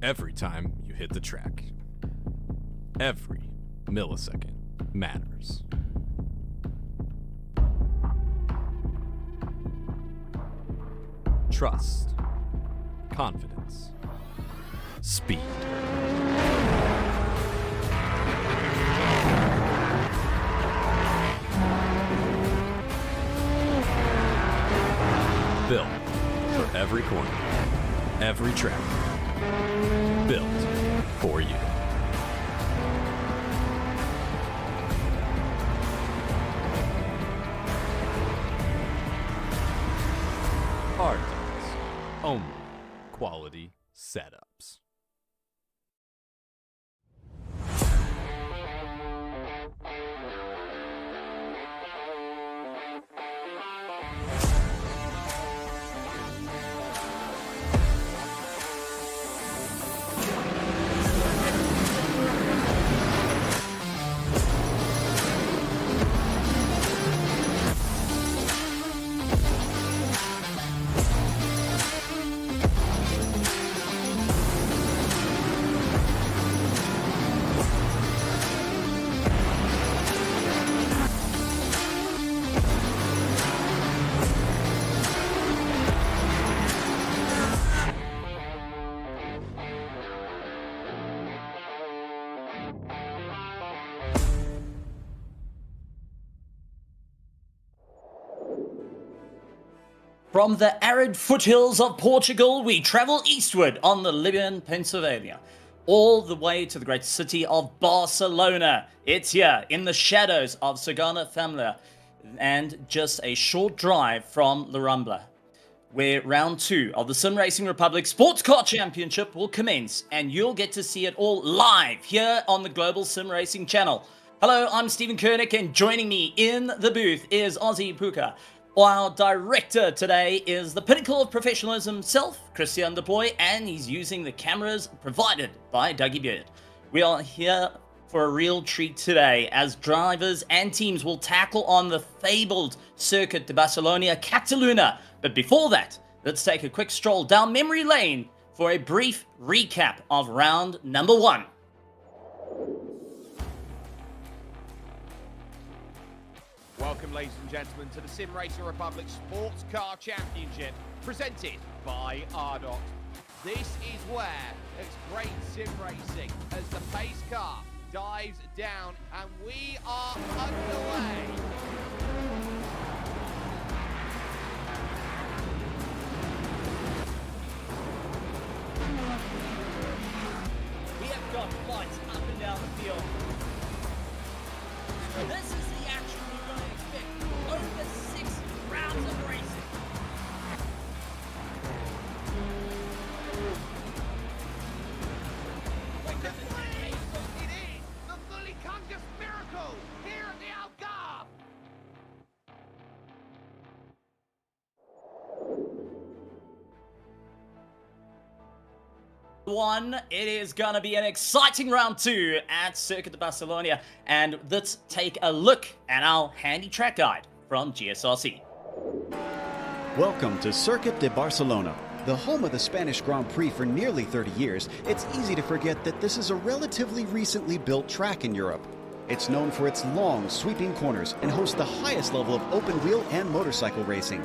every time you hit the track. Every millisecond matters. Trust, confidence, speed. Built for every corner, every track. Built for you. Rdoks, only quality setups. From the arid foothills of Portugal, we travel eastward on the Ligier, Pennsylvania, all the way to the great city of Barcelona. It's here in the shadows of Sagrada Familia and just a short drive from La Rambla, where round 2 of the SimRacing Republic SportsCar Championship will commence, and you'll get to see it all live here on the Global Sim Racing channel. Hello, I'm Stephen Koenig, and joining me in the booth is Ozzy Puka. Our director today is the pinnacle of professionalism himself, Christian Deploy, and he's using the cameras provided by Dougie Beard. We are here for a real treat today, as drivers and teams will tackle on the fabled Circuit de Barcelona Catalunya. But before that, let's take a quick stroll down memory lane for a brief recap of round number 1. Welcome, ladies and gentlemen, to the SimRacing Republic SportsCar Championship, presented by Rdoks. This is where it's great sim racing as the pace car dives down, and we are underway. We have got flights up and down the field. This is the action we're going to expect. Over 6 rounds of racing. It is the fully conscious miracle here at the Algarve. It is going to be an exciting round 2 at Circuit de Barcelona, and let's take a look at our handy track guide from GSRC. Welcome to Circuit de Barcelona. The home of the Spanish Grand Prix for nearly 30 years, it's easy to forget that this is a relatively recently built track in Europe. It's known for its long, sweeping corners and hosts the highest level of open wheel and motorcycle racing.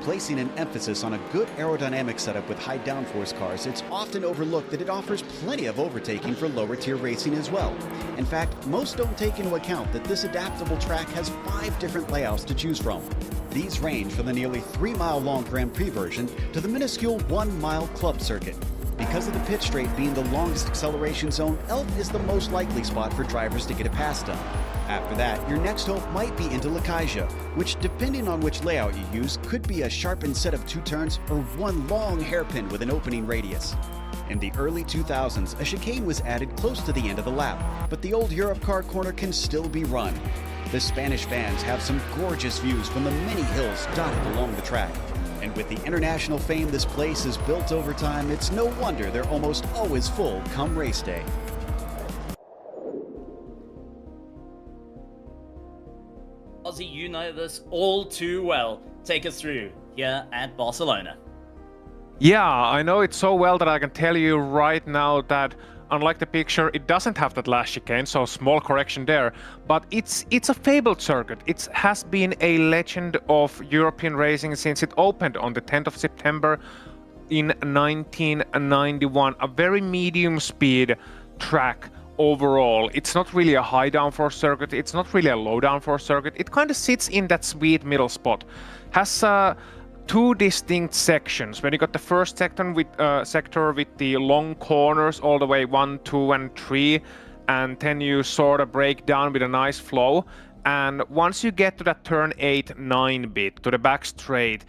Placing an emphasis on a good aerodynamic setup with high downforce cars, it's often overlooked that it offers plenty of overtaking for lower tier racing as well. In fact, most don't take into account that this adaptable track has 5 different layouts to choose from. These range from the nearly 3-mile long Grand Prix version to the minuscule 1-mile club circuit. Because of the pit straight being the longest acceleration zone, Elf is the most likely spot for drivers to get it past them. After that, your next hope might be into Ligier, which, depending on which layout you use, could be a sharpened set of 2 turns or one long hairpin with an opening radius. In the early 2000s, a chicane was added close to the end of the lap, but the old Europe car corner can still be run. The Spanish fans have some gorgeous views from the many hills dotted along the track. And with the international fame this place has built over time, it's no wonder they're almost always full come race day. Ozzy, you know this all too well. Take us through here at Barcelona. Yeah, I know it so well that I can tell you right now that unlike the picture, it doesn't have that last chicane, so small correction there. But it's a fabled circuit. It has been a legend of European racing since it opened on the 10th of September in 1991. A very medium speed track overall. It's not really a high downforce circuit. It's not really a low downforce circuit. It kind of sits in that sweet middle spot. Has two distinct sections. When you got the first sector with the long corners all the way 1, 2, and 3, and then you sort of break down with a nice flow. And once you get to that turn 8, 9 bit, to the back straight,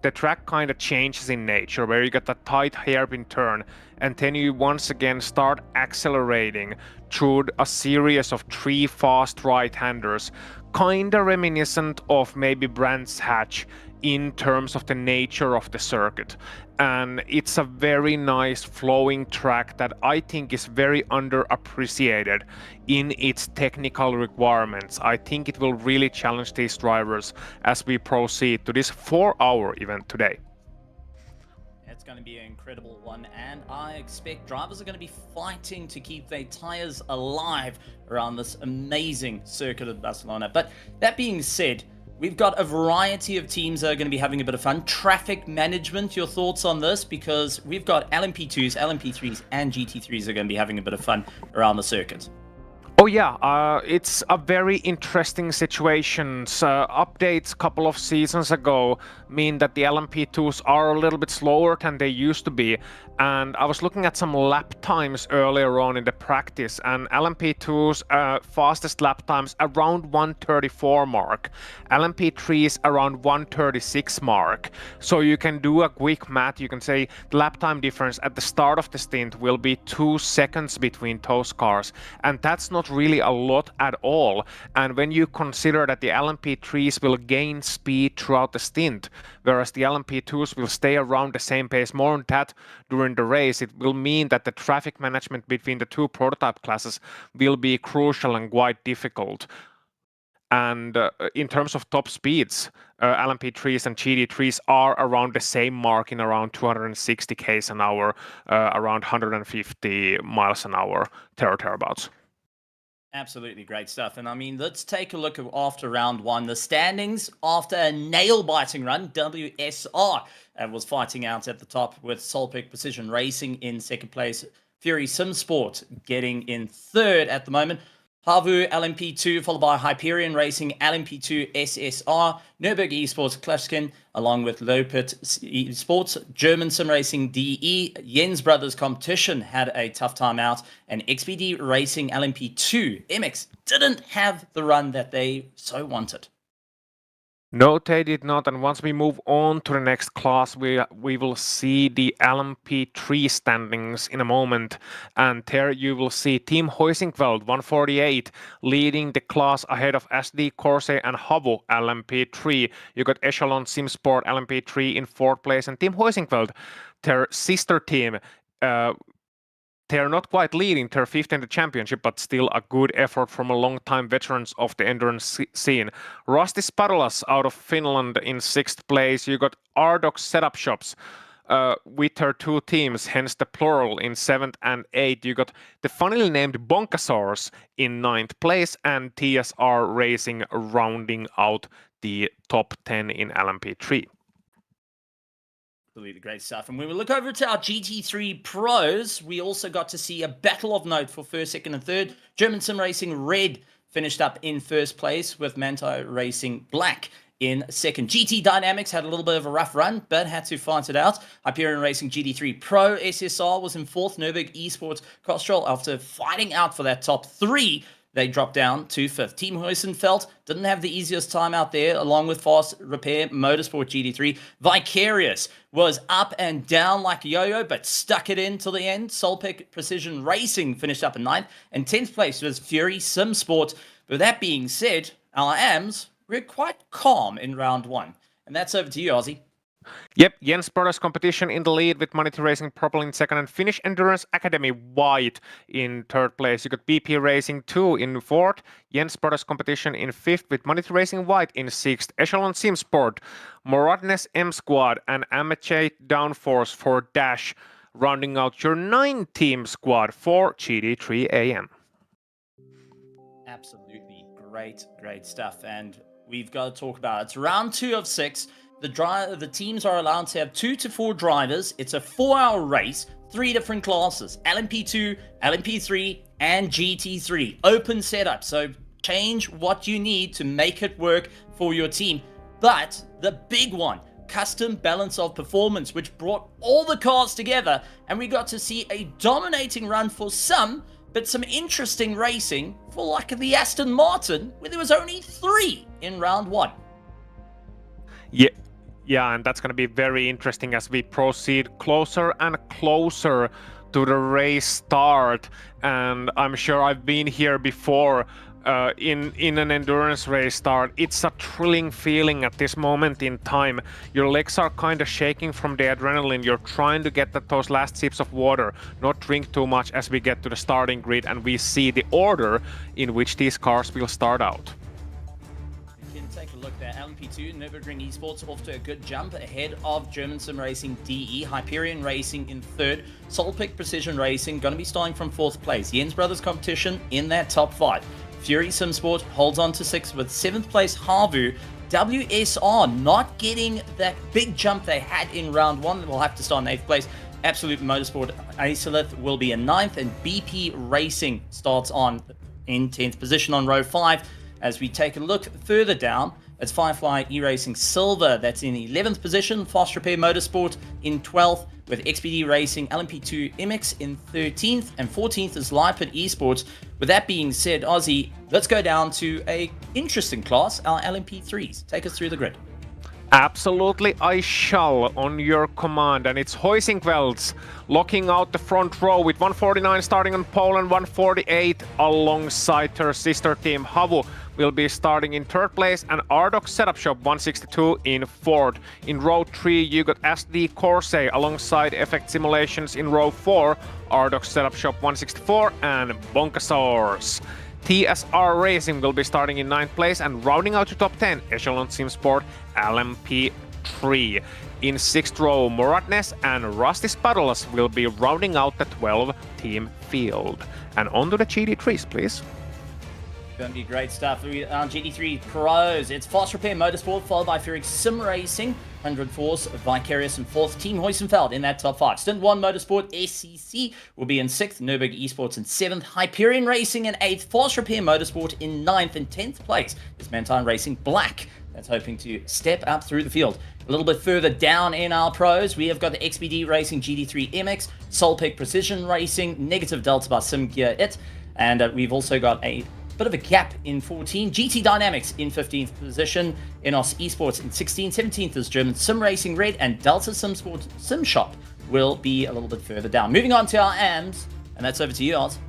the track kind of changes in nature, where you get that tight hairpin turn, and then you once again start accelerating through a series of 3 fast right-handers, kind of reminiscent of maybe Brands Hatch in terms of the nature of the circuit. And it's a very nice flowing track that I think is very underappreciated in its technical requirements. I think it will really challenge these drivers as we proceed to this 4-hour event today. It's going to be an incredible one, and I expect drivers are going to be fighting to keep their tires alive around this amazing circuit of Barcelona. But that being said, we've got a variety of teams that are going to be having a bit of fun. Traffic management, your thoughts on this? Because we've got LMP2s, LMP3s, and GT3s are going to be having a bit of fun around the circuit. Oh yeah, it's a very interesting situation. Updates a couple of seasons ago mean that the LMP2s are a little bit slower than they used to be. And I was looking at some lap times earlier on in the practice, and LMP2s fastest lap times around 134 mark. LMP3s around 136 mark. So you can do a quick math. You can say the lap time difference at the start of the stint will be 2 seconds between those cars. And that's not really a lot at all. And when you consider that the LMP3s will gain speed throughout the stint, whereas the LMP2s will stay around the same pace, more on that during the race, it will mean that the traffic management between the two prototype classes will be crucial and quite difficult. And in terms of top speeds, LMP3s and GT3s are around the same mark in around 260 k's an hour, around 150 miles an hour, thereabouts. Absolutely great stuff. And I mean, let's take a look at after round one. The standings after a nail-biting run, WSR was fighting out at the top with Solpic Precision Racing in second place. Fury SimSport getting in third at the moment. Havu LMP2 followed by Hyperion Racing LMP2 SSR, Nürburg Esports Klushkin, along with Lopet Esports, German SimRacing DE, Jens Brothers Competition had a tough time out, and XPD Racing LMP2 MX didn't have the run that they so wanted. No, they did not. And once we move on to the next class, we will see the LMP3 standings in a moment. And there you will see Team Huizinfeld 148 leading the class ahead of SD Corse and Havu LMP3. You got Echelon SimSport LMP3 in fourth place, and Team Huizinfeld, their sister team, they're not quite leading, they're fifth in the championship, but still a good effort from a long-time veterans of the endurance scene. Rusty Spadolas out of Finland in sixth place. You got Rdoks setup shops with their two teams, hence the plural, in seventh and eighth. You got the funnily named Bonkasaurs in ninth place, and TSR Racing rounding out the top 10 in LMP3. Absolutely great stuff. And when we look over to our GT3 pros, we also got to see a battle of note for first, second, and third. German Sim Racing Red finished up in first place with Manto Racing Black in second. GT Dynamics had a little bit of a rough run, but had to fight it out. Hyperion Racing GT3 Pro SSR was in fourth. Nürburg Esports Kostrol, after fighting out for that top three, they dropped down to fifth. Team Huizenfeld didn't have the easiest time out there, along with Fast Repair Motorsport GT3. Vicarious was up and down like a yo-yo, but stuck it in till the end. Solpic Precision Racing finished up in ninth, and 10th place was Fury SimSport. But with that being said, our AMs were quite calm in round one. And that's over to you, Ozzy. Yep, Jens Brothers Competition in the lead with Manity Racing Purple in second and Finnish Endurance Academy White in third place. You got BP Racing 2 in fourth, Jens Brothers Competition in fifth with Manity Racing White in sixth, Echelon Sim Sport, Moratnes M Squad and Amache Downforce for Dash, rounding out your 9-team squad for GD3 AM. Absolutely great stuff. And we've got to talk about it. It's round 2 of 6. The teams are allowed to have 2 to 4 drivers. It's a 4-hour race, 3 different classes, LMP2, LMP3, and GT3. Open setup, so change what you need to make it work for your team. But the big one, custom balance of performance, which brought all the cars together, and we got to see a dominating run for some, but some interesting racing for like the Aston Martin, where there was only 3 in round 1. Yeah, and that's going to be very interesting as we proceed closer and closer to the race start. And I'm sure I've been here before in an endurance race start. It's a thrilling feeling at this moment in time. Your legs are kind of shaking from the adrenaline. You're trying to get those last sips of water, not drink too much as we get to the starting grid and we see the order in which these cars will start out. Take a look there. LMP2, Nürburgring Esports off to a good jump ahead of German SimRacing DE, Hyperion Racing in third, Solpic Precision Racing going to be starting from 4th place. Jens Brothers Competition in that top 5. Fury Sim Sport holds on to 6th with 7th place Havu. WSR not getting that big jump they had in round 1. They'll have to start in 8th place. Absolute Motorsport Isolith will be in 9th, and BP Racing starts on in 10th position on row 5. As we take a look further down, it's Firefly E-Racing Silver that's in 11th position, Fast Repair Motorsport in 12th, with XPD Racing LMP2 MX in 13th, and 14th is Lipid Esports. With that being said, Ozzy, let's go down to a interesting class, our LMP3s. Take us through the grid. Absolutely, I shall, on your command, and it's Hoisingvelds locking out the front row with 149 starting on pole and 148 alongside her sister team. Havu will be starting in 3rd place and Rdoks Setup Shop 162 in 4th. In row 3 you got SD Corsair alongside Effect Simulations in row 4, Rdoks Setup Shop 164 and Bonkasaurs. TSR Racing will be starting in 9th place and rounding out to top 10, Echelon Sim Sport LMP3. In 6th row, Moratnes and Rusty Spuddles will be rounding out the 12-team field. And on to the GD3s, please. Going to be great stuff. GT3 Pros. It's Fast Repair Motorsport, followed by Fury Sim Racing, 100 Force, Vicarious in 4th, Team Hoisenfeld in that top 5. Stint 1 Motorsport SCC will be in 6th, Nürburgring Esports in 7th, Hyperion Racing in 8th, Fast Repair Motorsport in 9th, and 10th place is Mantine Racing Black. That's hoping to step up through the field. A little bit further down in our pros, we have got the XPD Racing GD3 MX, Solpic Precision Racing, Negative Delta by SimGear It, and we've also got a bit of a gap in 14. GT Dynamics in 15th position. Enos Esports in 16th. 17th is German Sim Racing Red, and Delta Sim Sport Sim Shop will be a little bit further down. Moving on to our AMs, and that's over to you, Oz.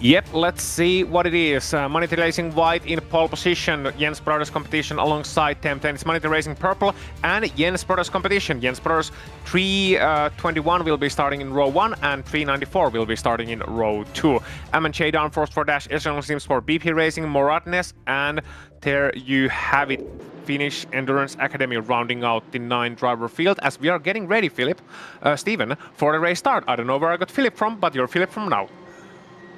Yep, let's see what it is. Manity Racing White in pole position. Jens Brothers Competition alongside Temp10. It's Manity Racing Purple and Jens Brothers Competition. Jens Brothers 321 will be starting in row 1 and 394 will be starting in row 2. M&J Downforce for Dash, Echelon Sim Sport, BP Racing, Moratnes, and there you have it. Finnish Endurance Academy rounding out the 9-driver field as we are getting ready, Steven, for the race start. I don't know where I got Philip from, but you're Philip from now.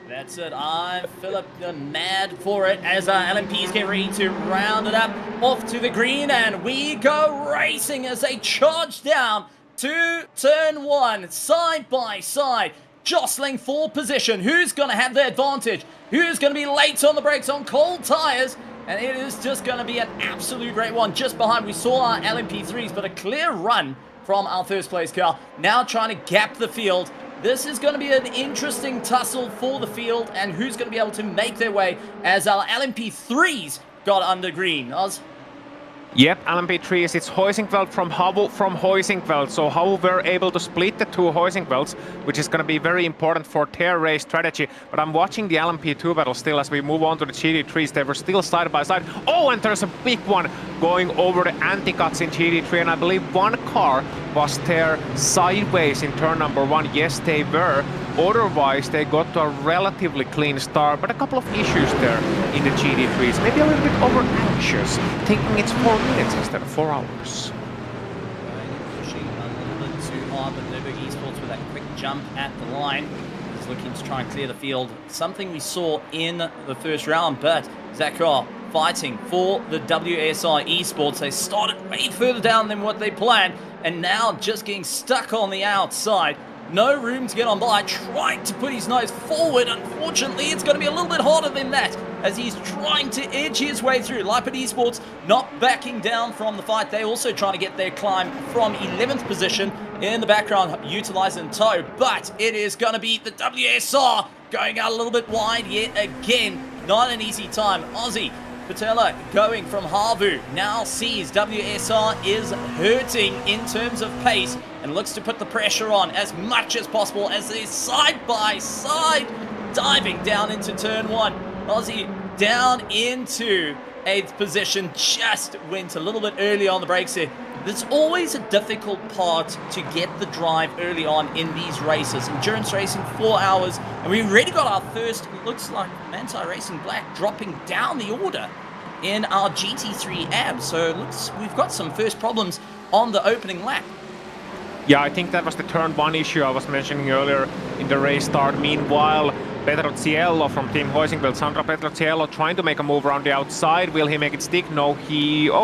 That's it. I'm Philip, mad for it as our LMPs get ready to round it up off to the green, and we go racing as they charge down to turn 1, side by side, jostling for position. Who's going to have the advantage? Who's going to be late on the brakes on cold tires? And it is just going to be an absolute great one. Just behind, we saw our LMP3s, but a clear run from our first place car. Now trying to gap the field. This is going to be an interesting tussle for the field, and who's going to be able to make their way as our LMP3s got under green. Oz? Yep, LMP3s, it's Huizinveld from Havu from Huizinveld. So Havu were able to split the two Huizinvelds, which is going to be very important for their race strategy. But I'm watching the LMP2 battle still as we move on to the GT3s. They were still side by side. Oh, and there's a big one going over the anti-cuts in GT3. And I believe one car was there sideways in turn number 1. Yes, they were. Otherwise, they got to a relatively clean start, but a couple of issues there in the GT3s. Maybe a little bit over-anxious, thinking it's 4 minutes instead of 4 hours. Pushing a little bit too hard, but Nürburg Esports with that quick jump at the line is looking to try and clear the field. Something we saw in the first round, but Zakar fighting for the WSI Esports. They started way further down than what they planned, and now just getting stuck on the outside. No room to get on by, trying to put his nose forward. Unfortunately, it's going to be a little bit harder than that as he's trying to edge his way through. Leopard Esports not backing down from the fight. They also trying to get their climb from 11th position in the background, utilizing tow. But it is going to be the WSR going out a little bit wide yet again. Not an easy time. Aussie Patella going from Havu now sees WSR is hurting in terms of pace and looks to put the pressure on as much as possible as they side by side diving down into turn 1. Aussie down into 8th position, just went a little bit early on the brakes there. There's always a difficult part to get the drive early on in these races. Endurance racing, 4 hours, and we already got our first, looks like Manti Racing Black dropping down the order in our GT3 AB. So it looks we've got some first problems on the opening lap. Yeah, I think that was the turn 1 issue I was mentioning earlier in the race start. Meanwhile, Petrozziello from Team Huizinveld, Sandro Petrozziello trying to make a move around the outside. Will he make it stick? No,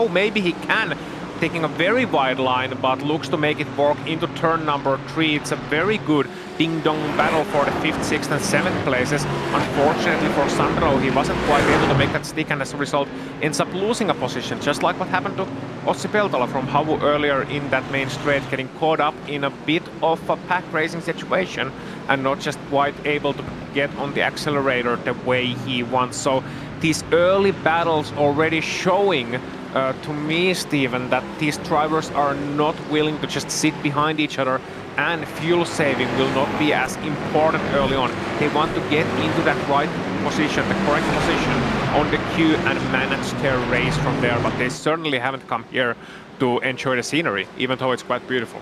maybe he can. Taking a very wide line, but looks to make it work into turn number 3. It's a very good ding-dong battle for the 5th, 6th and 7th places. Unfortunately for Sandro, he wasn't quite able to make that stick, and as a result ends up losing a position, just like what happened to Ossi Peltola from Havu earlier in that main straight, getting caught up in a bit of a pack racing situation and not just quite able to get on the accelerator the way he wants. So these early battles already showing to me, Steven, that these drivers are not willing to just sit behind each other, and fuel saving will not be as important early on. They want to get into that right position, the correct position on the queue and manage their race from there, but they certainly haven't come here to enjoy the scenery, even though it's quite beautiful.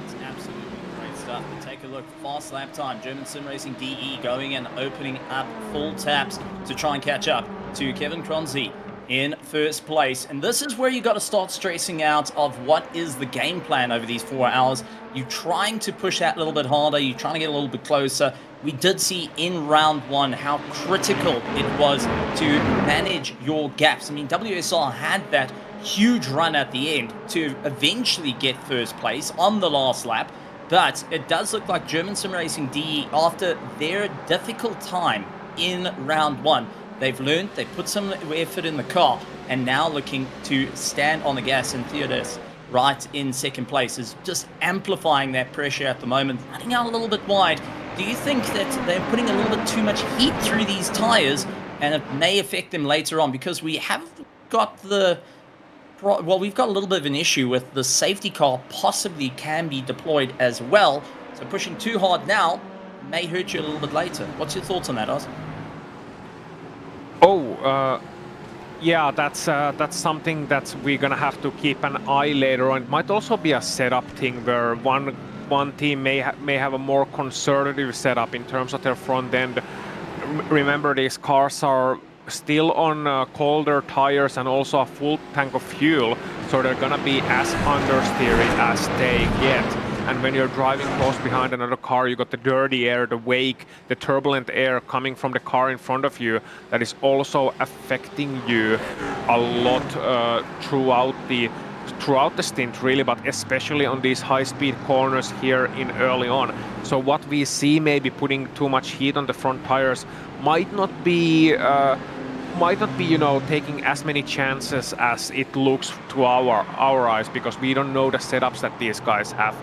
It's absolutely great stuff. But take a look, fast lap time, German SimRacing DE going and opening up full taps to try and catch up to Kevin Kronze in first place. And this is where you got to start stressing out of what is the game plan over these 4 hours. You're trying to push out a little bit harder, you're trying to get a little bit closer. We did see in round 1 how critical it was to manage your gaps. I mean, WSR had that huge run at the end to eventually get first place on the last lap, but it does look like German SimRacing DE, after their difficult time in round 1, they've learned, they put some effort in the car, and now looking to stand on the gas. And Theodos, right in second place, is just amplifying that pressure at the moment, running out a little bit wide. Do you think that they're putting a little bit too much heat through these tires, and it may affect them later on? Because we have got we've got a little bit of an issue with the safety car possibly can be deployed as well. So pushing too hard now may hurt you a little bit later. What's your thoughts on that, Oz? Yeah, that's something that we're gonna have to keep an eye later on. It might also be a setup thing where one team may have a more conservative setup in terms of their front end. Remember, these cars are still on colder tires and also a full tank of fuel, so they're gonna be as understeery as they get. And when you're driving close behind another car, you got the dirty air, the wake, the turbulent air coming from the car in front of you that is also affecting you a lot throughout the stint, really, but especially on these high-speed corners here in early on. So what we see maybe putting too much heat on the front tires might not be you know, taking as many chances as it looks to our eyes, because we don't know the setups that these guys have.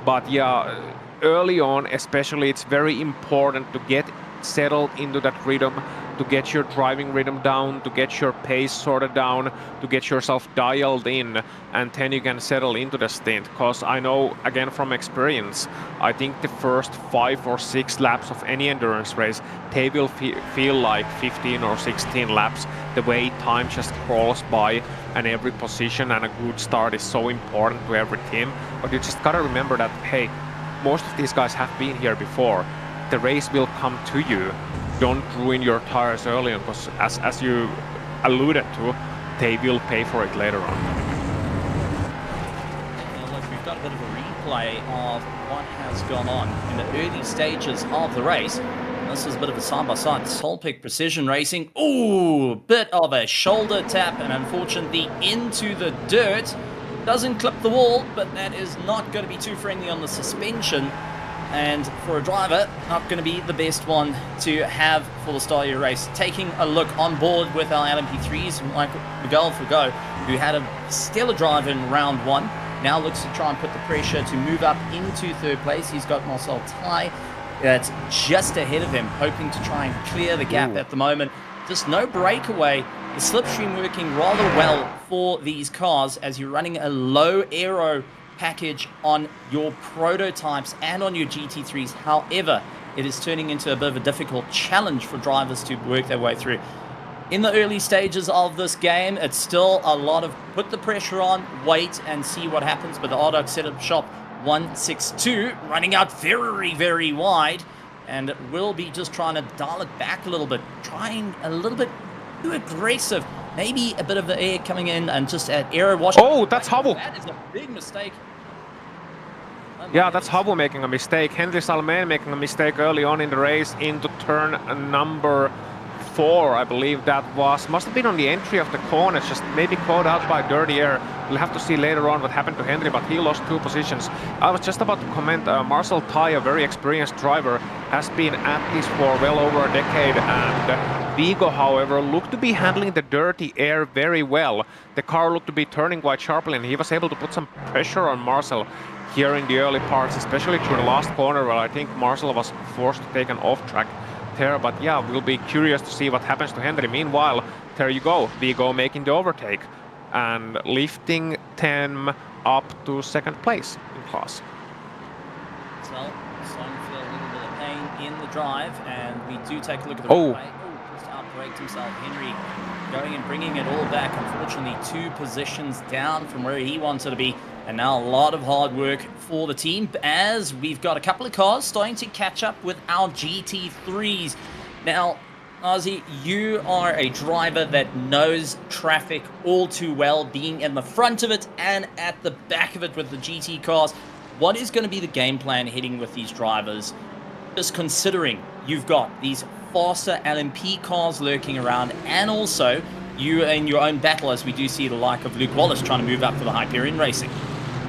But yeah, early on especially, it's very important to get settled into that rhythm, to get your driving rhythm down, to get your pace sorted down, to get yourself dialed in, and then you can settle into the stint. Because I know, again from experience, I think the first 5 or 6 laps of any endurance race, they will feel like 15 or 16 laps, the way time just crawls by, and every position and a good start is so important to every team. But you just gotta remember that, hey, most of these guys have been here before. The race will come to you. Don't ruin your tires early on, because as you alluded to, they will pay for it later on. Now look, we've got a bit of a replay of what has gone on in the early stages of the race. This is a bit of a side-by-side Solpic Precision Racing. Ooh, bit of a shoulder tap, and unfortunately into the dirt. Doesn't clip the wall, but that is not going to be too friendly on the suspension. And for a driver, not going to be the best one to have for the start of your race. Taking a look on board with our LMP3s, like Miguel Fugo, who had a stellar drive in round 1. Now looks to try and put the pressure to move up into 3rd place. He's got Marcel Tai that's just ahead of him, hoping to try and clear the gap at the moment. Just no breakaway. The slipstream working rather well for these cars as you're running a low aero package on your prototypes and on your GT3s. However, it is turning into a bit of a difficult challenge for drivers to work their way through. In the early stages of this game, it's still a lot of put the pressure on, wait and see what happens. But the Rdoks setup shop 162 running out very, very wide, and will be just trying to dial it back a little bit, trying a little bit too aggressive. Maybe a bit of the air coming in and just at aero wash. Oh, that's Hubble. That is a big mistake. Yeah, that's Hubble making a mistake. Henry Salmen making a mistake early on in the race into turn number 4, I believe that was. Must have been on the entry of the corner, just maybe caught out by dirty air. We'll have to see later on what happened to Henry, but he lost 2 positions. I was just about to comment, Marcel Tai, a very experienced driver, has been at this for well over a decade, and Vigo, however, looked to be handling the dirty air very well. The car looked to be turning quite sharply, and he was able to put some pressure on Marcel here in the early parts, especially through the last corner, where I think Marcel was forced to take an off-track there. But yeah, we'll be curious to see what happens to Henry. Meanwhile, there you go, Vigo making the overtake and lifting them up to 2nd place in class. So, starting to feel a little bit of pain in the drive, and we do take a look at the Oh. replay. Just outbraked himself. Henry going and bringing it all back. Unfortunately, 2 positions down from where he wanted to be. And now a lot of hard work for the team, as we've got a couple of cars starting to catch up with our GT3s. Now, Ozzy, you are a driver that knows traffic all too well, being in the front of it and at the back of it with the GT cars. What is going to be the game plan heading with these drivers? Just considering you've got these faster LMP cars lurking around, and also you in your own battle, as we do see the like of Luke Wallace trying to move up for the Hyperion Racing.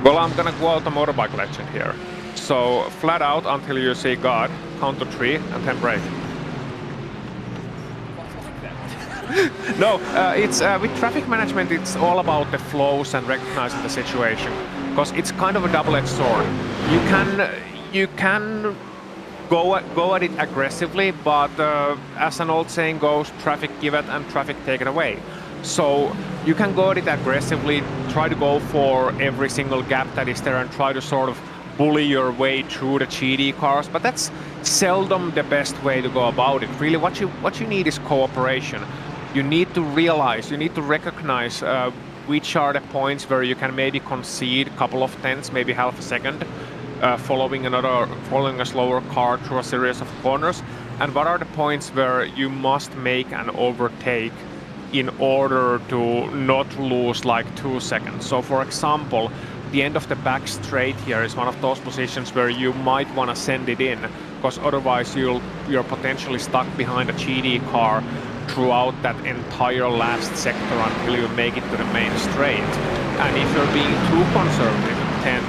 Well, I'm gonna go out the motorbike legend here. So flat out until you say God, count to 3 and then brake. No, it's with traffic management, it's all about the flows and recognizing the situation, because it's kind of a double-edged sword. You can go at it aggressively, but as an old saying goes, traffic give it and traffic take it away. So you can go at it aggressively, try to go for every single gap that is there and try to sort of bully your way through the GT cars, but that's seldom the best way to go about it. Really, what you need is cooperation. You need to realize, you need to recognize which are the points where you can maybe concede a couple of tenths, maybe half a second, following a slower car through a series of corners, and what are the points where you must make an overtake in order to not lose like 2 seconds. So for example, the end of the back straight here is one of those positions where you might want to send it in, because otherwise you're potentially stuck behind a GT car throughout that entire last sector until you make it to the main straight. And if you're being too conservative, then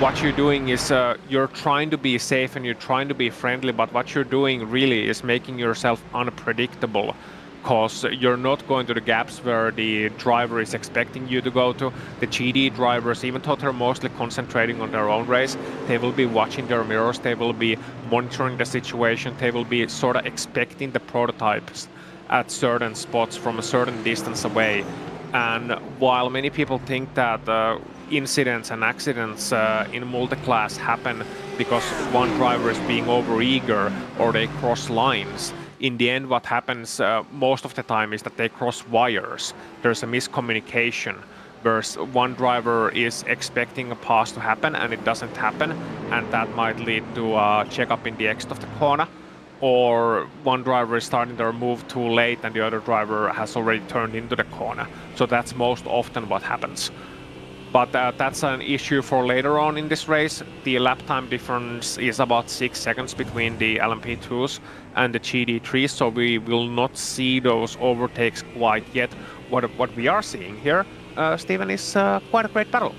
what you're doing is you're trying to be safe and you're trying to be friendly, but what you're doing really is making yourself unpredictable, because you're not going to the gaps where the driver is expecting you to go to. The GT drivers, even though they're mostly concentrating on their own race, they will be watching their mirrors, they will be monitoring the situation, they will be sort of expecting the prototypes at certain spots from a certain distance away. And while many people think that incidents and accidents in multi-class happen because one driver is being over-eager or they cross lines, in the end what happens most of the time is that they cross wires. There's a miscommunication where one driver is expecting a pass to happen and it doesn't happen, and that might lead to a check-up in the exit of the corner. Or one driver is starting their move too late and the other driver has already turned into the corner. So that's most often what happens. But that's an issue for later on in this race. The lap time difference is about 6 seconds between the LMP2s and the GT3s, so we will not see those overtakes quite yet. What we are seeing here, Steven, is quite a great battle.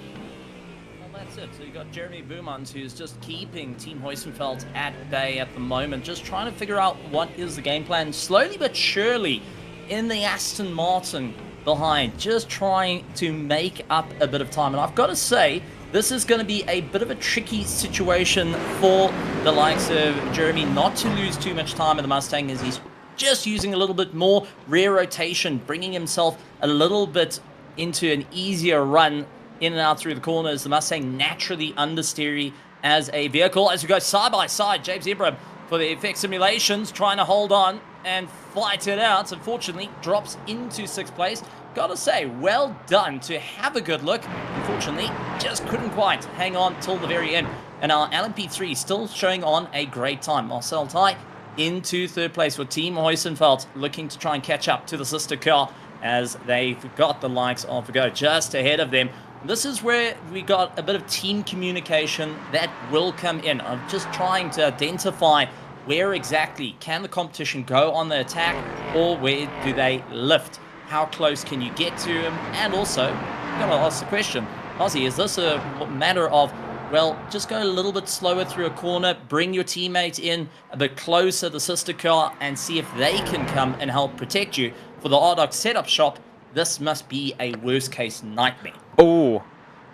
So you got Jeremy Boumans, who's just keeping Team Heusenfeld at bay at the moment, just trying to figure out what is the game plan. Slowly but surely in the Aston Martin behind, just trying to make up a bit of time. And I've got to say, this is going to be a bit of a tricky situation for the likes of Jeremy not to lose too much time in the Mustang, as he's just using a little bit more rear rotation, bringing himself a little bit into an easier run in and out through the corners. The Mustang naturally understeery as a vehicle. As we go side by side, James Ibrahim for the effect simulations, trying to hold on and fight it out. Unfortunately, drops into 6th place. Gotta say, well done to have a good look. Unfortunately, just couldn't quite hang on till the very end. And our LMP3 still showing on a great time. Marcel Tai into 3rd place for Team Heusenfeld, looking to try and catch up to the sister car as they've got the likes of Go just ahead of them. This is where we got a bit of team communication that will come in. I'm just trying to identify where exactly can the competition go on the attack, or where do they lift? How close can you get to him? And also, I'm going to ask the question, Ozzy, is this a matter of, well, just go a little bit slower through a corner, bring your teammate in a bit closer, the sister car, and see if they can come and help protect you? For the Rdoks setup shop, this must be a worst-case nightmare.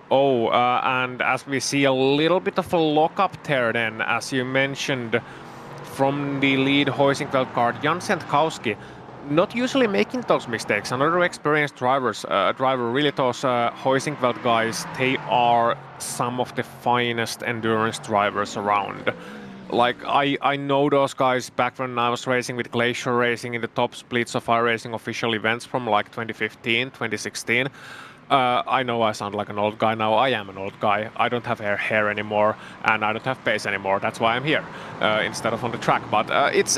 And as we see a little bit of a lock-up there then, as you mentioned, from the lead Heusenfeld car, Jan Sendkowski, not usually making those mistakes. Another experienced driver, really those Heusenfeld guys, they are some of the finest endurance drivers around. Like, I know those guys back when I was racing with Glacier Racing in the top splits of iRacing official events from like 2015, 2016. I know I sound like an old guy now. I am an old guy. I don't have hair anymore, and I don't have pace anymore. That's why I'm here instead of on the track. But it's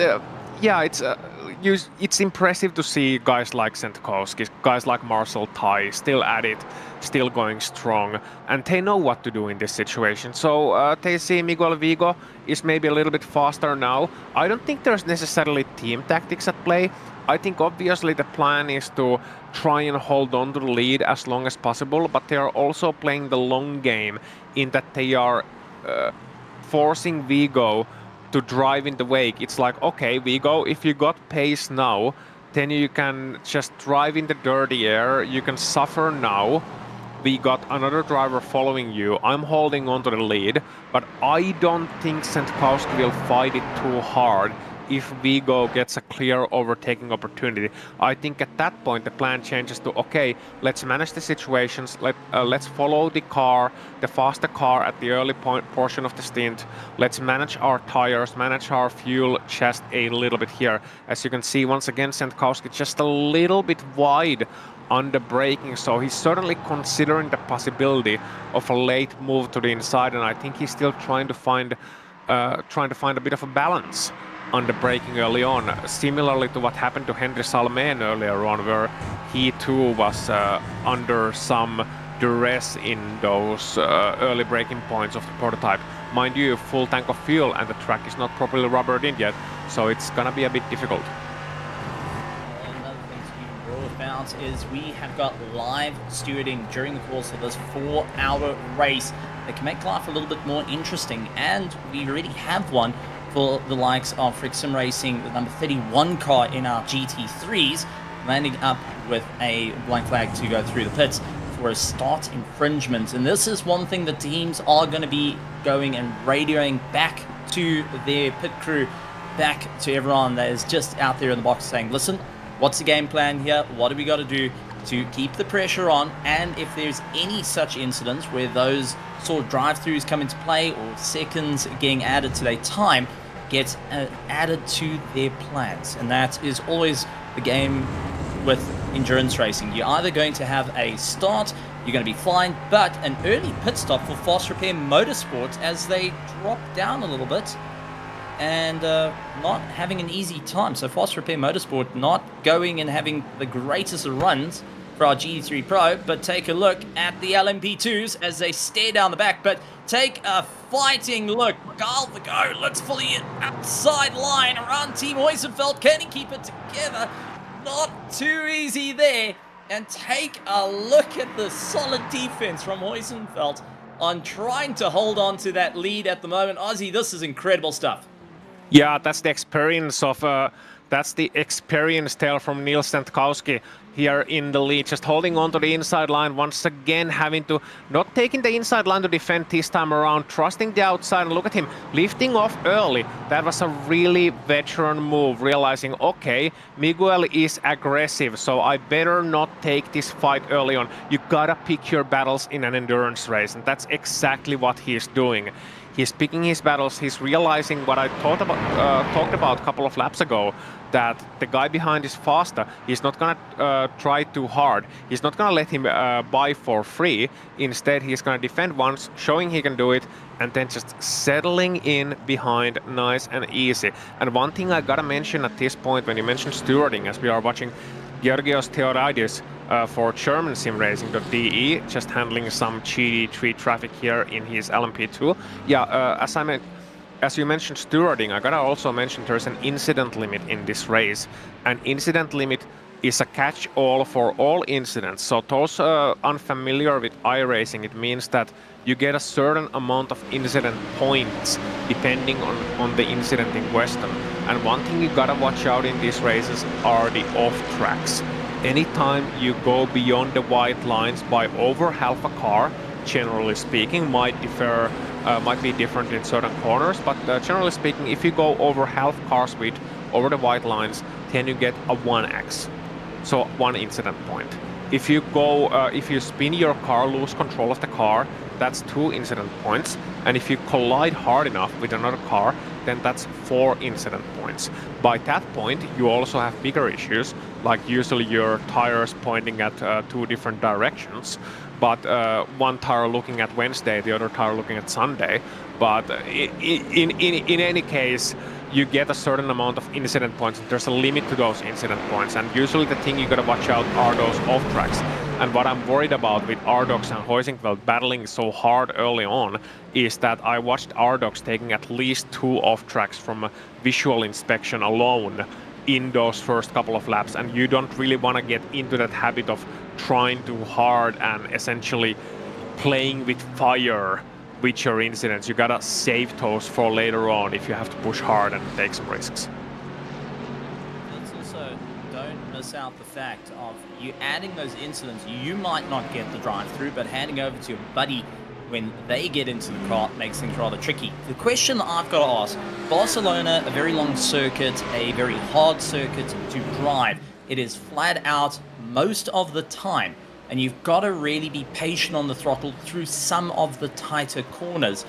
impressive to see guys like Sendkowski, guys like Marcel Tai still at it, still going strong, and they know what to do in this situation. So they see Miguel Vigo is maybe a little bit faster now. I don't think there's necessarily team tactics at play. I think obviously the plan is to try and hold on to the lead as long as possible, but they are also playing the long game in that they are forcing Vigo to drive in the wake. It's like, okay, Vigo, if you got pace now, then you can just drive in the dirty air, you can suffer now. We got another driver following you, I'm holding on to the lead, but I don't think Sendkowski will fight it too hard if Vigo gets a clear overtaking opportunity. I think at that point the plan changes to, okay, let's manage the situations, let's follow the car, the faster car at the early portion of the stint, let's manage our tires, manage our fuel just a little bit here. As you can see, once again, Sendkowski just a little bit wide on the braking, so he's certainly considering the possibility of a late move to the inside, and I think he's still trying to find a bit of a balance on the braking early on, similarly to what happened to Henry Salmén earlier on, where he too was under some duress in those early braking points of the prototype. Mind you, full tank of fuel and the track is not properly rubbered in yet, so it's gonna be a bit difficult. Another thing to be raw about is we have got live stewarding during the course of this 4-hour race that can make life a little bit more interesting, and we already have one for the likes of SimRacing, the number 31 car in our GT3s, landing up with a blank flag to go through the pits for a start infringement. And this is one thing that teams are going to be going and radioing back to their pit crew, back to everyone that is just out there in the box saying, listen, what's the game plan here? What do we got to do to keep the pressure on? And if there's any such incidents where those sort of drive-throughs come into play or seconds getting added to their time gets added to their plans. And that is always the game with endurance racing. You're either going to have a start, you're going to be fine, but an early pit stop for Fast Repair Motorsport as they drop down a little bit and not having an easy time. So Fast Repair Motorsport not going and having the greatest of runs for our GT3 Pro, but take a look at the LMP2s as they stare down the back, but take a fighting look. Galvago looks for the outside line around Team Heusenfeld. Can he keep it together? Not too easy there. And take a look at the solid defense from Heusenfeld on trying to hold on to that lead at the moment. Ozzy, this is incredible stuff. Yeah, that's the experience of that's the experience tale from Nils Stentkowski here in the lead, just holding on to the inside line once again, having to not taking the inside line to defend this time around, trusting the outside. And look at him lifting off early. That was a really veteran move, realizing, okay, Miguel is aggressive, so I better not take this fight early on. You gotta pick your battles in an endurance race, and that's exactly what he's doing. He's picking his battles. He's realizing what I talked about a couple of laps ago, that the guy behind is faster. He's not gonna try too hard. He's not gonna let him buy for free. Instead, he's gonna defend once, showing he can do it, and then just settling in behind, nice and easy. And one thing I gotta mention at this point, when you mention stewarding, as we are watching Georgios Theodoridis for German SimRacing.de, just handling some GT3 traffic here in his LMP2. Yeah, as you mentioned stewarding, I gotta also mention there's an incident limit in this race. An incident limit is a catch-all for all incidents. So those unfamiliar with iRacing, it means that you get a certain amount of incident points depending on the incident in question. And one thing you gotta watch out in these races are the off-tracks. Anytime you go beyond the white lines by over half a car, generally speaking, might be different in certain corners, but generally speaking, if you go over half car speed over the white lines, then you get a 1x, so 1 incident point. If you spin your car, lose control of the car, that's 2 incident points, and if you collide hard enough with another car, then that's 4 incident points. By that point, you also have bigger issues, like usually your tires pointing at 2 different directions, but one tire looking at Wednesday, the other tire looking at Sunday. But in any case, you get a certain amount of incident points. There's a limit to those incident points, and usually the thing you gotta watch out are those off tracks. And what I'm worried about with Rdoks and Heusenfeld battling so hard early on is that I watched Rdoks taking at least 2 off tracks from a visual inspection alone in those first couple of laps, and you don't really want to get into that habit of trying too hard and essentially playing with fire with your incidents. You gotta save those for later on if you have to push hard and take some risks. Let's also don't miss out the fact of you adding those incidents. You might not get the drive-through, but handing over to your buddy when they get into the car makes things rather tricky. The question that I've got to ask, Barcelona, a very long circuit, a very hard circuit to drive. It is flat out most of the time, and you've got to really be patient on the throttle through some of the tighter corners.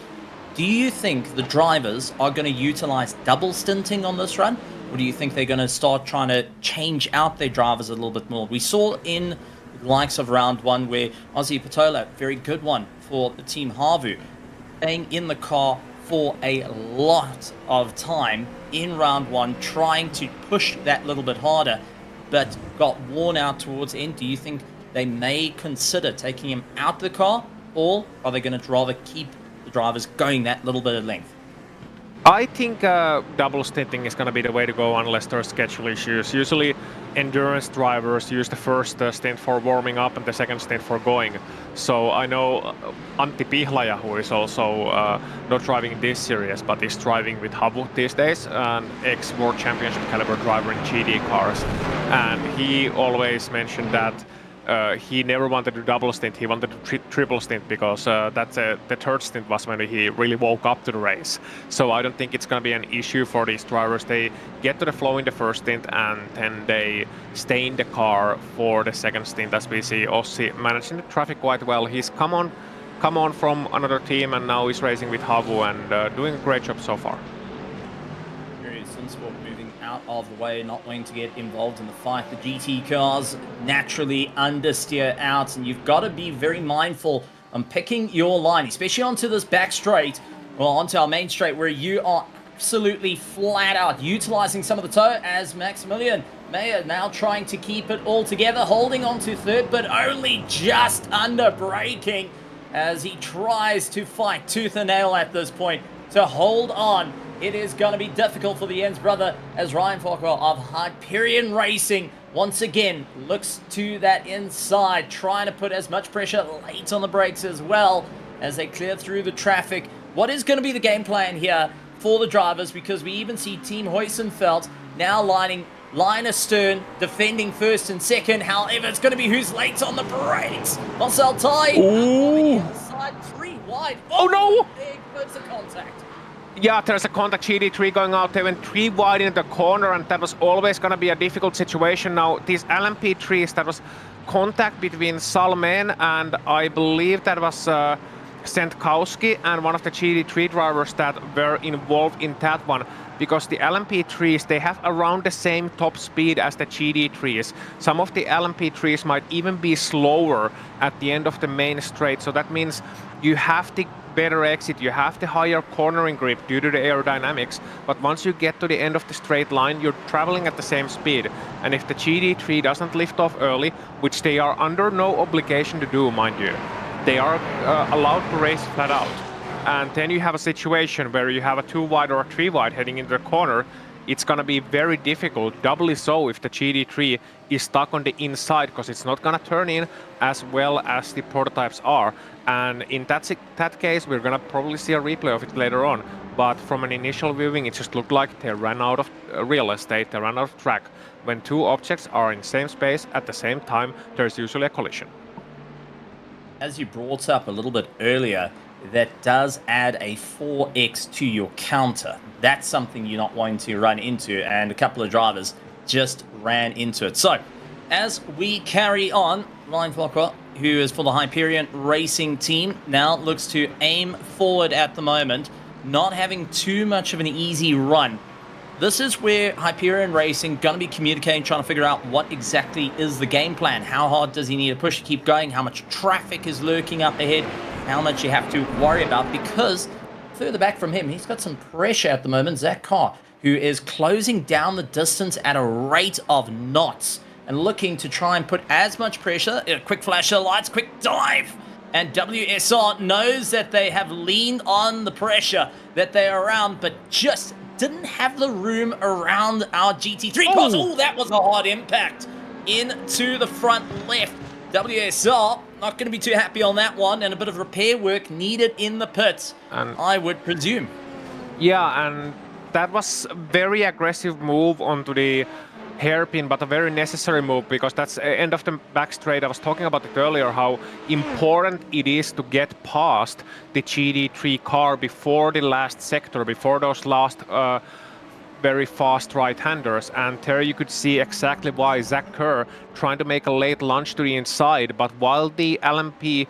Do you think the drivers are going to utilize double stinting on this run, or do you think they're going to start trying to change out their drivers a little bit more? We saw in the likes of round 1 where Ozzy Patola, very good one for the Team Havu, staying in the car for a lot of time in round 1, trying to push that little bit harder, but got worn out towards the end. Do you think they may consider taking him out of the car, or are they going to rather keep the drivers going that little bit of length? I think double stinting is going to be the way to go unless there's schedule issues. Usually endurance drivers use the first stint for warming up and the second stint for going. So I know Antti Pihlaja, who is also not driving this series, but is driving with Havu these days, an ex-World Championship caliber driver in GT cars. And he always mentioned that he never wanted to double stint, he wanted to triple stint, because the third stint was when he really woke up to the race. So I don't think it's going to be an issue for these drivers. They get to the flow in the first stint and then they stay in the car for the second stint, as we see Ossi managing the traffic quite well. He's come on from another team and now he's racing with Havu and doing a great job so far. SimSport moving out of the way, not wanting to get involved in the fight. The GT cars naturally understeer out, and you've got to be very mindful on picking your line, especially onto this back straight, well, onto our main straight, where you are absolutely flat out utilizing some of the toe, as Maximilian Mayer now trying to keep it all together, holding on to third, but only just under braking as he tries to fight tooth and nail at this point to hold on. It is going to be difficult for the Jens brother as Ryan Farquhar of Hyperion Racing once again looks to that inside, trying to put as much pressure late on the brakes as well as they clear through the traffic. What is going to be the game plan here for the drivers? Because we even see Team Huysenfeld now lining line astern, defending first and second. However, it's going to be who's late on the brakes. Marcel Tai on the inside, 3 wide. Oh no! Big bits of contact. Yeah, there's a contact. GD3 going out. They went 3 wide in the corner, and that was always going to be a difficult situation. Now, these LMP3s, that was contact between Salmen and I believe that was Sentkowski and one of the GD3 drivers that were involved in that one. Because the LMP3s, they have around the same top speed as the GD3s. Some of the LMP3s might even be slower at the end of the main straight. So that means you have the better exit, you have the higher cornering grip due to the aerodynamics, but once you get to the end of the straight line, you're traveling at the same speed. And if the GD3 doesn't lift off early, which they are under no obligation to do, mind you, they are allowed to race flat out. And then you have a situation where you have a 2 wide or a 3 wide heading into the corner. It's going to be very difficult, doubly so if the GD3 is stuck on the inside, because it's not going to turn in as well as the prototypes are. And in that case, we're going to probably see a replay of it later on. But from an initial viewing, it just looked like they ran out of real estate, they ran out of track. When 2 objects are in the same space at the same time, there's usually a collision. As you brought up a little bit earlier, that does add a 4x to your counter. That's something you're not wanting to run into, and a couple of drivers just ran into it. So, as we carry on, Ryan Farquhar, who is for the Hyperion Racing team, now looks to aim forward at the moment, not having too much of an easy run. This is where Hyperion Racing going to be communicating, trying to figure out what exactly is the game plan. How hard does he need to push to keep going? How much traffic is lurking up ahead? How much you have to worry about? Because further back from him, he's got some pressure at the moment. Zach Carr, who is closing down the distance at a rate of knots and looking to try and put as much pressure. A quick flash of lights, quick dive. And WSR knows that they have leaned on the pressure that they are around, but just didn't have the room around our GT3 cars. Oh, that was a hard impact into the front left. WSR not going to be too happy on that one, and a bit of repair work needed in the pits, I would presume. Yeah, and that was a very aggressive move onto the hairpin, but a very necessary move, because that's the end of the back straight. I was talking about it earlier, how important it is to get past the GD3 car before the last sector, before those last very fast right-handers. And there you could see exactly why Zach Kerr trying to make a late lunge to the inside, but while the LMP2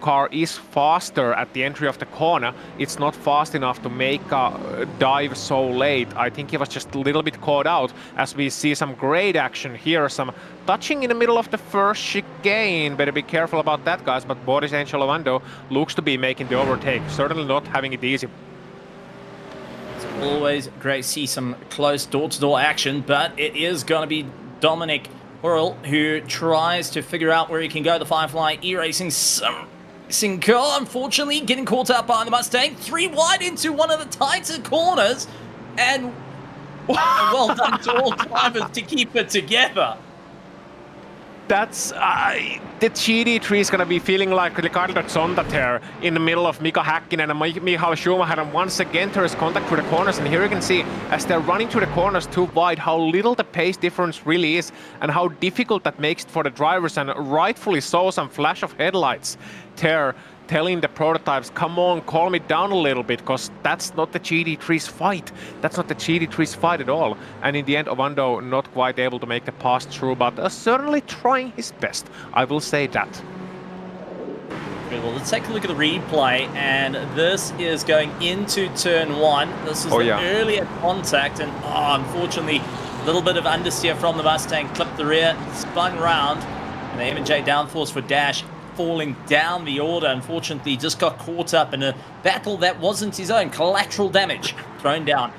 car is faster at the entry of the corner, it's not fast enough to make a dive so late. I think he was just a little bit caught out, as we see some great action here, some touching in the middle of the first chicane. Better be careful about that, guys, but Boris Angel Lavando looks to be making the overtake, certainly not having it easy. It's always great to see some close door-to-door action, but it is going to be Dominic Hurl, who tries to figure out where he can go. The Firefly iRacing SimRacing car, unfortunately, getting caught up by the Mustang. 3 wide into one of the tighter corners. And well done to all drivers to keep it together. That's the GD3 is gonna be feeling like Ricardo Zonda there in the middle of Mika Häkkinen and Michael Schumacher, and once again there is contact through the corners, and here you can see as they're running through the corners too wide how little the pace difference really is and how difficult that makes it for the drivers, and rightfully so. Some flash of headlights there telling the prototypes, come on, calm it down a little bit, because that's not the GD3's fight. That's not the GD3's fight at all. And in the end, Ovando not quite able to make the pass through, but certainly trying his best. I will say that. Well, let's take a look at the replay, and this is going into turn 1. This is the earlier contact, and unfortunately, a little bit of understeer from the Mustang, clipped the rear, spun round, and the M&J downforce for Dash falling down the order. Unfortunately, just got caught up in a battle that wasn't his own. Collateral damage thrown down.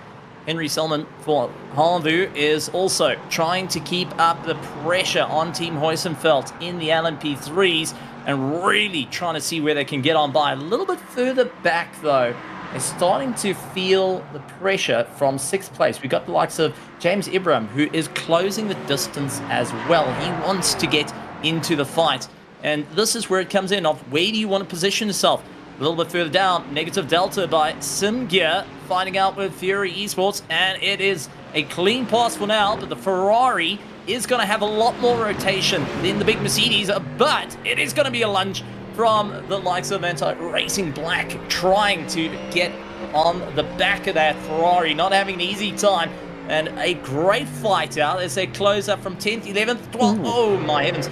Henry Selman for Harvu is also trying to keep up the pressure on Team Heusenfeld in the LMP3s and really trying to see where they can get on by. A little bit further back, though, they're starting to feel the pressure from 6th place. We've got the likes of James Ibrahim, who is closing the distance as well. He wants to get into the fight. And this is where it comes in of where do you want to position yourself? A little bit further down, negative delta by SimGear, fighting out with Fury Esports, and it is a clean pass for now, but the Ferrari is going to have a lot more rotation than the big Mercedes, but it is going to be a lunge from the likes of iRacing Black, trying to get on the back of that Ferrari, not having an easy time, and a great fight out as they close up from 10th, 11th, 12th, oh my heavens,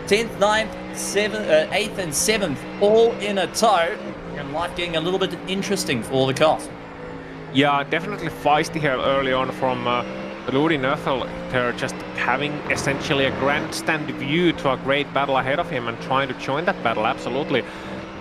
10th, 9th, 8th and 7th, all in a tow, and life getting a little bit interesting for the cars. Yeah, definitely feisty here early on from Ludi Nöffel. They're just having essentially a grandstand view to a great battle ahead of him and trying to join that battle, absolutely.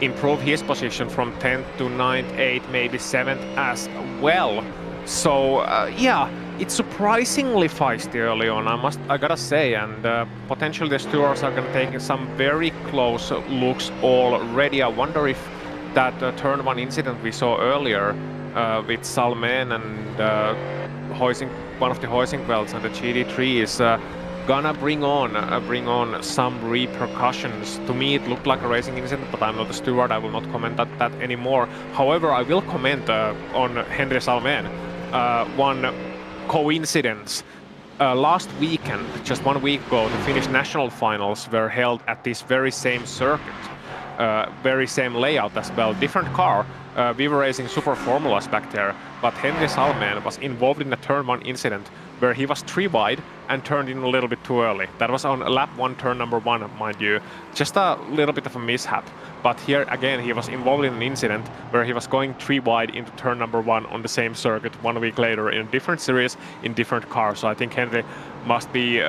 Improve his position from 10th to 9th, 8th, maybe 7th as well. So, yeah, it's surprisingly feisty early on, I gotta say, and potentially the stewards are gonna take some very close looks already. I wonder if that turn 1 incident we saw earlier with Salmen and one of the Heusenfelds and the GD3 is gonna bring on some repercussions. To me, it looked like a racing incident, but I'm not a steward. I will not comment that anymore. However, I will comment on Henry Salmen. One coincidence. Last weekend, just 1 week ago, the Finnish national finals were held at this very same circuit, very same layout as well. Different car. We were racing Super Formulas back there, but Henry Salmen was involved in a turn 1 incident where he was 3 wide and turned in a little bit too early. That was on lap 1, turn number 1, mind you. Just a little bit of a mishap. But here again, he was involved in an incident where he was going 3 wide into turn number 1 on the same circuit 1 week later in a different series, in different cars. So I think Henry must be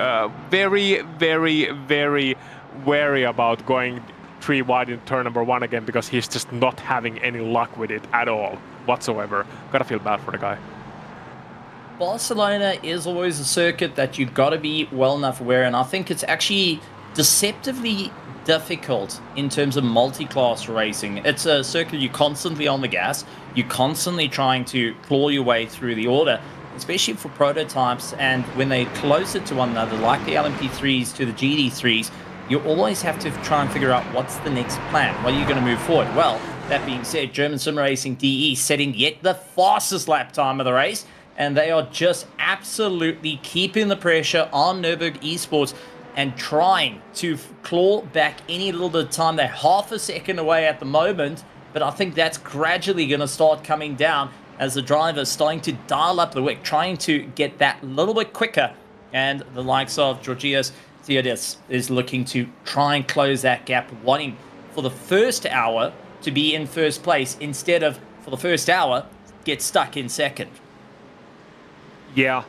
very, very, very wary about going 3 wide in turn number 1 again, because he's just not having any luck with it at all whatsoever. Gotta feel bad for the guy. Barcelona is always a circuit that you've got to be well enough aware, and I think it's actually deceptively difficult in terms of multi-class racing. It's a circuit you're constantly on the gas, you're constantly trying to claw your way through the order, especially for prototypes, and when they close it to one another, like the LMP3s to the GD3s, you always have to try and figure out what's the next plan. What are you going to move forward? Well, that being said, German SimRacing DE setting yet the fastest lap time of the race, and they are just absolutely keeping the pressure on Nürburgring Esports and trying to claw back any little bit of time. They're half a second away at the moment, but I think that's gradually going to start coming down as the driver is starting to dial up the wick, trying to get that little bit quicker, and the likes of Georgios Theodoros is looking to try and close that gap, wanting for the first hour to be in first place instead of, for the first hour, get stuck in second. Yeah.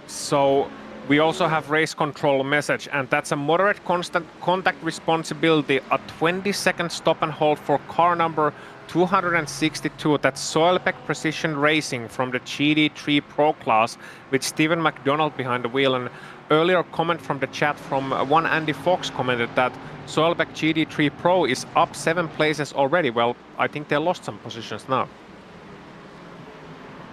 So we also have race control message, and that's a moderate constant contact responsibility, a 20-second stop and hold for car number 262. That's Soilbeck Precision Racing from the GD3 Pro class with Stephen McDonald behind the wheel. And earlier comment from the chat from one Andy Fox commented that Soilbeck GD3 Pro is up 7 places already. Well, I think they lost some positions now.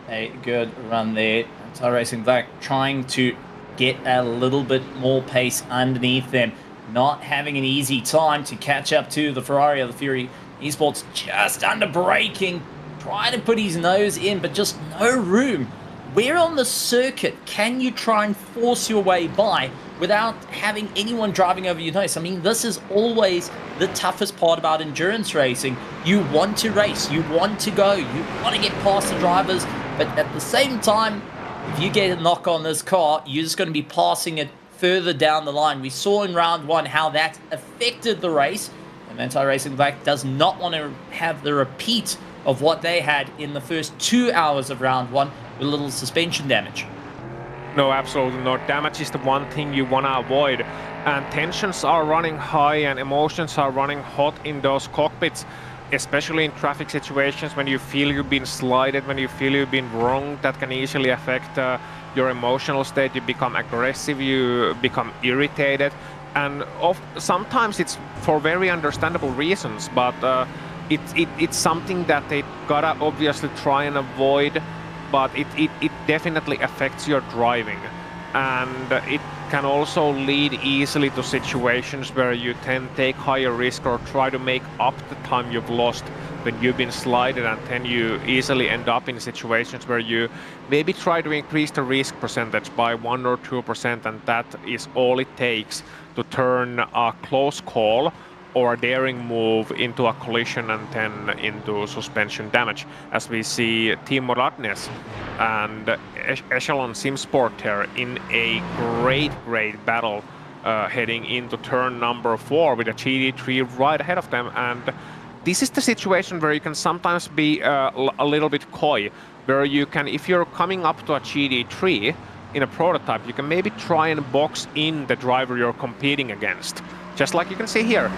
A good run there. iRacing Black trying to get a little bit more pace underneath them. Not having an easy time to catch up to the Ferrari or the Fury Esports, just under braking, trying to put his nose in, but just no room. Where on the circuit can you try and force your way by without having anyone driving over your nose? I mean, this is always the toughest part about endurance racing. You want to race, you want to go, you want to get past the drivers, but at the same time, if you get a knock on this car, you're just going to be passing it further down the line. We saw in round one how that affected the race, and iRacing Republic does not want to have the repeat of what they had in the first 2 hours of round one with a little suspension damage. No, absolutely not. Damage is the one thing you want to avoid. And tensions are running high and emotions are running hot in those cockpits, especially in traffic situations when you feel you've been slighted, when you feel you've been wrong. That can easily affect your emotional state. You become aggressive, you become irritated. And sometimes it's for very understandable reasons, but it's something that they gotta obviously try and avoid. But it definitely affects your driving, and it can also lead easily to situations where you tend to take higher risk or try to make up the time you've lost when you've been slighted, and then you easily end up in situations where you maybe try to increase the risk percentage by 1 or 2%, and that is all it takes to turn a close call or a daring move into a collision and then into suspension damage, as we see Team Radnes and Echelon SimSport here in a great battle heading into turn number 4 with a GT3 right ahead of them. And this is the situation where you can sometimes be a little bit coy, where you can, if you're coming up to a GT3 in a prototype, you can maybe try and box in the driver you're competing against. Just like you can see here,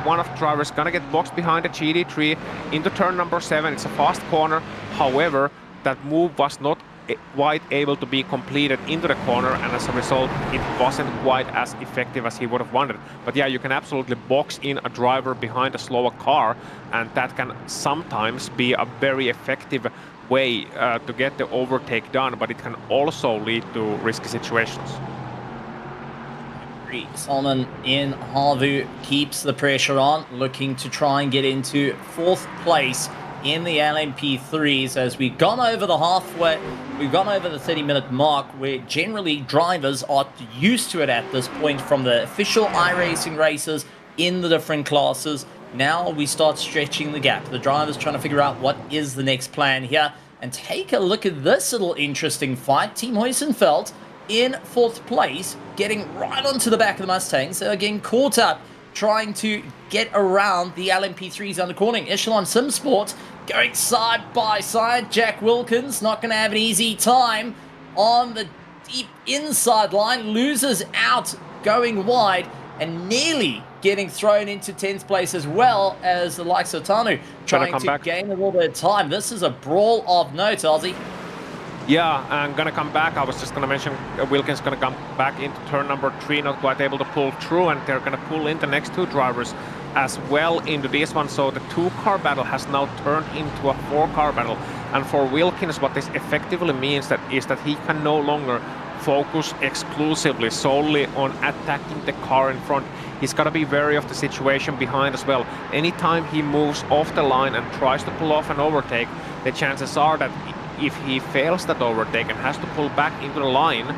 one of the drivers gonna get boxed behind the GT3 into turn number 7. It's a fast corner. However, that move was not quite able to be completed into the corner, and as a result, it wasn't quite as effective as he would have wanted. But yeah, you can absolutely box in a driver behind a slower car, and that can sometimes be a very effective way to get the overtake done, but it can also lead to risky situations. Solomon in Harvu keeps the pressure on, looking to try and get into 4th place in the LMP3s as we've gone over the halfway, we've gone over the 30-minute mark, where generally drivers are used to it at this point from the official iRacing races in the different classes. Now we start stretching the gap. The drivers trying to figure out what is the next plan here. And take a look at this little interesting fight. Team Huysenfeld in 4th place, getting right onto the back of the Mustangs. They're getting caught up trying to get around the LMP3s undercorning. Echelon SimSport going side by side. Jack Wilkins not going to have an easy time on the deep inside line. Loses out going wide and nearly getting thrown into 10th place, as well as the likes of Tanu trying to gain a little bit of time. This is a brawl of note, Ozzy. Yeah, I'm gonna come back. I was just gonna mention Wilkins gonna come back into turn number 3, not quite able to pull through, and they're gonna pull in the next 2 drivers as well into this one. So the 2-car battle has now turned into a 4-car battle. And for Wilkins, what this effectively means is that he can no longer focus exclusively solely on attacking the car in front. He's got to be wary of the situation behind as well. Anytime he moves off the line and tries to pull off an overtake, the chances are that if he fails that overtake and has to pull back into the line,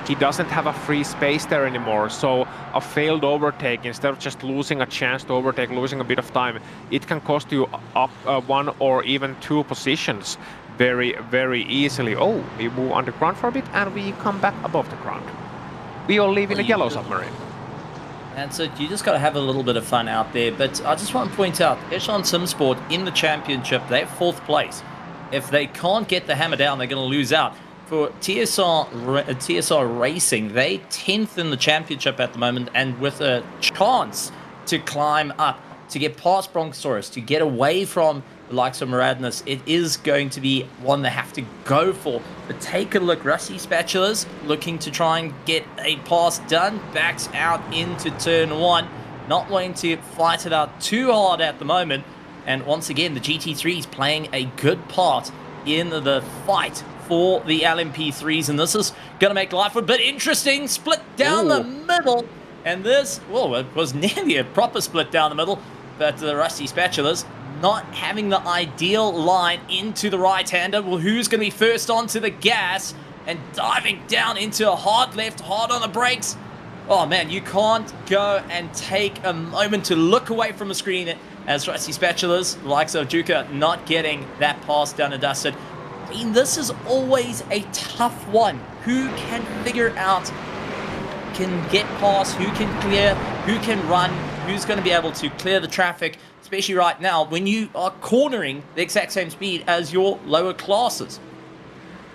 he doesn't have a free space there anymore. So a failed overtake, instead of just losing a chance to overtake, losing a bit of time, it can cost you up 1 or even 2 positions very easily. Oh, we move underground for a bit and we come back above the ground. We all live in a yellow submarine. And so you just got to have a little bit of fun out there. But I just want to point out, Echelon SimSport in the championship, they're 4th place. If they can't get the hammer down, they're going to lose out. For TSR Racing, they 10th in the championship at the moment, and with a chance to climb up, to get past Bronchosaurus, to get away from the likes of Radnes, it is going to be one they have to go for. But take a look, Rusty Spatulas looking to try and get a pass done, backs out into turn 1, not wanting to fight it out too hard at the moment. And once again, the GT3 is playing a good part in the fight for the LMP3s, and this is Gonna make life a bit interesting. Split down the middle. And this, well, it was nearly a proper split down the middle. But the Rusty Spatulas not having the ideal line into the right-hander. Well, who's going to be first onto the gas and diving down into a hard left, hard on the brakes? Oh, man, you can't go and take a moment to look away from the screen as Rusty Spatulas, the likes of Juka, not getting that pass down and dusted. I mean, this is always a tough one. Who can figure out, can get past, who can clear, who can run, who's going to be able to clear the traffic, especially right now when you are cornering the exact same speed as your lower classes.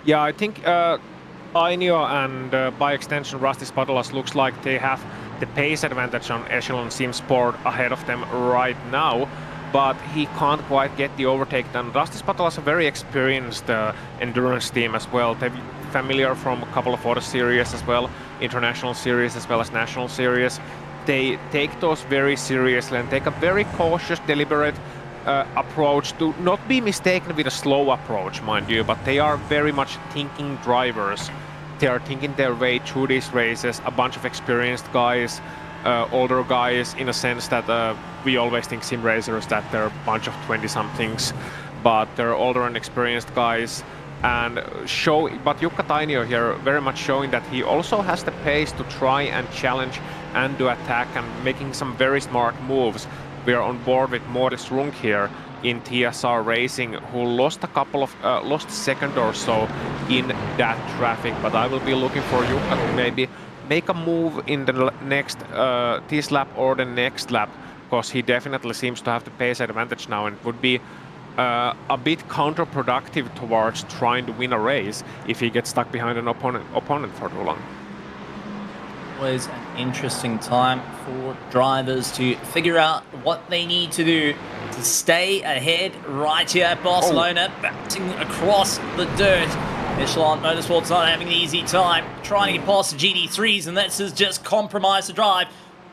Yeah, I think Ainio and by extension Rusty Spatulas looks like they have the pace advantage on Echelon Sim Sport ahead of them right now, but he can't quite get the overtake done. Rusty Spatulas is a very experienced endurance team as well. They're familiar from a couple of other series as well, international series as well as national series. They take those very seriously and take a very cautious, deliberate approach to not be mistaken with a slow approach, mind you, but they are very much thinking drivers. They are thinking their way through these races, a bunch of experienced guys, older guys, in a sense that we always think sim racers that they're a bunch of 20-somethings, but they're older and experienced guys. And but Jukka Tainio here very much showing that he also has the pace to try and challenge and to attack and making some very smart moves. We are on board with Modest Runk here in TSR Racing, who lost a couple of lost a second or so in that traffic, but I will be looking for Jukka to maybe make a move in the next this lap or the next lap, because he definitely seems to have the pace advantage now, and it would be a bit counterproductive towards trying to win a race if he gets stuck behind an opponent for too long. Always an interesting time for drivers to figure out what they need to do to stay ahead right here at Barcelona, bouncing across the dirt. Echelon Motorsports not having an easy time trying to get past the GD3s, and this has just compromised the drive.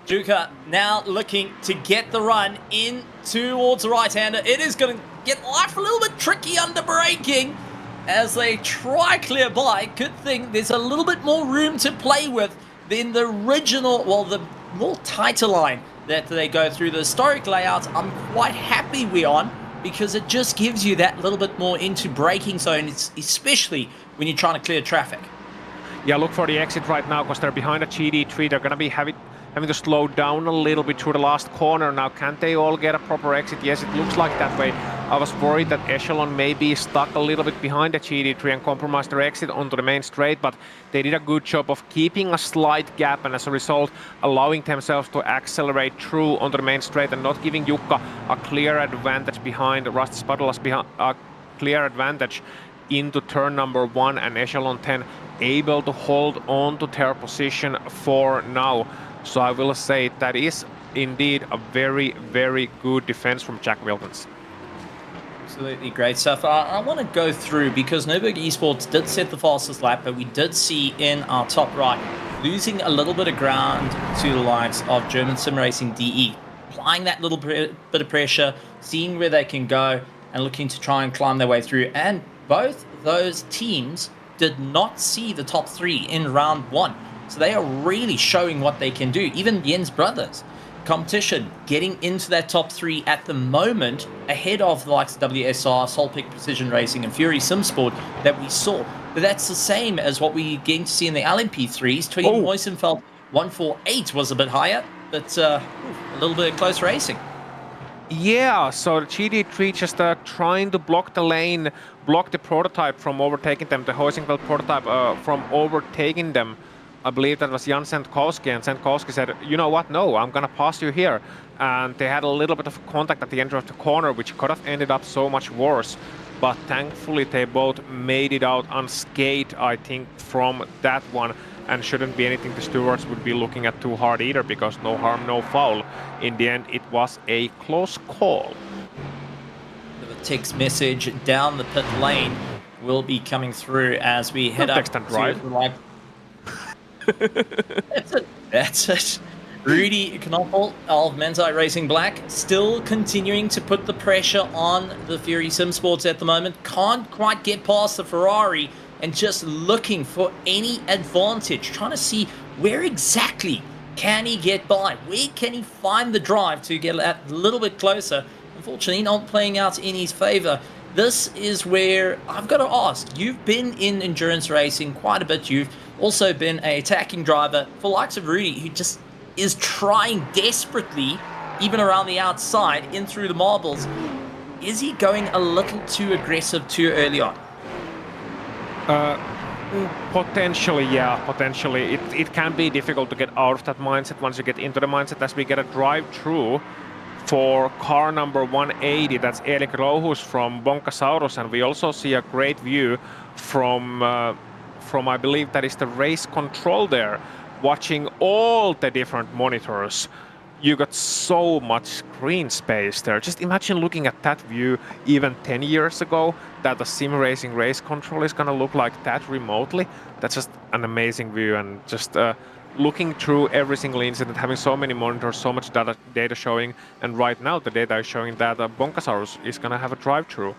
Juka now looking to get the run in towards the right-hander. It is going to get life a little bit tricky under braking as they try clear by. Good thing there's a little bit more room to play with than the original, well, the more tighter line that they go through. The historic layout I'm quite happy we're on, because it just gives you that little bit more into braking zone, especially when you're trying to clear traffic. Yeah, look for the exit right now, because they're behind a GD3. They're going to be having to slow down a little bit through the last corner. Now, can't they all get a proper exit? Yes, it looks like that way. I was worried that Echelon may be stuck a little bit behind the GD3 and compromise their exit onto the main straight, but they did a good job of keeping a slight gap, and as a result, allowing themselves to accelerate through onto the main straight and not giving Jukka a clear advantage behind Rusty Spatulas, a clear advantage into turn number 1, and Echelon 10 able to hold on to their position for now. So I will say that is indeed a very, very good defense from Jack Wilkins. Absolutely great stuff. I want to go through, because Nürburgring Esports did set the fastest lap, but we did see in our top right losing a little bit of ground to the likes of German SimRacing DE, applying that little bit of pressure, seeing where they can go and looking to try and climb their way through. And both those teams did not see the top 3 in round 1. So they are really showing what they can do. Even Jens Brothers competition getting into that top 3 at the moment, ahead of the likes of WSR, Solpic Precision Racing and Fury Simsport that we saw. But that's the same as what we're getting to see in the LMP3s. Tweeden Moisenfeld 148 was a bit higher, but a little bit of close racing. Yeah, so the GD3 just trying to block the lane, block the prototype from overtaking them, the Hoisingfeld prototype from overtaking them. I believe that was Jan Sendkowski, and Sendkowski said, you know what, no, I'm gonna pass you here. And they had a little bit of contact at the end of the corner, which could have ended up so much worse. But thankfully they both made it out unscathed, I think, from that one. And shouldn't be anything the stewards would be looking at too hard either, because no harm, no foul. In the end, it was a close call. The text message down the pit lane will be coming through as we head up text and drive. To That's it. Rudy Knoppel of Mentai Racing Black still continuing to put the pressure on the Fury Simsports at the moment. Can't quite get past the Ferrari and just looking for any advantage, trying to see where exactly can he get by, where can he find the drive to get a little bit closer. Unfortunately, not playing out in his favor. This is where I've got to ask, you've been in endurance racing quite a bit. You've also been an attacking driver for likes of Rudy, who just is trying desperately, even around the outside, in through the marbles. Is he going a little too aggressive too early on? Potentially, yeah, potentially. It can be difficult to get out of that mindset once you get into the mindset, as we get a drive-through for car number 180. That's Erik Rouhus from Bonkasaurus, and we also see a great view from I believe that is the race control there, watching all the different monitors. You got so much screen space there. Just imagine looking at that view even 10 years ago, that the sim racing race control is gonna look like that remotely. That's just an amazing view, and just looking through every single incident, having so many monitors, so much data showing, and right now the data is showing that Bonkasaurus is gonna have a drive-through,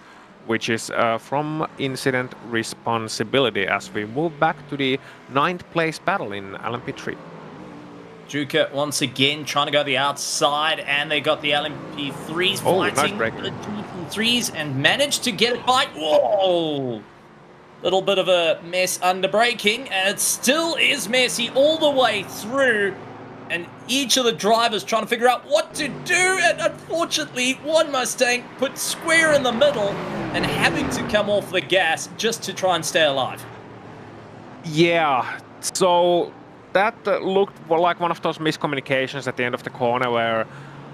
which is from incident responsibility, as we move back to the 9th place battle in LMP3. Juka once again trying to go the outside, and they got the LMP3s fighting nice the GP3s and managed to get it by. Whoa! Little bit of a mess under braking, and it still is messy all the way through. And each of the drivers trying to figure out what to do, and unfortunately, one Mustang put square in the middle and having to come off the gas just to try and stay alive. Yeah, so that looked like one of those miscommunications at the end of the corner where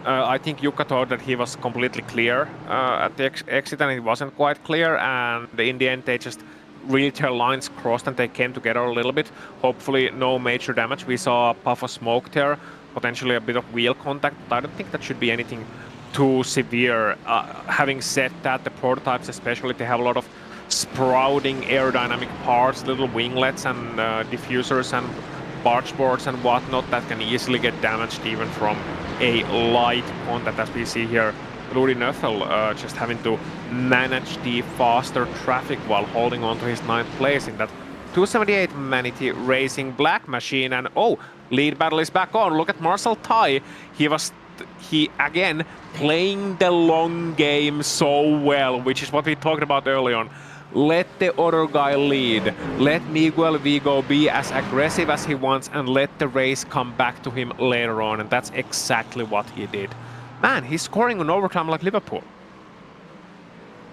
I think Jukka thought that he was completely clear at the exit, and it wasn't quite clear, and in the end they just really their lines crossed and they came together a little bit. Hopefully no major damage. We saw a puff of smoke there, potentially a bit of wheel contact, but I don't think that should be anything too severe. Having said that, the prototypes especially, they have a lot of sprouting aerodynamic parts, little winglets and diffusers and barge boards and whatnot that can easily get damaged even from a light contact, as we see here. Rudi Neufel just having to manage the faster traffic while holding on to his 9th place in that 278 Manatee Racing Black Machine. And oh, lead battle is back on. Look at Marcel Tai. He again playing the long game so well, which is what we talked about early on. Let the other guy lead. Let Miguel Vigo be as aggressive as he wants and let the race come back to him later on. And that's exactly what he did. Man, he's scoring on overtime like Liverpool.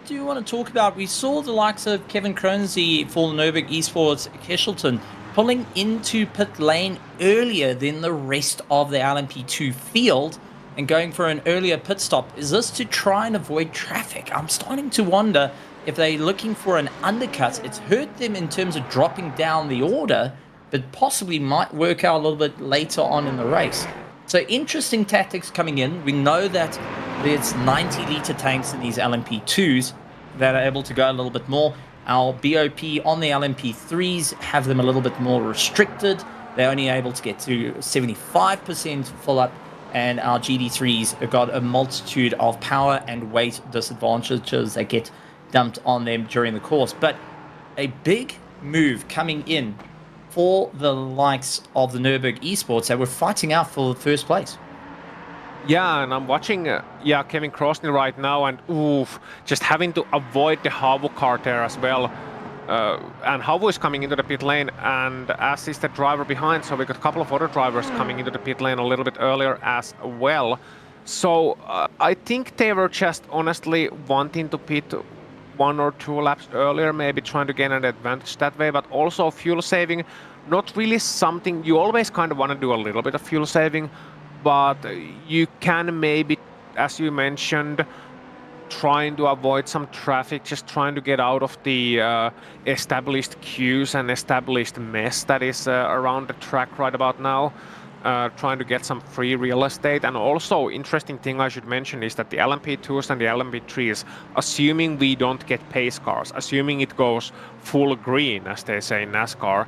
Do you want to talk about, we saw the likes of Kevin Kronze for Nürburgring Esports Kesselton pulling into pit lane earlier than the rest of the LMP2 field and going for an earlier pit stop. Is this to try and avoid traffic? I'm starting to wonder if they're looking for an undercut. It's hurt them in terms of dropping down the order, but possibly might work out a little bit later on in the race. So interesting tactics coming in. We know that there's 90-litre tanks in these LMP2s that are able to go a little bit more. Our BOP on the LMP3s have them a little bit more restricted. They're only able to get to 75% full up, and our GD3s have got a multitude of power and weight disadvantages that get dumped on them during the course. But a big move coming in for the likes of the Nürburgring Esports that were fighting out for the first place. Yeah, and I'm watching Kevin Krosny right now, and oof, just having to avoid the Havu car there as well. And Havu is coming into the pit lane, and as is the driver behind, so we got a couple of other drivers coming into the pit lane a little bit earlier as well. So I think they were just honestly wanting to pit 1 or 2 laps earlier, maybe trying to gain an advantage that way, but also fuel saving, not really something, you always kind of want to do a little bit of fuel saving, but you can maybe, as you mentioned, trying to avoid some traffic, just trying to get out of the established queues and established mess that is around the track right about now. Trying to get some free real estate. And also, interesting thing I should mention is that the LMP2s and the LMP3s, assuming we don't get pace cars, assuming it goes full green, as they say in NASCAR,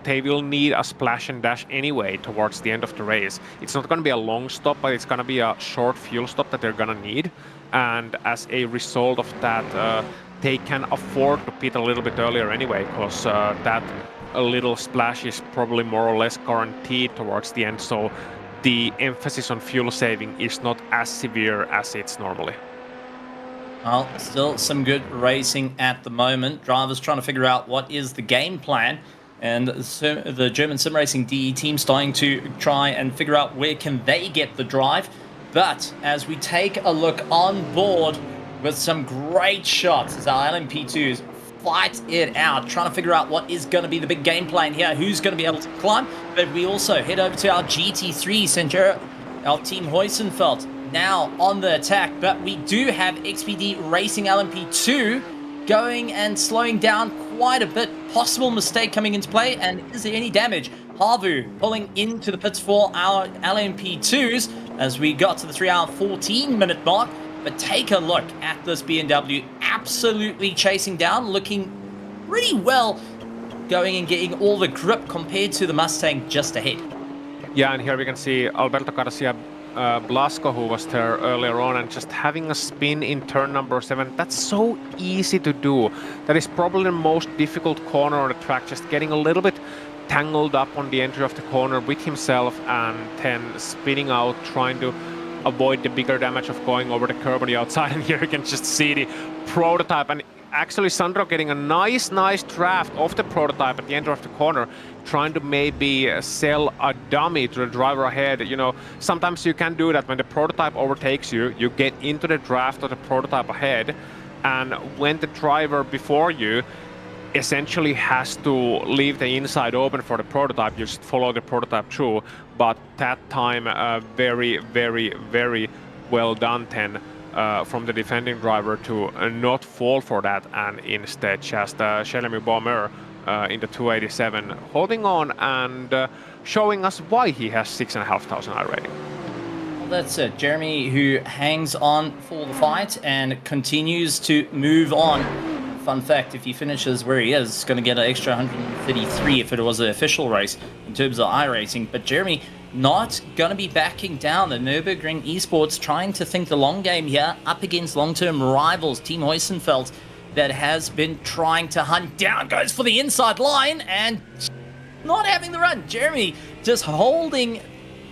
they will need a splash and dash anyway towards the end of the race. It's not going to be a long stop, but it's going to be a short fuel stop that they're going to need. And as a result of that, they can afford to pit a little bit earlier anyway, because that a little splash is probably more or less guaranteed towards the end, so the emphasis on fuel saving is not as severe as it's normally. Well, still some good racing at the moment. Drivers trying to figure out what is the game plan. And the German SimRacing DE team starting to try and figure out where can they get the drive. But as we take a look on board with some great shots as our LMP2s fight it out, trying to figure out what is going to be the big game plan here, who's going to be able to climb. But we also head over to our GT3 Center, our team Heusenfeld, now on the attack. But we do have XPD Racing LMP2 going and slowing down quite a bit. Possible mistake coming into play, and is there any damage? Havu pulling into the pits for our LMP2s as we got to the 3-hour 14-minute mark. But take a look at this BMW, absolutely chasing down, looking pretty well, going and getting all the grip compared to the Mustang just ahead. Yeah, and here we can see Alberto Garcia Blasco, who was there earlier on, and just having a spin in turn number 7. That's so easy to do. That is probably the most difficult corner on the track, just getting a little bit tangled up on the entry of the corner with himself and then spinning out, trying to avoid the bigger damage of going over the curb on the outside. And here you can just see the prototype, and actually Sandro getting a nice draft of the prototype at the end of the corner, trying to maybe sell a dummy to the driver ahead. You know, sometimes you can do that when the prototype overtakes you, you get into the draft of the prototype ahead, and when the driver before you essentially has to leave the inside open for the prototype, you just follow the prototype through. But that time very well done then from the defending driver to not fall for that, and instead just Jeremy Baumer in the 287 holding on and showing us why he has 6,500 iRating. Well, that's it. Jeremy, who hangs on for the fight and continues to move on. Fun fact, if he finishes where he is, he's going to get an extra 133 if it was an official race in terms of iRacing. But Jeremy not going to be backing down. The Nürburgring Esports trying to think the long game here, up against long-term rivals, Team Heusenfeld, that has been trying to hunt down. Goes for the inside line and not having the run. Jeremy just holding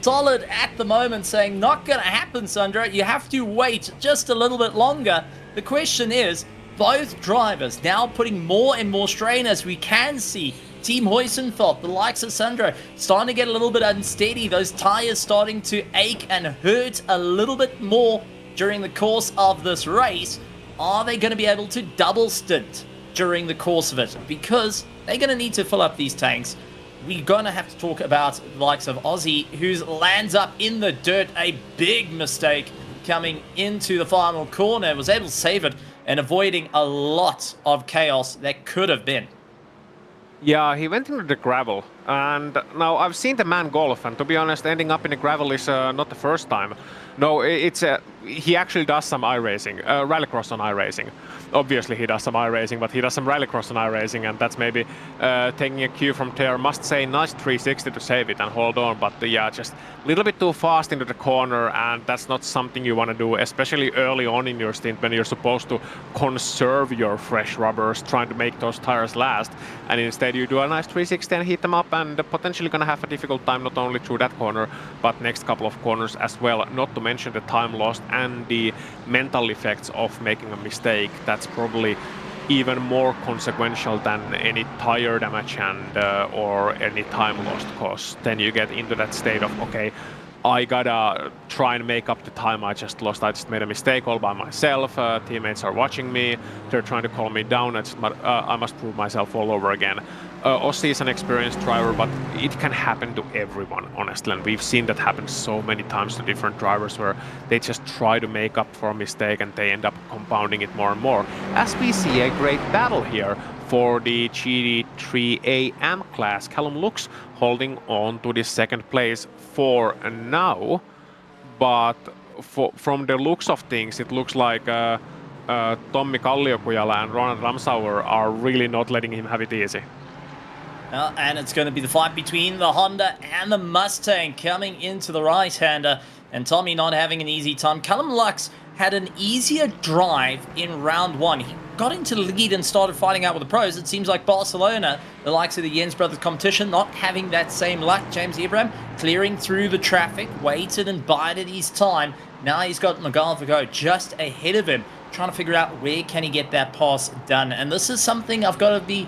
solid at the moment, saying, not going to happen, Sandra. You have to wait just a little bit longer. The question is, both drivers now putting more and more strain, as we can see Team Heusenfeld, the likes of Sandro, starting to get a little bit unsteady. Those tires starting to ache and hurt a little bit more during the course of this race. Are they going to be able to double stint during the course of it? Because they're going to need to fill up these tanks. We're going to have to talk about the likes of Ozzy, who lands up in the dirt. A big mistake coming into the final corner. Was able to save it and avoiding a lot of chaos that could have been. Yeah, he went into the gravel, and now I've seen the man golf, and to be honest, ending up in the gravel is not the first time. No, it's he actually does some iRacing, rallycross on iRacing. Obviously he does some iRacing, but he does some rallycross on iRacing, and that's maybe taking a cue from there. Must say, nice 360 to save it and hold on, but yeah, just a little bit too fast into the corner, and that's not something you want to do, especially early on in your stint when you're supposed to conserve your fresh rubbers, trying to make those tires last, and instead you do a nice 360 and heat them up, and potentially gonna have a difficult time not only through that corner, but next couple of corners as well, not to mention the time lost and the mental effects of making a mistake. That's probably even more consequential than any tire damage and or any time lost, cause then you get into that state of, okay, I gotta try and make up the time I just lost. I just made a mistake all by myself. Teammates are watching me. They're trying to calm me down. I must prove myself all over again. Ossi is an experienced driver, but it can happen to everyone, honestly. And we've seen that happen so many times to different drivers where they just try to make up for a mistake and they end up compounding it more and more. As we see a great battle here for the GT3 AM class. Callum Lux holding on to the second place for now, but from the looks of things, it looks like Tommi Kalliokujala and Ronald Ramsauer are really not letting him have it easy. And it's going to be the fight between the Honda and the Mustang coming into the right-hander, and Tommy not having an easy time. Callum Lux had an easier drive in round one. got into the lead and started fighting out with the pros. It seems like Barcelona, the likes of the Jens Brothers competition, not having that same luck. James Abraham clearing through the traffic, waited and bided his time. Now he's got McGarvigo just ahead of him, trying to figure out where can he get that pass done. And this is something I've got to be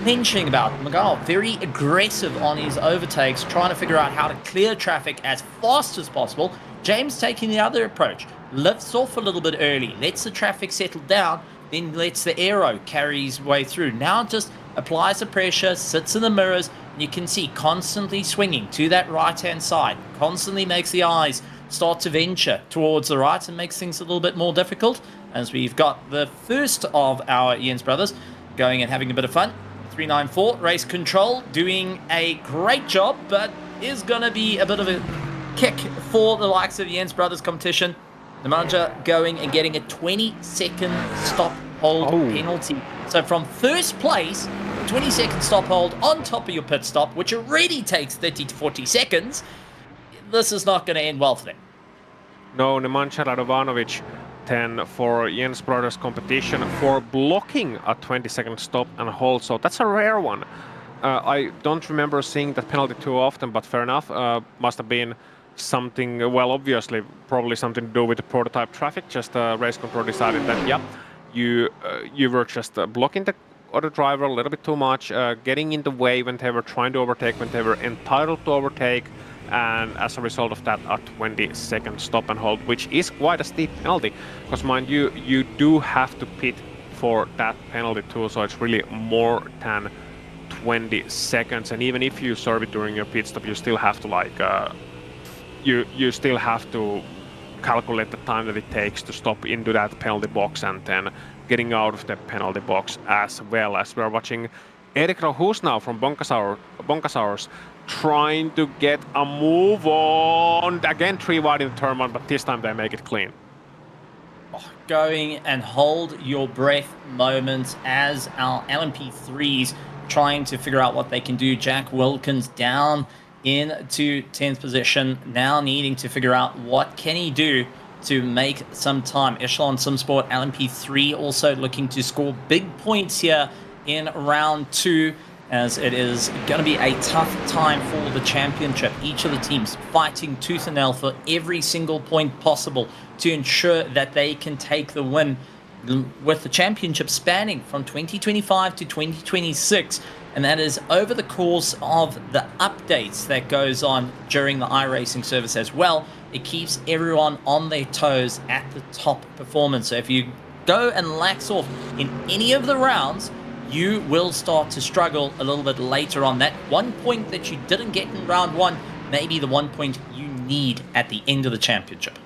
mentioning about. McGarv, very aggressive on his overtakes, trying to figure out how to clear traffic as fast as possible. James taking the other approach, lifts off a little bit early, lets the traffic settle down, then lets the aero carry his way through. Now just applies the pressure, sits in the mirrors, and you can see constantly swinging to that right-hand side, constantly makes the eyes start to venture towards the right and makes things a little bit more difficult, as we've got the first of our Jens Brothers going and having a bit of fun. 394 race control doing a great job, but is going to be a bit of a kick for the likes of the Jens Brothers competition. The manager going and getting a 20-second stop hold penalty. So from first place, 20-second stop hold on top of your pit stop, which already takes 30 to 40 seconds. This is not going to end well for them. No, Nemanja Radovanovic 10 for Jens Brothers competition for blocking a 20-second stop and hold. So that's a rare one. I don't remember seeing that penalty too often, but fair enough. Must have been something, well, obviously, probably something to do with the prototype traffic. Just race control decided that, yeah, you were just blocking the other driver a little bit too much, getting in the way when they were trying to overtake, when they were entitled to overtake. And as a result of that, a 20-second stop and hold, which is quite a steep penalty. Because mind you, you do have to pit for that penalty too, so it's really more than 20 seconds. And even if you serve it during your pit stop, you still have to you still have to calculate the time that it takes to stop into that penalty box and then getting out of the penalty box as well. As we're watching Erik Rohus now from Bonkasaurus trying to get a move on. Again, 3 wide in turn 1, but this time they make it clean. Going and hold your breath moments as our LMP3s trying to figure out what they can do. Jack Wilkins down into 10th position, now needing to figure out what can he do to make some time. Echelon Simsport LMP3 also looking to score big points here in round 2, as it is going to be a tough time for the championship. Each of the teams fighting tooth and nail for every single point possible to ensure that they can take the win, with the championship spanning from 2025 to 2026. And that is over the course of the updates that goes on during the iRacing service as well. It keeps everyone on their toes at the top performance. So if you go and lax off in any of the rounds, you will start to struggle a little bit later on. That 1 point that you didn't get in round 1 may be the 1 point you need at the end of the championship.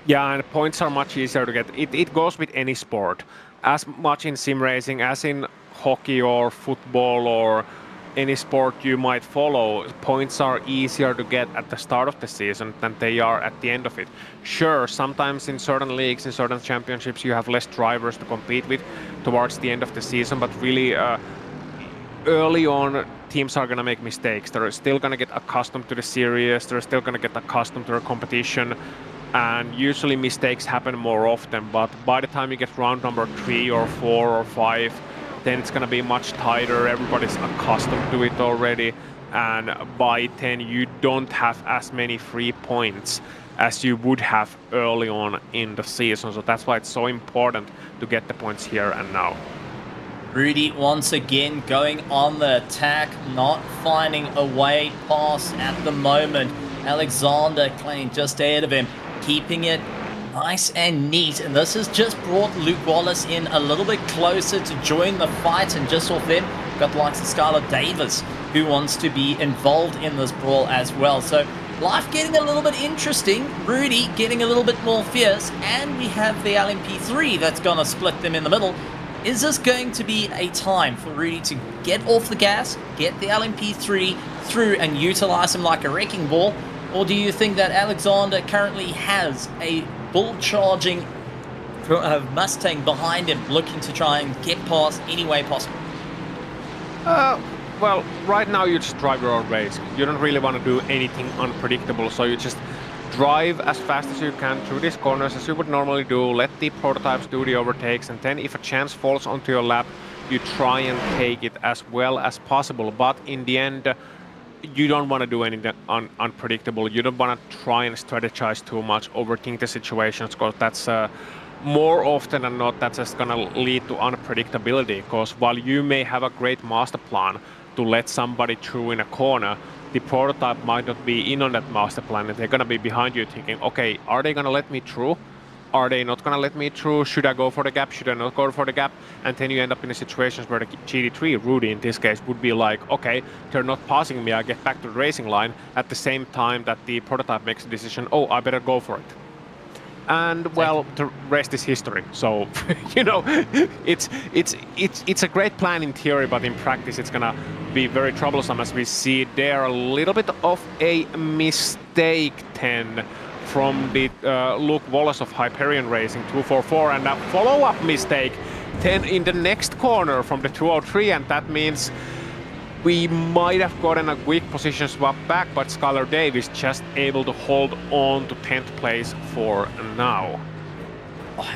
Yeah, and points are much easier to get. It goes with any sport. As much in sim racing as in hockey or football or any sport you might follow, points are easier to get at the start of the season than they are at the end of it. Sure, sometimes in certain leagues, in certain championships, you have less drivers to compete with towards the end of the season, but really early on, teams are going to make mistakes. They're still going to get accustomed to the series, they're still going to get accustomed to the competition, and usually mistakes happen more often, but by the time you get round number 3 or 4 or 5, then it's going to be much tighter. Everybody's accustomed to it already, and by 10 you don't have as many free points as you would have early on in the season. So that's why it's so important to get the points here and now. Rudy once again going on the attack, not finding a way past at the moment. Alexander Klein just ahead of him, keeping it nice and neat, and this has just brought Luke Wallace in a little bit closer to join the fight, and just off them got the likes of Skylar Davis who wants to be involved in this brawl as well. So life getting a little bit interesting, Rudy getting a little bit more fierce, and we have the LMP3 that's going to split them in the middle. Is this going to be a time for Rudy to get off the gas, get the LMP3 through and utilize him like a wrecking ball, or do you think that Alexander currently has a bull-charging Mustang behind him, looking to try and get past any way possible? Well, right now you just drive your own race. You don't really want to do anything unpredictable, so you just drive as fast as you can through these corners as you would normally do, let the prototypes do the overtakes, and then if a chance falls onto your lap, you try and take it as well as possible. But in the end, you don't want to do anything unpredictable. You don't want to try and strategize too much, overthink the situations, because that's more often than not, that's just going to lead to unpredictability. Because while you may have a great master plan to let somebody through in a corner, the prototype might not be in on that master plan, and they're going to be behind you thinking, okay, are they going to let me through? Are they not going to let me through? Should I go for the gap? Should I not go for the gap? And then you end up in a situations where the GT3, Rudy in this case, would be like, okay, they're not passing me, I get back to the racing line at the same time that the prototype makes a decision, oh, I better go for it. And well, the rest is history. So, you know, it's a great plan in theory, but in practice it's gonna be very troublesome, as we see there a little bit of a mistake 10 from the Luke Wallace of Hyperion Racing 244, and a follow-up mistake 10 in the next corner from the 203, and that means we might have gotten a quick position swap back, but Skylar Davis just able to hold on to 10th place for now.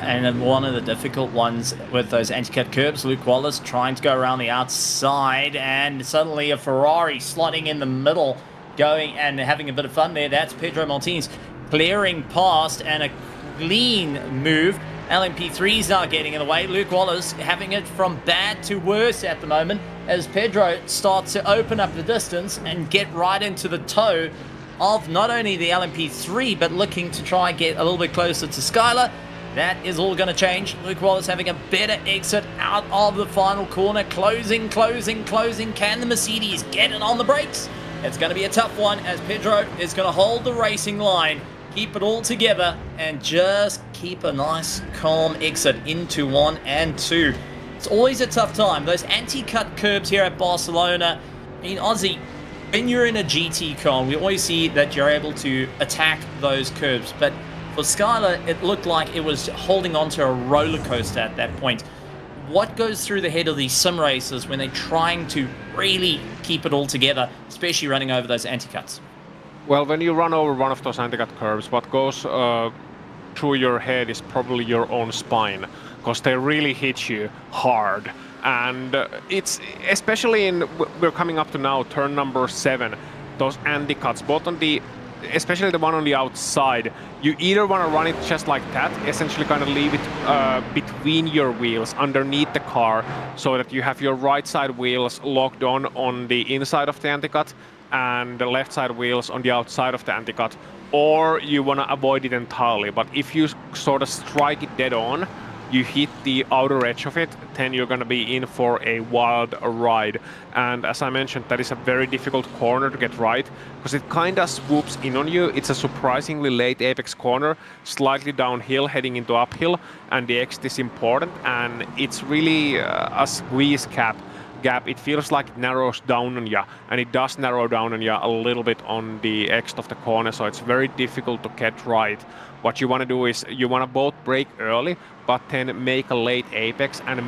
And then one of the difficult ones with those anti-cut curbs, Luke Wallace trying to go around the outside, and suddenly a Ferrari slotting in the middle, going and having a bit of fun there. That's Pedro Martinez clearing past, and a clean move. LMP3's now getting in the way. Luke Wallace having it from bad to worse at the moment, as Pedro starts to open up the distance and get right into the toe of not only the LMP3, but looking to try and get a little bit closer to Skylar. That is all going to change. Luke Wallace having a better exit out of the final corner. Closing. Can the Mercedes get it on the brakes? It's going to be a tough one, as Pedro is going to hold the racing line, keep it all together, and just keep a nice calm exit into 1 and 2. It's always a tough time. Those anti-cut curbs here at Barcelona. I mean, Aussie, when you're in a GT car, we always see that you're able to attack those curbs. But for Skylar, it looked like it was holding on to a roller coaster at that point. What goes through the head of these sim racers when they're trying to really keep it all together, especially running over those anti-cuts? Well, when you run over one of those anti-cut curves, what goes through your head is probably your own spine, because they really hit you hard. And it's especially in, we're coming up to now turn number 7, those anti-cuts, both on the, especially the one on the outside, you either want to run it just like that, essentially kind of leave it between your wheels underneath the car, so that you have your right side wheels locked on the inside of the anti-cut and the left side wheels on the outside of the anti-cut, or you want to avoid it entirely. But if you sort of strike it dead on, you hit the outer edge of it, then you're going to be in for a wild ride. And as I mentioned, that is a very difficult corner to get right, because it kind of swoops in on you. It's a surprisingly late apex corner, slightly downhill, heading into uphill, and the exit is important, and it's really a squeeze gap. It feels like it narrows down on you, and it does narrow down on you a little bit on the exit of the corner, so it's very difficult to get right. What you want to do is you want to both brake early, but then make a late apex and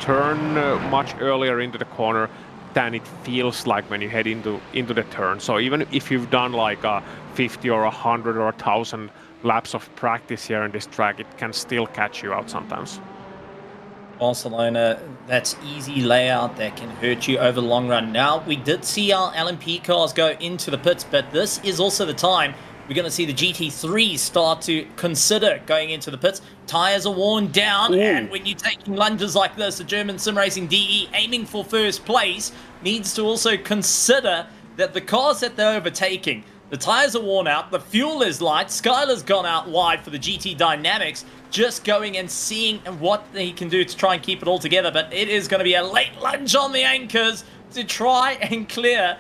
turn much earlier into the corner than it feels like when you head into the turn. So even if you've done like a 50 or 100 or 1,000 laps of practice here in this track, it can still catch you out sometimes. Barcelona, that's easy layout that can hurt you over the long run. Now, we did see our LMP cars go into the pits, but this is also the time we're going to see the GT3s start to consider going into the pits. Tires are worn down, and when you're taking lunges like this, the German SimRacing DE aiming for first place needs to also consider that the cars that they're overtaking, the tires are worn out, the fuel is light, Skylar's gone out wide for the GT Dynamics, just going and seeing what he can do to try and keep it all together. But it is going to be a late lunge on the anchors to try and clear.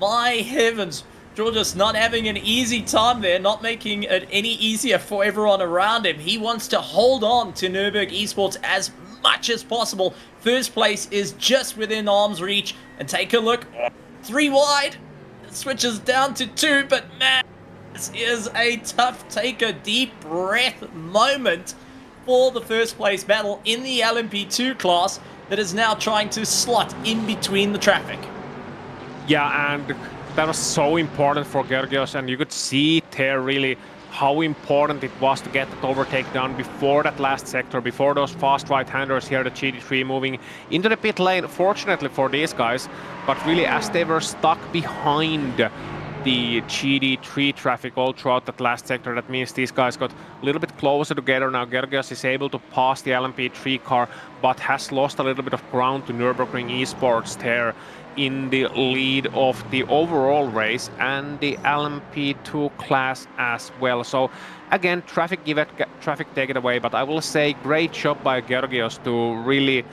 My heavens, Georgios not having an easy time there, not making it any easier for everyone around him. He wants to hold on to Nürburgring Esports as much as possible. First place is just within arm's reach. And take a look, 3 wide, it switches down to 2, but man, this is a tough, take a deep breath moment for the first place battle in the LMP2 class that is now trying to slot in between the traffic. Yeah, and that was so important for Georgios, and you could see there really how important it was to get that overtake done before that last sector, before those fast right-handers here, the GT3 moving into the pit lane, fortunately for these guys, but really as they were stuck behind the GT3 traffic all throughout that last sector, that means these guys got a little bit closer together. Now Georgios is able to pass the LMP3 car, but has lost a little bit of ground to Nürburgring Esports there in the lead of the overall race and the LMP2 class as well. So again, traffic take it away, but I will say great job by Georgios to really,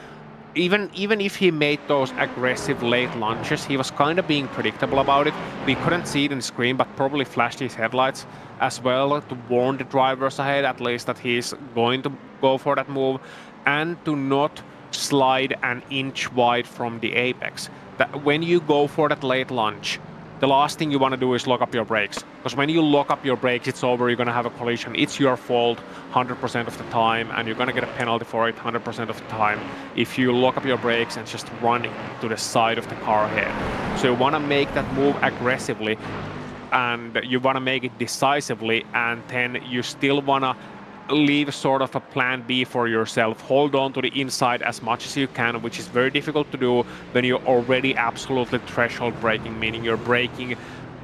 even if he made those aggressive late launches, he was kind of being predictable about it. We couldn't see it in the screen, but probably flashed his headlights as well to warn the drivers ahead, at least that he's going to go for that move, and to not slide an inch wide from the apex. That when you go for that late launch, the last thing you want to do is lock up your brakes. Because when you lock up your brakes, it's over, you're going to have a collision. It's your fault 100% of the time, and you're going to get a penalty for it 100% of the time if you lock up your brakes and just run to the side of the car ahead. So you want to make that move aggressively, and you want to make it decisively, and then you still want to leave sort of a plan B for yourself. Hold on to the inside as much as you can, which is very difficult to do when you're already absolutely threshold braking, meaning you're braking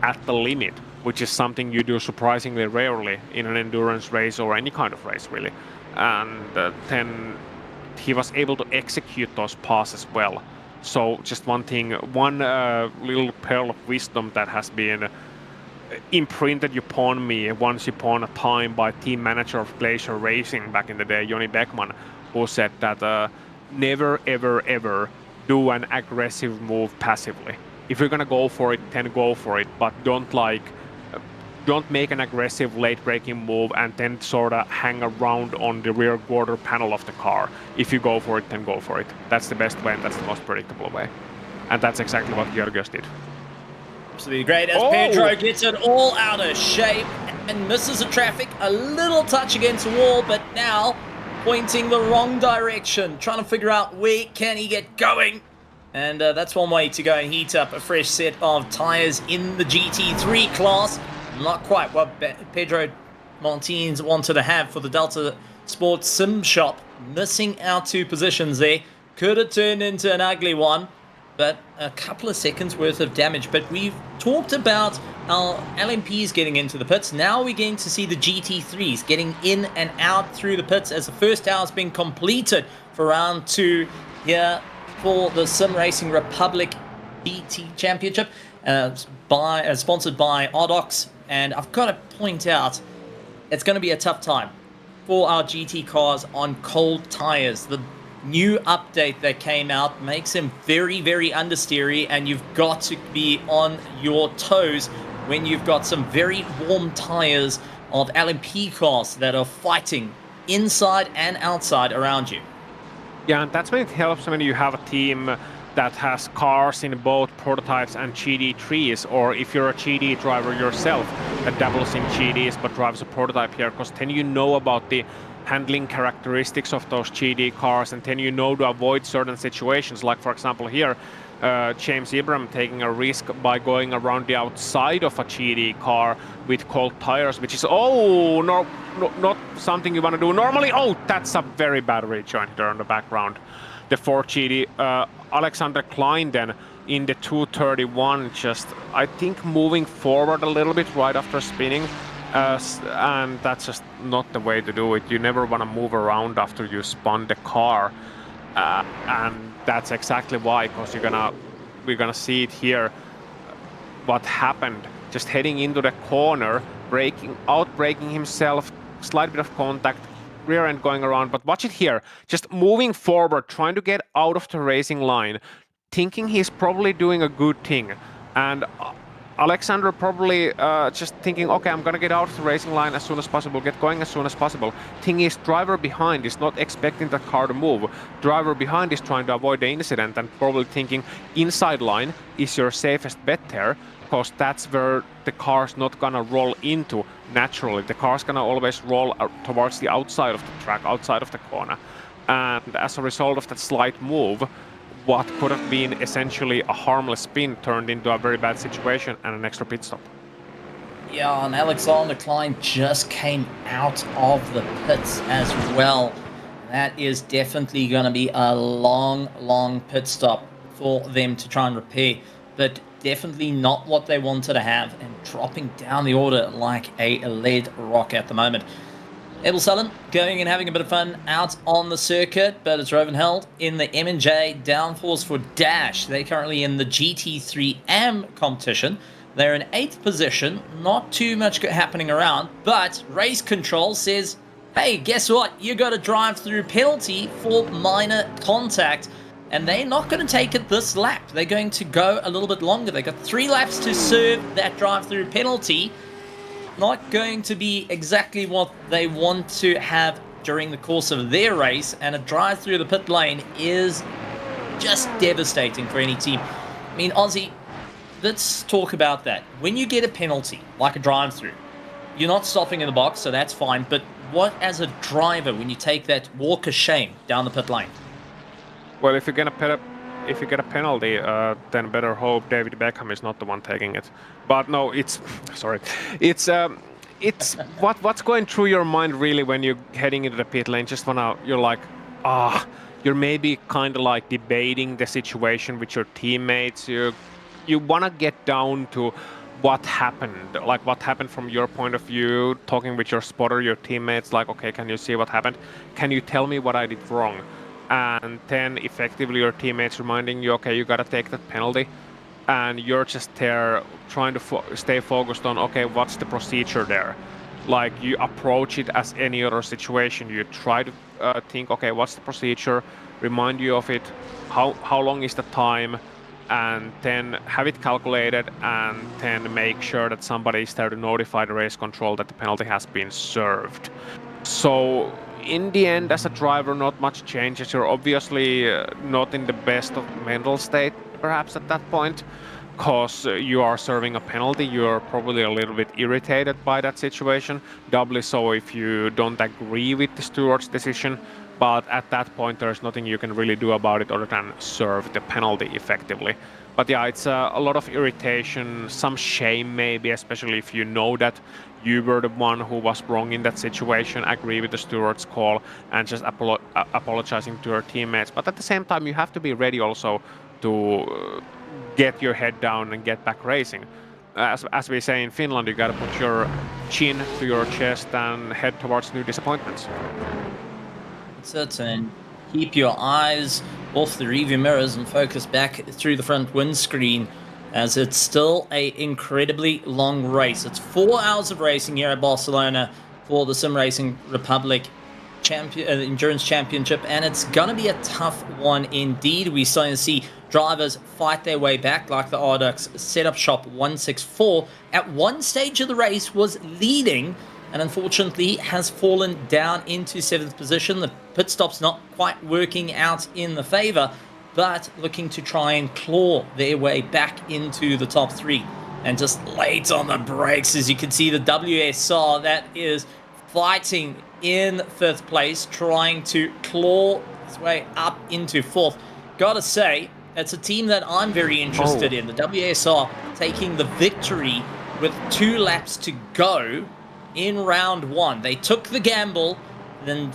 at the limit, which is something you do surprisingly rarely in an endurance race or any kind of race really. And then he was able to execute those passes well. So just one thing, one little pearl of wisdom that has been imprinted upon me once upon a time by team manager of Glacier Racing back in the day, Joni Beckman, who said that never ever ever do an aggressive move passively. If you're gonna go for it, then go for it, but don't make an aggressive late braking move and then sort of hang around on the rear quarter panel of the car. If you go for it, then go for it. That's the best way and that's the most predictable way. And that's exactly what Georgios did. Absolutely great as Pedro gets it all out of shape and misses the traffic. A little touch against the wall, but now pointing the wrong direction, trying to figure out where can he get going. And that's one way to go and heat up a fresh set of tires in the GT3 class. Not quite what Pedro Martins wanted to have for the Delta Sports Sim Shop. Missing out 2 positions there. Could have turned into an ugly one, but a couple of seconds worth of damage. But we've talked about our LMPs getting into the pits. Now we're getting to see the GT3s getting in and out through the pits as the first hour has been completed for round 2 here for the SimRacing Republic GT Championship, sponsored by Rdoks. And I've got to point out, it's going to be a tough time for our GT cars on cold tires. The new update that came out makes him very, very understeery, and you've got to be on your toes when you've got some very warm tires of LMP cars that are fighting inside and outside around you. Yeah, and that's when it helps when you have a team that has cars in both prototypes and GT3s, or if you're a GT driver yourself that dabbles in GTs but drives a prototype here, because then you know about the handling characteristics of those GT cars, and then you know to avoid certain situations, like for example here, James Ibram taking a risk by going around the outside of a GT car with cold tires, which is, not something you want to do normally. Oh, that's a very bad rejoin there on the background. The Ford GT, Alexander Klein then in the 231, just, I think, moving forward a little bit right after spinning. And that's just not the way to do it. You never want to move around after you spun the car. And that's exactly why, because we're gonna see it here. What happened? Just heading into the corner, braking himself, slight bit of contact, rear end going around. But watch it here, just moving forward, trying to get out of the racing line, thinking he's probably doing a good thing. And Alexander probably just thinking, okay, I'm gonna get out of the racing line as soon as possible, get going as soon as possible. Thing is, driver behind is not expecting the car to move. Driver behind is trying to avoid the incident and probably thinking inside line is your safest bet there, because that's where the car's not gonna roll into naturally. The car's gonna always roll towards the outside of the track, outside of the corner. And as a result of that slight move, what could have been essentially a harmless spin turned into a very bad situation and an extra pit stop. Yeah, and Alexander Klein just came out of the pits as well. That is definitely going to be a long pit stop for them to try and repair, but definitely not what they wanted to have, and dropping down the order like a lead rock at the moment. Abel Sullen going and having a bit of fun out on the circuit, but it's Rovenheld in the M&J downforce for Dash. They're currently in the GT3M competition. They're in 8th position, not too much happening around, but race control says, hey, guess what? You got a drive-through penalty for minor contact, and they're not going to take it this lap. They're going to go a little bit longer. They got 3 laps to serve that drive-through penalty. Not going to be exactly what they want to have during the course of their race, and a drive through the pit lane is just devastating for any team. I mean, Aussie, let's talk about that. When you get a penalty, like a drive-through, you're not stopping in the box, so that's fine, but what as a driver when you take that walk of shame down the pit lane? Well, if you get a penalty, then better hope David Beckham is not the one taking it. But no, it's sorry, it's what's going through your mind really when you're heading into the pit lane. Just you're like, you're maybe kind of like debating the situation with your teammates. You want to get down to what happened, like what happened from your point of view, talking with your spotter, your teammates, like, okay, can you see what happened? Can you tell me what I did wrong? And then effectively your teammates reminding you, okay, you gotta take that penalty, and you're just there trying to stay focused on, okay, what's the procedure there? Like, you approach it as any other situation. You try to think, okay, what's the procedure, remind you of it, how long is the time, and then have it calculated, and then make sure that somebody is there to notify the race control that the penalty has been served. So in the end, as a driver, not much changes. You're obviously not in the best of mental state, perhaps, at that point, because you are serving a penalty. You're probably a little bit irritated by that situation, doubly so if you don't agree with the steward's decision. But at that point, there's nothing you can really do about it other than serve the penalty effectively. But yeah, it's a lot of irritation, some shame maybe, especially if you know that you were the one who was wrong in that situation, agree with the steward's call, and just apologizing to your teammates. But at the same time, you have to be ready also to get your head down and get back racing. As we say in Finland, you gotta put your chin to your chest and head towards new disappointments. That's it, and keep your eyes off the rearview mirrors and focus back through the front windscreen, as it's still a incredibly long race. It's 4 hours of racing here at Barcelona for the SimRacing Republic Endurance Championship, and it's gonna be a tough one indeed. We're starting to see drivers fight their way back, like the Rdoks setup shop 164 at one stage of the race was leading, and unfortunately has fallen down into 7th position. The pit stop's not quite working out in the favor, but looking to try and claw their way back into the top 3. And just late on the brakes, as you can see, the WSR that is fighting in 5th place, trying to claw its way up into 4th. Gotta say, it's a team that I'm very interested in. The WSR taking the victory with 2 laps to go in round 1. They took the gamble, then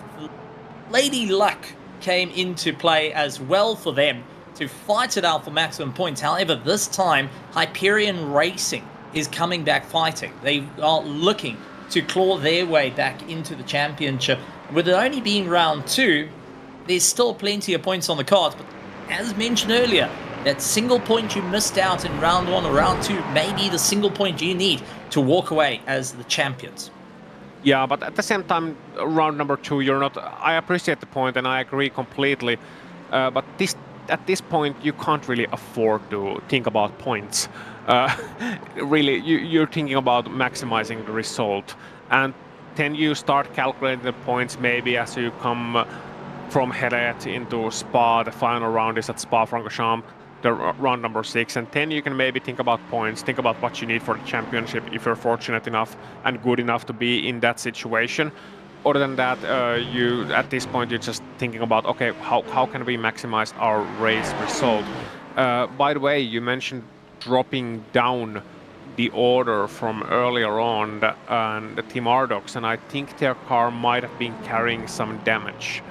Lady Luck came into play as well for them to fight it out for maximum points. However, this time Hyperion Racing is coming back fighting. They are looking to claw their way back into the championship. With it only being round 2, there's still plenty of points on the cards, but as mentioned earlier, that single point you missed out in round 1 or round 2 may be the single point you need to walk away as the champions. Yeah, but at the same time, round number 2, you're not. I appreciate the point, and I agree completely. But at this point, you can't really afford to think about points. Really, you're thinking about maximizing the result, and then you start calculating the points maybe as you come from Jerez into Spa. The final round is at Spa-Francorchamps, the round number 6, and then you can maybe think about points, think about what you need for the championship if you're fortunate enough and good enough to be in that situation. Other than that, you at this point you're just thinking about, okay, how can we maximize our race result? By the way, you mentioned dropping down. the order from earlier on, and the Team Rdoks, and I think their car might have been carrying some damage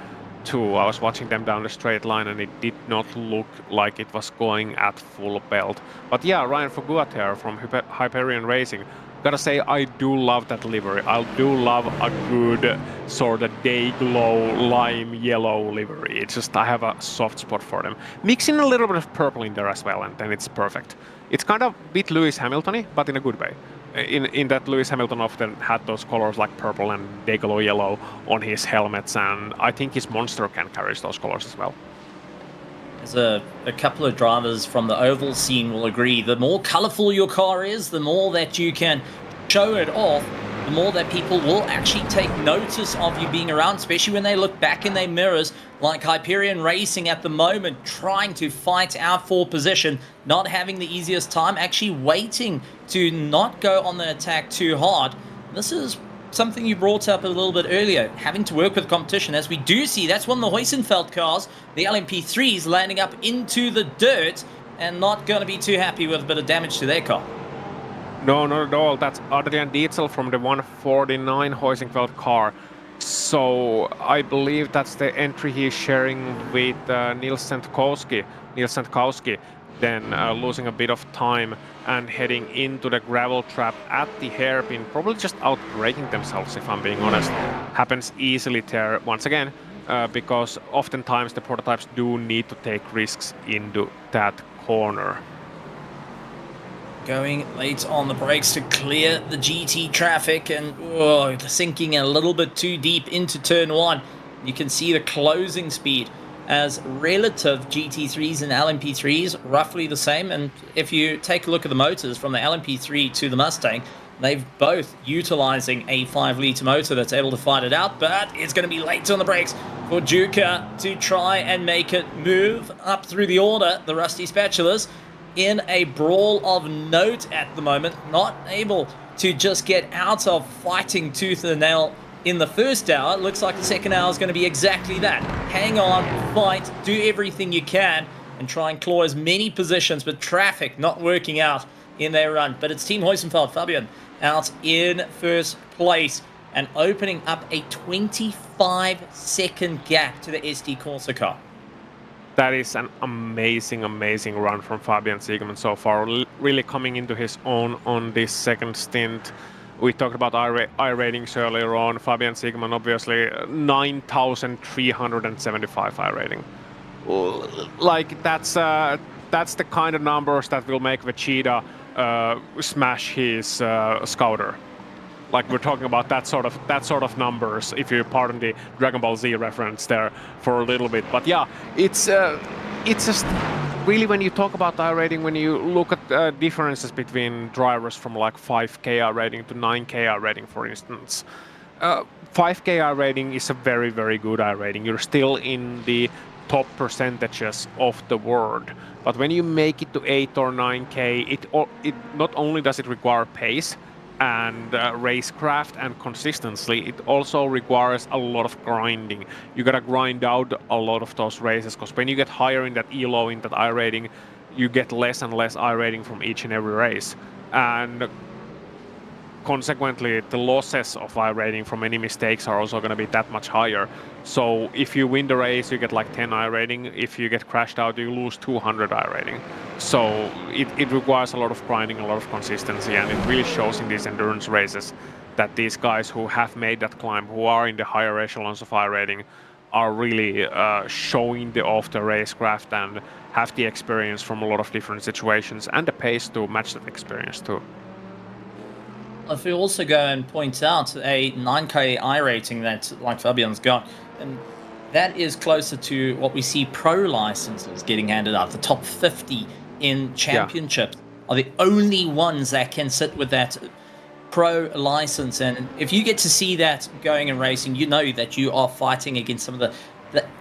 too. I was watching them down the straight line and it did not look like it was going at full belt. But yeah, Ryan Fuguater from Hyperion Racing. Gotta say, I do love that livery. I do love a good sort of day glow lime yellow livery. It's just, I have a soft spot for them. Mixing a little bit of purple in there as well, and then it's perfect. It's kind of a bit Lewis Hamilton-y, but in a good way. In that Lewis Hamilton often had those colors like purple and day glow yellow on his helmets, and I think his Monster can carry those colors as well. As a couple of drivers from the oval scene will agree, the more colorful your car is, the more that you can show it off, the more that people will actually take notice of you being around, especially when they look back in their mirrors, like Hyperion Racing at the moment, trying to fight out for position, not having the easiest time, actually waiting to not go on the attack too hard. This is something you brought up a little bit earlier, having to work with competition, as we do see that's one of the Heusenfeld cars, the LMP3s, landing up into the dirt and not going to be too happy with a bit of damage to their car. No, not at all. That's Adrian Dietzel from the 149 Heusenfeld car. So I believe that's the entry he's sharing with Niels Sandkowski, then losing a bit of time and heading into the gravel trap at the hairpin, probably just out-braking themselves, if I'm being honest. Happens easily there, once again, because oftentimes the prototypes do need to take risks into that corner. Going late on the brakes to clear the GT traffic, and sinking a little bit too deep into turn one. You can see the closing speed as relative GT3s and LMP3s roughly the same, and if you take a look at the motors from the LMP3 to the Mustang, they've both utilizing a 5-litre motor that's able to fight it out, but it's going to be late on the brakes for Juka to try and make it move up through the order. The Rusty Spatulas in a brawl of note at the moment, not able to just get out of fighting tooth and nail in the first hour. It looks like the second hour is going to be exactly that. Hang on, fight, do everything you can, and try and claw as many positions, but traffic not working out in their run. But it's Team Heusenfeld, Fabian, out in first place and opening up a 25-second gap to the SD Corsa car. That is an amazing, amazing run from Fabian Siegemann so far, really coming into his own on this second stint. We talked about iRatings earlier on. Fabian Siegemann, obviously, 9,375 iRating. Like, that's the kind of numbers that will make Vegeta smash his Scouter. Like, we're talking about that sort of numbers, if you pardon the Dragon Ball Z reference there for a little bit. But yeah, it's just really, when you talk about iRating, when you look at differences between drivers from like 5K iRating to 9K iRating, for instance. 5K iRating is a very, very good iRating. You're still in the top percentages of the world. But when you make it to 8 or 9K, it not only does it require pace and racecraft and consistency, it also requires a lot of grinding. You gotta grind out a lot of those races, because when you get higher in that ELO, in that iRating, you get less and less iRating from each and every race. And consequently, the losses of iRating from any mistakes are also going to be that much higher. So if you win the race, you get like 10 iRating. If you get crashed out, you lose 200 iRating. So it requires a lot of grinding, a lot of consistency, and it really shows in these endurance races that these guys who have made that climb, who are in the higher echelons of iRating, are really showing off the racecraft and have the experience from a lot of different situations and the pace to match that experience too. If we also go and point out a 9K iRating that like Fabian's got, and that is closer to what we see pro licenses getting handed out. The top 50 in championships are the only ones that can sit with that pro license. And if you get to see that going and racing, you know that you are fighting against some of the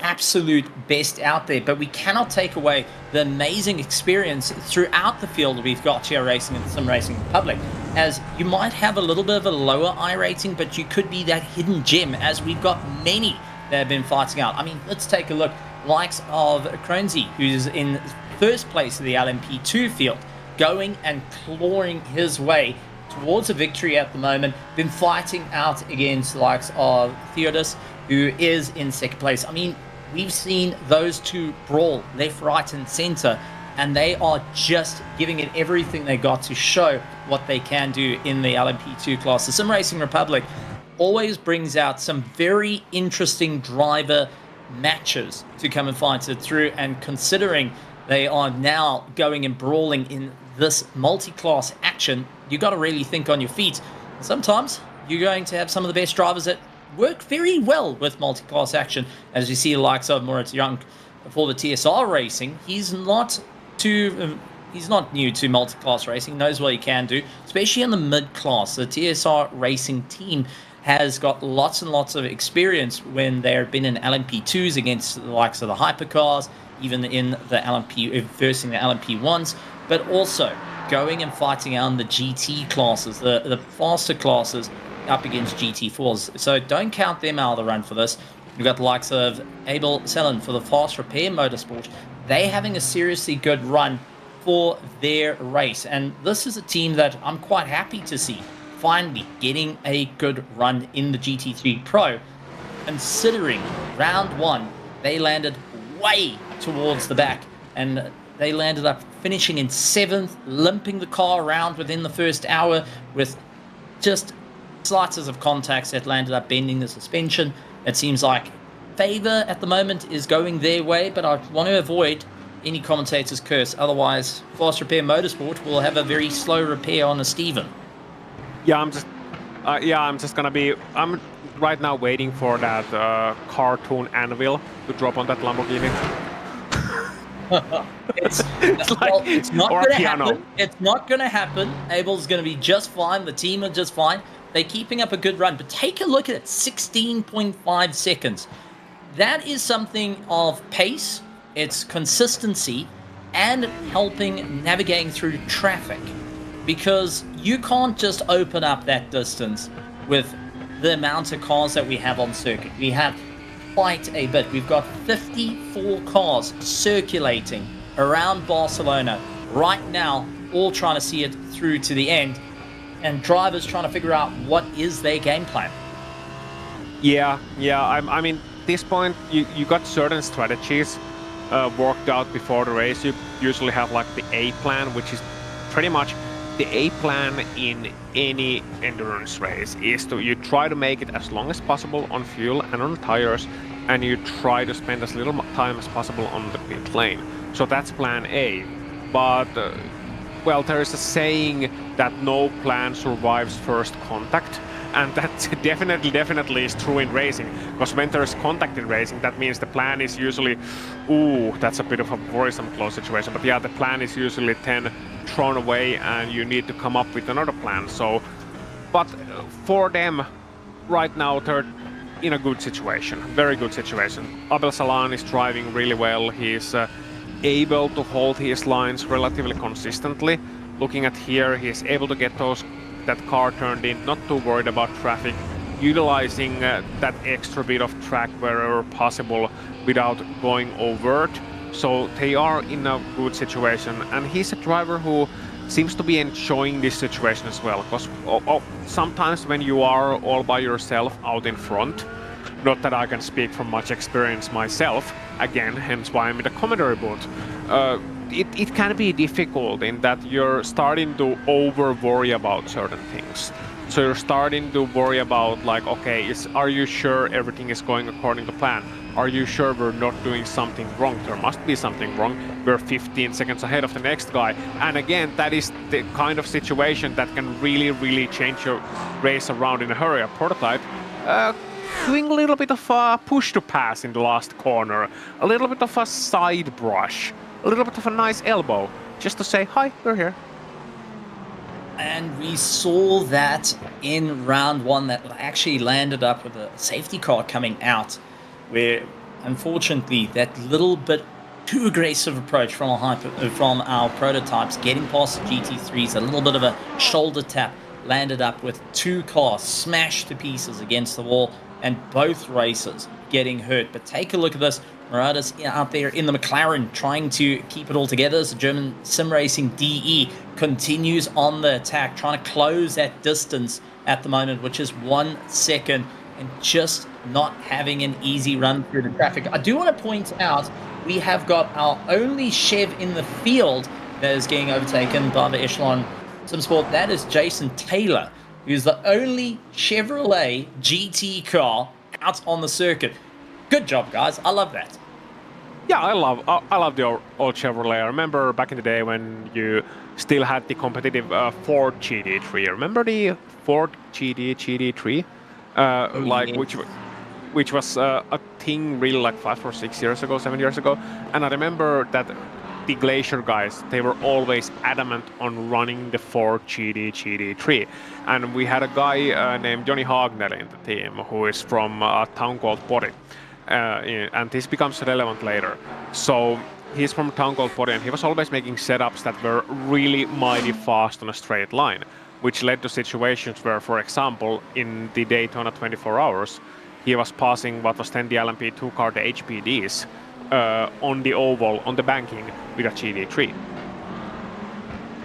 absolute best out there. But we cannot take away the amazing experience throughout the field we've got here racing in the SimRacing Republic, as you might have a little bit of a lower iRating, but you could be that hidden gem, as we've got many that have been fighting out. I mean, let's take a look. Likes of Kronzi, who's in first place of the LMP2 field, going and clawing his way towards a victory at the moment. Been fighting out against the likes of Theodos, who is in second place. I mean, we've seen those two brawl left, right, and center, and they are just giving it everything they got to show what they can do in the LMP2 class. The SimRacing Republic always brings out some very interesting driver matches to come and fight it through, and considering they are now going and brawling in this multi-class action, you got to really think on your feet. Sometimes you're going to have some of the best drivers that work very well with multi-class action, as you see the likes of Moritz Young for the TSR Racing. He's not new to multi-class racing, knows what he can do, especially in the mid-class. The TSR Racing team has got lots and lots of experience when they've been in LMP2s against the likes of the hypercars, even in the LMP, versing the LMP1s, but also going and fighting out in the GT classes, the faster classes up against GT4s. So don't count them out of the run for this. You've got the likes of Abel Sellen for the Fast Repair Motorsport. They having a seriously good run for their race. And this is a team that I'm quite happy to see finally getting a good run in the GT3 Pro. Considering round one, they landed way towards the back, and they landed up finishing in 7th, limping the car around within the first hour with just slices of contacts that landed up bending the suspension. It seems like favor at the moment is going their way, but I want to avoid any commentator's curse. Otherwise, Fast Repair Motorsport will have a very slow repair on a Steven. I'm right now waiting for that cartoon anvil to drop on that Lamborghini. It's not going to happen. It's not going to happen. Abel's going to be just fine. The team are just fine. They're keeping up a good run, but take a look at it. 16.5 seconds. That is something of pace. It's consistency and helping navigating through traffic, because you can't just open up that distance with the amount of cars that we have on circuit. We have quite a bit. We've got 54 cars circulating around Barcelona right now, all trying to see it through to the end, and drivers trying to figure out what is their game plan. I mean, at this point, you got certain strategies worked out before the race. You usually have like the A plan, which is pretty much the A plan in any endurance race is you try to make it as long as possible on fuel and on tires, and you try to spend as little time as possible on the pit lane. So that's plan A. But well, there is a saying that no plan survives first contact, and that definitely is true in racing, because when there is contact in racing, that means the plan is usually, that's a bit of a worrisome close situation, but yeah, the plan is usually 10 thrown away and you need to come up with another plan. So, but for them right now, they're in a good situation, very good situation. Abel Salan is driving really well. He's able to hold his lines relatively consistently. Looking at here, he's able to get that car turned in, not too worried about traffic, utilizing that extra bit of track wherever possible without going overt. So they are in a good situation, and he's a driver who seems to be enjoying this situation as well, because sometimes when you are all by yourself out in front, not that I can speak from much experience myself, again, hence why I'm in the commentary booth, it can be difficult in that you're starting to over worry about certain things. So you're starting to worry about, like, okay, are you sure everything is going according to plan? Are you sure we're not doing something wrong? There must be something wrong. We're 15 seconds ahead of the next guy. And again, that is the kind of situation that can really change your race around in a hurry. A prototype doing a little bit of a push to pass in the last corner, a little bit of a side brush, a little bit of a nice elbow, just to say, hi, we're here. And we saw that in round one, that actually landed up with a safety car coming out, where unfortunately that little bit too aggressive approach from our prototypes, getting past the GT3s, a little bit of a shoulder tap, landed up with two cars smashed to pieces against the wall, and both races getting hurt. But take a look at this. Rdoks out there in the McLaren trying to keep it all together as the German SimRacing DE continues on the attack, trying to close that distance at the moment, which is 1 second, and just not having an easy run through the traffic. I do want to point out we have got our only Chev in the field that is getting overtaken by the Echelon SimSport. That is Jason Taylor, who's the only Chevrolet GT car out on the circuit. Good job, guys. I love that. Yeah, I love the old Chevrolet. I remember back in the day when you still had the competitive Ford GT3. Remember the Ford GT3? Which was a thing really like 5 or 6 years ago, 7 years ago. And I remember that the Glacier guys, they were always adamant on running the Ford GT3. And we had a guy named Johnny Hagnell in the team who is from a town called Pori. And this becomes relevant later. So he's from a town called Pori, and he was always making setups that were really mighty fast on a straight line, which led to situations where, for example, in the Daytona 24 hours, he was passing what was then the LMP2 car, the HPDs, on the oval, on the banking, with a GT3.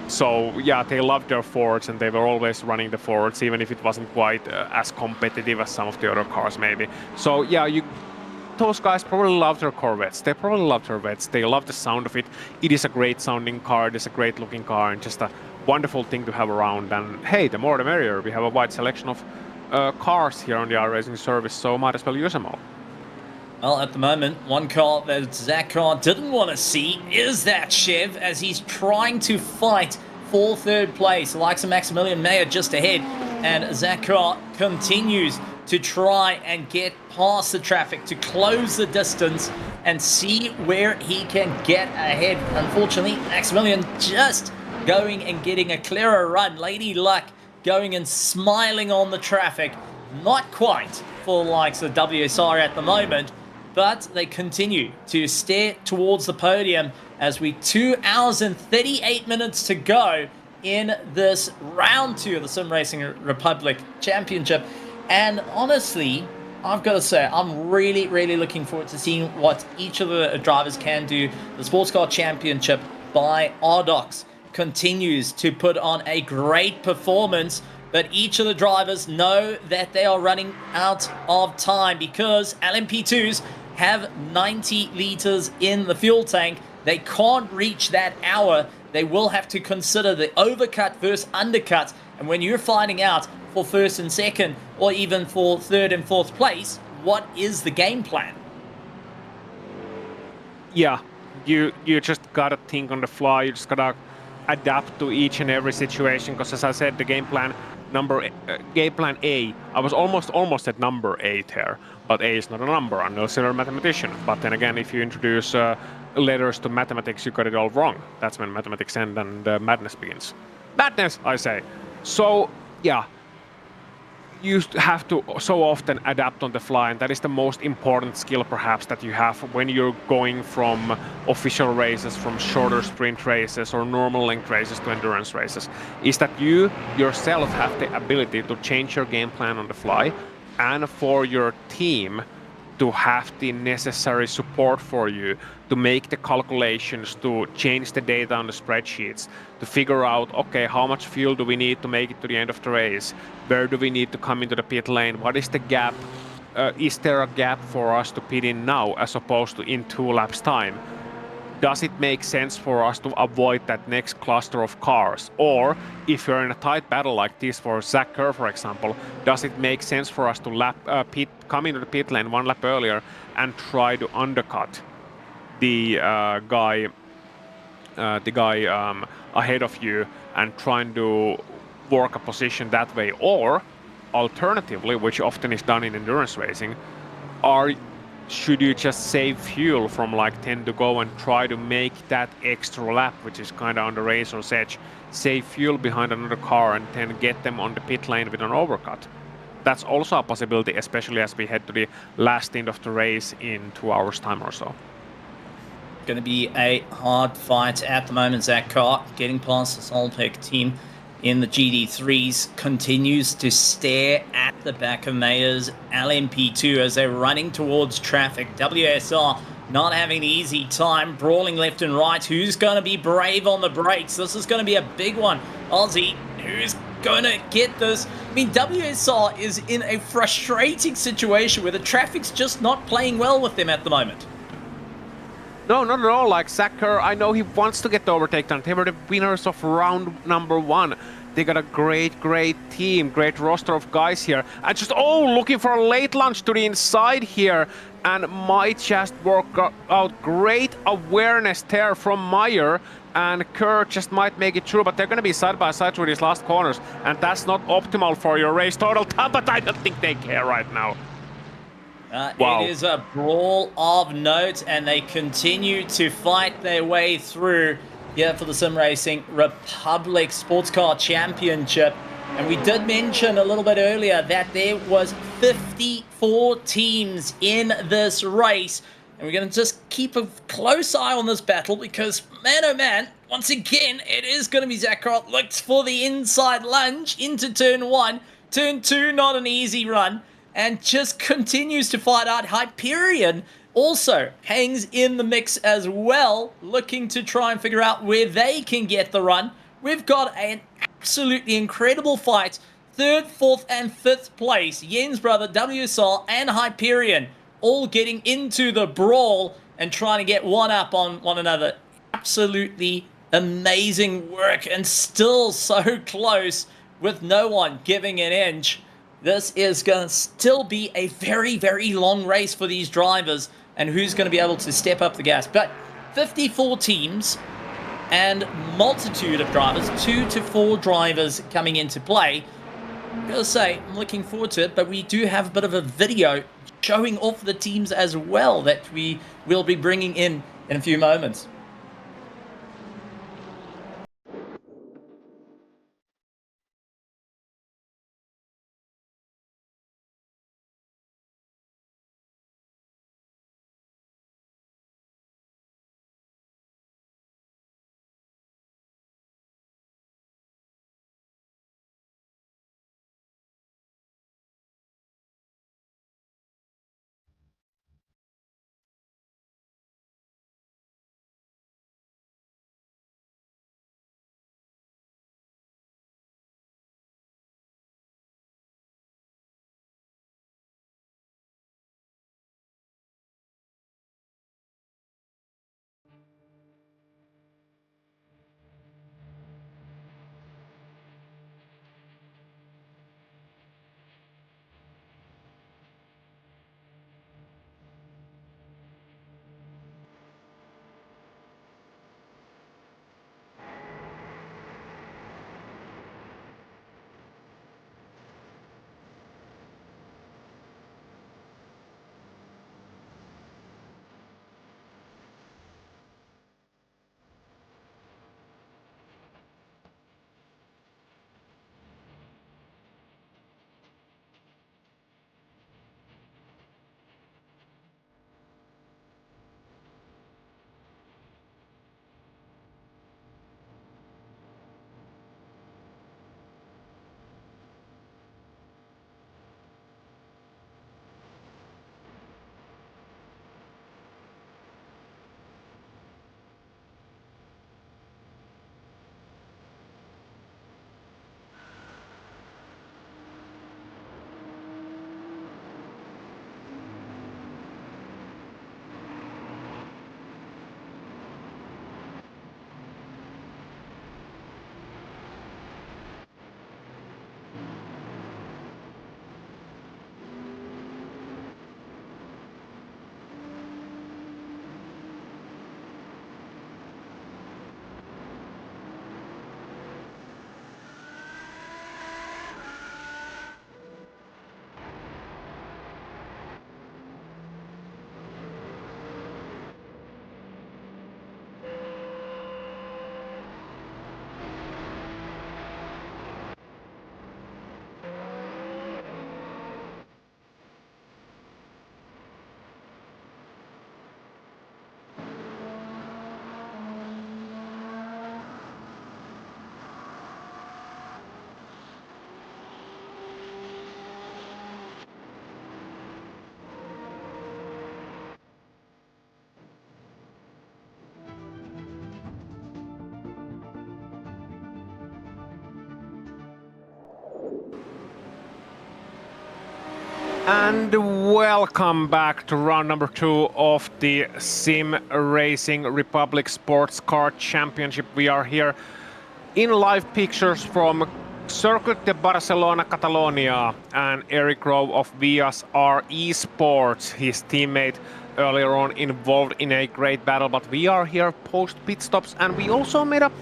So yeah, they loved their Fords, and they were always running the Fords, even if it wasn't quite as competitive as some of the other cars, maybe. So yeah, those guys probably love their Corvettes. They probably love their Corvettes. They love the sound of it. It is a great sounding car. It is a great looking car, and just a wonderful thing to have around. And hey, the more the merrier. We have a wide selection of cars here on the iRacing service, so might as well use them all. Well, at the moment, one car that Zach didn't want to see is that Chev, as he's trying to fight for third place. The likes of Maximilian Mayer just ahead, and Zach continues to try and get past the traffic to close the distance and see where he can get ahead. Unfortunately, Maximilian just going and getting a clearer run. Lady Luck going and smiling on the traffic. Not quite for the likes of WSR at the moment, but they continue to stare towards the podium as we 2 hours and 38 minutes to go in this round 2 of the SimRacing Republic Championship. And honestly, I've got to say, I'm really, really looking forward to seeing what each of the drivers can do. The SportsCar Championship by Rdoks continues to put on a great performance, but each of the drivers know that they are running out of time because LMP2s have 90 liters in the fuel tank. They can't reach that hour. They will have to consider the overcut versus undercut. And when you're finding out for first and second, or even for third and fourth place, what is the game plan? Yeah, you just gotta think on the fly. You just gotta adapt to each and every situation. Because as I said, the game plan A. I was almost at number 8 here, but A is not a number. I'm no silver mathematician. But then again, if you introduce letters to mathematics, you got it all wrong. That's when mathematics end and madness begins. Madness, I say. So yeah, you have to so often adapt on the fly, and that is the most important skill perhaps that you have when you're going from official races, from shorter sprint races or normal length races to endurance races, is that you yourself have the ability to change your game plan on the fly, and for your team to have the necessary support for you to make the calculations, to change the data on the spreadsheets, to figure out, okay, how much fuel do we need to make it to the end of the race? Where do we need to come into the pit lane? What is the gap? Is there a gap for us to pit in now as opposed to in 2 laps time? Does it make sense for us to avoid that next cluster of cars? Or if you're in a tight battle like this for Zach Kerr, for example, does it make sense for us to come into the pit lane 1 lap earlier and try to undercut the guy ahead of you and trying to work a position that way? Or alternatively, which often is done in endurance racing, should you just save fuel from like 10 to go and try to make that extra lap, which is kind of on the racer's edge, save fuel behind another car and then get them on the pit lane with an overcut? That's also a possibility, especially as we head to the last stint of the race in 2 hours time or so. Going to be a hard fight at the moment. Zach getting past the Solpec team in the GD3s continues to stare at the back of Mayer's LMP2 as they're running towards traffic. WSR not having an easy time, brawling left and right. Who's going to be brave on the brakes? This is going to be a big one. Aussie, who's going to get this? I mean, WSR is in a frustrating situation where the traffic's just not playing well with them at the moment. No, not at all. Like Zach Kerr, I know he wants to get the overtake done. They were the winners of round number 1. They got a great team, great roster of guys here. And just, looking for a late launch to the inside here. And might just work out. Great awareness there from Meyer. And Kerr just might make it through, but they're going to be side by side through these last corners. And that's not optimal for your race total, but I don't think they care right now. Wow. It is a brawl of note, and they continue to fight their way through here for the SimRacing Republic Sports Car Championship. And we did mention a little bit earlier that there was 54 teams in this race. And we're going to just keep a close eye on this battle because, man, oh man, once again, it is going to be Zach Kerr looks for the inside lunge into turn 1. Turn 2, not an easy run. And just continues to fight out. Hyperion also hangs in the mix as well, looking to try and figure out where they can get the run. We've got an absolutely incredible fight. 3rd, 4th, and 5th place. Yen's brother, WSR, and Hyperion all getting into the brawl and trying to get one up on one another. Absolutely amazing work, and still so close with no one giving an inch. This is going to still be a very long race for these drivers, and who's going to be able to step up the gas. But 54 teams and multitude of drivers, 2 to 4 drivers coming into play. I'm going to say I'm looking forward to it, but we do have a bit of a video showing off the teams as well that we will be bringing in a few moments. And welcome back to round number 2 of the SimRacing Republic Sports Car Championship. We are here in live pictures from Circuit de Barcelona, Catalonia, and Eric Grove of VSR Esports, his teammate earlier on, involved in a great battle. But we are here post pit stops, and we also made a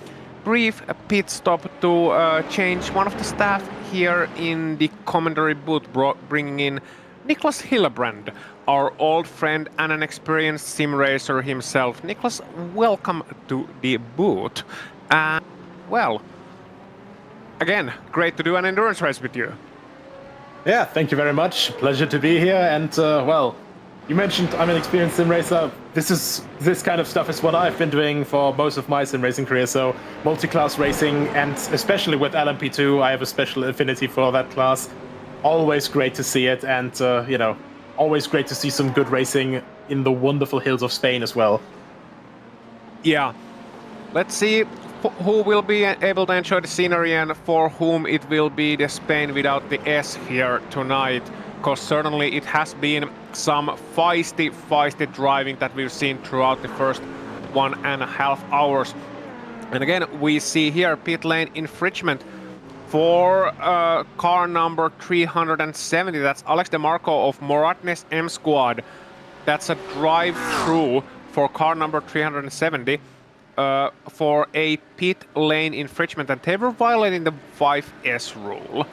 brief pit stop to change one of the staff here in the commentary booth, bringing in Niklas Hillebrand, our old friend and an experienced sim racer himself. Niklas, welcome to the booth. And well, again, great to do an endurance race with you. Yeah, thank you very much. Pleasure to be here. And well, you mentioned I'm an experienced sim racer. This kind of stuff is what I've been doing for most of my sim racing career. So multi-class racing, and especially with LMP2, I have a special affinity for that class. Always great to see it, and you know, always great to see some good racing in the wonderful hills of Spain as well. Yeah, let's see who will be able to enjoy the scenery and for whom it will be the Spain without the S here tonight. Because certainly it has been some feisty driving that we've seen throughout the first 1.5 hours. And again, we see here pit lane infringement for car number 370. That's Alex DeMarco of Moratnes M Squad. That's a drive-through for car number 370 for a pit lane infringement, and they were violating the 5S rule.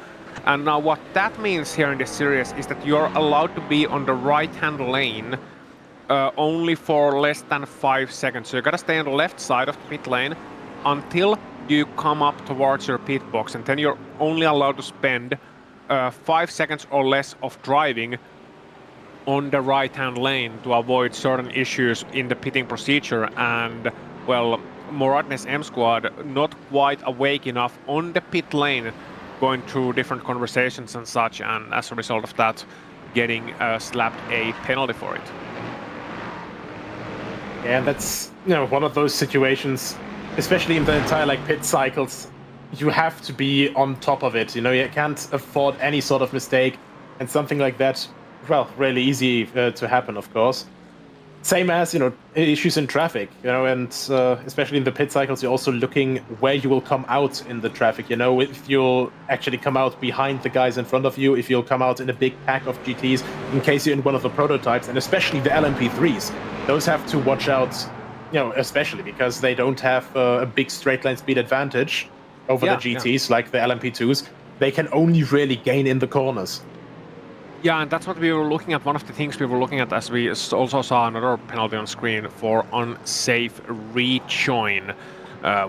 And now what that means here in this series is that you're allowed to be on the right-hand lane only for less than 5 seconds. So you gotta stay on the left side of the pit lane until you come up towards your pit box, and then you're only allowed to spend 5 seconds or less of driving on the right-hand lane to avoid certain issues in the pitting procedure. And well, Moratnes M Squad not quite awake enough on the pit lane, going through different conversations and such, and as a result of that, getting slapped a penalty for it. Yeah, that's, you know, one of those situations, especially in the entire like pit cycles, you have to be on top of it. You know, you can't afford any sort of mistake, and something like that, well, really easy to happen, of course. Same as, you know, issues in traffic, you know, and especially in the pit cycles, you're also looking where you will come out in the traffic, you know, if you'll actually come out behind the guys in front of you, if you'll come out in a big pack of GTs, in case you're in one of the prototypes, and especially the LMP3s. Those have to watch out, you know, especially because they don't have a big straight line speed advantage over the GTs like the LMP2s. They can only really gain in the corners. Yeah, and that's what we were looking at. One of the things we were looking at, as we also saw another penalty on screen for unsafe rejoin,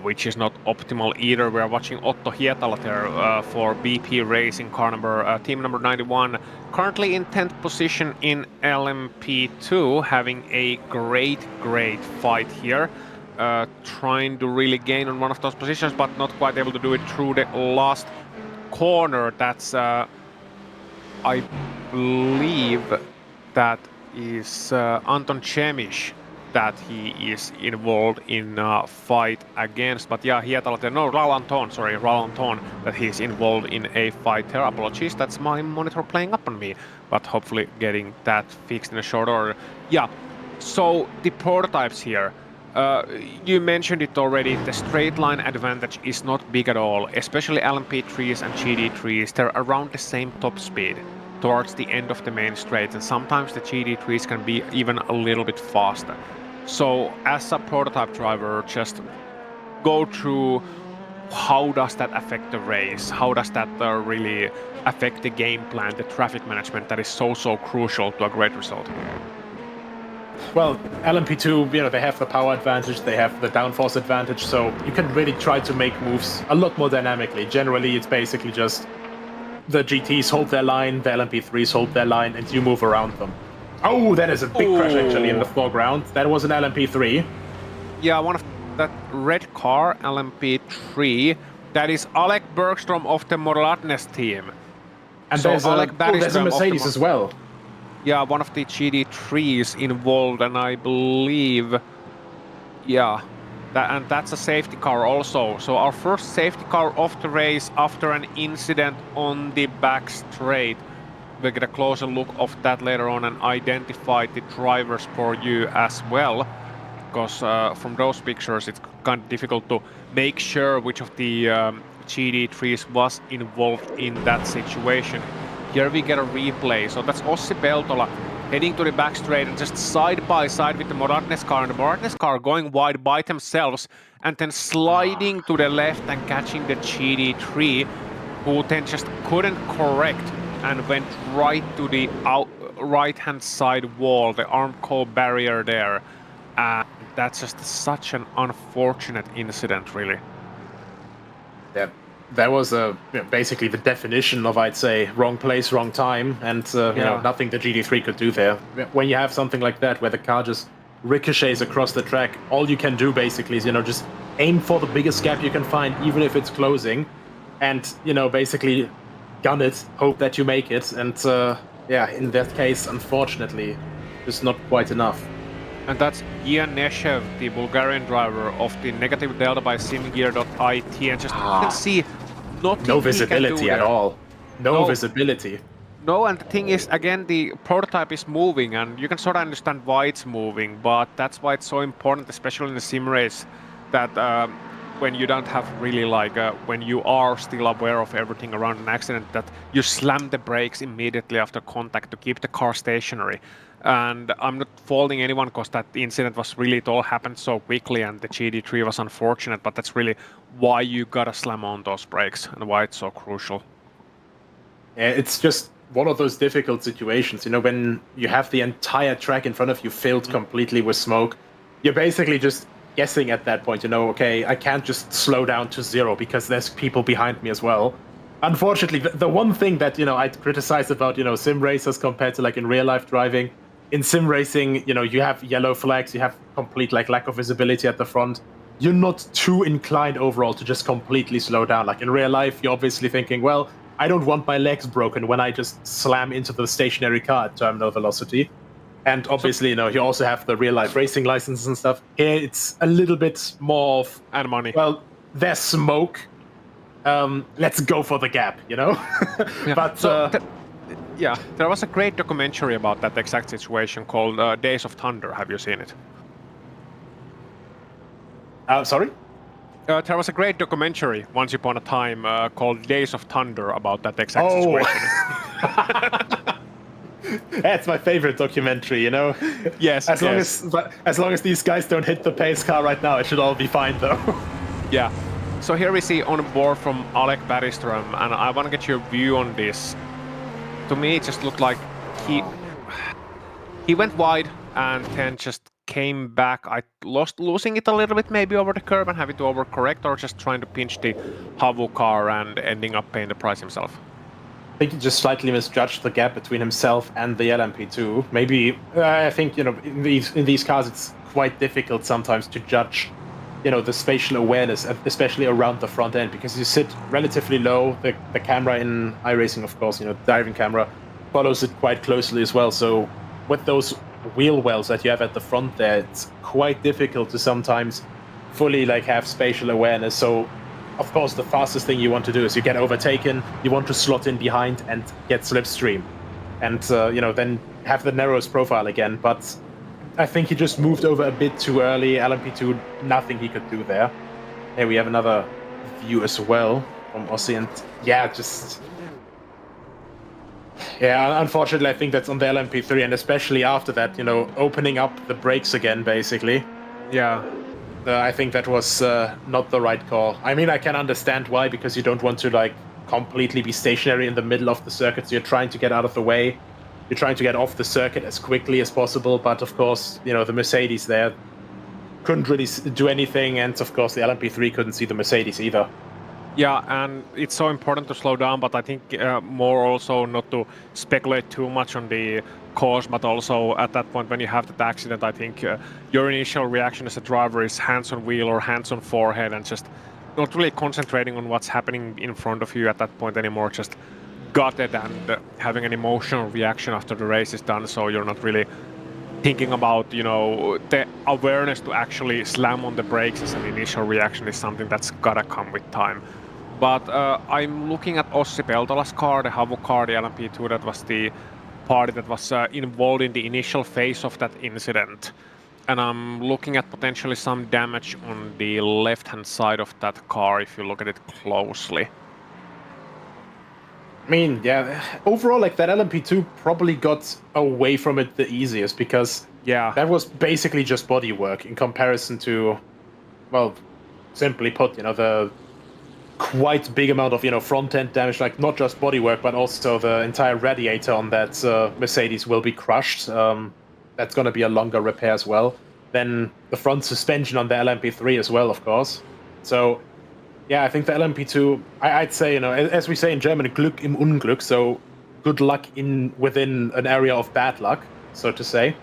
which is not optimal either. We're watching Otto Hietala there for BP Racing, car number, team number 91, currently in 10th position in LMP2, having a great fight here, trying to really gain on one of those positions, but not quite able to do it through the last corner. That's I believe that is Anton Chemish that he is involved in a fight against. But yeah, Raul Anton, that he's involved in a fight there. Apologies, that's my monitor playing up on me, but hopefully getting that fixed in a short order. Yeah, so the prototypes here. You mentioned it already, the straight line advantage is not big at all, especially LMP3s and GD3s. They're around the same top speed towards the end of the main straight, and sometimes the GD3s can be even a little bit faster. So as a prototype driver, just go through how does that affect the race, how does that really affect the game plan, the traffic management that is so crucial to a great result. Well, LMP2, you know, they have the power advantage, they have the downforce advantage, so you can really try to make moves a lot more dynamically. Generally, it's basically just the GTs hold their line, the LMP3s hold their line, and you move around them. Oh, that is a big crash actually in the foreground. That was an LMP3. Yeah, one of that red car, LMP3, that is Alec Bergstrom of the Moratnes team. And so there's a Mercedes as well. Yeah, one of the GD3s involved, and I believe, yeah, and that's a safety car also. So our first safety car of the race after an incident on the back straight. we'll get a closer look of that later on and identify the drivers for you as well. Because from those pictures it's kind of difficult to make sure which of the GD3s was involved in that situation. Here we get a replay, so that's Ossi Peltola heading to the back straight and just side by side with the Moratnes car, and the Moratnes car going wide by themselves and then sliding to the left and catching the GD3, who then just couldn't correct and went right to the right hand side wall, the Armco barrier there. That's just such an unfortunate incident, really. Yeah, that was basically the definition of, I'd say, wrong place, wrong time, and you know, nothing the GD3 could do there. When you have something like that, where the car just ricochets across the track, all you can do basically is, you know, just aim for the biggest gap you can find, even if it's closing, and, you know, basically gun it, hope that you make it, and yeah, in that case, unfortunately, it's not quite enough. And that's Ian Neshev, the Bulgarian driver of the negative delta by simgear.it, and just you can see no visibility at all. No visibility. No, and the thing is, again, the prototype is moving, and you can sort of understand why it's moving, but that's why it's so important, especially in the sim race, that when you don't have really like, when you are still aware of everything around an accident, that you slam the brakes immediately after contact to keep the car stationary. And I'm not faulting anyone because that incident was really, it all happened so quickly and the GD3 was unfortunate, but that's really why you gotta slam on those brakes and why it's so crucial. Yeah, it's just one of those difficult situations, you know, when you have the entire track in front of you filled completely with smoke, you're basically just guessing at that point, you know, okay, I can't just slow down to zero because there's people behind me as well. Unfortunately, the one thing that, you know, I'd criticize about, you know, sim racers compared to like in real life driving, in sim racing, you know, you have yellow flags, you have complete like lack of visibility at the front. You're not too inclined overall to just completely slow down. Like in real life, you're obviously thinking, well, I don't want my legs broken when I just slam into the stationary car at terminal velocity. And obviously, you know, you also have the real life racing licenses and stuff. Here, it's a little bit more of, and money. Well, there's smoke. Let's go for the gap, you know? Yeah. But yeah, there was a great documentary about that exact situation called Days of Thunder. Have you seen it? Sorry? There was a great documentary once upon a time called Days of Thunder about that exact situation. That's my favorite documentary, you know? Yes. As long as these guys don't hit the pace car right now, it should all be fine, though. Yeah. So here we see on board from Alec Baristrom, and I want to get your view on this. To me, it just looked like he went wide and then just came back. Losing it a little bit maybe over the curb and having to overcorrect, or just trying to pinch the Havu car and ending up paying the price himself. I think he just slightly misjudged the gap between himself and the LMP2. Maybe, I think, you know, in these cars, it's quite difficult sometimes to judge, you know, the spatial awareness, especially around the front end, because you sit relatively low. The camera in iRacing, of course, you know, the diving camera follows it quite closely as well. So with those wheel wells that you have at the front there, it's quite difficult to sometimes fully like have spatial awareness. So of course, the fastest thing you want to do is you get overtaken, you want to slot in behind and get slipstream, and you know, then have the narrowest profile again. But I think he just moved over a bit too early. LMP2, nothing he could do there. Here we have another view as well from Ossi, and yeah, unfortunately, I think that's on the LMP3, and especially after that, you know, opening up the brakes again, basically. Yeah. I think that was not the right call. I mean, I can understand why, because you don't want to like completely be stationary in the middle of the circuit, so you're trying to get out of the way. You're trying to get off the circuit as quickly as possible, but of course, you know, the Mercedes there couldn't really do anything, and of course the LMP3 couldn't see the Mercedes either. Yeah, and it's so important to slow down, but I think more also not to speculate too much on the cause, but also at that point when you have that accident, I think your initial reaction as a driver is hands on wheel or hands on forehead, and just not really concentrating on what's happening in front of you at that point anymore, just gutted and having an emotional reaction after the race is done, so you're not really thinking about, you know, the awareness to actually slam on the brakes as an initial reaction is something that's gotta come with time. But I'm looking at Ossi Peltola's car, the Havu car, the LMP2, that was the party that was involved in the initial phase of that incident. And I'm looking at potentially some damage on the left-hand side of that car if you look at it closely. I mean, yeah, overall, like that LMP2 probably got away from it the easiest because that was basically just bodywork in comparison to, well, simply put, the quite big amount of, front-end damage, like not just bodywork, but also the entire radiator on that Mercedes will be crushed. That's going to be a longer repair as well. Then the front suspension on the LMP3 as well, of course. So, yeah, I think the LMP2, I'd say, as we say in German, Glück im Unglück, so good luck within an area of bad luck, so to say.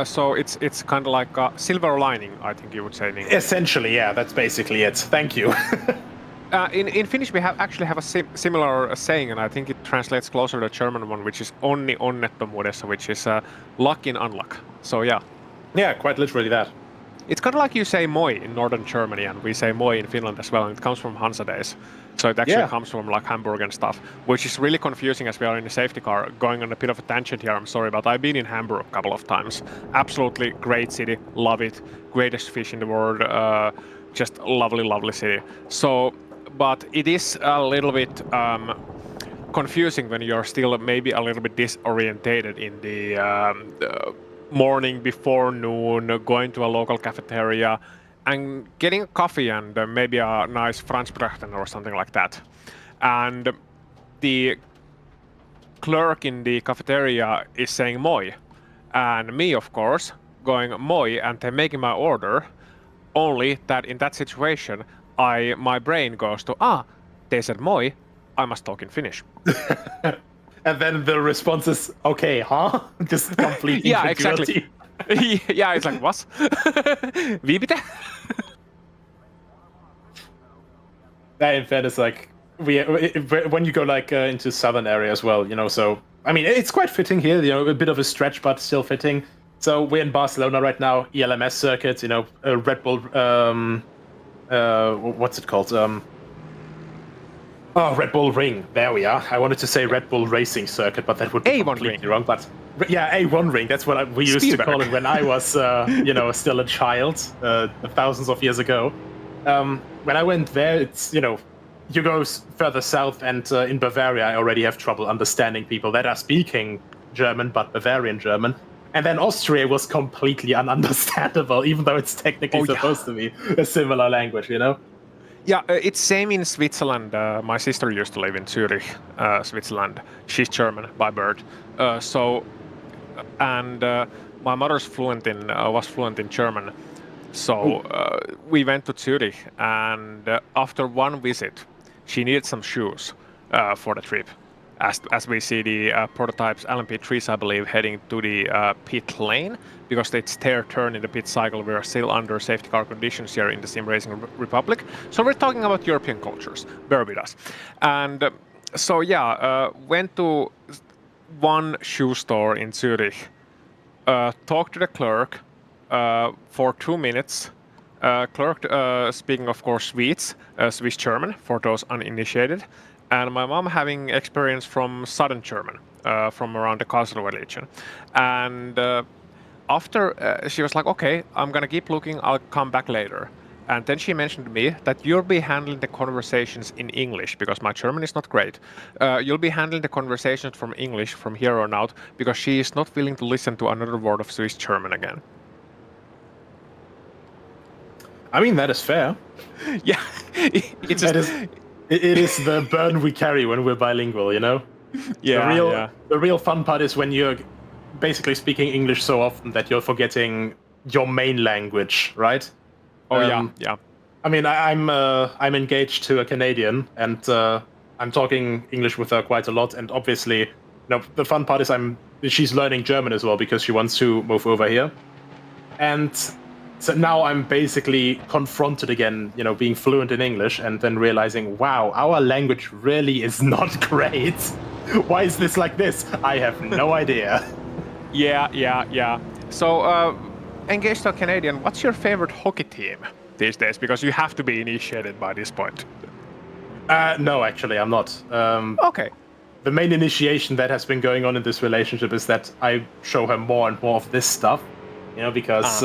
So it's kind of like a silver lining, I think you would say in English. Essentially, yeah, that's basically it. Thank you. In Finnish, we actually have a similar saying, and I think it translates closer to the German one, which is onni onnettomuudessa, which is luck in unluck. So yeah. Yeah, quite literally that. It's kind of like you say moi in northern Germany, and we say moi in Finland as well, and it comes from Hansa days. So it actually comes from like Hamburg and stuff, which is really confusing as we are in the safety car. Going on a bit of a tangent here, I'm sorry, but I've been in Hamburg a couple of times. Absolutely great city, love it. Greatest fish in the world, just lovely, lovely city. So, but it is a little bit confusing when you're still maybe a little bit disorientated in the morning before noon, going to a local cafeteria and getting a coffee and maybe a nice Franzbraten or something like that. And the clerk in the cafeteria is saying moi. And me, of course, going moi and then making my order. Only that in that situation, my brain goes to, they said moi, I must talk in Finnish. And then the response is, okay, huh? Just complete exactly. Yeah, it's like, what? Wie bitte? In fairness, like, when you go like into southern area as well, so, I mean, it's quite fitting here, a bit of a stretch, but still fitting. So we're in Barcelona right now, ELMS circuit, Red Bull, what's it called? Red Bull Ring. There we are. I wanted to say Red Bull Racing Circuit, but that would be completely wrong. But yeah, A1 Ring. That's what we used to call it when I was, still a child, thousands of years ago. When I went there, it's, you go further south, and in Bavaria, I already have trouble understanding people that are speaking German, but Bavarian German. And then Austria was completely ununderstandable, even though it's technically supposed to be a similar language, Yeah, it's same in Switzerland. My sister used to live in Zurich, Switzerland. She's German by birth. My mother's was fluent in German. So we went to Zurich, and after one visit, she needed some shoes for the trip. As we see the prototypes LMP3s, I believe, heading to the pit lane, because it's their turn in the pit cycle. We are still under safety car conditions here in the SimRacing Republic. So we're talking about European cultures. Bear with us. And went to one shoe store in Zurich, talked to the clerk for 2 minutes. Clerk speaking, of course, Swiss German for those uninitiated. And my mom having experience from southern German, from around the Karlsruhe region. And after she was like, okay, I'm gonna keep looking, I'll come back later. And then she mentioned to me that you'll be handling the conversations in English, because my German is not great. You'll be handling the conversations from English from here on out, because she is not willing to listen to another word of Swiss German again. I mean, that is fair. Yeah. It is the burden we carry when we're bilingual, Yeah, The real fun part is when you're basically speaking English so often that you're forgetting your main language, right? Oh, yeah. I mean, I'm engaged to a Canadian, and I'm talking English with her quite a lot. And obviously, the fun part is she's learning German as well because she wants to move over here. And so now I'm basically confronted again, being fluent in English, and then realizing, wow, our language really is not great. Why is this like this? I have no idea. Yeah. So, engaged to a Canadian, what's your favorite hockey team these days? Because you have to be initiated by this point. No, actually, I'm not. Okay. The main initiation that has been going on in this relationship is that I show her more and more of this stuff, because,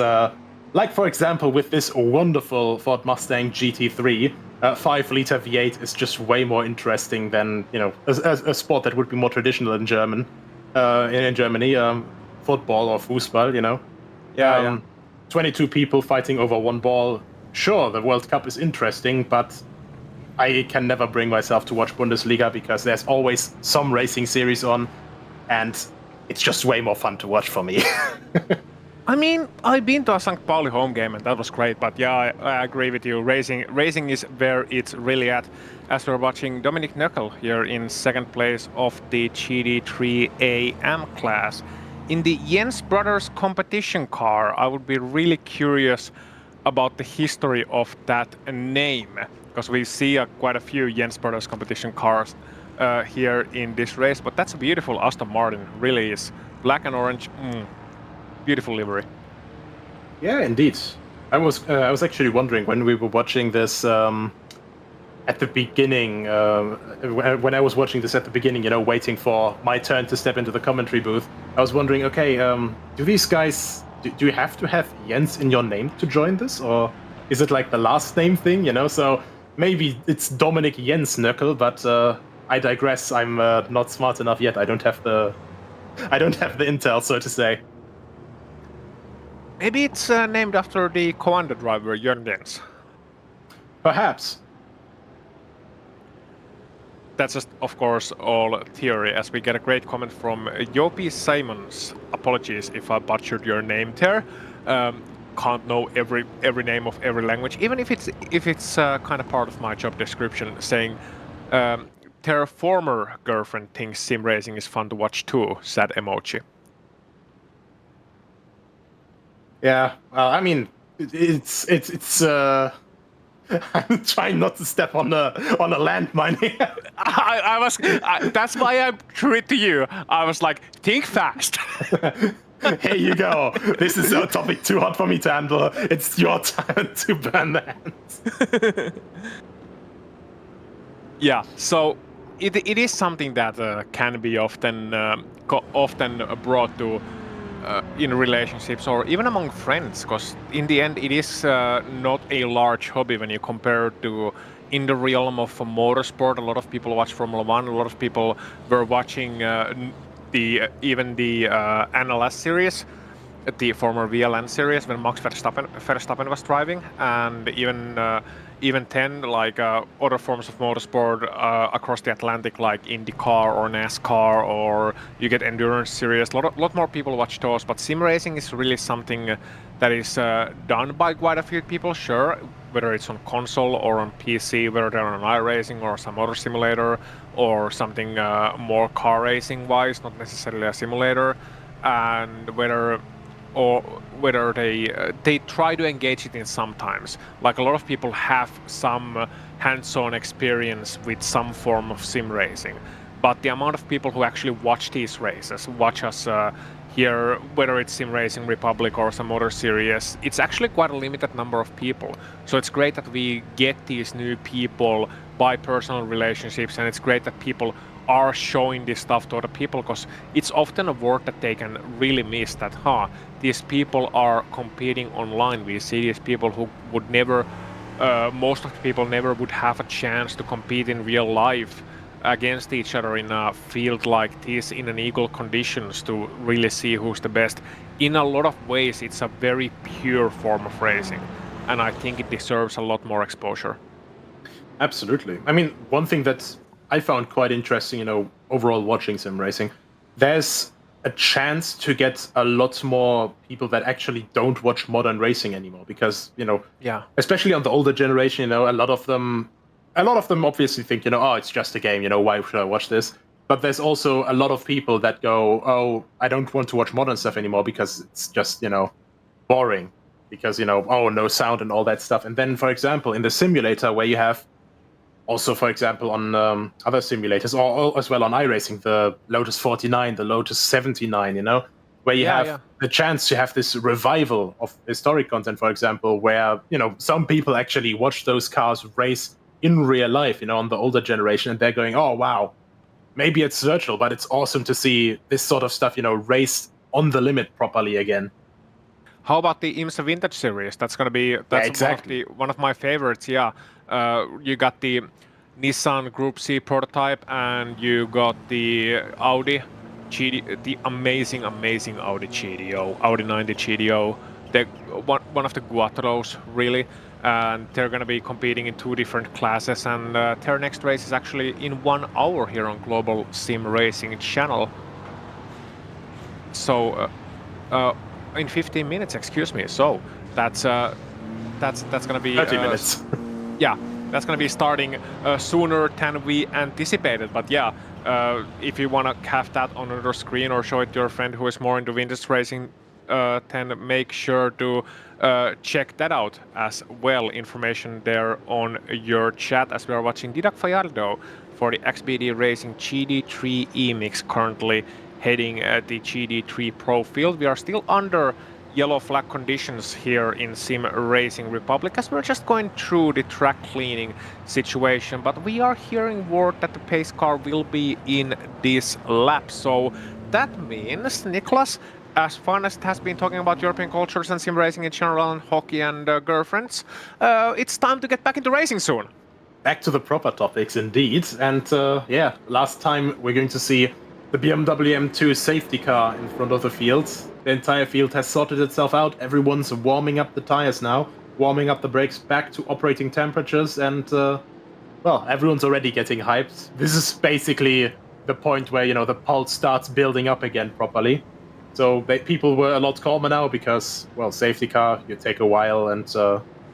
like, for example, with this wonderful Ford Mustang GT3, 5-liter V8 is just way more interesting than, a sport that would be more traditional in Germany, football or Fußball, Yeah. 22 people fighting over one ball. Sure, the World Cup is interesting, but I can never bring myself to watch Bundesliga because there's always some racing series on, and it's just way more fun to watch for me. I mean, I've been to a St. Pauli home game and that was great, but yeah, I agree with you. Racing is where it's really at. As we're watching Dominic Knuckle here in second place of the GT3 AM class. In the Jens Brothers competition car, I would be really curious about the history of that name, because we see quite a few Jens Brothers competition cars here in this race, but that's a beautiful Aston Martin, really is. Black and orange, beautiful livery. Yeah, indeed. I was actually wondering when we were watching this at the beginning, when I was watching this at the beginning, waiting for my turn to step into the commentary booth, I was wondering, okay, do these guys, do you have to have Jens in your name to join this, or is it like the last name thing, So maybe it's Dominic Jens Knuckle, but I digress. I'm not smart enough yet. I don't have the intel, so to say. Maybe it's named after the Commander driver, Jörn Jens. Perhaps. That's just, of course, all theory, as we get a great comment from Jopi Simons. Apologies if I butchered your name there. Can't know every name of every language, even if it's kind of part of my job description, saying their former girlfriend thinks sim racing is fun to watch too. Sad emoji. Yeah, well, I mean, it's I'm trying not to step on a landmine here. That's why I threw it to you. I was like, think fast. Here you go. This is a topic too hot for me to handle. It's your time to burn the hands. Yeah, so it is something that can be often brought to in relationships or even among friends, because in the end it is not a large hobby when you compare to in the realm of motorsport. A lot of people watch Formula 1, a lot of people were watching the NLS series, the former VLN series when Max Verstappen was driving, and even then, like other forms of motorsport across the Atlantic, like IndyCar or NASCAR, or you get endurance series. Lot more people watch those, but sim racing is really something that is done by quite a few people, sure, whether it's on console or on PC, whether they're on iRacing or some other simulator or something more car racing wise, not necessarily a simulator, and whether they try to engage it in sometimes. Like a lot of people have some hands-on experience with some form of sim racing, but the amount of people who actually watch these races, watch us here, whether it's SimRacing Republic or some other series, it's actually quite a limited number of people. So it's great that we get these new people by personal relationships, and it's great that people are showing this stuff to other people, because it's often a word that they can really miss, that these people are competing online. We see these people who would never, most of the people never would have a chance to compete in real life against each other in a field like this in an equal conditions to really see who's the best. In a lot of ways, it's a very pure form of racing, and I think it deserves a lot more exposure. Absolutely. I mean, one thing that I found quite interesting, overall watching sim racing, there's a chance to get a lot more people that actually don't watch modern racing anymore, because, especially on the older generation, a lot of them obviously think, it's just a game, why should I watch this? But there's also a lot of people that go, oh, I don't want to watch modern stuff anymore because it's just, boring, because, no sound and all that stuff. And then, for example, in the simulator where you have also, for example, on other simulators, or as well on iRacing, the Lotus 49, the Lotus 79, where you have the chance to have this revival of historic content, for example, where, some people actually watch those cars race in real life, on the older generation, and they're going, oh, wow, maybe it's virtual, but it's awesome to see this sort of stuff, raced on the limit properly again. How about the IMSA Vintage Series? That's going to be exactly. one of my favorites. Yeah, you got the Nissan Group C prototype, and you got the Audi the amazing Audi GTO, Audi 90 GTO. They're one of the Quattros, really. And they're going to be competing in 2 different classes, and their next race is actually in 1 hour here on Global Sim Racing channel. So in 15 minutes, excuse me. So that's going to be 30 minutes. Yeah, that's going to be starting sooner than we anticipated. But yeah, if you want to have that on another screen or show it to your friend who is more into vintage racing, then make sure to check that out as well. Information there on your chat as we are watching Didac Fajardo for the XBD Racing GD3 E-Mix, currently heading the GD3 Pro field. We are still under yellow flag conditions here in SimRacing Republic as we're just going through the track cleaning situation, but we are hearing word that the pace car will be in this lap. So that means, Nicholas, as fun as it has been talking about European cultures and sim racing in general and hockey and girlfriends, it's time to get back into racing soon. Back to the proper topics indeed. And yeah, last time we're going to see the BMW M2 safety car in front of the field. The entire field has sorted itself out. Everyone's warming up the tires now, warming up the brakes back to operating temperatures, and well, everyone's already getting hyped. This is basically the point where, the pulse starts building up again properly. So people were a lot calmer now because, well, safety car, you take a while, and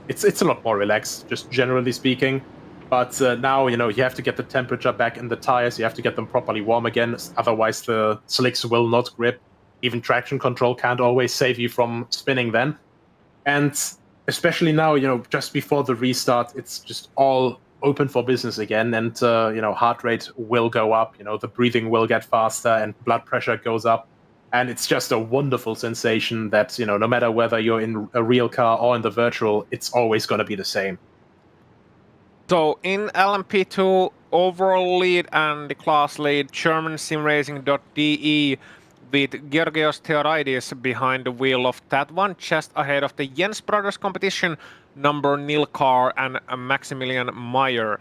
it's a lot more relaxed, just generally speaking. But now, you have to get the temperature back in the tires. You have to get them properly warm again. Otherwise, the slicks will not grip. Even traction control can't always save you from spinning then. And especially now, just before the restart, it's just all open for business again. And, heart rate will go up. The breathing will get faster and blood pressure goes up. And it's just a wonderful sensation that, no matter whether you're in a real car or in the virtual, it's always going to be the same. So in LMP2, overall lead and the class lead, German simracing.de with Georgios Theodoridis behind the wheel of that one, just ahead of the Jens Brothers competition, number Nil Carr and Maximilian Meyer.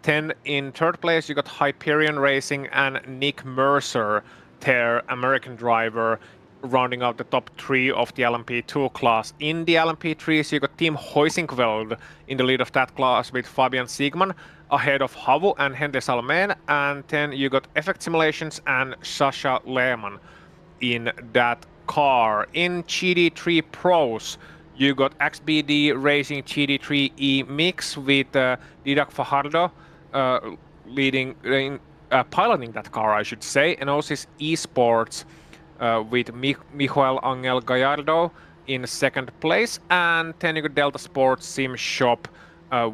Then in third place, you got Hyperion Racing and Nick Mercer, their American driver, rounding out the top 3 of the LMP2 class. In the LMP3s, you got Team Huizinckveld in the lead of that class with Fabian Siegmann, ahead of Havu and Henry Salmén, and then you got Effect Simulations and Sasha Lehmann in that car. In GD3 Pros, you got XBD Racing GD3 E-Mix with Didac Fajardo piloting that car, I should say, and also Esports with Mijoel Angel Gallardo in second place, and then you got Delta Sports Sim Shop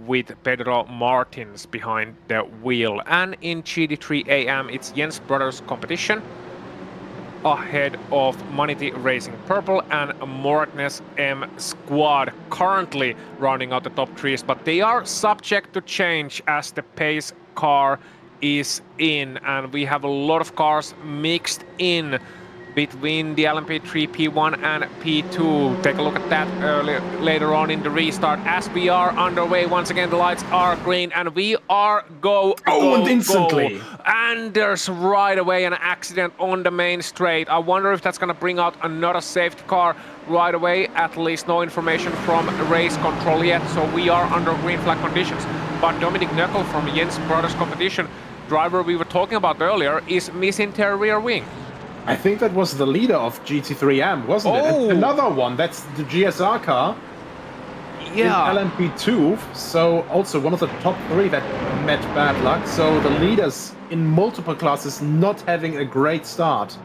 with Pedro Martins behind the wheel. And in GD3 AM, it's Jens Brothers competition ahead of Manity Racing Purple and Mortness M Squad, currently rounding out the top 3s, but they are subject to change as the pace car is in, and we have a lot of cars mixed in between the LMP3 P1 and P2. Take a look at that later on in the restart as we are underway. Once again, the lights are green and we are and instantly. And there's right away an accident on the main straight. I wonder if that's going to bring out another safety car right away. At least no information from race control yet, so we are under green flag conditions. But Dominic Nöckel from Jens Brothers competition, driver we were talking about earlier, is missing their rear wing. I think that was the leader of GT3M, wasn't it? And another one, that's the GSR car. Yeah. In LMP2, so also one of the top 3 that met bad luck. So the leaders in multiple classes not having a great start.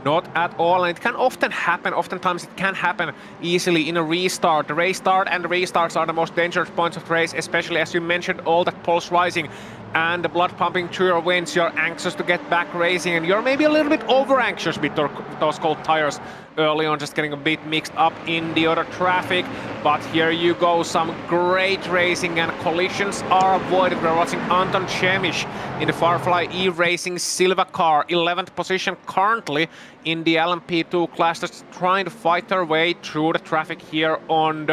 Not at all, and it can often happen, oftentimes it can happen easily in a restart. The race start and the restarts are the most dangerous points of the race, especially as you mentioned, all that pulse rising. and the blood pumping through your veins, you're anxious to get back racing, and you're maybe a little bit over anxious with those cold tires early on, just getting a bit mixed up in the other traffic. But here you go, some great racing and collisions are avoided. We're watching Anton Chemish in the Firefly iRacing Silva car, 11th position currently in the LMP2 class, just trying to fight their way through the traffic here on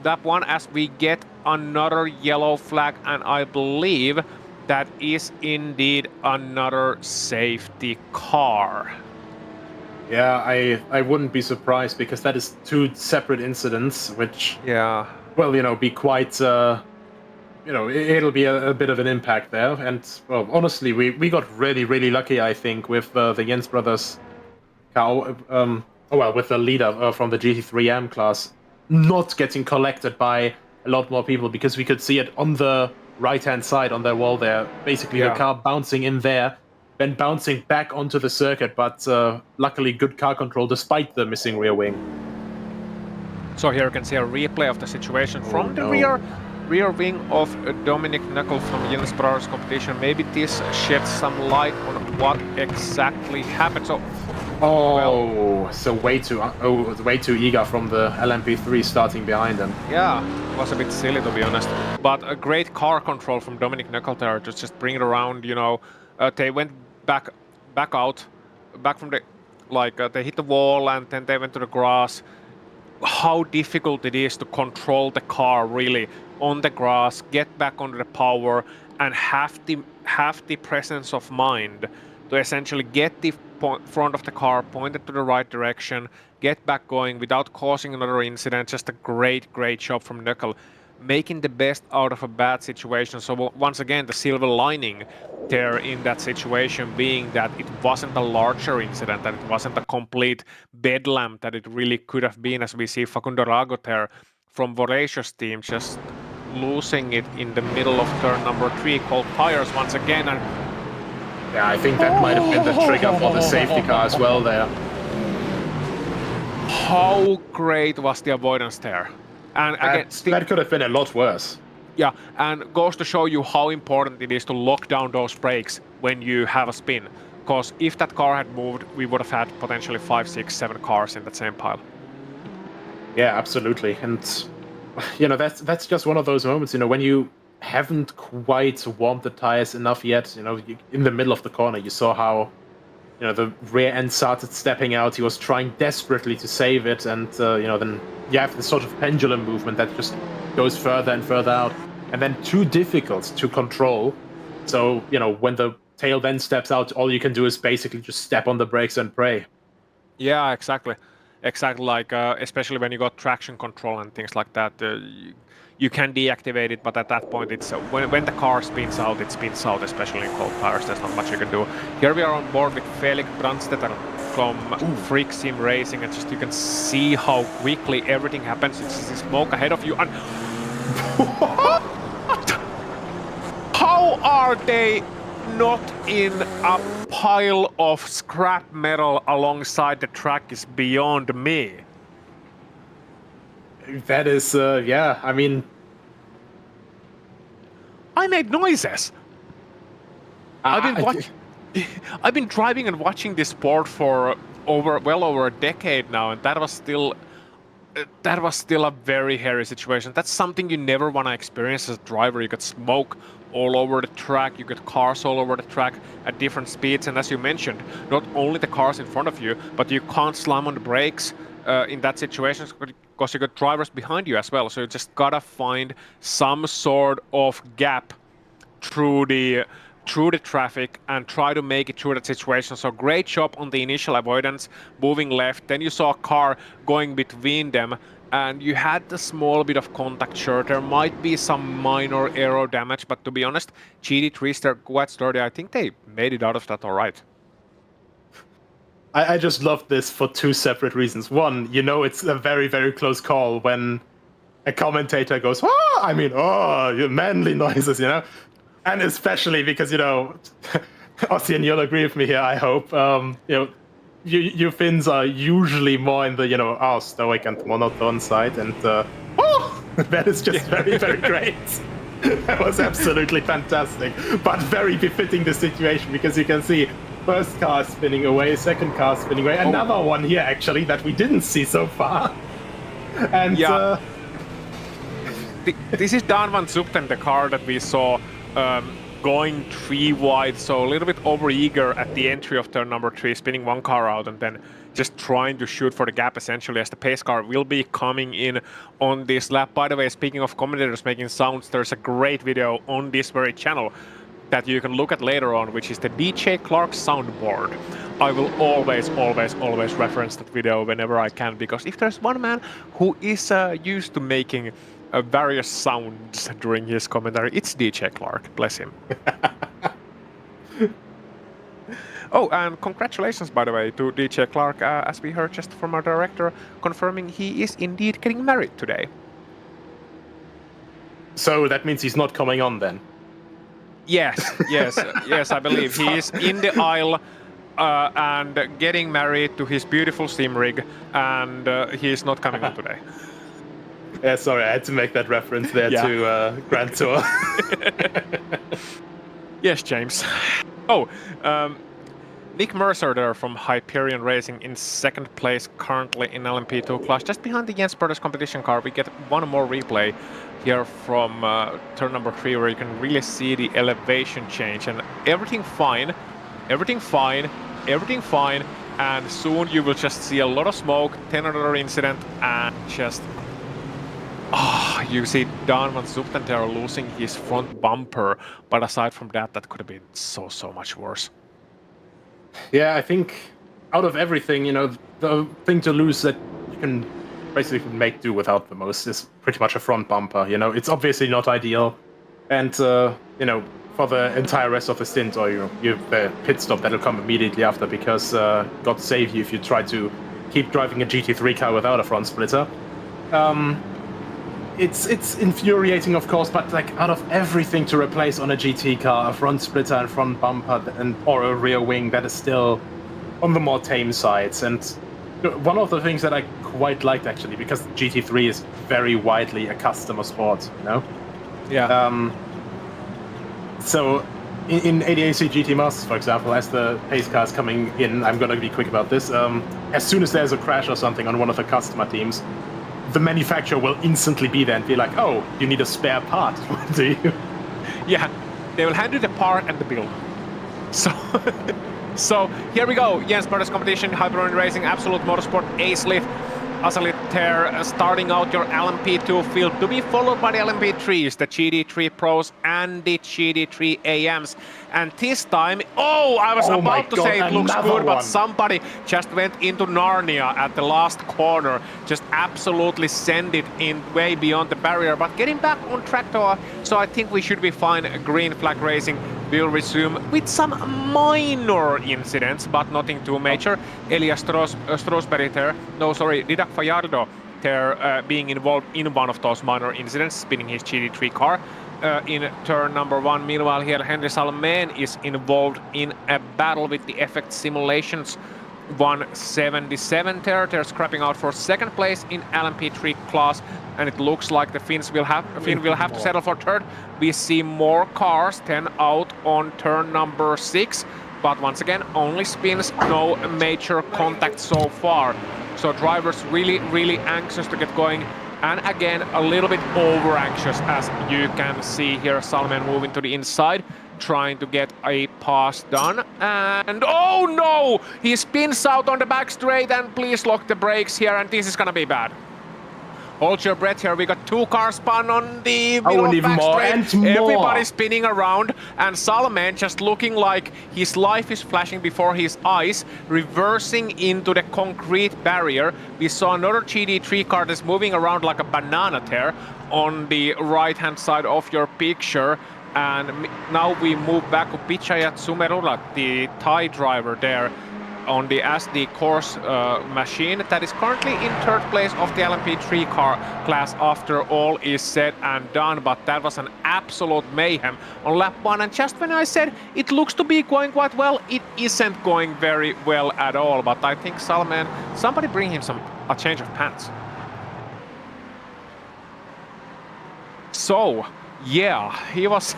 that one as we get another yellow flag, and I believe that is indeed another safety car. Yeah, I wouldn't be surprised, because that is 2 separate incidents, which, Yeah. well, be quite, it'll be a bit of an impact there. And, well, honestly, we got really, really lucky, I think, with the Jens brothers car, with the leader from the GT3M class not getting collected by a lot more people, because we could see it on the right-hand side on their wall there. Basically, the car bouncing in there, then bouncing back onto the circuit, but luckily good car control despite the missing rear wing. So here you can see a replay of the situation from the rear wing of Dominic Knuckle from Jens Brothers competition. Maybe this sheds some light on what exactly happened. So, so way too eager from the LMP3 starting behind them. Yeah, it was a bit silly, to be honest. But a great car control from Dominic Knuckle there to just bring it around, they went back out, back from the, they hit the wall and then they went to the grass. How difficult it is to control the car really on the grass, get back onto the power, and have the presence of mind to essentially get the front of the car pointed to the right direction, get back going without causing another incident. Just a great job from Knuckle, making the best out of a bad situation. So once again, the silver lining there in that situation being that it wasn't a larger incident, that it wasn't a complete bedlam that it really could have been, as we see Facundo Rago there from Voracious team just losing it in the middle of turn number 3, cold tires once again. And yeah, I think that might have been the trigger for the safety car as well there. How great was the avoidance there? And again, that could have been a lot worse. Yeah, and goes to show you how important it is to lock down those brakes when you have a spin. Because if that car had moved, we would have had potentially 5, 6, 7 cars in that same pile. Yeah, absolutely. And, that's just one of those moments, when you haven't quite warmed the tires enough yet, in the middle of the corner, you saw how, the rear end started stepping out. He was trying desperately to save it, and, then you have this sort of pendulum movement that just goes further and further out, and then too difficult to control. So, when the tail then steps out, all you can do is basically just step on the brakes and pray. Yeah, exactly. Like, especially when you got traction control and things like that, you can deactivate it, but at that point, it's when the car spins out, it spins out, especially in cold tires. There's not much you can do. Here we are on board with Felix Brandstetter from Freak Sim Racing, and just you can see how quickly everything happens. It's the smoke ahead of you, and how are they not in a pile of scrap metal alongside the track is beyond me. That is, yeah, I mean... I made noises! I've been driving and watching this sport for well over a decade now, and that was still a very hairy situation. That's something you never want to experience as a driver. You got smoke all over the track, you got cars all over the track at different speeds, and as you mentioned, not only the cars in front of you, but you can't slam on the brakes in that situation because you got drivers behind you as well. So you just gotta find some sort of gap through the traffic and try to make it through that situation. So great job on the initial avoidance, moving left. Then you saw a car going between them, and you had the small bit of contact. Sure, there might be some minor aero damage, but to be honest, GT3s, they're quite sturdy. I think they made it out of that all right. I just love this for two separate reasons. One, it's a very, very close call when a commentator goes, you manly noises, And especially because, Ossian, you'll agree with me here, I hope. You Finns are usually more in the, stoic and monotone side, and that is just very, very great. That was absolutely fantastic, but very befitting the situation, because you can see first car spinning away, second car spinning away, another one here actually that we didn't see so far. And yeah. This is Dan van Zupten, the car that we saw going 3 wide, so a little bit over-eager at the entry of turn number 3, spinning one car out and then just trying to shoot for the gap essentially, as the pace car will be coming in on this lap. By the way, speaking of commentators making sounds, there's a great video on this very channel that you can look at later on, which is the DJ Clark soundboard. I will always reference that video whenever I can, because if there's one man who is used to making various sounds during his commentary, it's DJ Clark, bless him. Oh, and congratulations, by the way, to DJ Clark, as we heard just from our director, confirming he is indeed getting married today. So that means he's not coming on then? Yes, I believe he is in the aisle and getting married to his beautiful sim rig, and he is not coming on today. Yeah, sorry, I had to make that reference there to Grand Tour. Yes, James. Oh, Nick Mercer there from Hyperion Racing in 2nd place currently in LMP2 class. Just behind the Jens Brothers competition car, we get one more replay here from turn number 3, where you can really see the elevation change, and everything fine, and soon you will just see a lot of smoke, 10 another incident, and just you see Dan van Zupten there losing his front bumper, but aside from that, that could have been so much worse. Yeah, I think out of everything, you know, the thing to lose that you can basically make do without the most is pretty much a front bumper. You know, it's obviously not ideal, and you know, for the entire rest of the stint, or you have the pit stop that'll come immediately after, because God save you if you try to keep driving a GT3 car without a front splitter. It's infuriating, of course, but like out of everything to replace on a GT car, a front splitter and front bumper or a rear wing, that is still on the more tame sides. And one of the things that I quite liked, actually, because GT3 is very widely a customer sport, you know? Yeah. So in ADAC GT Masters, for example, as the pace car is coming in, I'm going to be quick about this, as soon as there's a crash or something on one of the customer teams, the manufacturer will instantly be there and be like, oh, you need a spare part, do you? Yeah, they will hand you the part and the bill. So here we go. Jens Brothers competition, Hyperion Racing, Absolute Motorsport, Acelit, Asalit Ter, starting out your LMP2 field, to be followed by the LMP3s, the GT3 Pros and the GT3 AMs. And this time, I was about to say it looks good, but somebody just went into Narnia at the last corner, just absolutely send it in way beyond the barrier, but getting back on track, so I think we should be fine. Green flag racing will resume with some minor incidents, but nothing too major. Elias Strosberg there, Didac Fajardo there being involved in one of those minor incidents, spinning his GT3 car in turn number 1. Meanwhile here, Henry Salmen is involved in a battle with the Effect Simulations 177 there. They're scrapping out for 2nd place in LMP3 class, and it looks like the Finn will have to settle for 3rd. We see more cars, 10 out on turn number 6, but once again, only spins, no major contact so far. So drivers really anxious to get going, and again, a little bit over anxious, as you can see here. Salman moving to the inside, trying to get a pass done, and oh no! He spins out on the back straight, and please lock the brakes here, and this is gonna be bad. Hold your breath here. We got 2 cars spun on the middle of back straight. Everybody spinning around, and Salman just looking like his life is flashing before his eyes, reversing into the concrete barrier. We saw another GT3 car that's moving around like a banana there on the right-hand side of your picture. And now we move back to Pichayat Sumerula, the Thai driver there, on the SD course machine that is currently in 3rd place of the LMP3 car class after all is said and done. But that was an absolute mayhem on lap 1, and just when I said it looks to be going quite well, it isn't going very well at all. But I think Salman, somebody bring him a change of pants. So Yeah, he was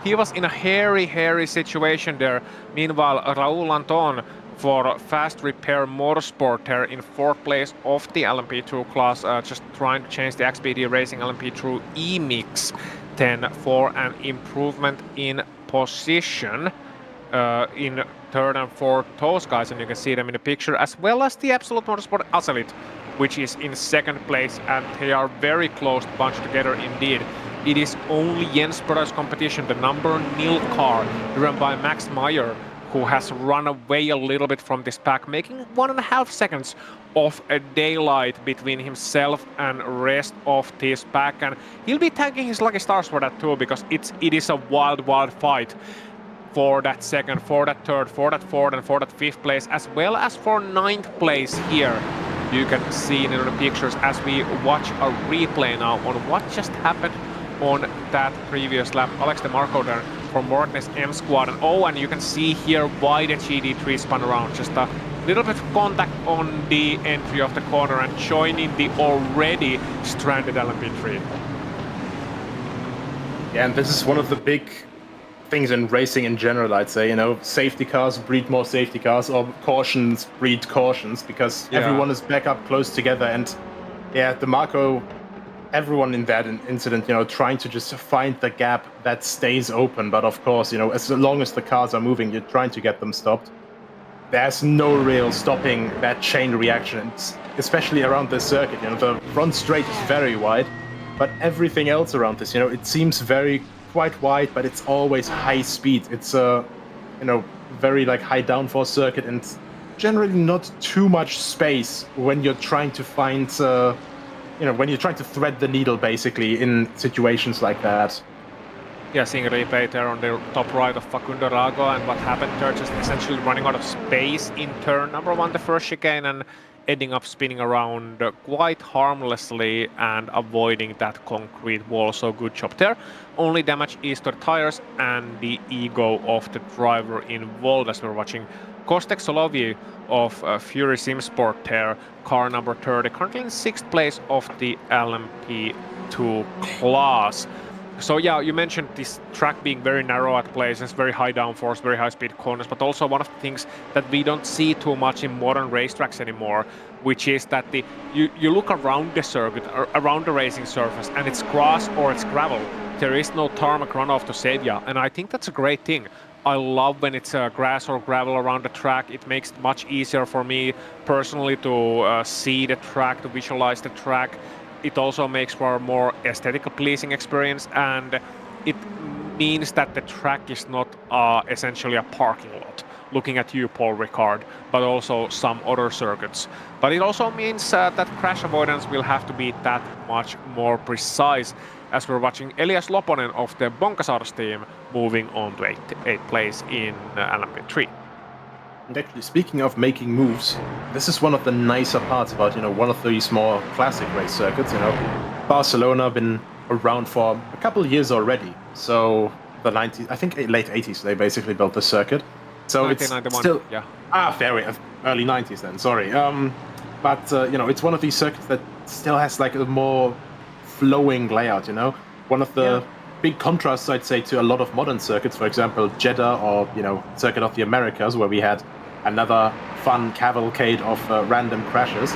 he was in a hairy situation there. Meanwhile, Raul Anton for Fast Repair Motorsport there in 4th place of the LMP2 class, just trying to change the XPD Racing LMP2 E-Mix 10 for an improvement in position in 3rd and 4th, those guys, and you can see them in the picture, as well as the Absolute Motorsport Acelit, which is in 2nd place, and they are very close bunched together indeed. It is only Jens Brothers competition, the number nil car, driven by Max Meyer, who has run away a little bit from this pack, making 1.5 seconds of a daylight between himself and rest of this pack, and he'll be thanking his lucky stars for that too, because it is a wild fight for that 2nd, for that 3rd, for that 4th, and for that 5th place, as well as for 9th place here. You can see in the pictures as we watch a replay now on what just happened on that previous lap. Alex DeMarco there from Mortness M Squad, and you can see here why the GD3 spun around. Just a little bit of contact on the entry of the corner and joining the already stranded LMP3. Yeah, and this is one of the big things in racing in general, I'd say. You know, safety cars breed more safety cars, or cautions breed cautions, because everyone is back up close together. And yeah, DeMarco, everyone in that incident, you know, trying to just find the gap that stays open. But of course, you know, as long as the cars are moving, you're trying to get them stopped. There's no real stopping that chain reaction, especially around this circuit. You know, the front straight is very wide, but everything else around this, you know, it seems quite wide, but it's always high speed. It's a, you know, very like high downforce circuit, and generally not too much space when you're trying to find you know, when you're trying to thread the needle, basically, in situations like that. Yeah, seeing a replay there on the top right of Facundo Rago, and what happened there, just essentially running out of space in turn number 1, the first chicane, and ending up spinning around quite harmlessly and avoiding that concrete wall. So good job there. Only damage is to the tires and the ego of the driver involved, as we're watching Kostek Soloviev of Fury Sim Sport there, car number 30, currently in 6th place of the LMP2 class. So yeah, you mentioned this track being very narrow at places, very high downforce, very high speed corners, but also one of the things that we don't see too much in modern racetracks anymore, which is that you look around the circuit, or around the racing surface, and it's grass or it's gravel. There is no tarmac runoff to save you, and I think that's a great thing. I love when it's grass or gravel around the track. It makes it much easier for me personally to see the track, to visualize the track. It also makes for a more aesthetically pleasing experience, and it means that the track is not essentially a parking lot, looking at you, Paul Ricard, but also some other circuits. But it also means that crash avoidance will have to be that much more precise, as we're watching Elias Loponen of the Bonkasars team moving on to 8th place in LMP3. And actually, speaking of making moves, this is one of the nicer parts about, you know, one of these more classic race circuits. You know, Barcelona been around for a couple of years already. So the 90s, I think late 80s, they basically built the circuit. So it's still very early 90s then. Sorry, but you know, it's one of these circuits that still has like a more flowing layout. You know, one of the big contrasts, I'd say, to a lot of modern circuits. For example, Jeddah, or you know, Circuit of the Americas, where we had another fun cavalcade of random crashes.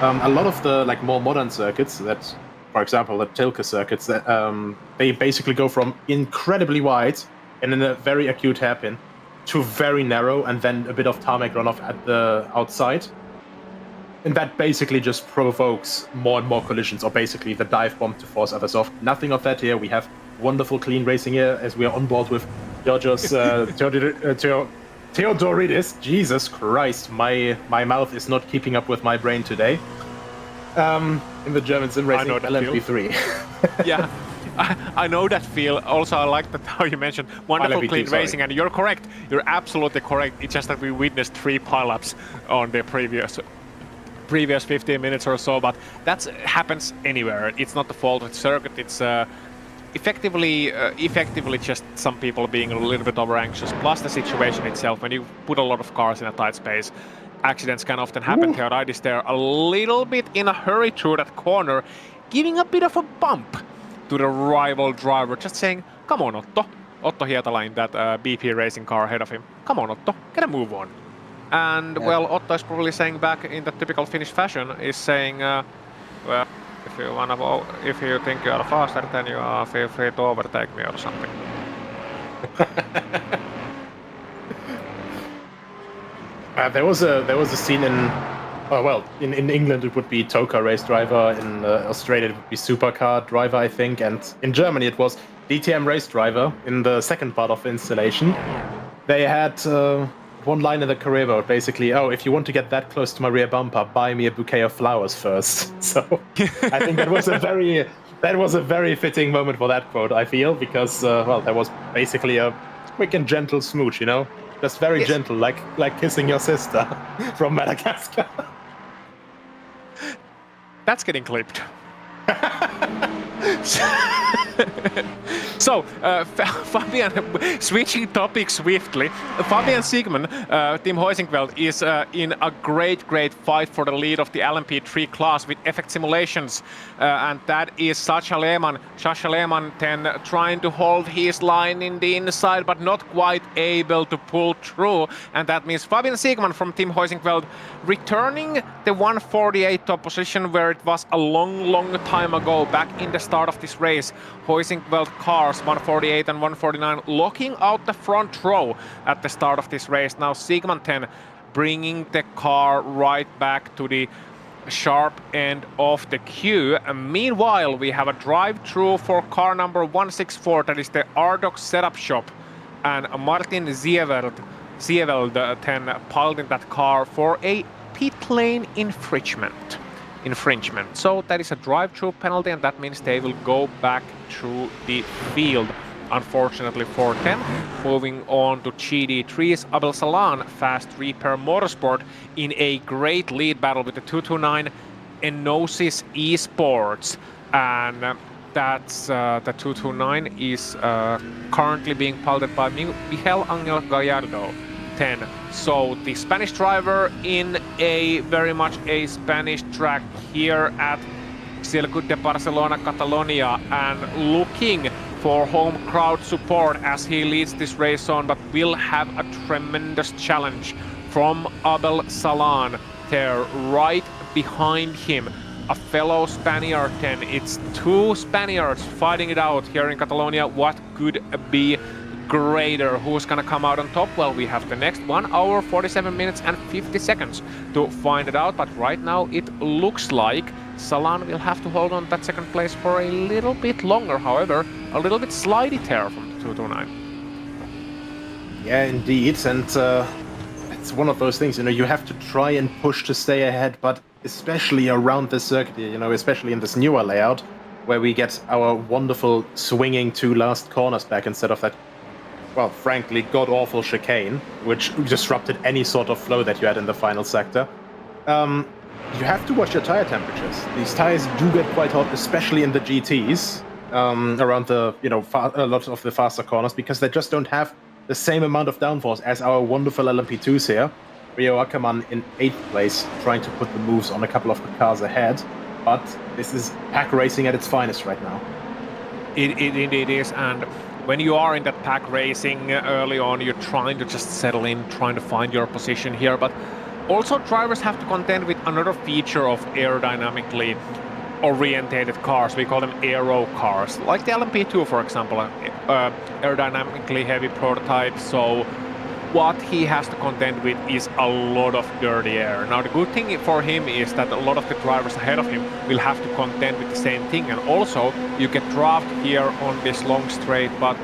A lot of the like more modern circuits that, for example, the Tilke circuits, that they basically go from incredibly wide and in a very acute hairpin to very narrow, and then a bit of tarmac runoff at the outside. And that basically just provokes more and more collisions, or basically the dive bomb to force others off. Nothing of that here. We have wonderful clean racing here, as we are on board with Georgios Theodoridis. Jesus Christ, my mouth is not keeping up with my brain today. In the German SimRacing LMP3. Yeah, I know that feel. Also, I like that how you mentioned wonderful clean racing, and you're correct. You're absolutely correct. It's just that we witnessed 3 pileups on the previous 15 minutes or so, but that happens anywhere. It's not the fault of the circuit. It's effectively just some people being a little bit over anxious, plus the situation itself. When you put a lot of cars in a tight space, accidents can often happen. Theodoridis there a little bit in a hurry through that corner, giving a bit of a bump to the rival driver, just saying, come on Otto Hietala in that BP racing car ahead of him. Come on Otto, get a move on. And well, Otto is probably saying back in the typical Finnish fashion, is saying, well, if you think you are faster, then you are feel free to overtake me or something. There was a scene in, in England it would be Toka race driver, in Australia it would be supercar driver, I think, and in Germany it was DTM race driver. In the second part of the installation, they had one line in the career mode, basically, oh, if you want to get that close to my rear bumper, buy me a bouquet of flowers first. So I think that was a very fitting moment for that quote, I feel, because that was basically a quick and gentle smooch, you know, just very gentle, like kissing your sister from Madagascar. That's getting clipped. So, Fabian, switching topics swiftly, Fabian Siegmann, Team Huizinfeld, is in a great fight for the lead of the LMP3 class with effect simulations, and that is Sascha Lehmann then trying to hold his line in the inside, but not quite able to pull through, and that means Fabian Siegmann from Team Huizinfeld returning the 148 top position where it was a long time ago, back in the start of this race. Huizinfeld cars 148 and 149 locking out the front row at the start of this race. Now Siegmann 10 bringing the car right back to the sharp end of the queue. And meanwhile, we have a drive-through for car number 164, that is the Rdoks setup shop, and Martin Zieveld 10 piled in that car for a pit lane infringement. So that is a drive-through penalty, and that means they will go back through the field. Unfortunately for them, moving on to GD3's Abel Salan, Fast Repair Motorsport, in a great lead battle with the 229 Enosis Esports, and that's the 229 is currently being piloted by Miguel Angel Gallardo 10. So the Spanish driver in a very much a Spanish track here at Circuit de Barcelona, Catalonia, and looking for home crowd support as he leads this race on, but will have a tremendous challenge from Abel Salan there right behind him. A fellow Spaniard 10. It's two Spaniards fighting it out here in Catalonia. What could be greater? Who's gonna come out on top? Well, we have the next 1 hour, 47 minutes and 50 seconds to find it out, but right now it looks like Salan will have to hold on that second place for a little bit longer. However, a little bit slidey there from the 229. Yeah, indeed, and it's one of those things, you know, you have to try and push to stay ahead, but especially around the circuit, you know, especially in this newer layout, where we get our wonderful swinging two last corners back instead of that, well, frankly, god-awful chicane, which disrupted any sort of flow that you had in the final sector. You have to watch your tire temperatures. These tires do get quite hot, especially in the GTs, around the, you know, a lot of the faster corners, because they just don't have the same amount of downforce as our wonderful LMP2s here. Rio Ackermann in 8th place, trying to put the moves on a couple of the cars ahead, but this is pack racing at its finest right now. It is, and when you are in that pack racing early on, you're trying to just settle in, trying to find your position here, but also drivers have to contend with another feature of aerodynamically orientated cars. We call them aero cars, like the LMP2, for example, aerodynamically heavy prototype. So what he has to contend with is a lot of dirty air. Now the good thing for him is that a lot of the drivers ahead of him will have to contend with the same thing, and also you get draft here on this long straight. But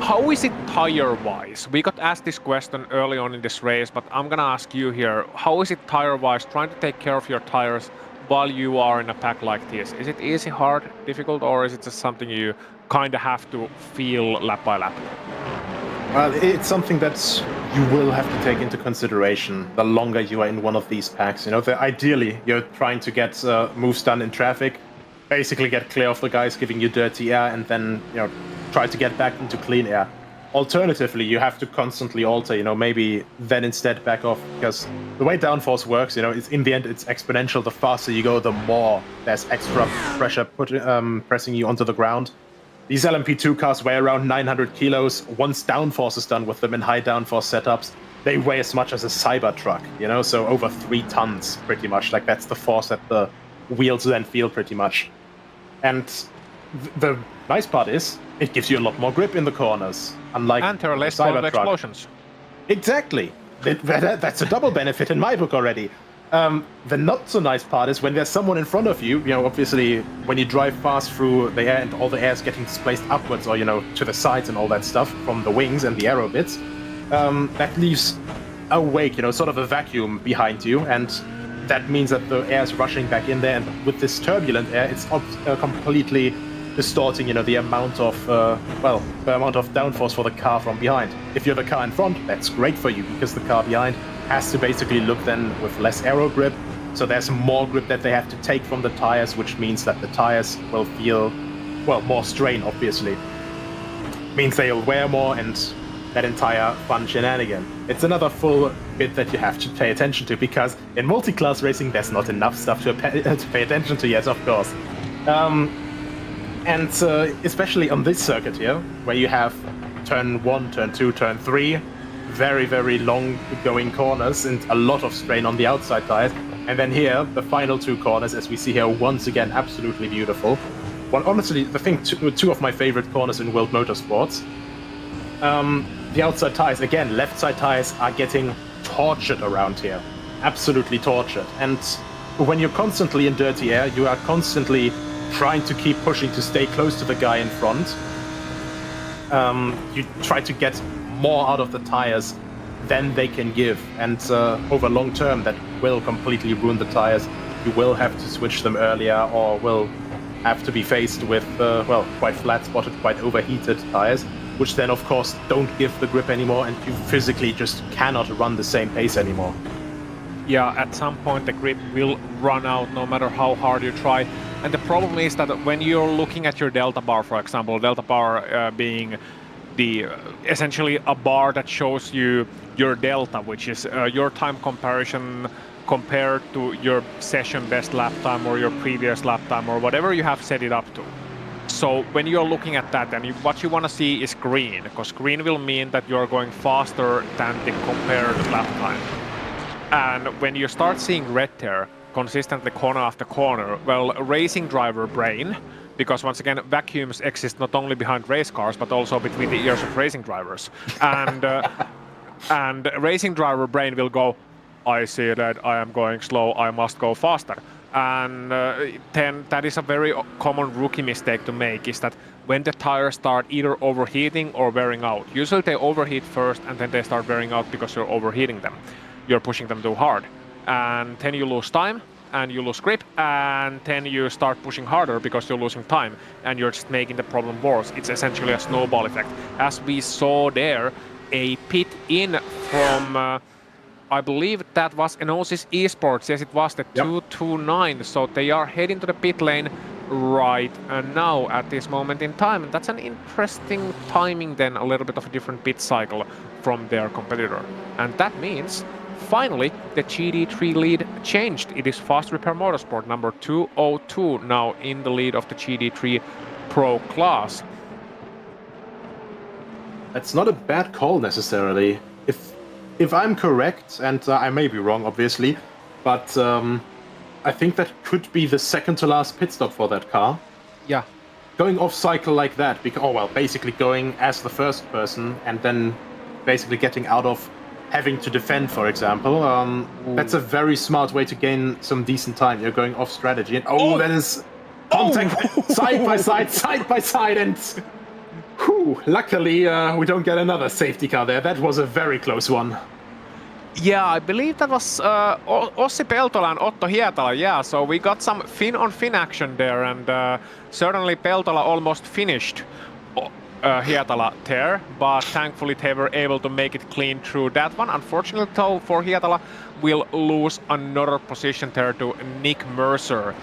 how is it tire-wise? We got asked this question early on in this race, but I'm gonna ask you here, how is it tire-wise, trying to take care of your tires while you are in a pack like this? Is it easy, hard, difficult, or is it just something you kind of have to feel lap by lap? Well, it's something that you will have to take into consideration the longer you are in one of these packs. You know, ideally, you're trying to get moves done in traffic, basically get clear of the guys giving you dirty air, and then, you know, try to get back into clean air. Alternatively, you have to constantly alter, maybe then instead back off, because the way downforce works, it's in the end, it's exponential. The faster you go, the more there's extra pressure pressing you onto the ground. These LMP2 cars weigh around 900 kilos. Once downforce is done with them in high downforce setups, they weigh as much as a Cybertruck, so over 3 tons, pretty much. Like, that's the force that the wheels then feel, pretty much. And the nice part is, it gives you a lot more grip in the corners, unlike and there are less Cybertruck. explosions. Exactly. That's a double benefit in my book already. The not so nice part is when there's someone in front of you, obviously when you drive fast through the air and all the air is getting displaced upwards or, to the sides and all that stuff from the wings and the aero bits, that leaves a wake, sort of a vacuum behind you, and that means that the air is rushing back in there, and with this turbulent air, it's completely distorting, the amount of downforce for the car from behind. If you're the car in front, that's great for you, because the car behind has to basically look then with less aero grip, so there's more grip that they have to take from the tires, which means that the tires will feel, more strain, obviously. Means they'll wear more, and that entire fun shenanigan. It's another full bit that you have to pay attention to, because in multi-class racing, there's not enough stuff to pay attention to yet, of course. And especially on this circuit here, where you have turn 1, turn 2, turn 3, very, very long going corners and a lot of strain on the outside tires. And then here, the final 2 corners, as we see here, once again, absolutely beautiful. Well, honestly, I think 2 of my favorite corners in World Motorsports. The outside tires, again, left side tires are getting tortured around here. Absolutely tortured. And when you're constantly in dirty air, you are constantly trying to keep pushing to stay close to the guy in front. You try to get more out of the tires than they can give, and over long term that will completely ruin the tires. You will have to switch them earlier, or will have to be faced with quite flat spotted, quite overheated tires, which then of course don't give the grip anymore, and you physically just cannot run the same pace anymore. Yeah, at some point the grip will run out no matter how hard you try. And the problem is that when you're looking at your delta bar, for example, delta bar being the essentially a bar that shows you your delta, which is your time comparison compared to your session best lap time or your previous lap time or whatever you have set it up to. So when you're looking at that, and what you want to see is green, because green will mean that you're going faster than the compared lap time. And when you start seeing red there consistently corner after corner, well, racing driver brain, because once again vacuums exist not only behind race cars but also between the ears of racing drivers, and racing driver brain will go, I see that I am going slow, I must go faster. And then that is a very common rookie mistake to make, is that when the tires start either overheating or wearing out. Usually they overheat first and then they start wearing out because you're overheating them. You're pushing them too hard. And then you lose time and you lose grip, and then you start pushing harder because you're losing time and you're just making the problem worse. It's essentially a snowball effect. As we saw there, a pit in from I believe that was Enosis Esports. Yes, it was the 229. So they are heading to the pit lane right now at this moment in time. And that's an interesting timing then, a little bit of a different pit cycle from their competitor. And that means finally the GD3 lead changed. It is Fast Repair Motorsport number 202 now in the lead of the GD3 Pro class. That's not a bad call necessarily. If I'm correct, and I may be wrong, obviously, but I think that could be the second to last pit stop for that car. Yeah. Going off cycle like that, because, basically going as the first person and then basically getting out of having to defend, for example, that's a very smart way to gain some decent time. You're going off strategy, and that is contact side by side, and luckily we don't get another safety car there. That was a very close one. Yeah, I believe that was Ossi Peltola and Otto Hietala. Yeah, so we got some fin-on-fin action there, and certainly Peltola almost finished Hietala there, but thankfully they were able to make it clean through that one. Unfortunately, though, for Hietala, we'll lose another position there to Nick Mercer.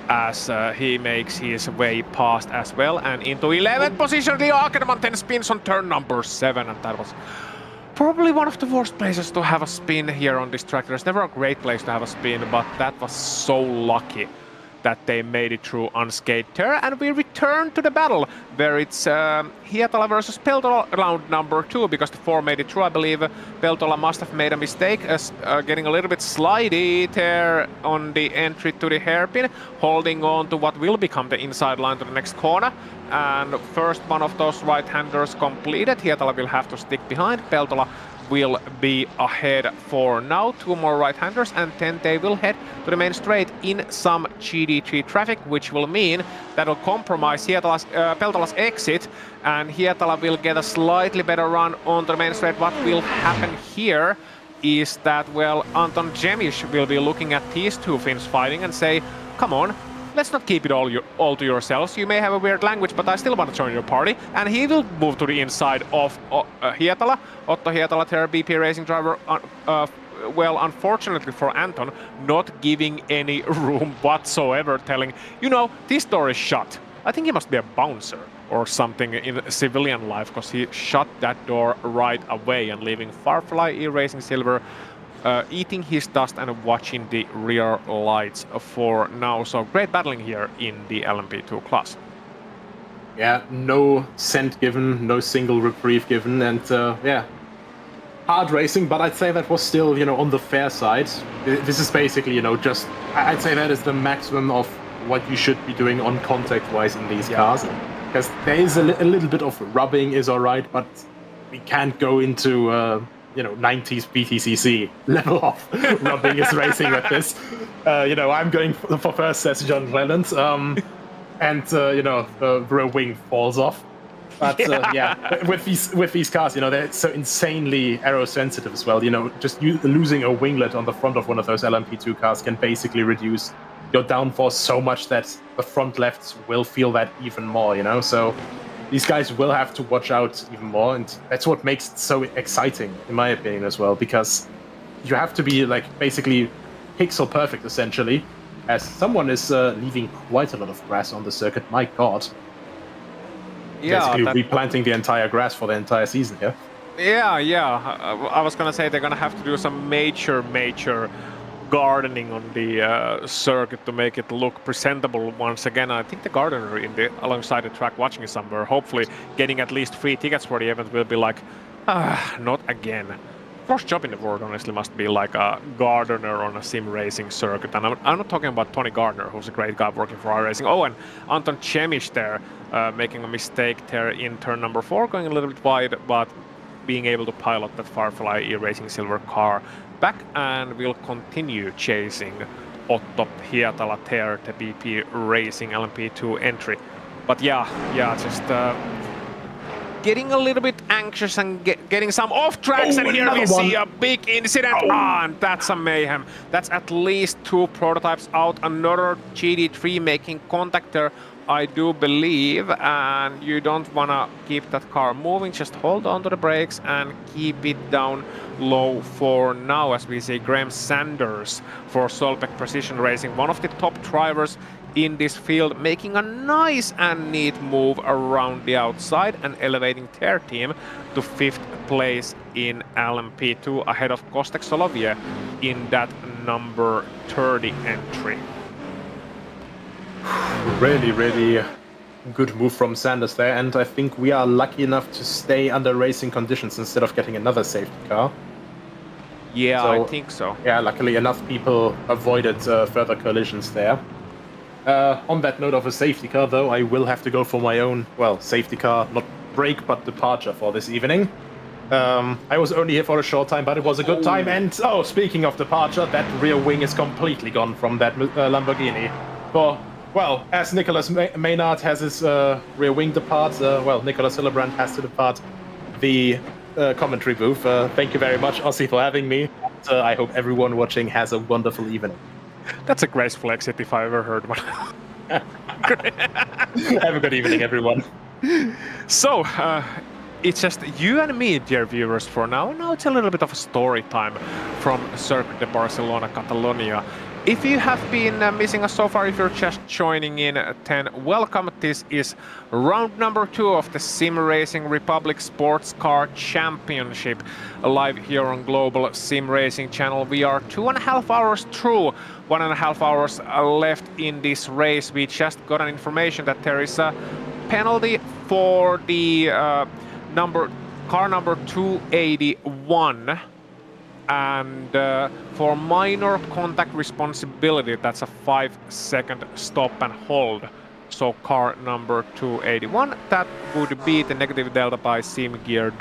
as he makes his way past as well, and into 11th position. The Ackerman 10 spins on turn number 7, and that was probably one of the worst places to have a spin here on this track. There's never a great place to have a spin, but that was so lucky that they made it through unscathed there. And we return to the battle, where it's Hietala versus Peltola round number 2, because the 4 made it through. I believe Peltola must have made a mistake, getting a little bit slidey there on the entry to the hairpin, holding on to what will become the inside line to the next corner. And first one of those right-handers completed. Hietala will have to stick behind. Peltola will be ahead for now. 2 more right-handers, and then they will head to the main straight in some GD3 traffic, which will mean that'll compromise Peltola's exit, and Hietala will get a slightly better run on the main straight. What will happen here is that, well, Anton Jemish will be looking at these 2 Finns fighting and say, come on, let's not keep it all to yourselves. You may have a weird language, but I still want to join your party. And he will move to the inside of Hietala. Otto Hietala, their BP Racing driver, well, unfortunately for Anton, not giving any room whatsoever, telling, you know, this door is shut. I think he must be a bouncer or something in civilian life, because he shut that door right away and leaving Firefly iRacing Silver eating his dust and watching the rear lights for now. So great battling here in the LMP2 class. Yeah, no scent given, no single reprieve given, and yeah, hard racing, but I'd say that was still, you know, on the fair side. This is basically, you know, just, I'd say that is the maximum of what you should be doing on contact-wise in these cars. Because there is a little bit of rubbing is alright, but we can't go into you know, 90s BTCC level of rubbing is racing with this. You know, I'm going for first, says John Leland, and you know, the rear wing falls off. But yeah, with these cars, you know, they're so insanely aero sensitive as well. You know, just losing a winglet on the front of one of those LMP2 cars can basically reduce your downforce so much that the front lefts will feel that even more. You know, so these guys will have to watch out even more, and that's what makes it so exciting, in my opinion, as well, because you have to be, like, basically pixel perfect, essentially, as someone is leaving quite a lot of grass on the circuit. My God. Yeah, basically replanting the entire grass for the entire season here. Yeah. I was gonna say they're gonna have to do some major gardening on the circuit to make it look presentable once again. I think the gardener alongside the track watching somewhere, hopefully getting at least free tickets for the event, will be like, not again. Worst job in the world, honestly, must be like a gardener on a sim racing circuit. And I'm not talking about Tony Gardner, who's a great guy working for iRacing. Oh, and Anton Chemish there, making a mistake there in turn number 4, going a little bit wide, but being able to pilot that Firefly iRacing Silver car back, and we'll continue chasing Otto Hietala there, the BP Racing LMP2 entry. But yeah, just getting a little bit anxious and getting some off tracks, and here we see a big incident. And that's a mayhem. That's at least 2 prototypes out. Another GD3 making contact there, I do believe, and you don't want to keep that car moving. Just hold on to the brakes and keep it down low for now, as we see Graham Sanders for Solbeck Precision Racing, one of the top drivers in this field, making a nice and neat move around the outside and elevating their team to 5th place in LMP2 ahead of Kostek Soloviev in that number 30 entry. Really good move from Sanders there, and I think we are lucky enough to stay under racing conditions instead of getting another safety car. Yeah, so, I think so. Yeah, luckily enough people avoided further collisions there. On that note of a safety car, though, I will have to go for my own, well, safety car, not break, but departure for this evening. I was only here for a short time, but it was a good time. And, speaking of departure, that rear wing is completely gone from that Lamborghini. Well, as Nicholas Maynard has his rear wing depart, Nicholas Hillebrand has to depart the commentary booth. Thank you very much, Ossie, for having me. I hope everyone watching has a wonderful evening. That's a graceful exit if I ever heard one. Have a good evening, everyone. So, it's just you and me, dear viewers, for now. Now it's a little bit of a story time from Circuit de Barcelona, Catalonia, If you have been missing us so far, if you're just joining in, welcome. This is round number 2 of the SimRacing Republic Sports Car Championship, live here on Global Sim Racing channel. We are 2.5 hours through, 1.5 hours left in this race. We just got an information that there is a penalty for the car number 281. And for minor contact responsibility, that's a 5-second stop and hold. So car number 281, that would be the negative delta by SimGear.it,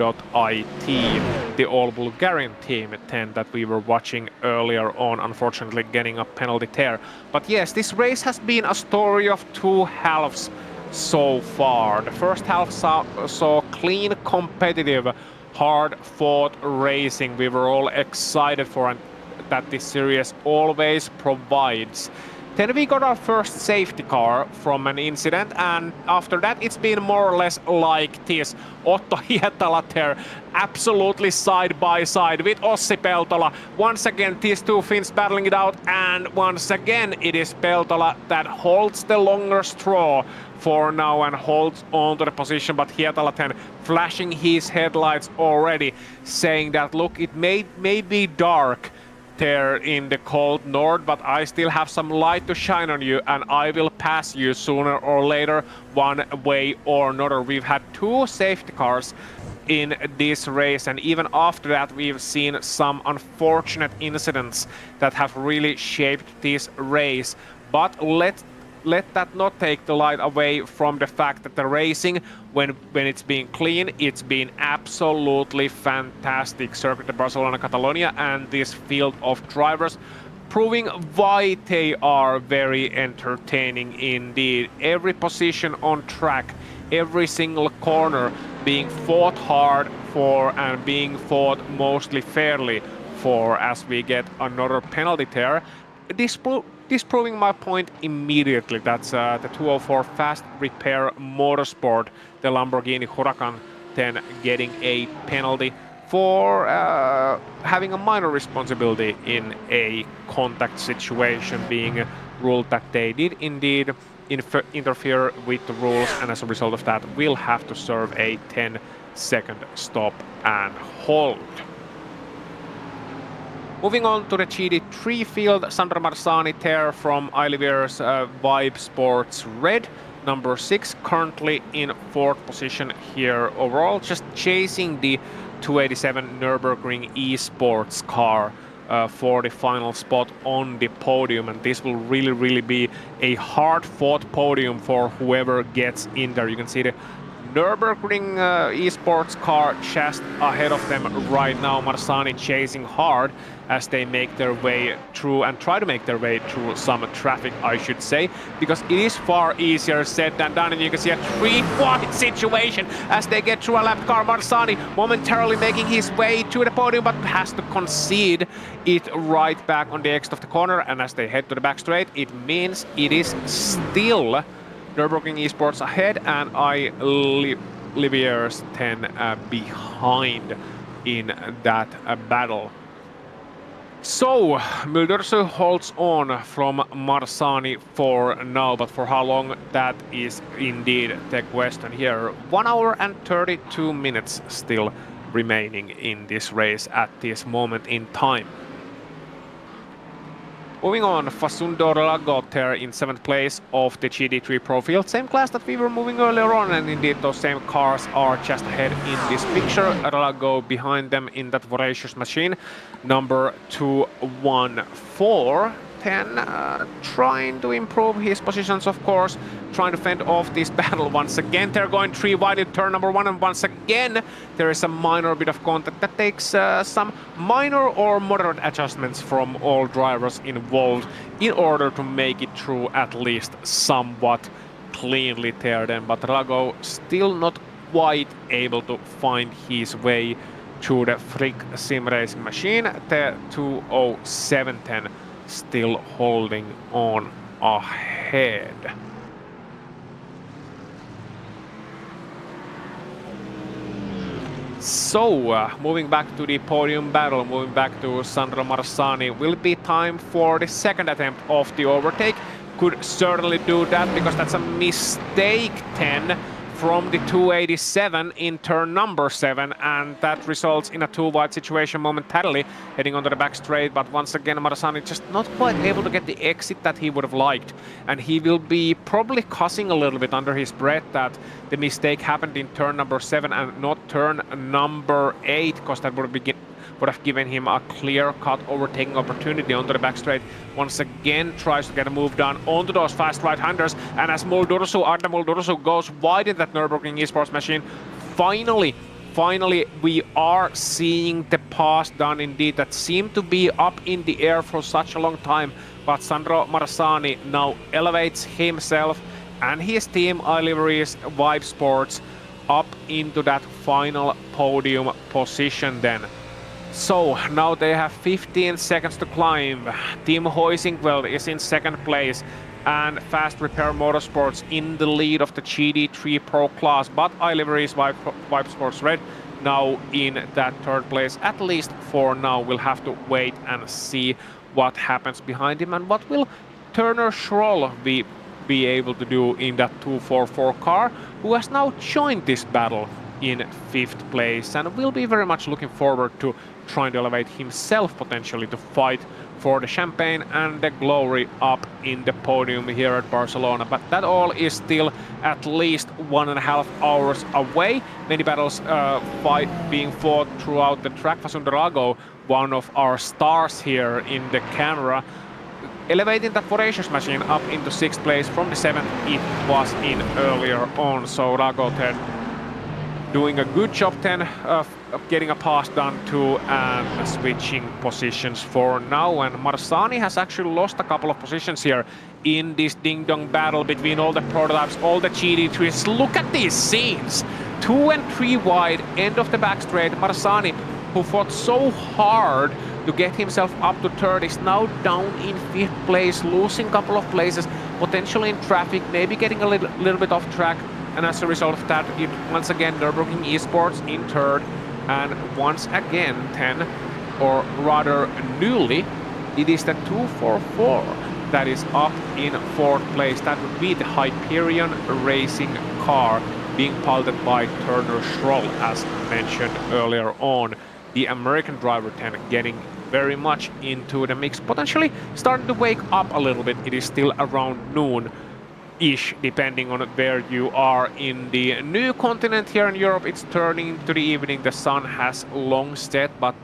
the all Bulgarian team 10 that we were watching earlier on, unfortunately getting a penalty there. But yes, this race has been a story of 2 halves so far. The first half saw clean, competitive, hard-fought racing we were all excited for and that this series always provides. Then we got our first safety car from an incident, and after that it's been more or less like this. Otto Hietala there, absolutely side by side with Ossi Peltola. Once again these two Finns battling it out, and once again it is Peltola that holds the longer straw for now and holds on to the position, but Hietala then flashing his headlights already, saying that look, it may be dark there in the cold north, but I still have some light to shine on you and I will pass you sooner or later, one way or another. We've had 2 safety cars in this race, and even after that we've seen some unfortunate incidents that have really shaped this race. But let that not take the light away from the fact that the racing, when it's been clean, it's been absolutely fantastic. Circuit de Barcelona, Catalonia, and this field of drivers proving why they are very entertaining indeed. Every position on track, every single corner being fought hard for and being fought mostly fairly for, as we get another penalty there. Disproving my point immediately. That's the 204 Fast Repair Motorsport, the Lamborghini Huracan, then getting a penalty for having a minor responsibility in a contact situation, being ruled that they did indeed interfere with the rules, and as a result of that will have to serve a 10-second stop and hold. Moving on to the GT3 field, Sandro Marsani there from Ligier's Vibe Sports Red, number 6, currently in 4th position here overall, just chasing the 287 Nürburgring eSports car for the final spot on the podium, and this will really be a hard-fought podium for whoever gets in there. You can see the Nürburgring eSports car just ahead of them right now. Marsani chasing hard as they make their way through and try to make their way through some traffic, I should say, because it is far easier said than done, and you can see a 3-wide situation as they get through a lap car. Marsani momentarily making his way to the podium, but has to concede it right back on the exit of the corner, and as they head to the back straight, it means it is still Nürburgring eSports ahead and Ligier's 10 behind in that battle. So, Muldersu holds on from Marsani for now, but for how long, that is indeed the question here. 1 hour and 32 minutes still remaining in this race at this moment in time. Moving on, Facundo Rdoks there in 7th place of the GT3 Pro Field. Same class that we were moving earlier on, and indeed those same cars are just ahead in this picture. Rdoks behind them in that voracious machine, number 214. Then trying to improve his positions, of course, trying to fend off this battle. Once again, they're going 3 wide in turn number 1, and once again, there is a minor bit of contact that takes some minor or moderate adjustments from all drivers involved in order to make it through at least somewhat cleanly there then. But Rdoks still not quite able to find his way through the Frick Sim Racing machine. The 20710 still holding on ahead. So, moving back to the podium battle, moving back to Sandro Marsani, will it be time for the second attempt of the overtake? Could certainly do that because that's a mistake 10 from the 287 in turn number 7, and that results in a 2-wide situation momentarily heading onto the back straight. But once again, Marsani just not quite able to get the exit that he would have liked, and he will be probably cussing a little bit under his breath that the mistake happened in turn number 7 and not turn number 8, because that would have given him a clear-cut overtaking opportunity onto the back straight. Once again, tries to get a move done onto those fast right-handers, and as Arda Muldursu goes wide in that Nürburgring esports machine, finally, we are seeing the pass done indeed that seemed to be up in the air for such a long time, but Sandro Marsani now elevates himself and his team iLivery's Vibe Sports up into that final podium position then. So now they have 15 seconds to climb. Team Hoisingveld is in second place and Fast Repair Motorsports in the lead of the GD3 Pro class, but iLivery's Vibe Sports Red now in that third place, at least for now. We'll have to wait and see what happens behind him and what will Turner Schroll be able to do in that 244 car, who has now joined this battle in 5th place and will be very much looking forward to trying to elevate himself potentially to fight for the champagne and the glory up in the podium here at Barcelona. But that all is still at least 1.5 hours away. Many battles being fought throughout the track. Vasundarago, one of our stars here in the camera, elevating that voracious machine up into 6th place from the 7th it was in earlier on. So Ragoted doing a good job 10 of getting a pass done to and switching positions for now. And Marsani has actually lost a couple of positions here in this ding-dong battle between all the prototypes, all the GD3s. Look at these scenes! 2 and 3 wide, end of the back straight. Marsani, who fought so hard to get himself up to 3rd, is now down in 5th place, losing a couple of places, potentially in traffic, maybe getting a little bit off track. And as a result of that, it once again Nürburgring Esports in 3rd, and once again 10, or rather newly, it is the 244 that is up in 4th place. That would be the Hyperion Racing car being piloted by Turner Schroll, as mentioned earlier on. The American driver 10 getting very much into the mix, potentially starting to wake up a little bit. It is still around noon-ish, depending on where you are in the new continent. Here in Europe, it's turning to the evening. The sun has long set, but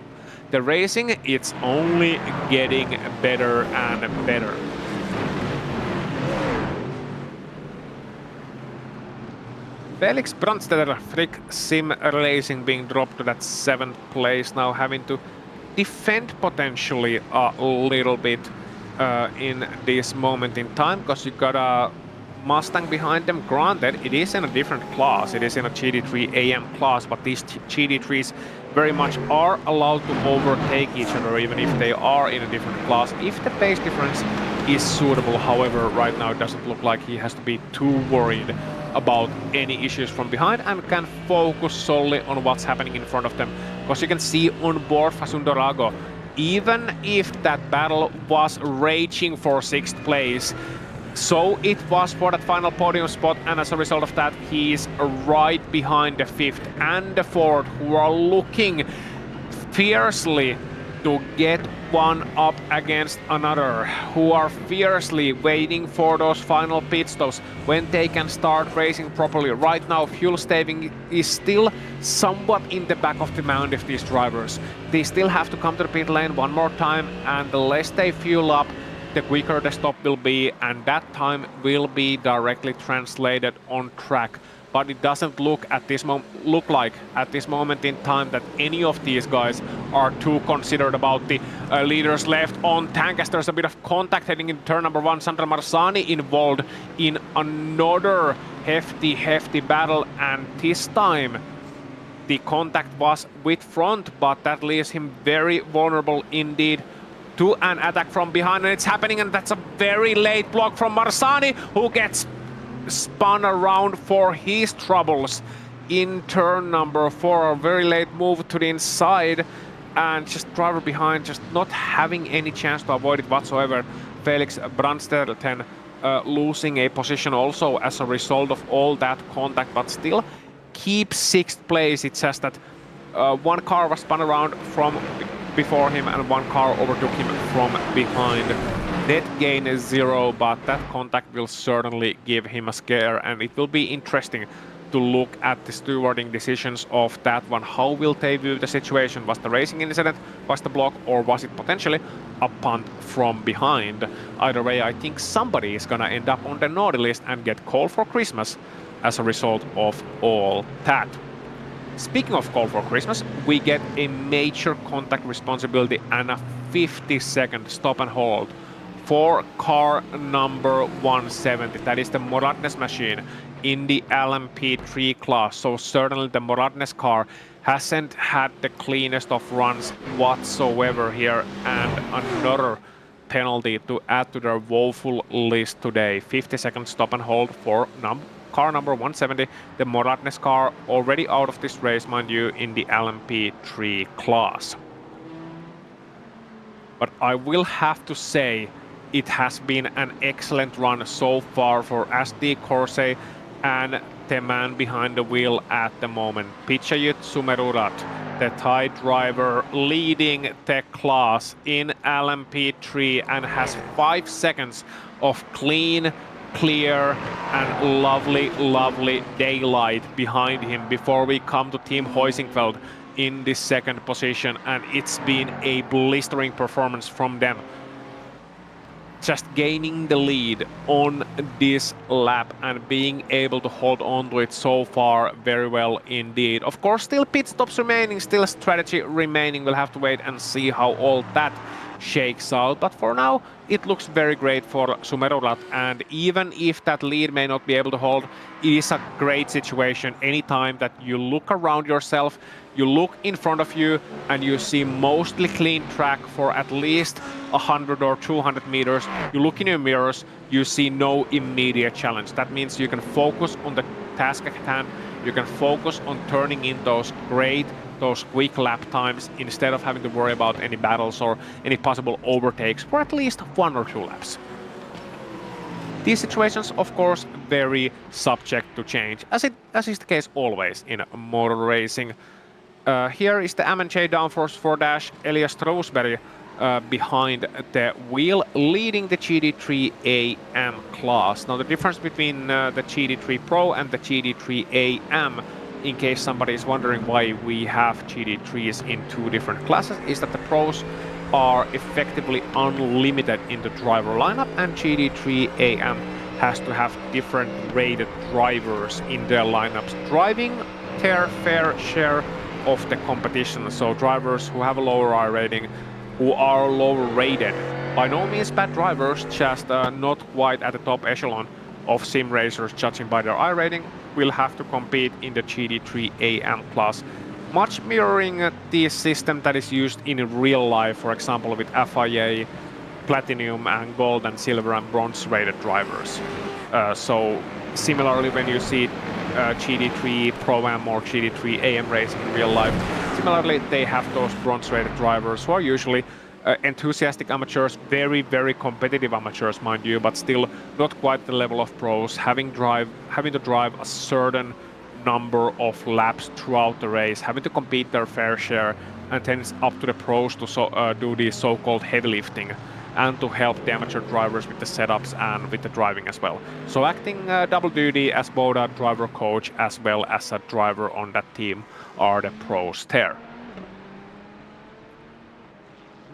the racing, it's only getting better and better. Felix Brandstetter, Frick Sim Racing being dropped to that 7th place, now having to defend potentially a little bit in this moment in time, because you got a Mustang behind them. Granted, it is in a different class, it is in a GD3 AM class, but these GD3s very much are allowed to overtake each other, even if they are in a different class, if the pace difference is suitable. However, right now it doesn't look like he has to be too worried about any issues from behind and can focus solely on what's happening in front of them. Because you can see on board Vasundarago, even if that battle was raging for 6th place, so it was for that final podium spot, and as a result of that, he is right behind the 5th and the 4th, who are looking fiercely to get one up against another, who are fiercely waiting for those final pit stops when they can start racing properly. Right now, fuel saving is still somewhat in the back of the mind of these drivers. They still have to come to the pit lane one more time, and the less they fuel up, the quicker the stop will be, and that time will be directly translated on track. But it doesn't look like at this moment in time that any of these guys are too considered about the leaders left on tank, as there's a bit of contact heading in turn number 1. Sandro Marsani involved in another hefty battle, and this time the contact was with front, but that leaves him very vulnerable indeed to an attack from behind, and it's happening, and that's a very late block from Marsani, who gets spun around for his troubles in turn number 4. A very late move to the inside, and just driver behind, just not having any chance to avoid it whatsoever. Felix Brandsterten losing a position also as a result of all that contact, but still keeps 6th place. It's just that one car was spun around from before him and one car overtook him from behind. Net gain is 0, but that contact will certainly give him a scare, and it will be interesting to look at the stewarding decisions of that one. How will they view the situation? Was the racing incident, was the block, or was it potentially a punt from behind? Either way, I think somebody is gonna end up on the naughty list and get called for Christmas as a result of all that. Speaking of call for Christmas, we get a major contact responsibility and a 50-second stop and hold for car number 170. That is the Moratnes machine in the LMP3 class. So certainly the Moratnes car hasn't had the cleanest of runs whatsoever here, and another penalty to add to their woeful list today. 50-second stop and hold for car number 170, the Moratnes car, already out of this race, mind you, in the LMP3 class. But I will have to say it has been an excellent run so far for SD Corse and the man behind the wheel at the moment, Pichayut Sumerurat, the Thai driver leading the class in LMP3 and has 5 seconds of clean, clear and lovely daylight behind him before we come to Team Heusingfeld in the 2nd position, and it's been a blistering performance from them. Just gaining the lead on this lap and being able to hold on to it so far very well indeed. Of course, still pit stops remaining, still strategy remaining. We'll have to wait and see how all that shakes out, but for now it looks very great for Sumerurat, and even if that lead may not be able to hold, it is a great situation anytime that you look around yourself, you look in front of you and you see mostly clean track for at least 100 or 200 meters. You look in your mirrors, you see no immediate challenge. That means you can focus on the task at hand, you can focus on turning in those quick lap times instead of having to worry about any battles or any possible overtakes for at least 1 or 2 laps. These situations, of course, very subject to change, as is the case always in motor racing. Here is the M&J downforce for Dash Elias Strosberg behind the wheel, leading the GD3 AM class. Now the difference between the GD3 Pro and the GD3 AM, in case somebody is wondering why we have GD3s in 2 different classes, is that the Pros are effectively unlimited in the driver lineup, and GD3 AM has to have different rated drivers in their lineups, driving their fair share of the competition. So drivers who have a lower iRating, who are lower rated, by no means bad drivers, just not quite at the top echelon of sim racers judging by their iRating, will have to compete in the GD3 AM class, much mirroring the system that is used in real life, for example with FIA, Platinum and Gold and Silver and Bronze rated drivers. So similarly, when you see GD3 Pro-Am or GD3 AM racing in real life, similarly they have those Bronze rated drivers who are usually enthusiastic amateurs, very competitive amateurs, mind you, but still not quite the level of pros, having to drive a certain number of laps throughout the race, having to compete their fair share, and then it's up to the pros to do the so-called heavy lifting and to help the amateur drivers with the setups and with the driving as well. So acting double duty as both a driver coach as well as a driver on that team are the pros there.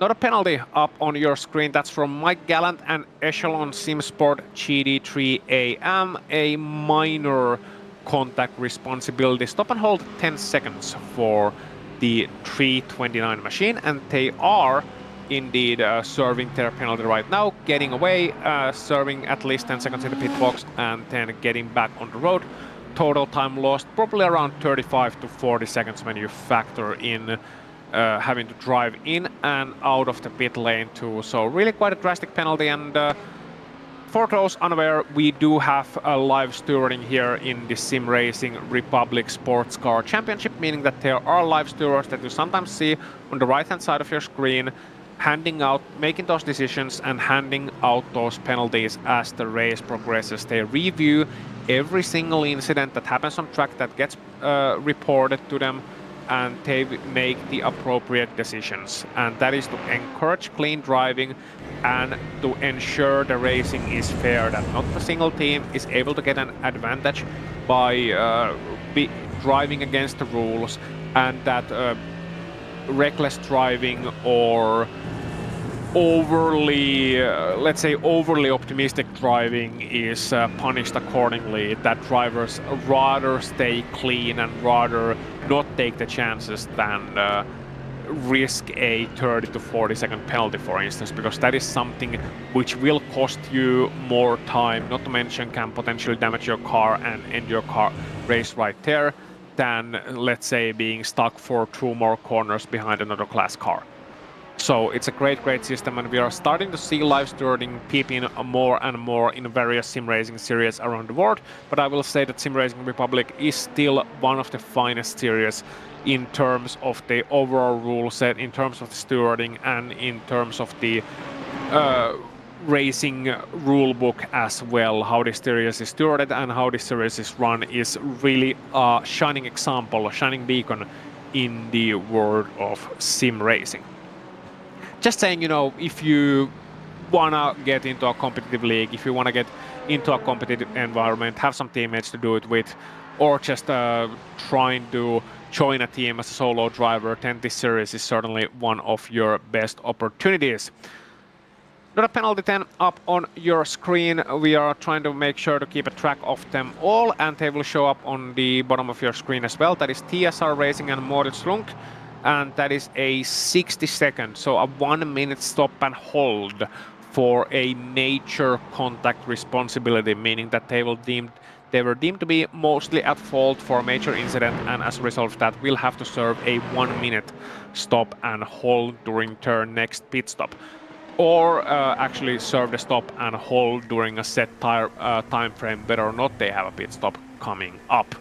Not a penalty up on your screen, that's from Mike Gallant and Echelon SimSport GD3 AM, a minor contact responsibility. Stop and hold 10 seconds for the 329 machine, and they are indeed serving their penalty right now, getting away, serving at least 10 seconds in the pit box and then getting back on the road. Total time lost probably around 35 to 40 seconds when you factor in having to drive in and out of the pit lane too. So really quite a drastic penalty, and for those unaware, we do have a live stewarding here in the SimRacing Republic Sports Car Championship, meaning that there are live stewards that you sometimes see on the right-hand side of your screen, handing out, making those decisions and handing out those penalties as the race progresses. They review every single incident that happens on track that gets reported to them, and they make the appropriate decisions. And that is to encourage clean driving and to ensure the racing is fair, that not a single team is able to get an advantage by driving against the rules, and that reckless driving or overly, let's say overly optimistic driving is punished accordingly, that drivers rather stay clean and rather not take the chances than risk a 30 to 40 second penalty, for instance, because that is something which will cost you more time, not to mention can potentially damage your car and end your car race right there, than, let's say, being stuck for 2 more corners behind another class car. So it's a great system, and we are starting to see live stewarding peep in more and more in various sim racing series around the world. But I will say that SimRacing Republic is still one of the finest series in terms of the overall rule set, in terms of the stewarding, and in terms of the racing rule book as well. How this series is stewarded and how this series is run is really a shining example, a shining beacon in the world of sim racing. Just saying, you know, if you wanna get into a competitive league, if you wanna get into a competitive environment, have some teammates to do it with, or just trying to join a team as a solo driver, then this series is certainly one of your best opportunities. Not a penalty 10 up on your screen. We are trying to make sure to keep a track of them all, and they will show up on the bottom of your screen as well. That is TSR Racing and Moritz Lunk, and that is a 60 second, so a 1 minute stop and hold for a major contact responsibility, meaning that they were deemed to be mostly at fault for a major incident, and as a result of that will have to serve a 1 minute stop and hold during their next pit stop, or actually serve the stop and hold during a set time frame, whether or not they have a pit stop coming up.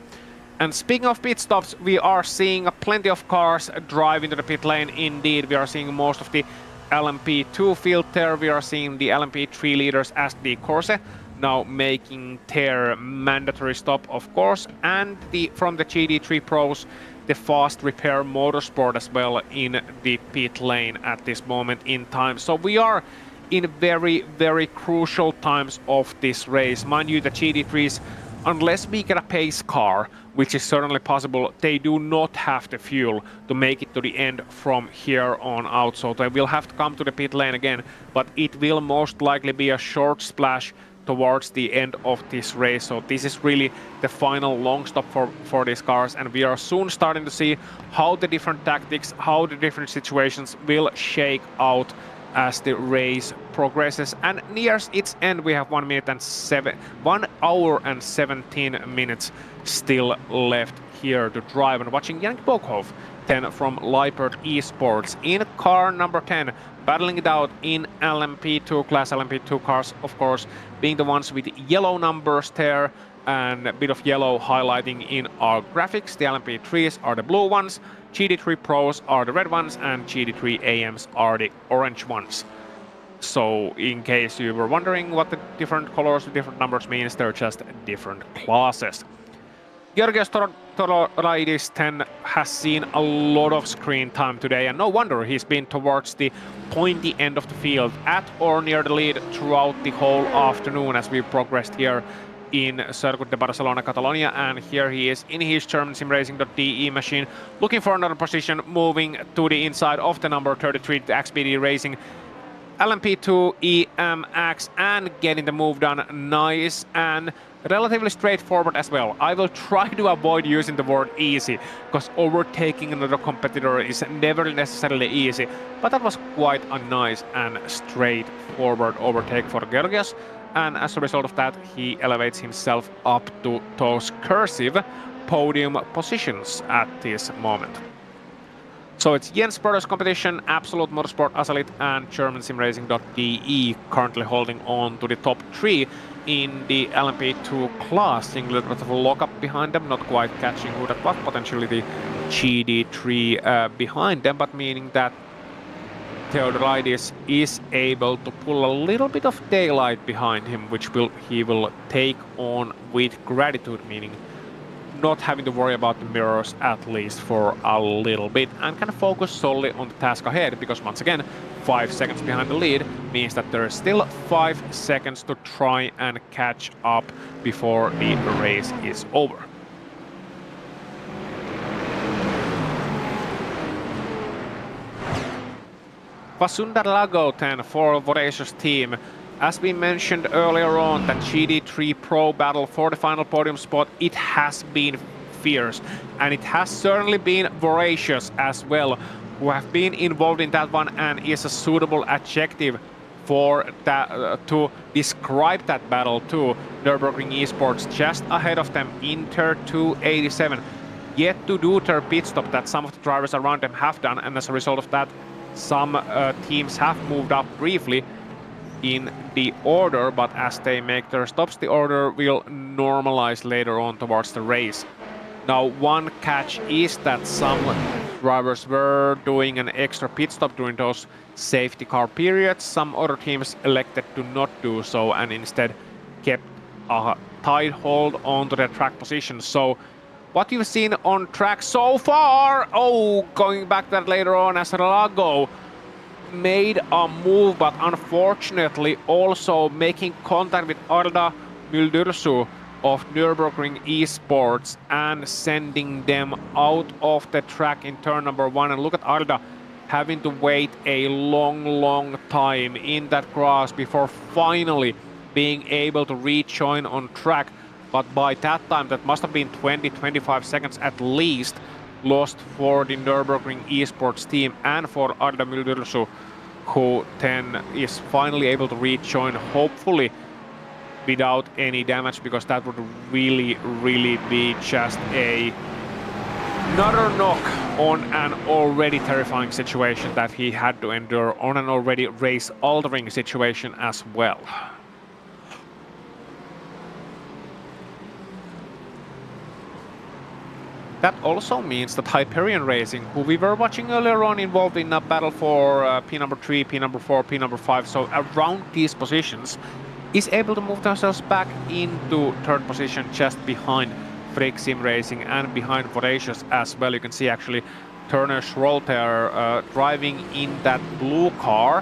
And speaking of pit stops, we are seeing plenty of cars drive into the pit lane. Indeed, we are seeing most of the LMP2 field there. We are seeing the LMP3 leaders as the Corse now making their mandatory stop, of course, and from the GT3 Pros, the Fast Repair Motorsport as well in the pit lane at this moment in time. So we are in very crucial times of this race. Mind you, the GT3s, unless we get a pace car, which is certainly possible, they do not have the fuel to make it to the end from here on out. So they will have to come to the pit lane again, but it will most likely be a short splash towards the end of this race. So this is really the final long stop for these cars, and we are soon starting to see how the different tactics, how the different situations will shake out as the race progresses and nears its end. We have 1 hour and 17 minutes still left here to drive, and watching Yannick Bokhoff then from Lippert Esports in car number 10, battling it out in LMP2 class. LMP2 cars, of course, being the ones with yellow numbers there and a bit of yellow highlighting in our graphics. The LMP3s are the blue ones, GT3 Pros are the red ones, and GT3 AMs are the orange ones. So in case you were wondering what the different colors, the different numbers means, they're just different classes. Georgios Toroidis 10 has seen a lot of screen time today, and no wonder he's been towards the pointy end of the field, at or near the lead throughout the whole afternoon as we progressed here in Circuit de Barcelona, Catalonia, and here he is in his German SimRacing.de machine, looking for another position, moving to the inside of the number 33, the XPD Racing LMP2 EMX, and getting the move done nice and relatively straightforward as well. I will try to avoid using the word easy, because overtaking another competitor is never necessarily easy, but that was quite a nice and straightforward overtake for Georgios, and as a result of that he elevates himself up to those cursive podium positions at this moment. So it's Jens Brothers competition, Absolute Motorsport, Asalit, and German SimRacing.de currently holding on to the top 3 in the LMP2 class. Seeing a little bit of a lockup behind them, not quite catching who that was, potentially the GD3 behind them, but meaning that Theodoridis is able to pull a little bit of daylight behind him, which he will take on with gratitude, meaning not having to worry about the mirrors at least for a little bit, and can focus solely on the task ahead, because once again 5 seconds behind the lead means that there is still 5 seconds to try and catch up before the race is over. Vasundar Lago 10 for Voracious team. As we mentioned earlier on, that GD3 Pro battle for the final podium spot, it has been fierce, and it has certainly been Voracious as well, who have been involved in that one, and is a suitable adjective for that to describe that battle to Nürburgring Esports, just ahead of them in Inter 287, yet to do their pit stop that some of the drivers around them have done, and as a result of that, some teams have moved up briefly in the order, but as they make their stops, the order will normalize later on towards the race. Now, one catch is that some drivers were doing an extra pit stop during those safety car periods. Some other teams elected to not do so and instead kept a tight hold onto their track position. So what you've seen on track so far, going back to that later on, as Lago made a move, but unfortunately also making contact with Arda Müldürsu of Nürburgring Esports and sending them out of the track in turn number 1. And look at Arda having to wait a long time in that grass before finally being able to rejoin on track. But by that time, that must have been 20-25 seconds at least lost for the Nürburgring Esports team and for Arda Müldürsu, who then is finally able to rejoin, hopefully without any damage, because that would really be just another knock on an already terrifying situation that he had to endure, on an already race-altering situation as well. That also means that Hyperion Racing, who we were watching earlier on, involved in a battle for P number 3, P number 4, P number 5, so around these positions, is able to move themselves back into third position just behind Frick Sim Racing and behind Voracious as well. You can see actually Turner Schrolter driving in that blue car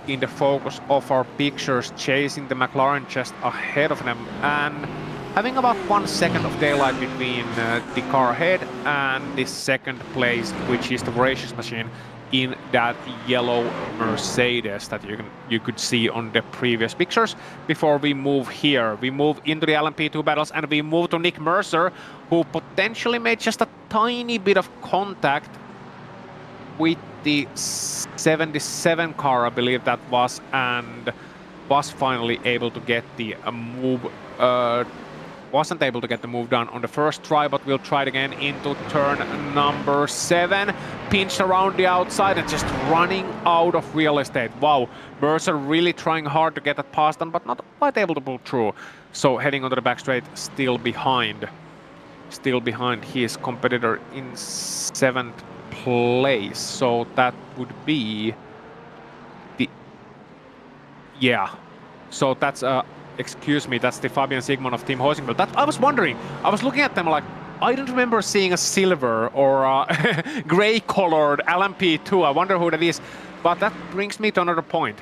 in the focus of our pictures, chasing the McLaren just ahead of them and having about 1 second of daylight between the car ahead and the second place, which is the Voracious machine in that yellow Mercedes that you could see on the previous pictures. Before we move here, we move into the LMP2 battles and we move to Nick Mercer, who potentially made just a tiny bit of contact with the 77 car, I believe that was, and was finally able to get the move. Wasn't able to get the move done on the first try, but we'll try it again into turn number 7. Pinched around the outside and just running out of real estate. Wow, Mercer really trying hard to get that past them, but not quite able to pull through. So heading onto the back straight, still behind his competitor in 7th place. So that would be the... yeah. So that's excuse me, that's the Fabian Sigmund of Team Hoisingville. That I was wondering, I was looking at them like, I don't remember seeing a silver or a gray-colored LMP2. I wonder who that is. But that brings me to another point.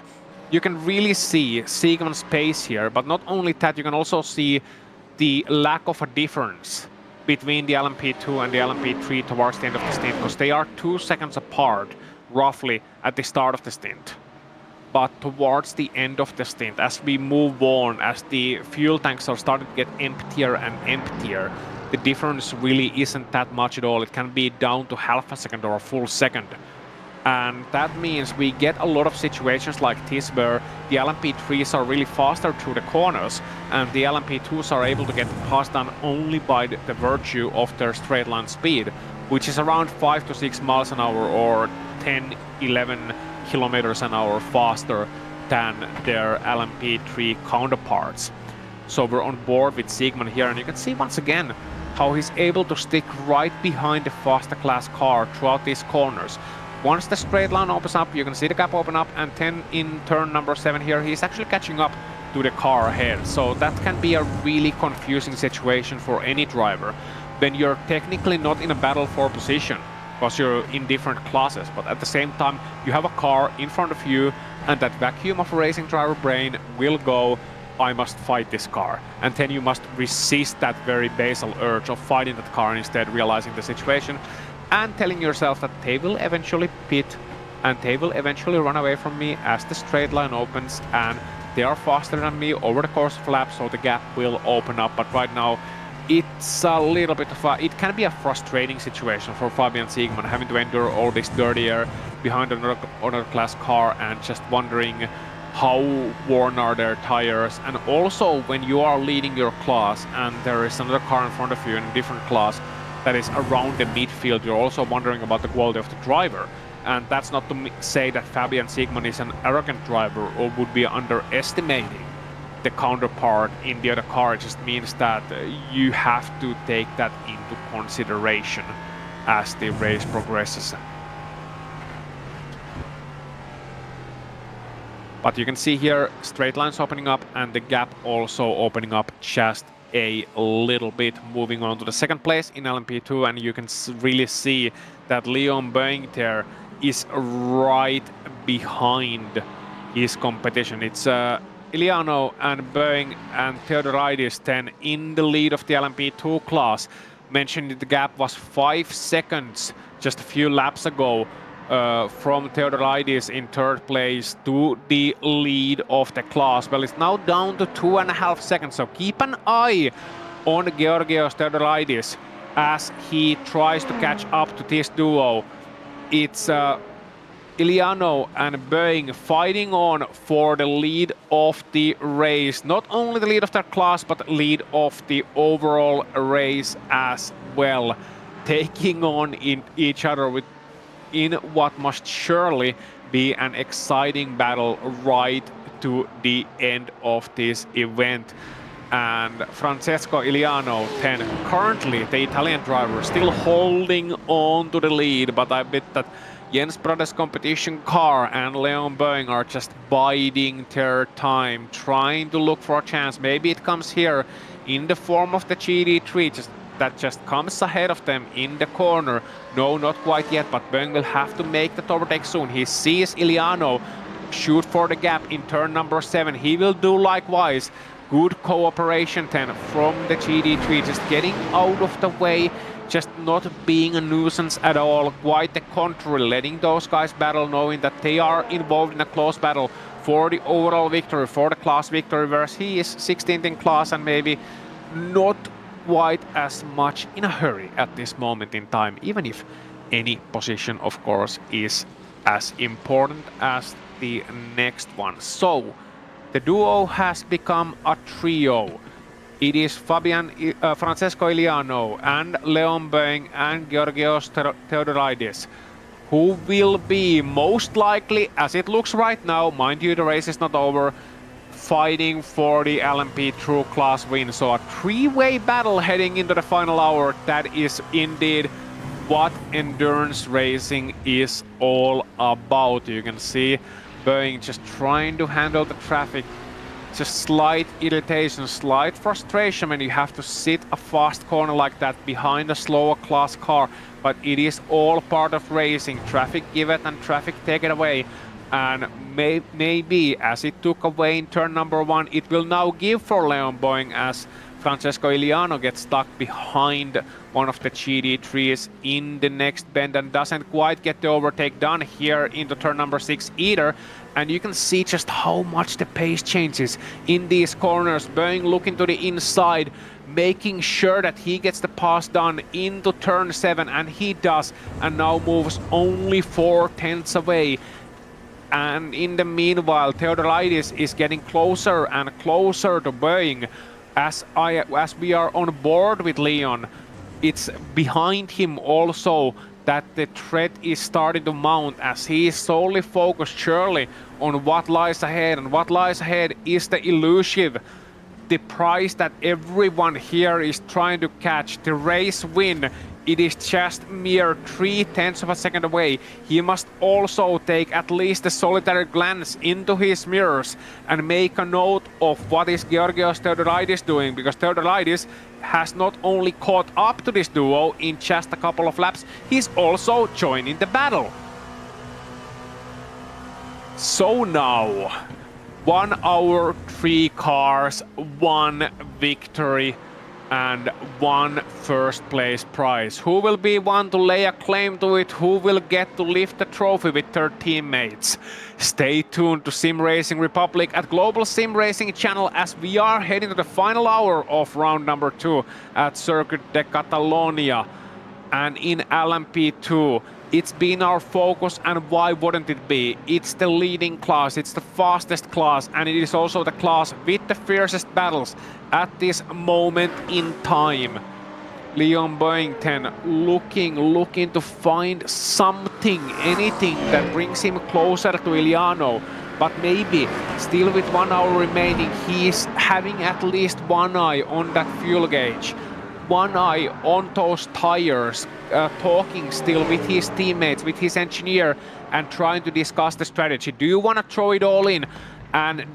You can really see Sigmund's pace here, but not only that, you can also see the lack of a difference between the LMP2 and the LMP3 towards the end of the stint, because they are 2 seconds apart, roughly, at the start of the stint. But towards the end of the stint, as we move on, as the fuel tanks are starting to get emptier and emptier, the difference really isn't that much at all. It can be down to half a second or a full second. And that means we get a lot of situations like this where the LMP3s are really faster through the corners and the LMP2s are able to get passed on only by the virtue of their straight line speed. which is around 5 to 6 miles an hour or 10, 11 kilometers an hour faster than their LMP3 counterparts. So we're on board with Siegmann here, and you can see once again how he's able to stick right behind the faster class car throughout these corners. Once the straight line opens up, you can see the gap open up, and then in turn number 7 here, he's actually catching up to the car ahead. So that can be a really confusing situation for any driver when you're technically not in a battle for position because you're in different classes, but at the same time you have a car in front of you, and that vacuum of a racing driver brain will go, I must fight this car, and then you must resist that very basal urge of fighting that car, and instead realizing the situation and telling yourself that they will eventually pit and they will eventually run away from me as the straight line opens, and they are faster than me over the course of a lap, so the gap will open up. But right now it's a little bit of a, it can be a frustrating situation for Fabian Siegmann, having to endure all this dirty air behind another class car and just wondering how worn are their tires. And also when you are leading your class and there is another car in front of you in a different class that is around the midfield, you're also wondering about the quality of the driver. And that's not to say that Fabian Siegmann is an arrogant driver or would be underestimating the counterpart in the other car. It just means that you have to take that into consideration as the race progresses. But you can see here straight lines opening up and the gap also opening up just a little bit, moving on to the second place in LMP2, and you can really see that Leon Boeing there is right behind his competition. It's Iliano and Boeing and Theodoridis then in the lead of the LMP2 class. Mentioned the gap was 5 seconds just a few laps ago from Theodoridis in third place to the lead of the class. Well, it's now down to 2.5 seconds, so keep an eye on Georgios Theodoridis as he tries to catch up to this duo. It's Iliano and Boeing fighting on for the lead of the race. Not only the lead of their class, but lead of the overall race as well. Taking on each other in what must surely be an exciting battle right to the end of this event. And Francesco Iliano, then currently the Italian driver, still holding on to the lead, but I bet that Jens Brothers competition car and Leon Boeing are just biding their time, trying to look for a chance. Maybe it comes here in the form of the GD3 that just comes ahead of them in the corner. No, not quite yet, but Boeing will have to make that overtake soon. He sees Iliano shoot for the gap in turn number 7. He will do likewise. Good cooperation then from the GD3, just getting out of the way, just not being a nuisance at all. Quite the contrary, letting those guys battle, knowing that they are involved in a close battle for the overall victory, for the class victory, whereas he is 16th in class and maybe not quite as much in a hurry at this moment in time, even if any position, of course, is as important as the next one. So the duo has become a trio. It is Francesco Iliano and Leon Boeing and Georgios Theodoridis, who will be most likely, as it looks right now, mind you, the race is not over, fighting for the LMP2 class win. So a three-way battle heading into the final hour. That is indeed what endurance racing is all about. You can see Boeing just trying to handle the traffic. Just slight irritation, slight frustration when you have to sit a fast corner like that behind a slower class car. But it is all part of racing. Traffic give it and traffic take it away. And maybe as it took away in turn number 1, it will now give for Leon Boeing as Francesco Iliano gets stuck behind one of the GD3s in the next bend and doesn't quite get the overtake done here into turn number 6 either. And you can see just how much the pace changes in these corners. Boeing looking to the inside, making sure that he gets the pass done into turn 7, and he does, and now moves only 4/10 away. And in the meanwhile, Theodoridis is getting closer and closer to Boeing. As we are on board with Leon, it's behind him also that the threat is starting to mount as he is solely focused surely on what lies ahead, and what lies ahead is the elusive, the prize that everyone here is trying to catch, the race win. It is just mere 0.3 of a second away. He must also take at least a solitary glance into his mirrors and make a note of what is Georgios Theodoridis doing, because Theodoridis has not only caught up to this duo in just a couple of laps, he's also joining the battle. So now, 1 hour, 3 cars, 1 victory, and 1 first place prize. Who will be one to lay a claim to it? Who will get to lift the trophy with their teammates? Stay tuned to SimRacing Republic at Global Sim Racing channel as we are heading to the final hour of round number 2 at Circuit de Catalunya. And in LMP2, it's been our focus, and why wouldn't it be? It's the leading class, it's the fastest class, and it is also the class with the fiercest battles at this moment in time. Leon Boyington looking to find something, anything that brings him closer to Iliano. But maybe, still with 1 hour remaining, he's having at least one eye on that fuel gauge. One eye on those tires, talking still with his teammates, with his engineer, and trying to discuss the strategy. Do you want to throw it all in and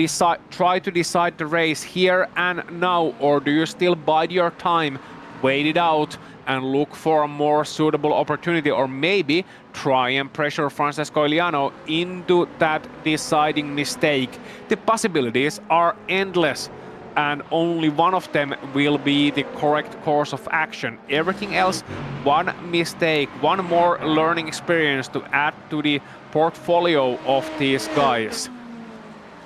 try to decide the race here and now, or do you still bide your time, wait it out, and look for a more suitable opportunity, or maybe try and pressure Francesco Iliano into that deciding mistake? The possibilities are endless, and only one of them will be the correct course of action. Everything else, one mistake, one more learning experience to add to the portfolio of these guys.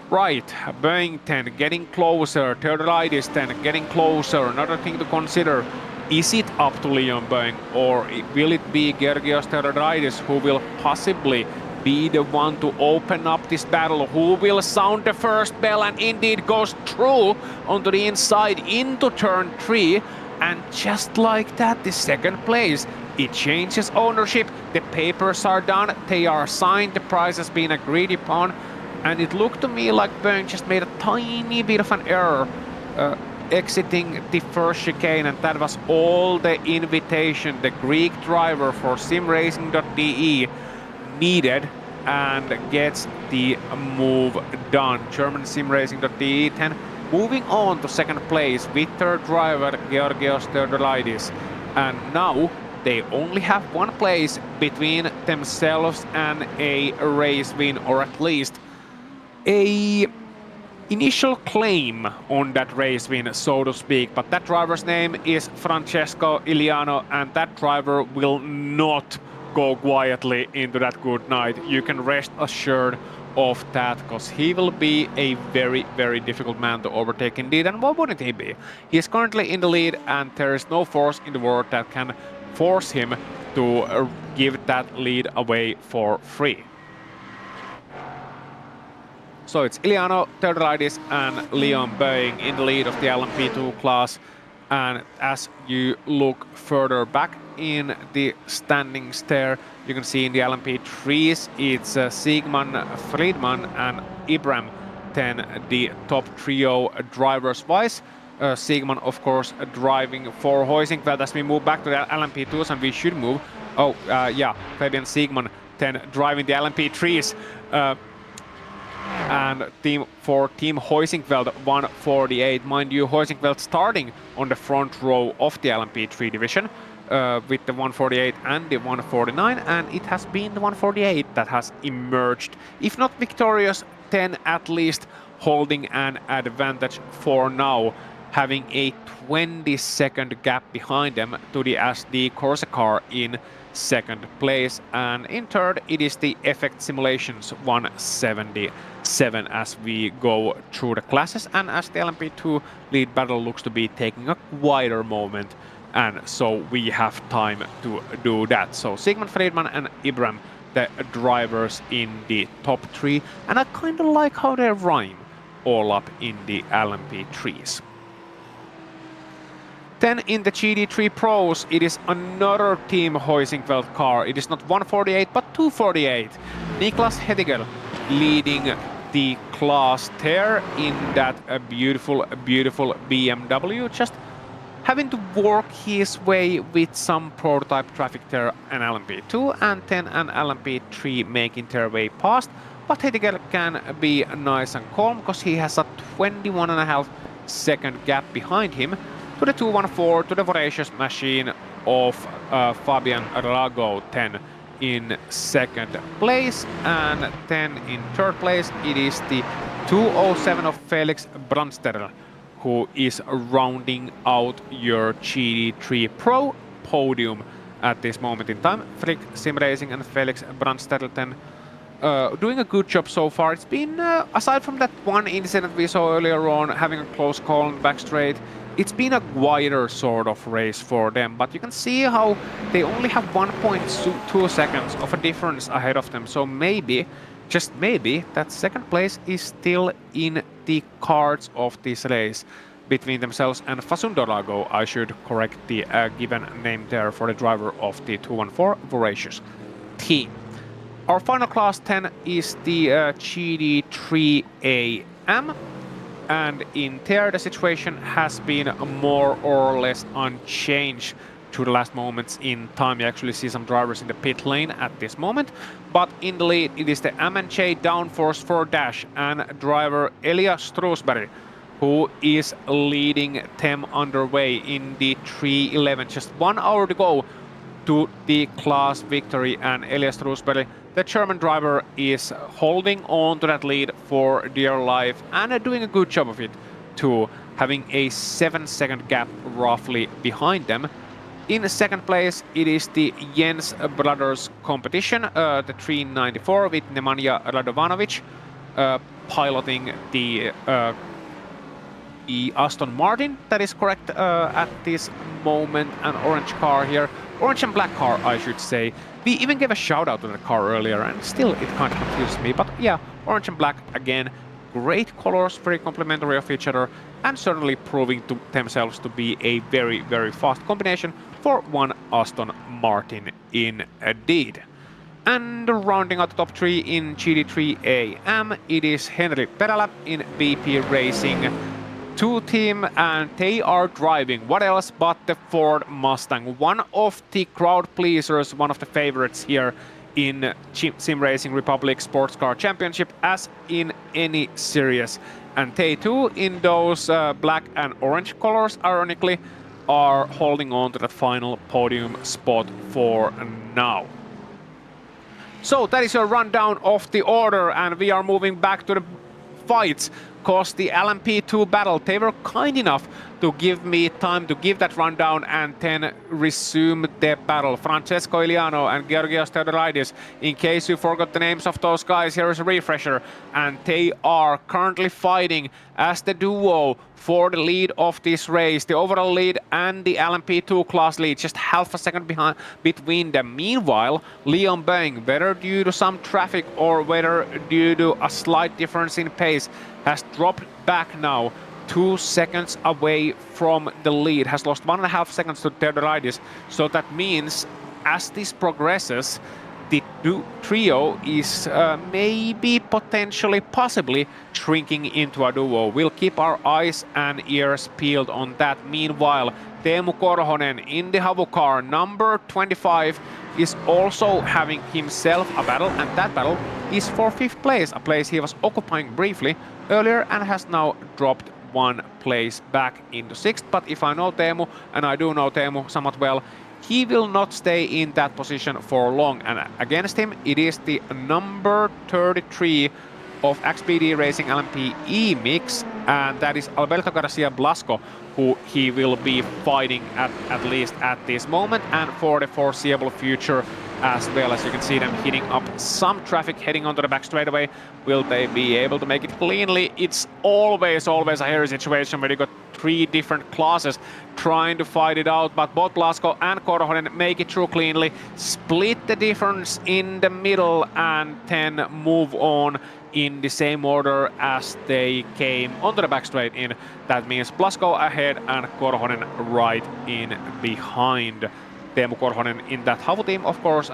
Right, Boyington getting closer, Theodoridis then getting closer. Another thing to consider, is it up to Leon Boying, or will it be Georgios Theodoridis who will possibly be the one to open up this battle? Who will sound the first bell and indeed goes through onto the inside into turn 3, and just like that, the second place, it changes ownership, the papers are done, they are signed, the price has been agreed upon, and it looked to me like Boeing just made a tiny bit of an error exiting the first chicane, and that was all the invitation the Greek driver for SimRacing.de needed, and gets the move done. German SimRacing.de 10 moving on to second place with their driver Georgios Theodoridis, and now they only have one place between themselves and a race win, or at least a initial claim on that race win, so to speak. But that driver's name is Francesco Iliano, and that driver will not go quietly into that good night. You can rest assured of that, because he will be a very, very difficult man to overtake indeed. And why wouldn't he be? He is currently in the lead, and there is no force in the world that can force him to give that lead away for free. So it's Iliano, Theodoridis and Leon Boying in the lead of the LMP2 class. And as you look further back in the standings there, you can see in the LMP3s, it's Sigman, Friedman and Ibrahim, then the top trio drivers-wise. Sigman, of course, driving for Hoisingveld. As we move back to the LMP2s, and we should move. Fabian Sigman then driving the LMP3s. And Team Hoisingveld 148. Mind you, Hoisingveld starting on the front row of the LMP3 division with the 148 and the 149, and it has been the 148 that has emerged, if not victorious, then at least holding an advantage for now, having a 20-second gap behind them to the SD Corsa car in second place, and in third it is the Effect Simulations 177 as we go through the classes, and as the LMP2 lead battle looks to be taking a quieter moment, and so we have time to do that. So Sigmund Friedman and Ibrahim, the drivers in the top 3, and I kind of like how they rhyme all up in the LMP3s. Then in the GT3 Pros, it is another Team Huizinfeld car. It is not 148, but 248. Niklas Hediger leading the class there in that beautiful BMW. Just having to work his way with some prototype traffic there, an LMP2 and then an LMP3 making their way past. But Hediger can be nice and calm because he has a 21.5 second gap behind him to the 214, to the voracious machine of Fabian Rago, 10 in second place. And then in third place it is the 207 of Felix Brandstätter, who is rounding out your GT3 Pro podium at this moment in time. Frick SimRacing and Felix Brandstätter then doing a good job so far. It's been, aside from that one incident we saw earlier on, having a close call on the back straight, it's been a quieter sort of race for them, but you can see how they only have 1.2 seconds of a difference ahead of them. So maybe, just maybe, that second place is still in the cards of this race between themselves and Facundo Rago. I should correct the given name there for the driver of the 214 Voracious team. Our final class 10 is the GT3 AM. And in there, the situation has been more or less unchanged to the last moments in time. You actually see some drivers in the pit lane at this moment. But in the lead, it is the M&J downforce for Dash and driver Elia Strusberg, who is leading them underway in the 3:11. Just 1 hour to go to the class victory, and Elia Strusberg, the German driver, is holding on to that lead for dear life and doing a good job of it too, having a 7-second gap roughly behind them. In second place, it is the Jens Brothers competition, the 394 with Nemanja Radovanovic piloting the Aston Martin, that is correct, at this moment, an orange car here. Orange and black car, I should say. We even gave a shout out to the car earlier, and still it kind of confuses me. But yeah, orange and black again, great colors, very complementary of each other, and certainly proving to themselves to be a very, very fast combination for one Aston Martin indeed. And rounding out the top 3 in GT3 AM, it is Henry Perälä in BP Racing 2 team, and they are driving what else but the Ford Mustang, one of the crowd pleasers, one of the favorites here in SimRacing Republic Sports Car Championship, as in any series. And they too, in those black and orange colors, ironically, are holding on to the final podium spot for now. So that is a rundown of the order, and we are moving back to the fights. Because the LMP2 battle, they were kind enough to give me time to give that rundown and then resume the battle. Francesco Iliano and Georgios Theodoridis, in case you forgot the names of those guys, here is a refresher. And they are currently fighting as the duo for the lead of this race. The overall lead and the LMP2 class lead, just half a second behind between them. Meanwhile, Leon Boeing, whether due to some traffic or whether due to a slight difference in pace, has dropped back now 2 seconds away from the lead, has lost 1.5 seconds to Theodoridis. So that means as this progresses, the trio is maybe, potentially, possibly shrinking into a duo. We'll keep our eyes and ears peeled on that. Meanwhile, Teemu Korhonen in the Havu car, number 25, is also having himself a battle, and that battle is for 5th place, a place he was occupying briefly earlier and has now dropped 1 place back into 6th. But if I know Teemu, and I do know Teemu somewhat well, he will not stay in that position for long. And against him, it is the number 33 of XPD Racing LMP mix, and that is Alberto Garcia Blasco, who he will be fighting at least at this moment and for the foreseeable future as well. As you can see them hitting up some traffic heading onto the back straightaway. Will they be able to make it cleanly? It's always a hairy situation where you got 3 different classes trying to fight it out, but both Blasco and Korhonen make it through cleanly, split the difference in the middle, and then move on in the same order as they came onto the back straight in. That means Blasco ahead and Korhonen right in behind. Teemu Korhonen in that Havu team, of course,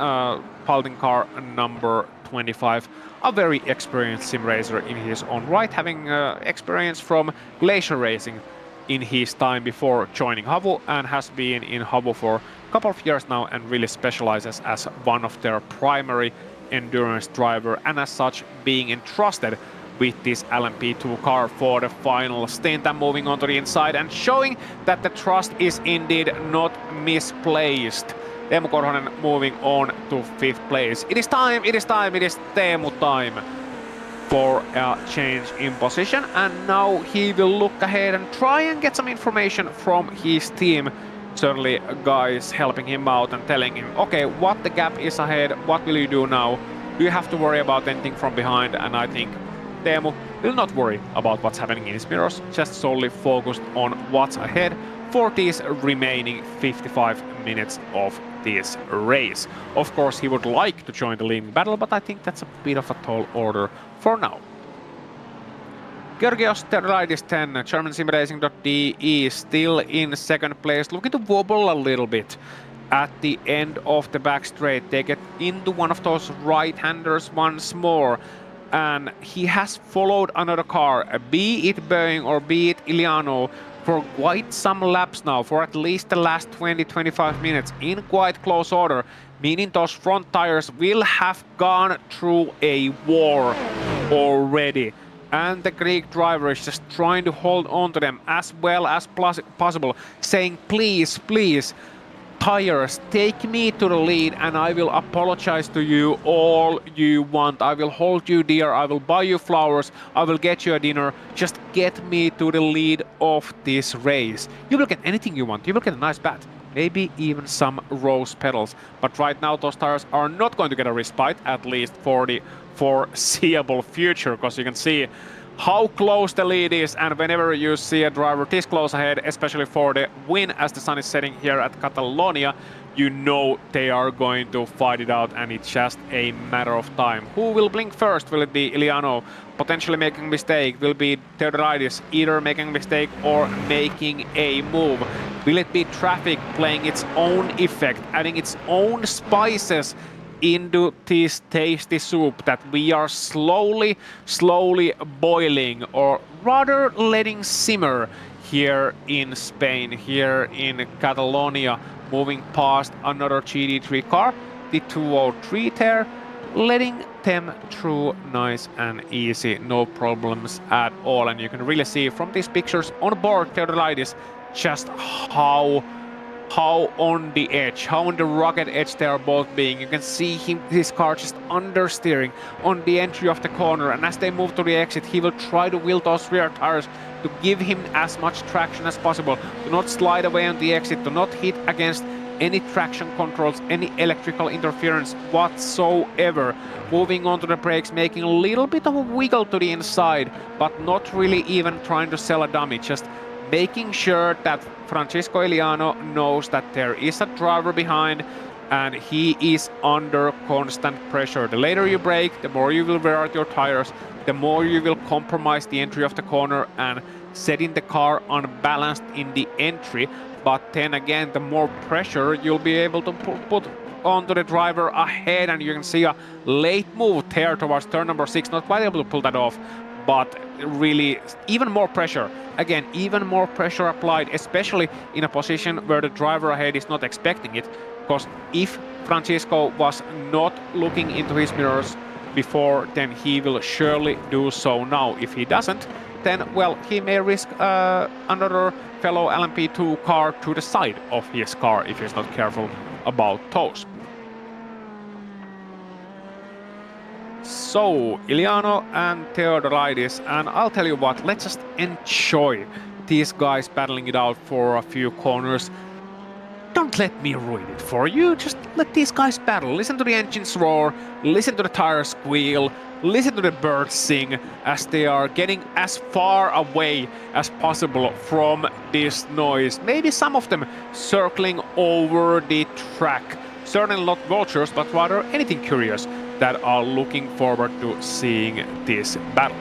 piloting car number 25. A very experienced sim racer in his own right, having experience from Ligier racing in his time before joining Havu, and has been in Havu for a couple of years now and really specializes as one of their primary endurance driver, and as such being entrusted with this LMP2 car for the final stint. And moving on to the inside and showing that the trust is indeed not misplaced. Teemu Korhonen moving on to 5th place. It is time, it is Teemu time for a change in position, and now he will look ahead and try and get some information from his team. Certainly guys helping him out and telling him, okay, what the gap is ahead, what will you do now? Do you have to worry about anything from behind? And I think Teemu will not worry about what's happening in his mirrors, just solely focused on what's ahead for these remaining 55 minutes of this race. Of course, he would like to join the leading battle, but I think that's a bit of a tall order for now. Georgios Theodoridis 10, German SimRacing.de, still in 2nd place, looking to wobble a little bit at the end of the back straight. They get into one of those right-handers once more, and he has followed another car, be it Boeing or be it Iliano, for quite some laps now, for at least the last 20-25 minutes in quite close order, meaning those front tires will have gone through a war already. And the Greek driver is just trying to hold on to them as well as possible, saying, please, please, tires, take me to the lead and I will apologize to you all you want. I will hold you dear, I will buy you flowers, I will get you a dinner. Just get me to the lead of this race. You will get anything you want. You will get a nice bat, maybe even some rose petals. But right now those tires are not going to get a respite, at least for the foreseeable future, because you can see how close the lead is, and whenever you see a driver this close ahead, especially for the win as the sun is setting here at Catalonia, you know they are going to fight it out, and it's just a matter of time. Who will blink first? Will it be Iliano potentially making a mistake? Will it be Theodoridis either making a mistake or making a move? Will it be traffic playing its own effect, adding its own spices into this tasty soup that we are slowly boiling, or rather letting simmer here in Spain, here in Catalonia, moving past another GT3 car, the 203 there, letting them through nice and easy, no problems at all. And you can really see from these pictures on board Theodoridis just how on the edge, how on the rugged edge they are both being. You can see his car just understeering on the entry of the corner, and as they move to the exit, he will try to wheel those rear tires to give him as much traction as possible, to not slide away on the exit, to not hit against any traction controls, any electrical interference whatsoever. Moving on to the brakes, making a little bit of a wiggle to the inside, but not really even trying to sell a dummy, just making sure that Francisco Iliano knows that there is a driver behind and he is under constant pressure. The later you brake, the more you will wear out your tires, the more you will compromise the entry of the corner and setting the car unbalanced in the entry. But then again, the more pressure you'll be able to put onto the driver ahead, and you can see a late move there towards turn number 6, not quite able to pull that off, but really even more pressure. Again, even more pressure applied, especially in a position where the driver ahead is not expecting it, because if Francisco was not looking into his mirrors before, then he will surely do so now. If he doesn't, then, well, he may risk another fellow LMP2 car to the side of his car if he's not careful about those. So, Iliano and Theodoridis, and I'll tell you what, let's just enjoy these guys battling it out for a few corners. Don't let me ruin it for you, just let these guys battle. Listen to the engines roar, listen to the tires squeal, listen to the birds sing as they are getting as far away as possible from this noise. Maybe some of them circling over the track. Certainly not vultures, but rather anything curious. that are looking forward to seeing this battle.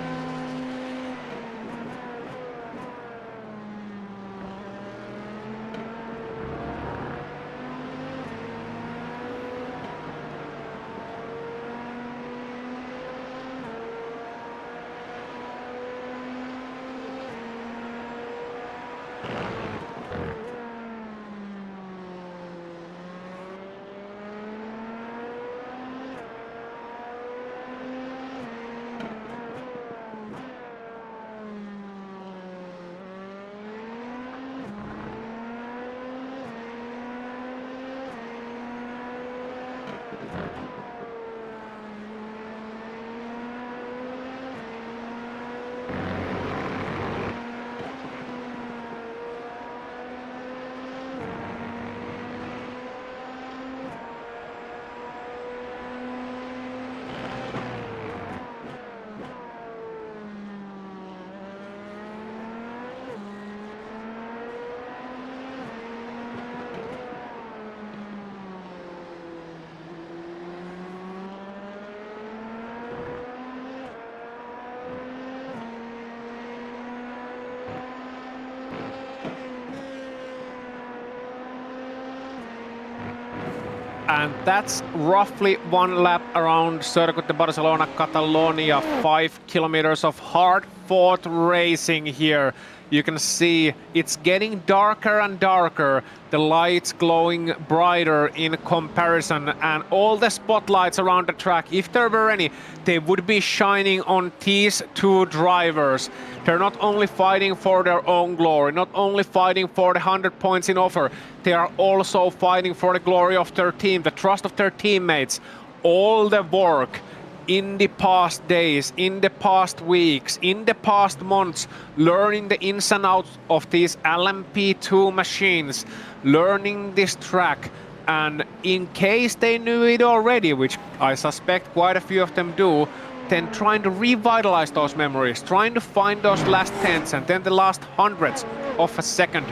And that's roughly 1 lap around Circuit de Barcelona, Catalonia. 5 kilometers of hard-fought racing here. You can see it's getting darker and darker. The lights glowing brighter in comparison, and all the spotlights around the track, if there were any, they would be shining on these two drivers. They're not only fighting for their own glory, not only fighting for the 100 points in offer, they are also fighting for the glory of their team, the trust of their teammates. All the work in the past days, in the past weeks, in the past months, learning the ins and outs of these LMP2 machines, learning this track, and in case they knew it already, which I suspect quite a few of them do, then trying to revitalize those memories, trying to find those last tenths and then the last hundredths of a second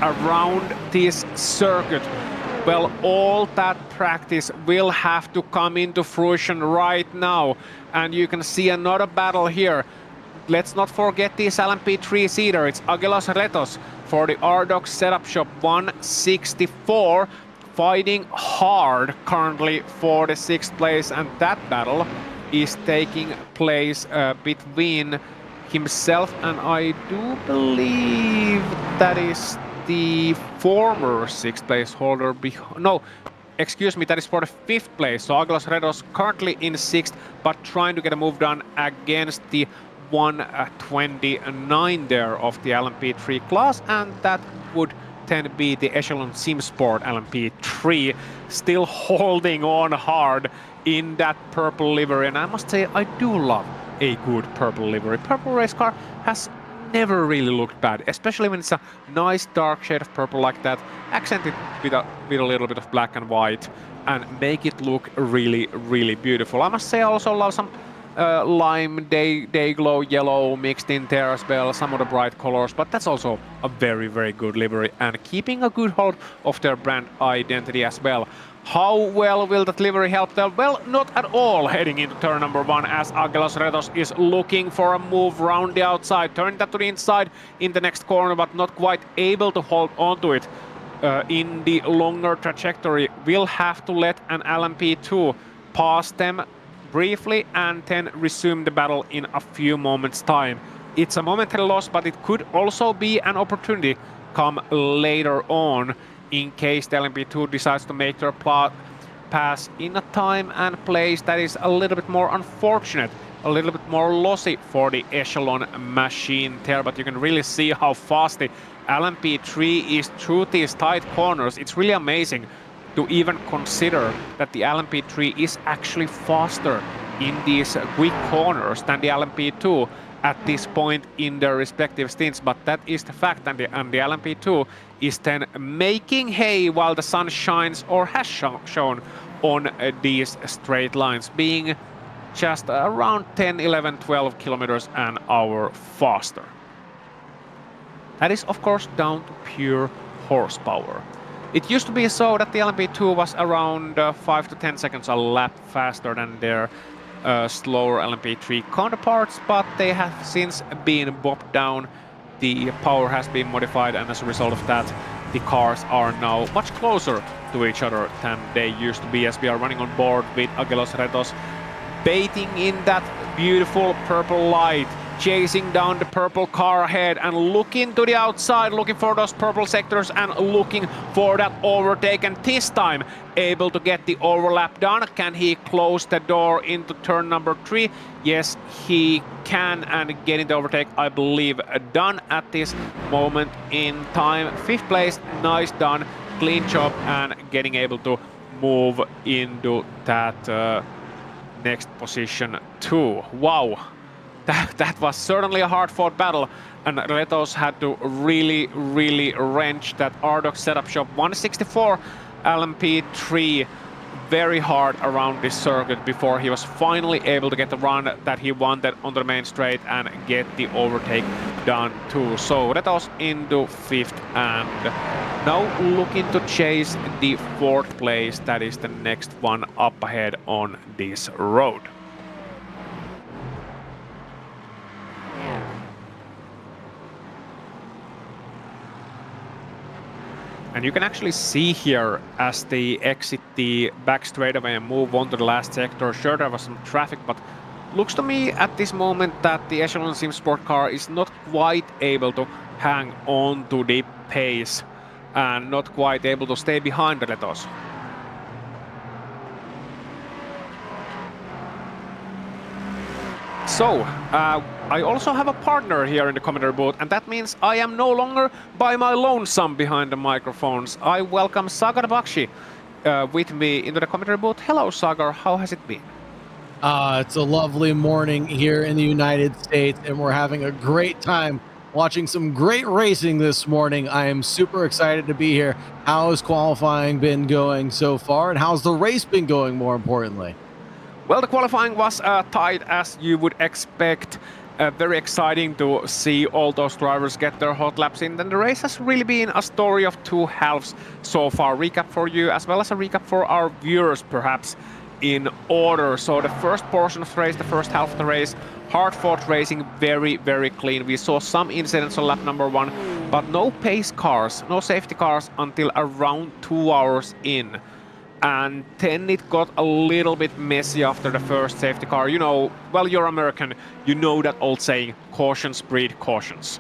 around this circuit. Well, all that practice will have to come into fruition right now. And you can see another battle here. Let's not forget these LMP3s either. It's Aguilas Retos for the Rdoks setup shop 164, fighting hard currently for the 6th place. And that battle is taking place between himself and I do believe that is the former 6th place holder. No, excuse me, that is for the 5th place. So Aguilas Retos currently in 6th, but trying to get a move done against the 129 there of the LMP3 class, and that would then be the Echelon SimSport LMP3, still holding on hard in that purple livery. And I must say, I do love a good purple livery. Purple race car has never really looked bad, especially when it's a nice dark shade of purple like that, accented with a little bit of black and white, and make it look really, really beautiful. I must say I also love some lime, day glow yellow mixed in there as well, some of the bright colors, but that's also a very, very good livery and keeping a good hold of their brand identity as well. How well will that livery help them? Well, not at all heading into turn number 1, as Aguilas Retos is looking for a move round the outside, turn that to the inside in the next corner, but not quite able to hold onto it in the longer trajectory. Will have to let an LMP2 pass them briefly and then resume the battle in a few moments' time. It's a momentary loss, but it could also be an opportunity come later on, in case the LMP2 decides to make their pass in a time and place that is a little bit more unfortunate, a little bit more lossy for the Echelon machine there. But you can really see how fast the LMP3 is through these tight corners. It's really amazing to even consider that the LMP3 is actually faster in these quick corners than the LMP2 at this point in their respective stints, but that is the fact, and the LMP2 is then making hay while the sun shines, or has shown on these straight lines, being just around 10, 11, 12 kilometers an hour faster. That is, of course, down to pure horsepower. It used to be so that the LMP2 was around 5 to 10 seconds a lap faster than their slower LMP3 counterparts, but they have since been bopped down. The power has been modified, and as a result of that, the cars are now much closer to each other than they used to be, as we are running on board with Agelos Rdoks, baiting in that beautiful purple light, chasing down the purple car ahead and looking to the outside, looking for those purple sectors and looking for that overtake, and this time able to get the overlap done. Can he close the door into turn number 3? Yes, he can, and getting the overtake, I believe, done at this moment in time. 5th place, nice done, clean job, and getting able to move into that next position too. Wow. That was certainly a hard-fought battle, and Rdoks had to really wrench that Rdoks setup shop 164 LMP3 very hard around this circuit before he was finally able to get the run that he wanted on the main straight and get the overtake done too. So Rdoks into 5th, and now looking to chase the 4th place. That is the next one up ahead on this road. And you can actually see here as they exit the back straightaway and move on to the last sector. Sure, there was some traffic, but looks to me at this moment that the Echelon Sim Sport car is not quite able to hang on to the pace and not quite able to stay behind the Rdoks. So, I also have a partner here in the commentary booth, and that means I am no longer by my lonesome behind the microphones. I welcome Sagar Bakshi with me into the commentary booth. Hello, Sagar. How has it been? It's a lovely morning here in the United States, and we're having a great time watching some great racing this morning. I am super excited to be here. How has qualifying been going so far, and how's the race been going, more importantly? Well, the qualifying was tight as you would expect. Very exciting to see all those drivers get their hot laps in. And the race has really been a story of 2 halves so far. Recap for you as well as a recap for our viewers, perhaps in order. So the first portion of the race, the first half of the race, hard-fought racing, very clean. We saw some incidents on lap number 1, but no pace cars, no safety cars until around 2 hours in. And then it got a little bit messy after the first safety car. You know, well, you're American, you know that old saying, cautions breed cautions.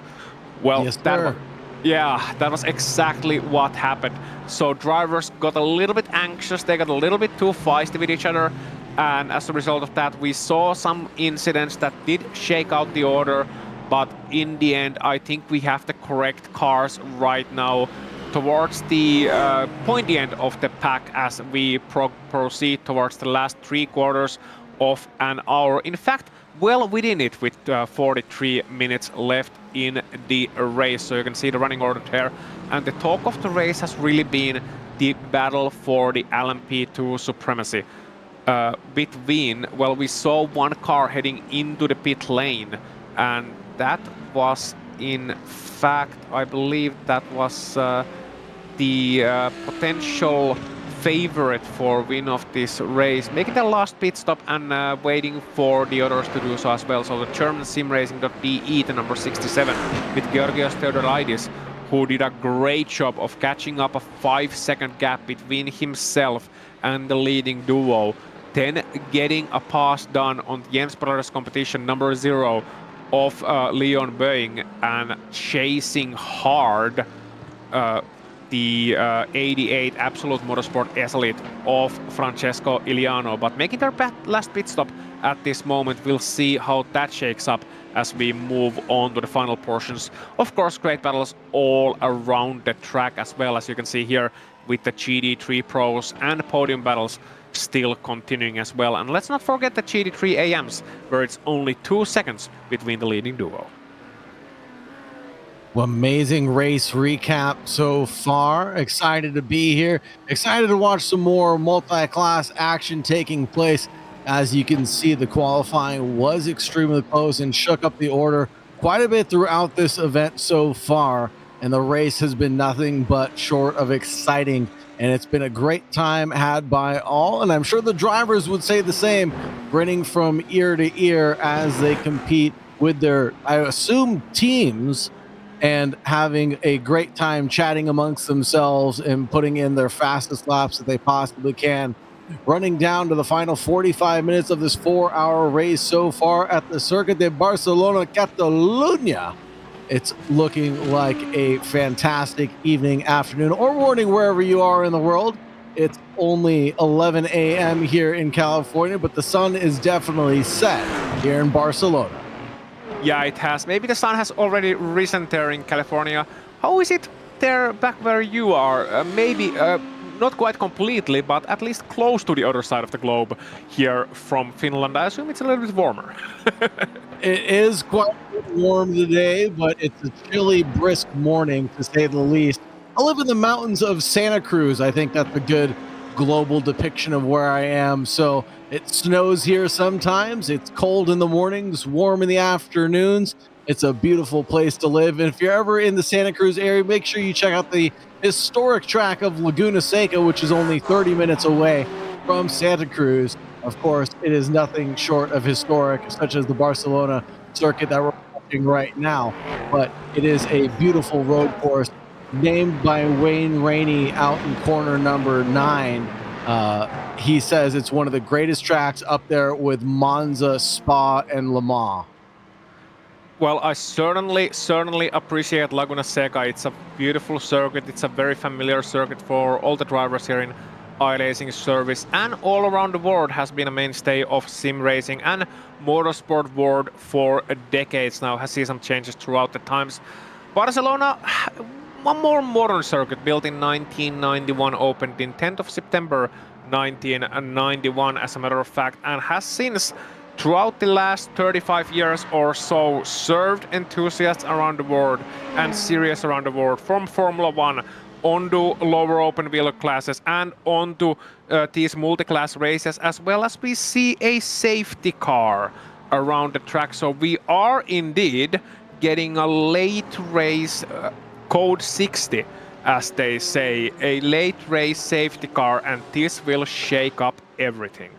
Well, yes, that was exactly what happened. So drivers got a little bit anxious, they got a little bit too feisty with each other, and as a result of that, we saw some incidents that did shake out the order, but in the end, I think we have the correct cars right now towards the pointy end of the pack as we proceed towards the last 3/4 of an hour. In fact, well within it with 43 minutes left in the race. So you can see the running order there. And the talk of the race has really been the battle for the LMP2 supremacy. Well, we saw one car heading into the pit lane, and that was in fact, I believe that was the potential favorite for win of this race, making the last pit stop and waiting for the others to do so as well. So the German SimRacing.de, the number 67, with Georgios Theodoridis, who did a great job of catching up a 5-second gap between himself and the leading duo, then getting a pass done on Jens Brothers competition number 0 of Leon Boeing and chasing hard the 88 Absolute Motorsport S-Elite of Francesco Iliano, but making their last pit stop at this moment. We'll see how that shakes up as we move on to the final portions. Of course, great battles all around the track, as well as you can see here with the GD3 Pros and podium battles still continuing as well. And let's not forget the GD3 AMs, where it's only 2 seconds between the leading duo. Well, amazing race recap so far. Excited to be here. Excited to watch some more multi-class action taking place. As you can see, the qualifying was extremely close and shook up the order quite a bit throughout this event so far. and the race has been nothing but short of exciting. And it's been a great time had by all, and I'm sure the drivers would say the same, grinning from ear to ear as they compete with their, I assume, teams, and having a great time chatting amongst themselves and putting in their fastest laps that they possibly can. Running down to the final 45 minutes of this 4-hour race so far at the Circuit de Barcelona, Catalunya. It's looking like a fantastic evening, afternoon, or morning wherever you are in the world. It's only 11 a.m. here in California, but the sun is definitely set here in Barcelona. Yeah, it has. Maybe the sun has already risen there in California. How is it there back where you are? Maybe not quite completely, but at least close to the other side of the globe here from Finland. I assume it's a little bit warmer. It is quite warm today, but it's a chilly, brisk morning, to say the least. I live in the mountains of Santa Cruz. I think that's a good global depiction of where I am. So it snows here sometimes. It's cold in the mornings, warm in the afternoons. It's a beautiful place to live. And if you're ever in the Santa Cruz area, make sure you check out the historic track of Laguna Seca, which is only 30 minutes away from Santa Cruz. Of course, it is nothing short of historic, such as the Barcelona circuit that we're watching right now. But it is a beautiful road course named by Wayne Rainey out in corner number 9. He says it's one of the greatest tracks up there with Monza, Spa, and Le Mans. Well, I certainly appreciate Laguna Seca. It's a beautiful circuit. It's a very familiar circuit for all the drivers here in iRacing service, and all around the world has been a mainstay of sim racing and motorsport world for decades now. Has seen some changes throughout the times. Barcelona, one more modern circuit built in 1991, opened in 10th of September 1991 as a matter of fact, and has since throughout the last 35 years or so served enthusiasts around the world and series around the world, from Formula 1 onto lower open wheel classes and onto these multi-class races, as well as we see a safety car around the track. So we are indeed getting a late race code 60, as they say, a late race safety car, and this will shake up everything.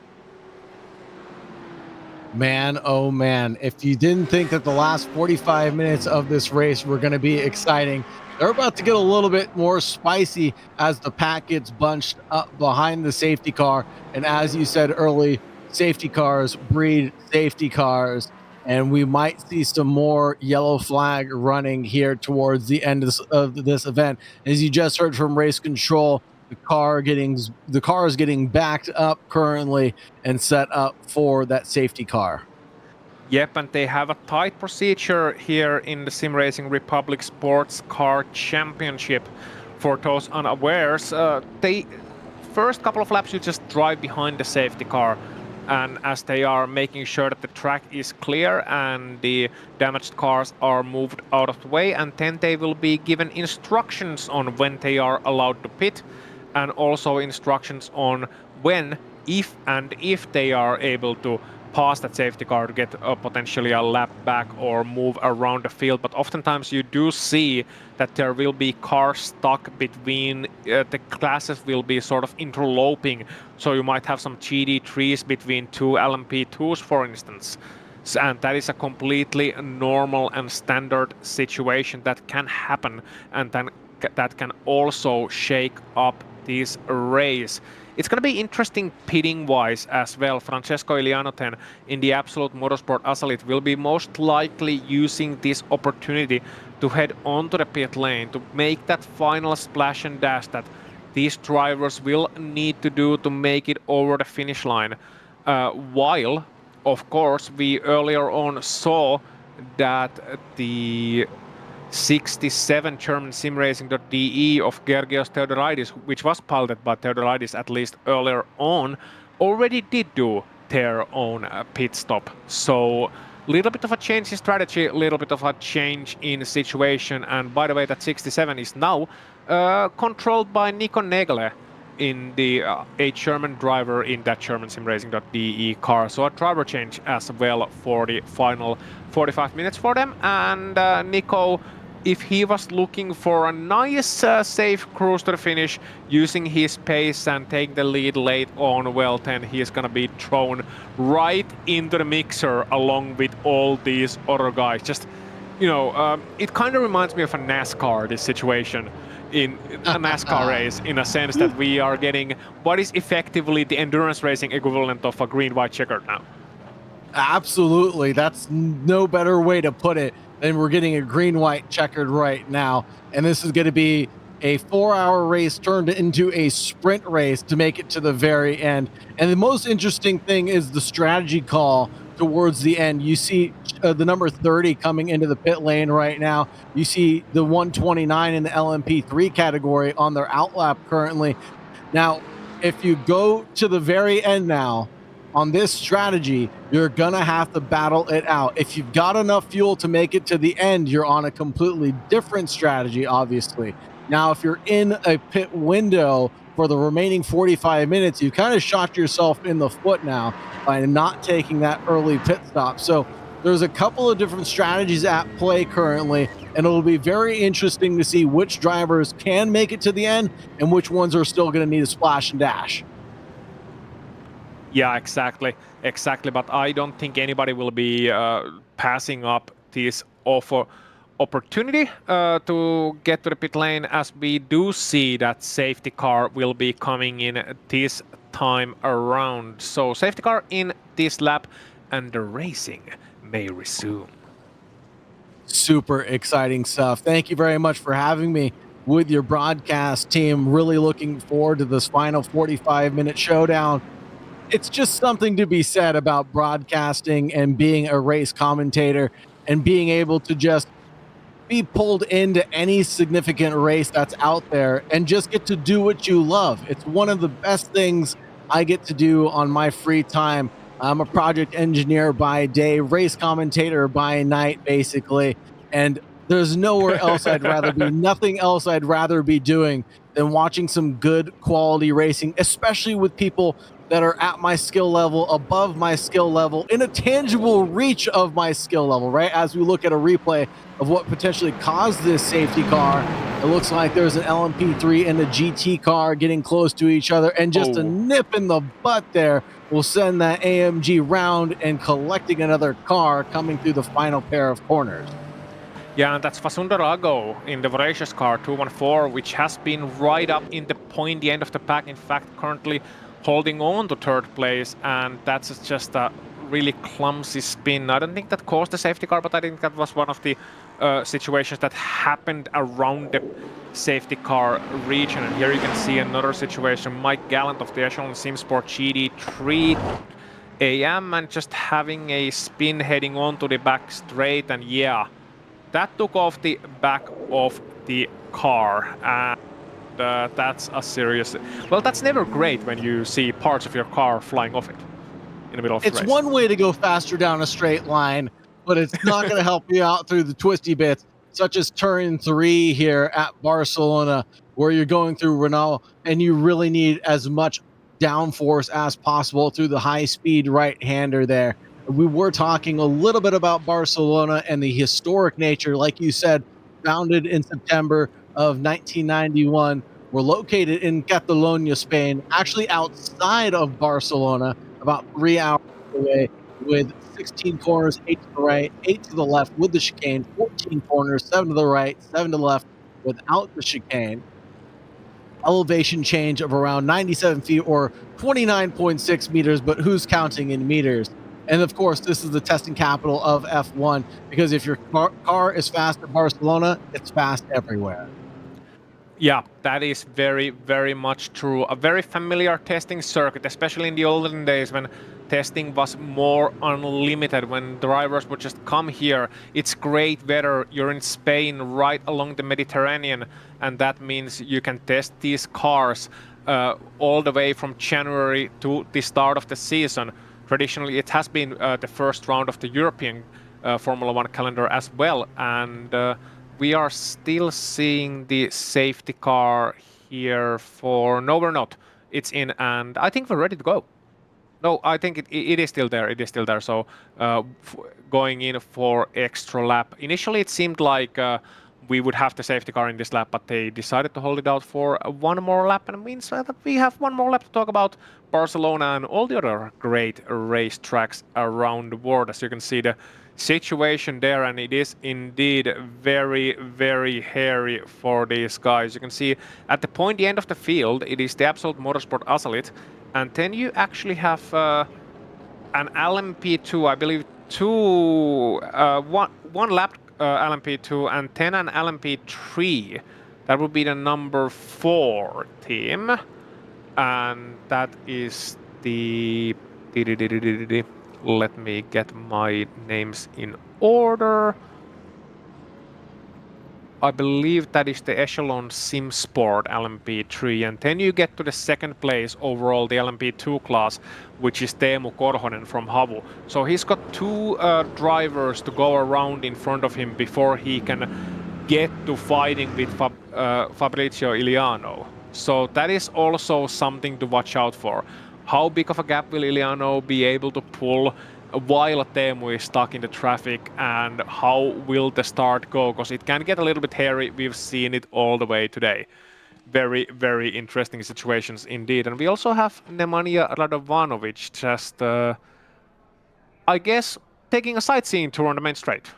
Man, oh man, if you didn't think that the last 45 minutes of this race were going to be exciting, they're about to get a little bit more spicy as the pack gets bunched up behind the safety car. And as you said early, safety cars breed safety cars, and we might see some more yellow flag running here towards the end of this event. As you just heard from race control, the car is getting backed up currently and set up for that safety car. Yep, and they have a tight procedure here in the SimRacing Republic Sports Car Championship. For those unawares, they first couple of laps you just drive behind the safety car, and as they are making sure that the track is clear and the damaged cars are moved out of the way, and then they will be given instructions on when they are allowed to pit, and also instructions on when, if they are able to pass that safety car to get potentially a lap back or move around the field. But oftentimes you do see that there will be cars stuck between the classes, will be sort of interloping, so you might have some GD3s between two LMP2s, for instance. And that is a completely normal and standard situation that can happen, and then that can also shake up this race. It's going to be interesting pitting-wise as well. Francesco Ilianoten in the Absolute Motorsport Asalit will be most likely using this opportunity to head onto the pit lane to make that final splash and dash that these drivers will need to do to make it over the finish line. While, of course, we earlier on saw that the 67 German SimRacing.de of Georgios Theodoridis, which was piloted by Theodoridis at least earlier on, already did do their own pit stop. So a little bit of a change in strategy, a little bit of a change in situation. And by the way, that 67 is now controlled by Nico Negele, in the a German driver in that German SimRacing.de car. So a driver change as well for the final 45 minutes for them. And Nico if he was looking for a nice, safe cruise to the finish, using his pace and taking the lead late on, well, then he's gonna be thrown right into the mixer along with all these other guys. Just, you know, it kind of reminds me of a NASCAR, this situation. In a NASCAR race, in a sense that we are getting what is effectively the endurance racing equivalent of a green-white checkered now. Absolutely. That's no better way to put it than we're getting a green-white checkered right now. And this is going to be a 4-hour race turned into a sprint race to make it to the very end. And the most interesting thing is the strategy call towards the end. You see the number 30 coming into the pit lane right now. You see the 129 in the LMP3 category on their outlap currently. Now, if you go to the very end now, on this strategy, you're gonna have to battle it out. If you've got enough fuel to make it to the end, you're on a completely different strategy, obviously. Now, if you're in a pit window for the remaining 45 minutes, you kind of shot yourself in the foot now by not taking that early pit stop. So there's a couple of different strategies at play currently, and it'll be very interesting to see which drivers can make it to the end and which ones are still gonna need a splash and dash. Yeah, exactly. But I don't think anybody will be passing up this opportunity to get to the pit lane, as we do see that safety car will be coming in this time around. So safety car in this lap, and the racing may resume. Super exciting stuff. Thank you very much for having me with your broadcast team. Really looking forward to this final 45-minute showdown. It's just something to be said about broadcasting and being a race commentator and being able to just be pulled into any significant race that's out there and just get to do what you love. It's one of the best things I get to do on my free time. I'm a project engineer by day, race commentator by night, basically. And there's nowhere else I'd rather be, nothing else I'd rather be doing than watching some good quality racing, especially with people that are at my skill level, above my skill level, in a tangible reach of my skill level, right? As we look at a replay of what potentially caused this safety car, it looks like there's an LMP3 and a GT car getting close to each other, and just a nip in the butt there will send that AMG round and collecting another car coming through the final pair of corners. Yeah, and that's Vasundarago in the Voracious car 214, which has been right up in the pointy end of the pack. In fact, currently holding on to third place, and that's just a really clumsy spin. I don't think that caused the safety car, but I think that was one of the situations that happened around the safety car region. And here you can see another situation. Mike Gallant of the Echelon SimSport GD3 AM, and just having a spin heading on to the back straight, and yeah, that took off the back of the car. That's a serious... Well, that's never great when you see parts of your car flying off it in the middle of the race. It's one way to go faster down a straight line, but it's not going to help you out through the twisty bits, such as turn 3 here at Barcelona, where you're going through Renault, and you really need as much downforce as possible through the high-speed right-hander there. We were talking a little bit about Barcelona and the historic nature, like you said, founded in September of 1991. We're located in Catalonia, Spain, actually outside of Barcelona, about 3 hours away, with 16 corners, 8 to the right, 8 to the left with the chicane, 14 corners, 7 to the right, 7 to the left without the chicane. Elevation change of around 97 feet or 29.6 meters, but who's counting in meters? And of course, this is the testing capital of F1, because if your car is fast at Barcelona, it's fast everywhere. Yeah, that is very, very much true. A very familiar testing circuit, especially in the olden days when testing was more unlimited, when drivers would just come here. It's great weather. You're in Spain, right along the Mediterranean, and that means you can test these cars all the way from January to the start of the season. Traditionally, it has been the first round of the European Formula One calendar as well, and we are still seeing the safety car here for... No, we're not. It's in, and I think we're ready to go. No, I think it is still there. It is still there. So going in for extra lap. Initially, it seemed like we would have the safety car in this lap, but they decided to hold it out for one more lap, and it means that we have one more lap to talk about Barcelona and all the other great racetracks around the world. As you can see, the situation there, and it is indeed very, very hairy for these guys. You can see at the end of the field, it is the Absolute Motorsport Azalit, and then you actually have an LMP2, I believe, one lap LMP2 and then an LMP3. That would be the number 4 team, and that is the let me get my names in order. I believe that is the Echelon Sim Sport LMP3, and then you get to the second place overall, the LMP2 class, which is Teemu Korhonen from Havu. So he's got 2 drivers to go around in front of him before he can get to fighting with Fabrizio Iliano. So that is also something to watch out for. How big of a gap will Iliano be able to pull while Teemu is stuck in the traffic, and how will the start go? Because it can get a little bit hairy. We've seen it all the way today. Very, very interesting situations indeed. And we also have Nemanja Radovanovic just, I guess, taking a sightseeing tour on the main straight.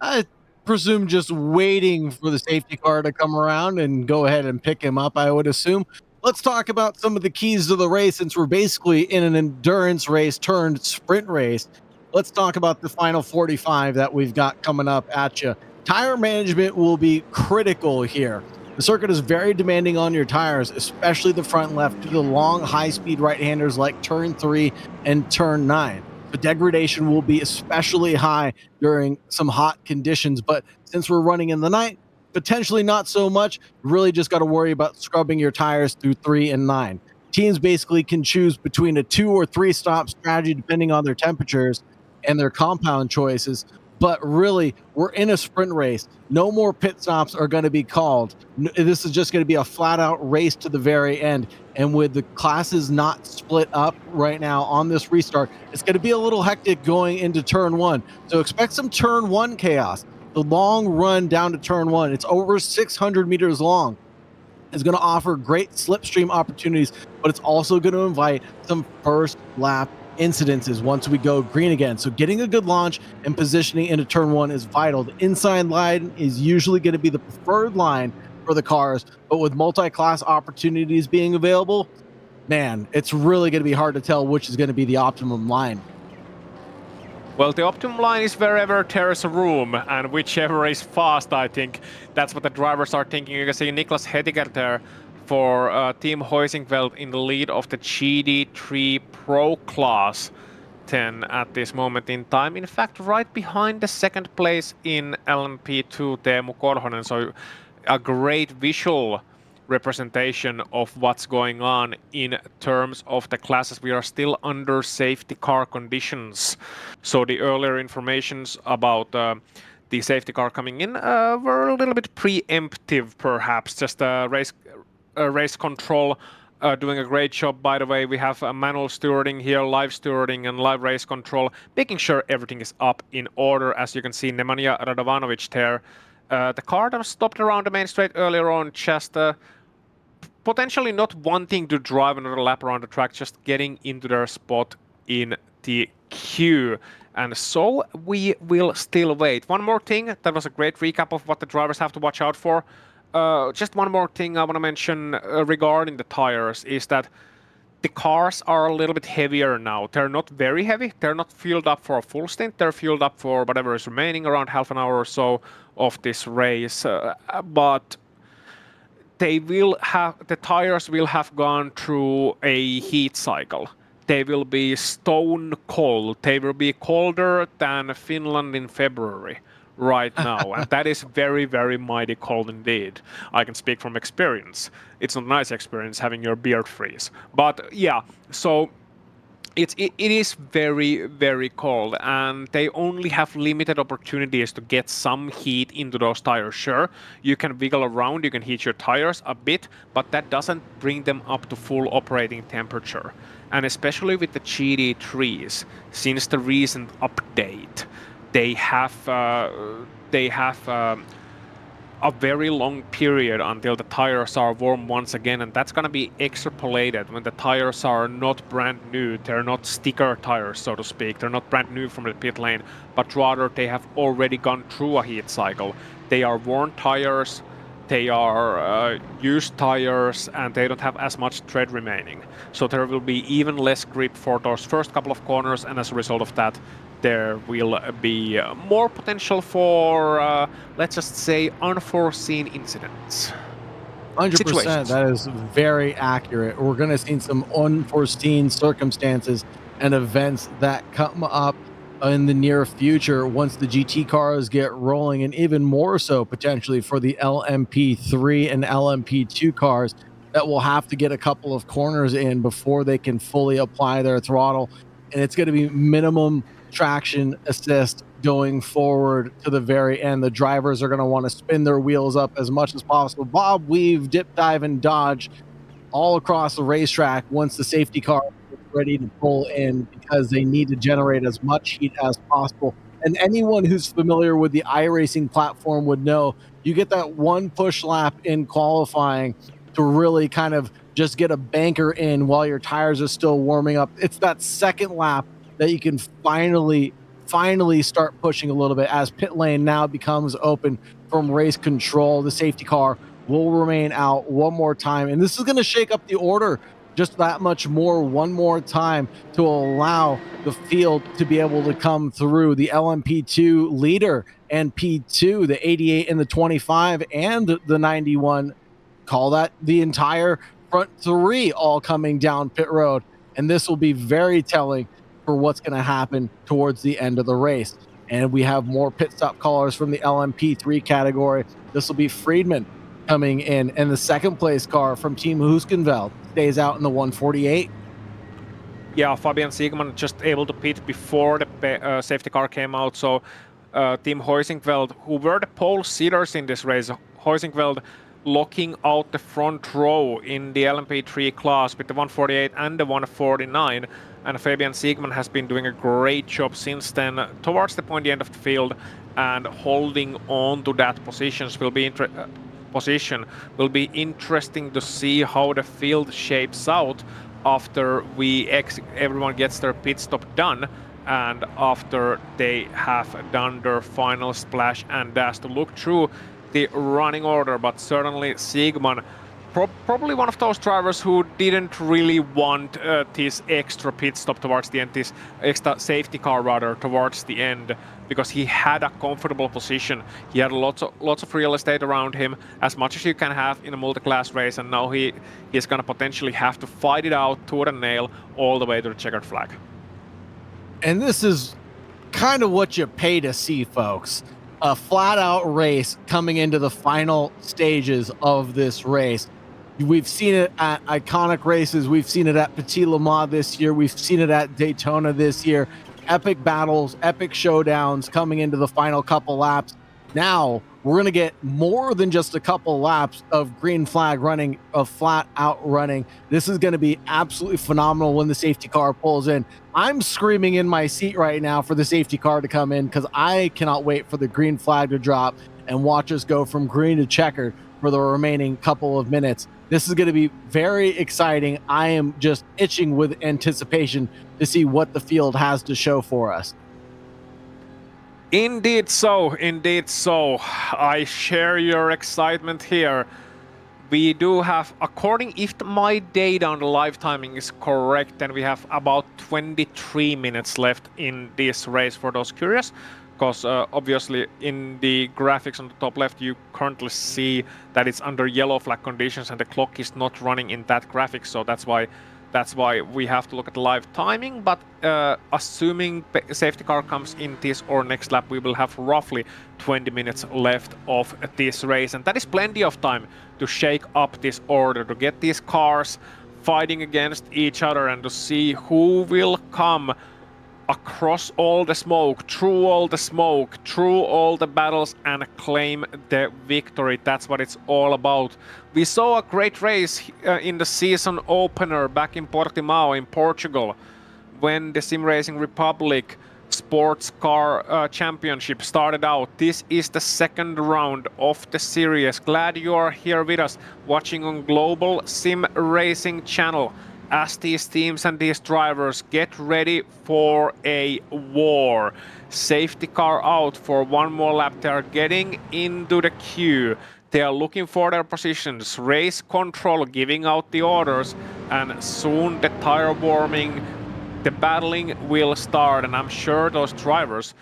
I presume just waiting for the safety car to come around and go ahead and pick him up, I would assume. Let's talk about some of the keys to the race, since we're basically in an endurance race turned sprint race. Let's talk about the final 45 that we've got coming up at you. Tire management will be critical here. The circuit is very demanding on your tires, especially the front left, to the long, high-speed right-handers like turn 3 and turn 9. The degradation will be especially high during some hot conditions, but since we're running in the night, potentially not so much. Really just got to worry about scrubbing your tires through 3 and 9. Teams basically can choose between a 2 or 3 stop strategy depending on their temperatures and their compound choices. But really, we're in a sprint race. No more pit stops are going to be called. This is just going to be a flat-out race to the very end. And with the classes not split up right now on this restart, it's going to be a little hectic going into turn 1. So expect some turn 1 chaos. The long run down to turn 1, it's over 600 meters long, is going to offer great slipstream opportunities, but it's also going to invite some first lap incidences once we go green again. So getting a good launch and positioning into turn 1 is vital. The inside line is usually going to be the preferred line for the cars, but with multi-class opportunities being available, man, it's really going to be hard to tell which is going to be the optimum line. Well, the optimum line is wherever there is a room, and whichever is fast, I think. That's what the drivers are thinking. You can see Niklas Hediger there for Team Hoisingveld in the lead of the GD3 Pro Class 10 at this moment in time. In fact, right behind the second place in LMP2, Teemu Korhonen. So a great visual representation of what's going on in terms of the classes. We are still under safety car conditions. So the earlier informations about the safety car coming in were a little bit preemptive, perhaps. Just race control doing a great job. By the way, we have manual stewarding here, live stewarding and live race control, making sure everything is up in order. As you can see, Nemanja Radovanovic there. The car that was stopped around the main straight earlier on, just potentially not wanting to drive another lap around the track, just getting into their spot in the queue. And so we will still wait. One more thing, that was a great recap of what the drivers have to watch out for. Just one more thing I want to mention regarding the tires is that the cars are a little bit heavier now. They're not very heavy. They're not fueled up for a full stint. They're fueled up for whatever is remaining, around half an hour or so of this race. But they will have, the tires will have gone through a heat cycle. They will be stone cold. They will be colder than Finland in February right now. And that is very, very mighty cold indeed. I can speak from experience. It's not a nice experience having your beard freeze. But yeah, so it is very, very cold, and they only have limited opportunities to get some heat into those tires. Sure, you can wiggle around, you can heat your tires a bit, but that doesn't bring them up to full operating temperature. And especially with the GD3s, since the recent update, they have a very long period until the tires are warm once again, and that's going to be extrapolated when the tires are not brand new. They're not sticker tires, so to speak. They're not brand new from the pit lane, but rather they have already gone through a heat cycle. They are worn tires, they are used tires, and they don't have as much tread remaining. So there will be even less grip for those first couple of corners, and as a result of that, there will be more potential for, let's just say, unforeseen incidents. 100%. That is very accurate. We're going to see some unforeseen circumstances and events that come up in the near future once the GT cars get rolling, and even more so potentially for the LMP3 and LMP2 cars that will have to get a couple of corners in before they can fully apply their throttle. And it's going to be minimum traction assist going forward to the very end. The drivers are going to want to spin their wheels up as much as possible, bob, weave, dip, dive, and dodge all across the racetrack once the safety car is ready to pull in, because they need to generate as much heat as possible. And anyone who's familiar with the iRacing platform would know you get that one push lap in qualifying to really kind of just get a banker in while your tires are still warming up. It's that second lap that you can finally start pushing a little bit as pit lane now becomes open from race control. The safety car will remain out one more time, and this is going to shake up the order just that much more one more time to allow the field to be able to come through. The LMP2 leader and P2, the 88 and the 25 and the 91, call that the entire front three all coming down pit road, and this will be very telling for what's going to happen towards the end of the race. And we have more pit stop callers from the LMP3 category. This will be Friedman coming in, and the second place car from Team Huskenveld stays out in the 148. Yeah, Fabian Siegmann just able to pit before the safety car came out. So Team Huisingveld, who were the pole sitters in this race, Huisingveld locking out the front row in the LMP3 class with the 148 and the 149. And Fabian Siegmann has been doing a great job since then towards the end of the field, and holding on to that position will be interesting to see how the field shapes out after everyone gets their pit stop done, and after they have done their final splash and dash to look through the running order. But certainly Siegmann, probably one of those drivers who didn't really want this extra pit stop towards the end, this extra safety car rather towards the end, because he had a comfortable position. He had lots of real estate around him, as much as you can have in a multi-class race, and now he's gonna potentially have to fight it out tooth and nail all the way to the checkered flag. And this is kind of what you pay to see, folks. A flat-out race coming into the final stages of this race. We've seen it at iconic races. We've seen it at Petit Le Mans this year. We've seen it at Daytona this year. Epic battles, epic showdowns coming into the final couple laps. Now, we're going to get more than just a couple laps of green flag running, of flat out running. This is going to be absolutely phenomenal when the safety car pulls in. I'm screaming in my seat right now for the safety car to come in, because I cannot wait for the green flag to drop and watch us go from green to checkered for the remaining couple of minutes. This is going to be very exciting. I am just itching with anticipation to see what the field has to show for us. Indeed so, indeed so. I share your excitement here. We do have, if my data on the live timing is correct, then we have about 23 minutes left in this race for those curious. Because obviously in the graphics on the top left you currently see that it's under yellow flag conditions and the clock is not running in that graphic, so that's why we have to look at the live timing. But assuming safety car comes in this or next lap, we will have roughly 20 minutes left of this race, and that is plenty of time to shake up this order, to get these cars fighting against each other, and to see who will come across all the smoke, through all the battles, and claim the victory. That's what it's all about. We saw a great race in the season opener back in Portimao in Portugal, when the SimRacing Republic Sports Car Championship started out. This is the second round of the series. Glad you are here with us watching on Global Sim Racing channel as these teams and these drivers get ready for a war. Safety car out for one more lap. They are getting into the queue. They are looking for their positions. Race control giving out the orders, and soon the tire warming, the battling will start, and I'm sure those drivers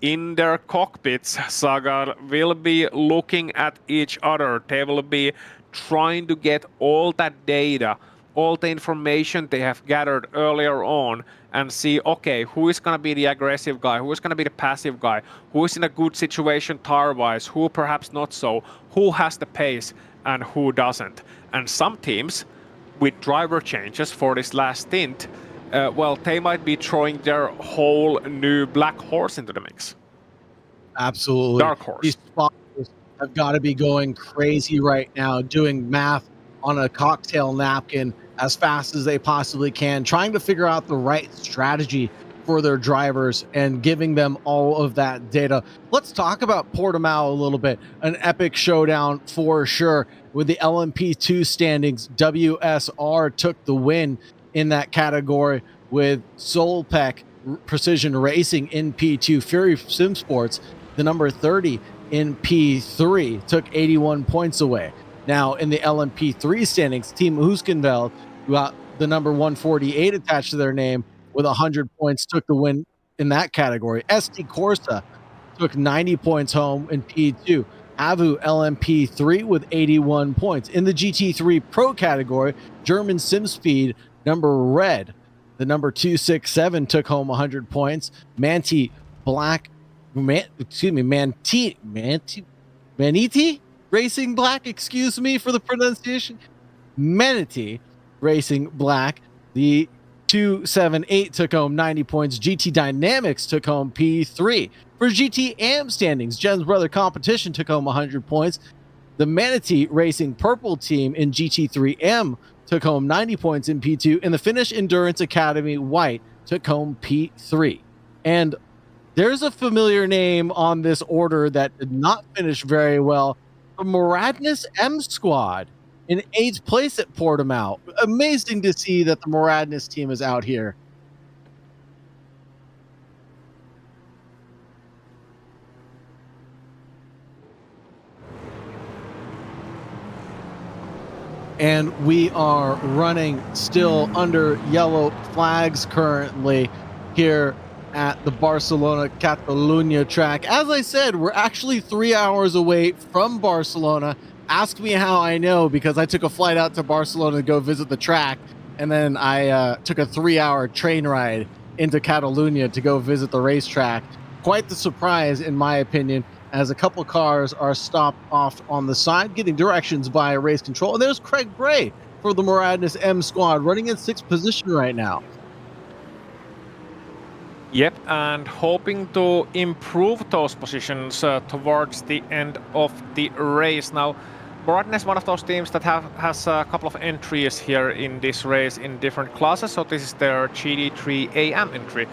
in their cockpits, Sagar, will be looking at each other. They will be trying to get all that data, all the information they have gathered earlier on, and see, okay, who is going to be the aggressive guy, who is going to be the passive guy, who is in a good situation tire-wise, who perhaps not so, who has the pace and who doesn't. And some teams, with driver changes for this last stint, well, they might be throwing their whole new black horse into the mix. Absolutely. Dark horse. These spotters have got to be going crazy right now, doing math on a cocktail napkin as fast as they possibly can, trying to figure out the right strategy for their drivers and giving them all of that data. Let's talk about Portimao a little bit. An epic showdown for sure. With the LMP2 standings, WSR took the win in that category, with Solpec Precision Racing in P2. Fury Sim Sports, the number 30 in P3, took 81 points away. Now in the LMP3 standings, Team Huskenveld, who got the number 148 attached to their name with 100 points, took the win in that category. ST Corsa took 90 points home in P2. Avu LMP3 with 81 points. In the GT3 Pro category, German SimSpeed number Red, the number 267, took home 100 points. Manti Racing Black, excuse me for the pronunciation. Manatee Racing Black, the 278, took home 90 points. GT Dynamics took home P3. For GT Am standings, Jen's Brother Competition took home 100 points. The Manatee Racing Purple team in GT3M took home 90 points in P2, and the Finnish Endurance Academy White took home P3. And there's a familiar name on this order that did not finish very well. The Moradness M Squad in 8th place at Portimao. Amazing to see that the Moradness team is out here. And we are running still under yellow flags currently here at the Barcelona Catalunya track. As I said, we're actually 3 hours away from Barcelona. Ask me how I know, because I took a flight out to Barcelona to go visit the track, and then I took a 3-hour train ride into Catalunya to go visit the racetrack. Quite the surprise, in my opinion, as a couple cars are stopped off on the side, getting directions by race control. And there's Craig Bray for the Moradness M Squad, running in 6th position right now. Yep, and hoping to improve those positions towards the end of the race. Now, Moradness is one of those teams that has a couple of entries here in this race in different classes. So this is their GT3 AM entry,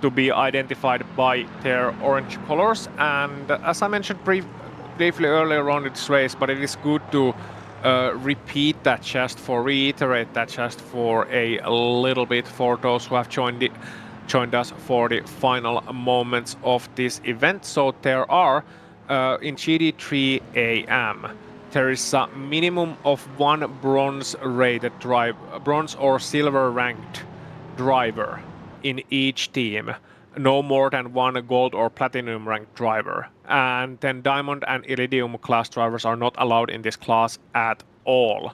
to be identified by their orange colors. And as I mentioned briefly earlier on in this race, but it is good to reiterate that just for a little bit for those who have joined us for the final moments of this event. So there are in GT3 AM, there is a minimum of one bronze or silver ranked driver in each team, no more than one gold or platinum ranked driver. And then diamond and iridium class drivers are not allowed in this class at all.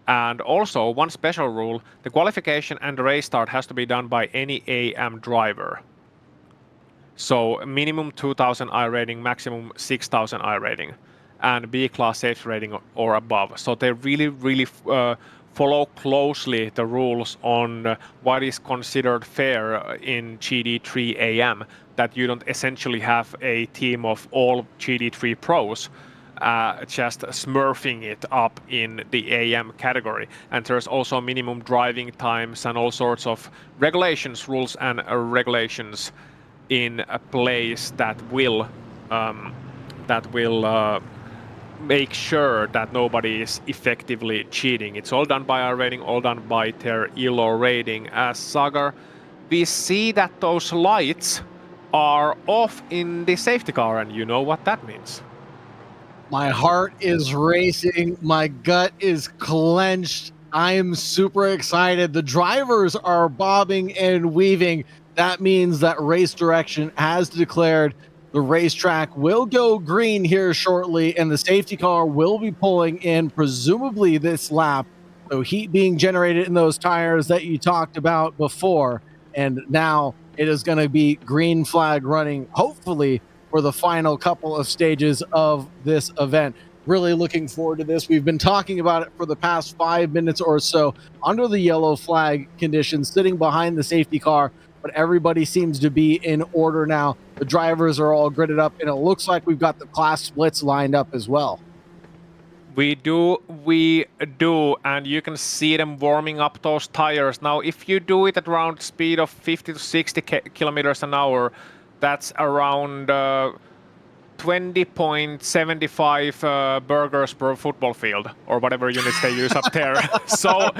And also, one special rule, the qualification and the race start has to be done by any AM driver. So minimum 2000 I rating, maximum 6000 I rating, and B class safety rating or above. So they really follow closely the rules on what is considered fair in GT3 AM, that you don't essentially have a team of all GT3 pros just smurfing it up in the AM category. And there's also minimum driving times and all sorts of regulations, rules and regulations in a place that will make sure that nobody is effectively cheating. It's all done by our rating, all done by their ELO rating. As Sagar, we see that those lights are off in the safety car, and you know what that means. My heart is racing. My gut is clenched. I am super excited. The drivers are bobbing and weaving. That means that Race Direction has declared the racetrack will go green here shortly, and the safety car will be pulling in, presumably this lap. So heat being generated in those tires that you talked about before. And now it is going to be green flag running, hopefully, for the final couple of stages of this event. Really looking forward to this. We've been talking about it for the past 5 minutes or so under the yellow flag conditions, sitting behind the safety car, but everybody seems to be in order now. The drivers are all gridded up, and it looks like we've got the class splits lined up as well. We do, and you can see them warming up those tires. Now, if you do it at around speed of 50 to 60 kilometers an hour, that's around 20.75 burgers per football field, or whatever units they use up there. so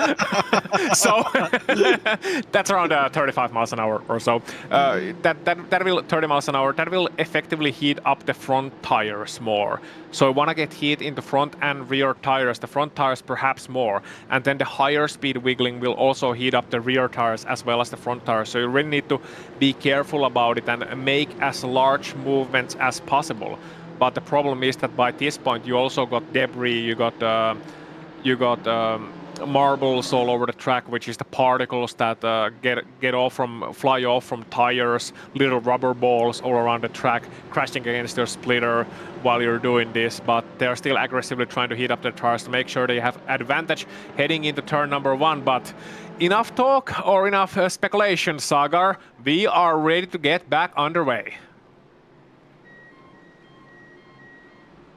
that's around 35 miles an hour or so. That will 30 miles an hour. That will effectively heat up the front tires more. So you want to get heat in the front and rear tires. The front tires perhaps more, and then the higher speed wiggling will also heat up the rear tires as well as the front tires. So you really need to be careful about it and make as large movements as possible. But the problem is that by this point you also got debris, you got marbles all over the track, which is the particles that fly off from tires, little rubber balls all around the track, crashing against your splitter while you're doing this. But they're still aggressively trying to heat up their tires to make sure they have advantage heading into turn number 1. But enough talk or enough speculation, Sagar. We are ready to get back underway.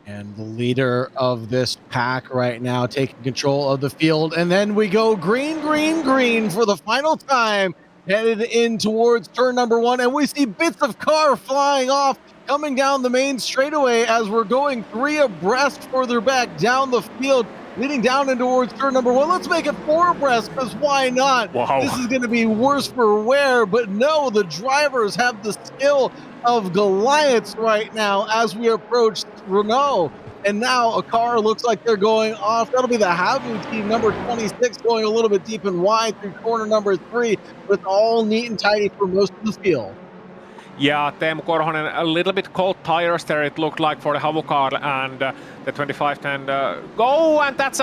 And the leader of this pack right now taking control of the field. And then we go green, green, green for the final time, headed in towards turn number 1. And we see bits of car flying off, coming down the main straightaway as we're going 3 abreast further back down the field, leading down and towards turn number 1. Let's make it 4 abreast, because why not? Wow. This is going to be worse for wear, but no, the drivers have the skill of Goliaths right now as we approach Renault. And now a car looks like they're going off. That'll be the Havu team, number 26, going a little bit deep and wide through corner number 3, but it's all neat and tidy for most of the field. Yeah, Teemu Korhonen, a little bit cold tires there, it looked like, for the Havu car, and the 2510 go, and that's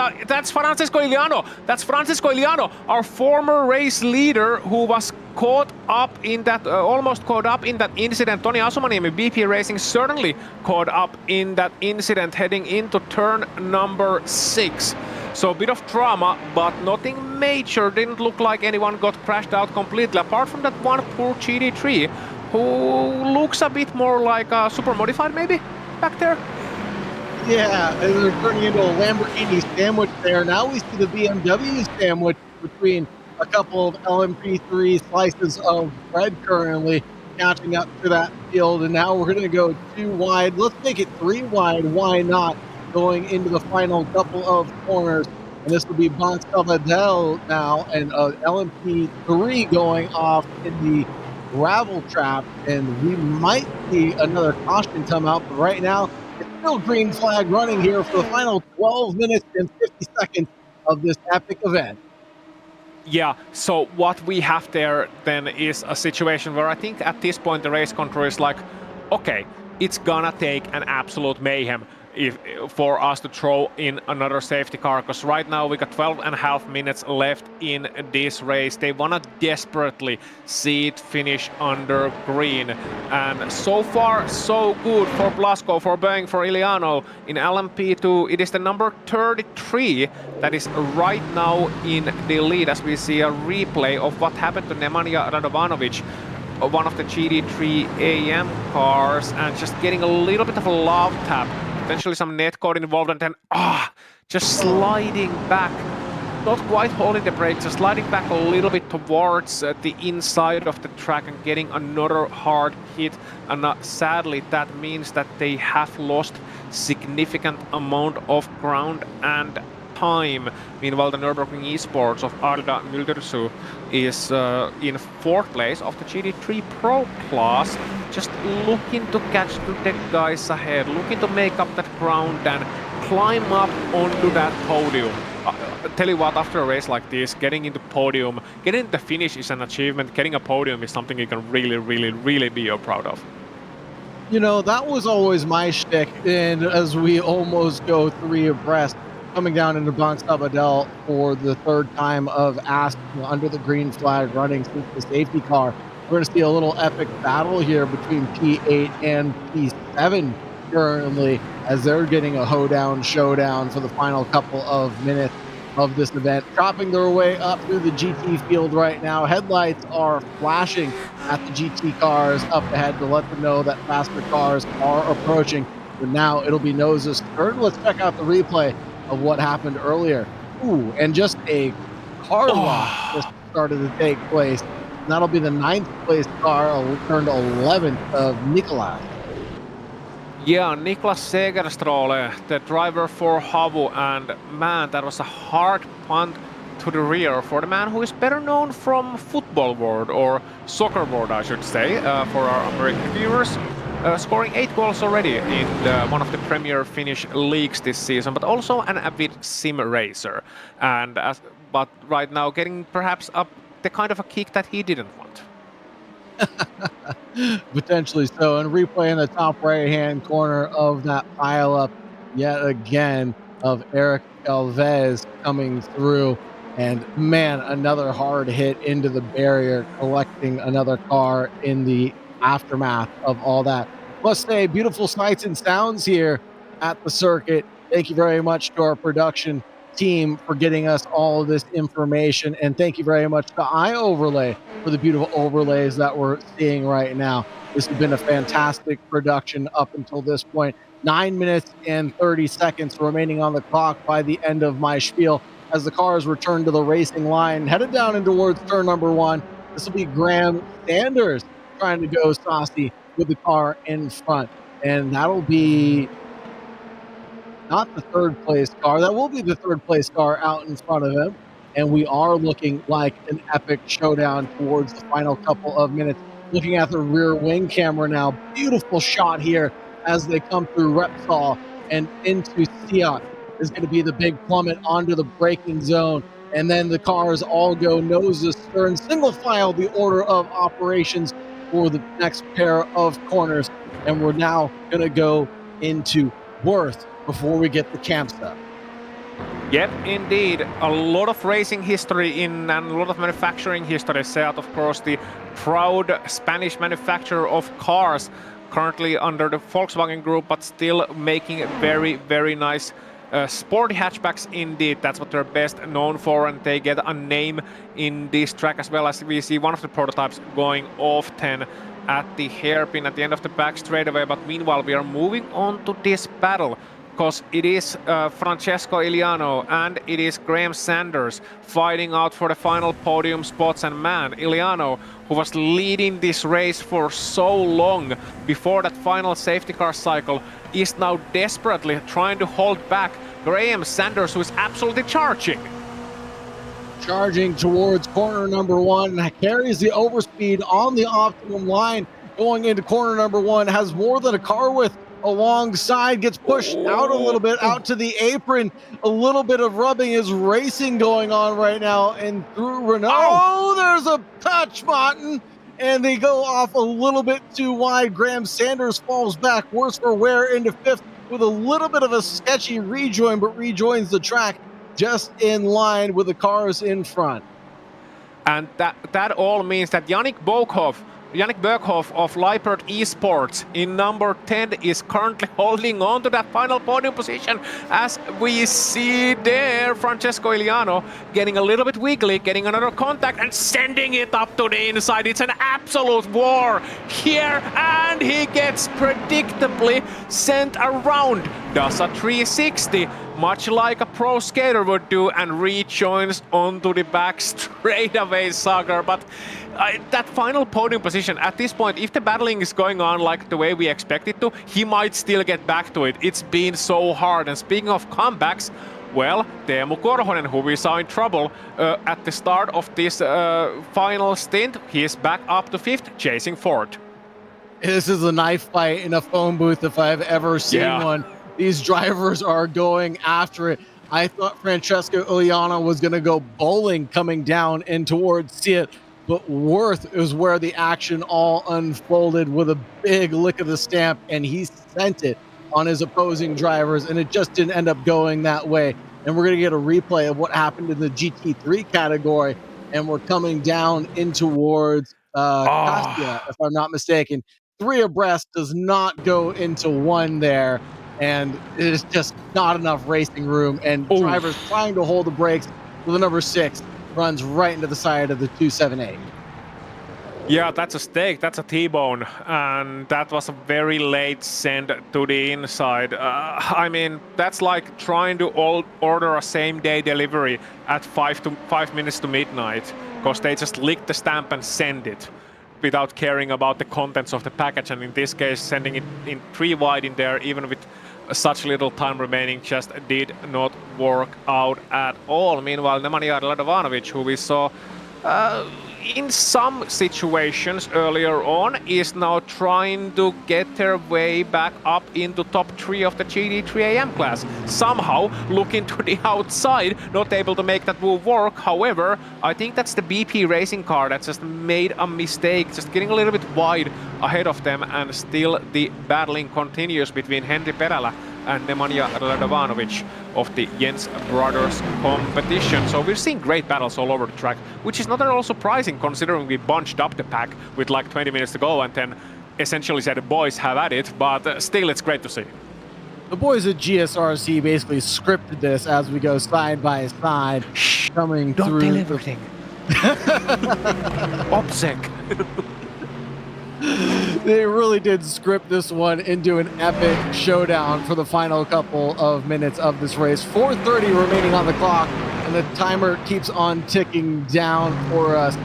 Francisco Iliano. That's Francisco Iliano, our former race leader, who was caught up in that, almost caught up in that incident. Toni Asumaniemi, BP Racing, certainly caught up in that incident heading into turn number 6. So a bit of drama, but nothing major. Didn't look like anyone got crashed out completely, apart from that one poor GD3, who looks a bit more like a super modified maybe back there. Yeah, and they're turning into a Lamborghini sandwich there. Now we see the BMW sandwich between a couple of LMP3 slices of bread currently catching up to that field. And now we're going to go 2 wide. Let's make it 3 wide. Why not? Going into the final couple of corners. And this will be Bon Salvador now, and LMP3 going off in the gravel trap, and we might see another caution come out, but right now it's still green flag running here for the final 12 minutes and 50 seconds of this epic event. Yeah, so what we have there then is a situation where I think at this point the race control is like, okay, it's gonna take an absolute mayhem for us to throw in another safety car, because right now we got 12.5 minutes left in this race. They want to desperately see it finish under green, and so far so good for Blasco, for Boeing, for Iliano. In LMP2 it is the number 33 that is right now in the lead, as we see a replay of what happened to Nemanja Radovanovic, one of the GD3 AM cars, and just getting a little bit of a love tap, potentially some net code involved, and then just sliding back not quite holding the brakes, just sliding back a little bit towards the inside of the track and getting another hard hit. And sadly, that means that they have lost significant amount of ground and time. Meanwhile, the Nürburgring Esports of Arda Müldersu is in 4th place of the GT3 Pro class, just looking to catch the guys ahead, looking to make up that ground and climb up onto that podium. Tell you what, after a race like this, getting into podium, getting the finish is an achievement. Getting a podium is something you can really be proud of. You know, that was always my shtick, and as we almost go 3 abreast, coming down into Blanc Sabadell for the 3rd time of Asp under the green flag running since the safety car. We're going to see a little epic battle here between P8 and P7 currently, as they're getting a hoedown showdown for the final couple of minutes of this event, chopping their way up through the GT field right now. Headlights are flashing at the GT cars up ahead to let them know that faster cars are approaching. But now it'll be noses turn. Let's check out the replay of what happened earlier. Ooh, and just a car lock just started to take place. And that'll be the 9th place car, turned 11th of Nicolas. Yeah, Niklas Segerströle, the driver for Havu, and man, that was a hard punt to the rear for the man who is better known from football world, or soccer world I should say, for our American viewers. Scoring 8 goals already in one of the premier Finnish leagues this season, but also an avid sim racer. And but right now getting perhaps up the kind of a kick that he didn't want. Potentially so. And replay in the top right-hand corner of that pile-up yet again of Eric Galvez coming through. And man, another hard hit into the barrier, collecting another car in the aftermath of all that. Must say, beautiful sights and sounds here at the circuit. Thank you very much to our production team for getting us all of this information, and thank you very much to iOverlay for the beautiful overlays that we're seeing right now. This has been a fantastic production up until this point. 9 minutes and 30 seconds remaining on the clock by the end of my spiel as the cars return to the racing line, headed down in towards turn number 1. This will be Graham Sanders trying to go saucy with the car in front, and that'll be not the 3rd place car. That will be the 3rd place car out in front of him. And we are looking like an epic showdown towards the final couple of minutes. Looking at the rear wing camera now. Beautiful shot here as they come through Repsol and into Siak. Is going to be the big plummet onto the braking zone. And then the cars all go noses stern, single file the order of operations for the next pair of corners. And we're now going to go into Worth before we get the camp stuff. Yep, indeed. A lot of racing history and a lot of manufacturing history. Seat, of course, the proud Spanish manufacturer of cars, currently under the Volkswagen Group, but still making very nice sporty hatchbacks indeed. That's what they're best known for, and they get a name in this track as well, as we see one of the prototypes going off 10 at the hairpin at the end of the back straightaway. But meanwhile, we are moving on to this battle, because it is Francesco Iliano and it is Graham Sanders fighting out for the final podium spots. And man, Iliano, who was leading this race for so long before that final safety car cycle, is now desperately trying to hold back Graham Sanders, who is absolutely charging. Charging towards corner number 1, carries the overspeed on the optimum line, going into corner number 1, has more than a car width alongside, gets pushed out a little bit, out to the apron. A little bit of rubbing is racing going on right now, and through Renault. Oh, there's a touch, Martin, and they go off a little bit too wide. Graham Sanders falls back, worse for wear, into 5th with a little bit of a sketchy rejoin, but rejoins the track just in line with the cars in front. And that all means that Yannick Berghoff of Lippert Esports in number 10 is currently holding on to that final podium position, as we see there Francesco Iliano getting a little bit wiggly, getting another contact and sending it up to the inside. It's an absolute war here, and he gets predictably sent around does a 360, much like a pro skater would do, and rejoins onto the back straight away, Sagar. But that final podium position, at this point, if the battling is going on like the way we expect it to, he might still get back to it. It's been so hard. And speaking of comebacks, well, Teemu Korhonen, who we saw in trouble at the start of this final stint, he is back up to 5th, chasing 4th. This is a knife fight in a phone booth if I've ever seen one. These drivers are going after it. I thought Francesco Ileana was going to go bowling coming down in towards Seat, but Worth is where the action all unfolded with a big lick of the stamp, and he sent it on his opposing drivers, and it just didn't end up going that way. And we're going to get a replay of what happened in the GT3 category, and we're coming down in towards Cassia, if I'm not mistaken. 3 abreast does not go into 1 there, and it is just not enough racing room, and drivers trying to hold the brakes with the number 6 runs right into the side of the 278. Yeah, that's a stake, that's a T-bone, and that was a very late send to the inside. I mean, that's like trying to order a same-day delivery at 5 minutes to midnight, because they just lick the stamp and send it without caring about the contents of the package, and in this case, sending it in 3 wide in there, even with such little time remaining, just did not work out at all. Meanwhile, Nemanja Radovanovic, who we saw in some situations earlier on, is now trying to get their way back up into top 3 of the GT3 AM class. Somehow looking to the outside, not able to make that move work. However, I think that's the BP racing car that just made a mistake, just getting a little bit wide ahead of them, and still the battling continues between Henri Perälä and Nemanja Radovanovic of the Jens Brothers competition. So we're seeing great battles all over the track, which is not at all surprising considering we bunched up the pack with like 20 minutes to go and then essentially said the boys have at it, but still it's great to see. The boys at GSRC basically scripted this as we go side by side, coming Don't through. tell everything. OPSEC. They really did script this one into an epic showdown for the final couple of minutes of this race. 4:30 remaining on the clock, and the timer keeps on ticking down for us.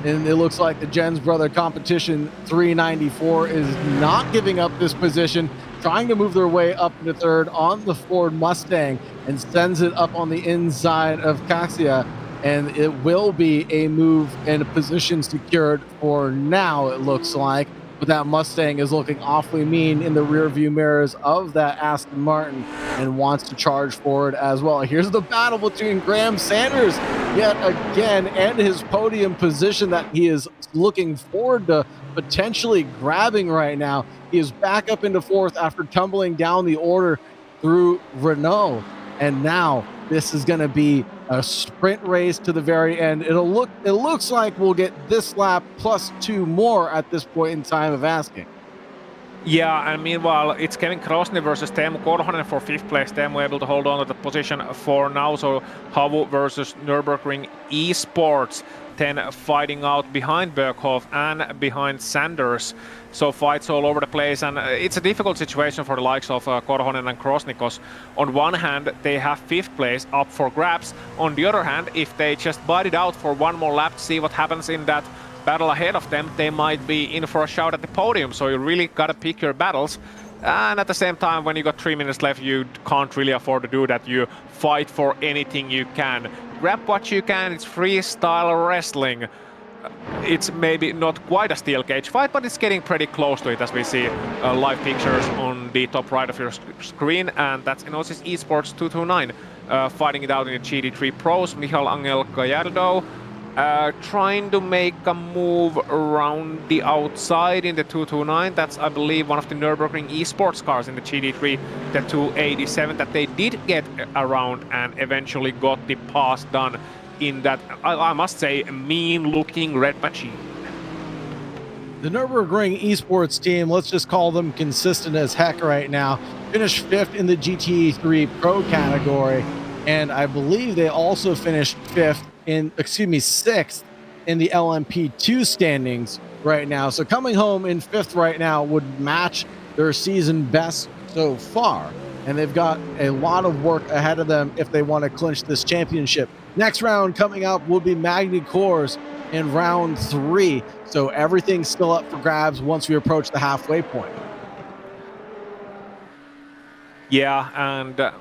And it looks like the Jens Brother competition 394 is not giving up this position, trying to move their way up into 3rd on the Ford Mustang, and sends it up on the inside of Cassia. And it will be a move and a position secured for now, it looks like. But that Mustang is looking awfully mean in the rear view mirrors of that Aston Martin and wants to charge forward as well. Here's the battle between Graham Sanders yet again, and his podium position that he is looking forward to potentially grabbing right now. He is back up into 4th after tumbling down the order through Renault. And now this is going to be a sprint race to the very end. It looks like we'll get this lap plus 2 more at this point in time of asking. Yeah, and meanwhile, it's Kevin Krosny versus Teemu Korhonen for 5th place. Teemu able to hold on to the position for now. So Havu versus Nürburgring Esports. 10 fighting out behind Berghoff and behind Sanders. So fights all over the place, and it's a difficult situation for the likes of Korhonen and Krosny, because on one hand they have 5th place up for grabs. On the other hand, if they just bite it out for 1 more lap to see what happens in that battle ahead of them, they might be in for a shout at the podium. So you really gotta pick your battles. And at the same time, when you got 3 minutes left, you can't really afford to do that. You fight for anything you can. Grab what you can. It's freestyle wrestling. It's maybe not quite a steel cage fight, but it's getting pretty close to it, as we see live pictures on the top right of your screen. And that's Enosis Esports 229 fighting it out in the GT3 Pros. Michal Angel Gallardo trying to make a move around the outside in the 229. That's, I believe, one of the Nürburgring Esports cars in the GT3, the 287, that they did get around and eventually got the pass done in that, I must say, mean-looking red machine. The Nürburgring Esports team, let's just call them consistent as heck right now, finished 5th in the GT3 Pro category, and I believe they also finished 6th in the LMP2 standings right now. So coming home in 5th right now would match their season best so far. and they've got a lot of work ahead of them if they want to clinch this championship. Next round coming up will be Magny Cours in round 3. So everything's still up for grabs once we approach the halfway point. Yeah, and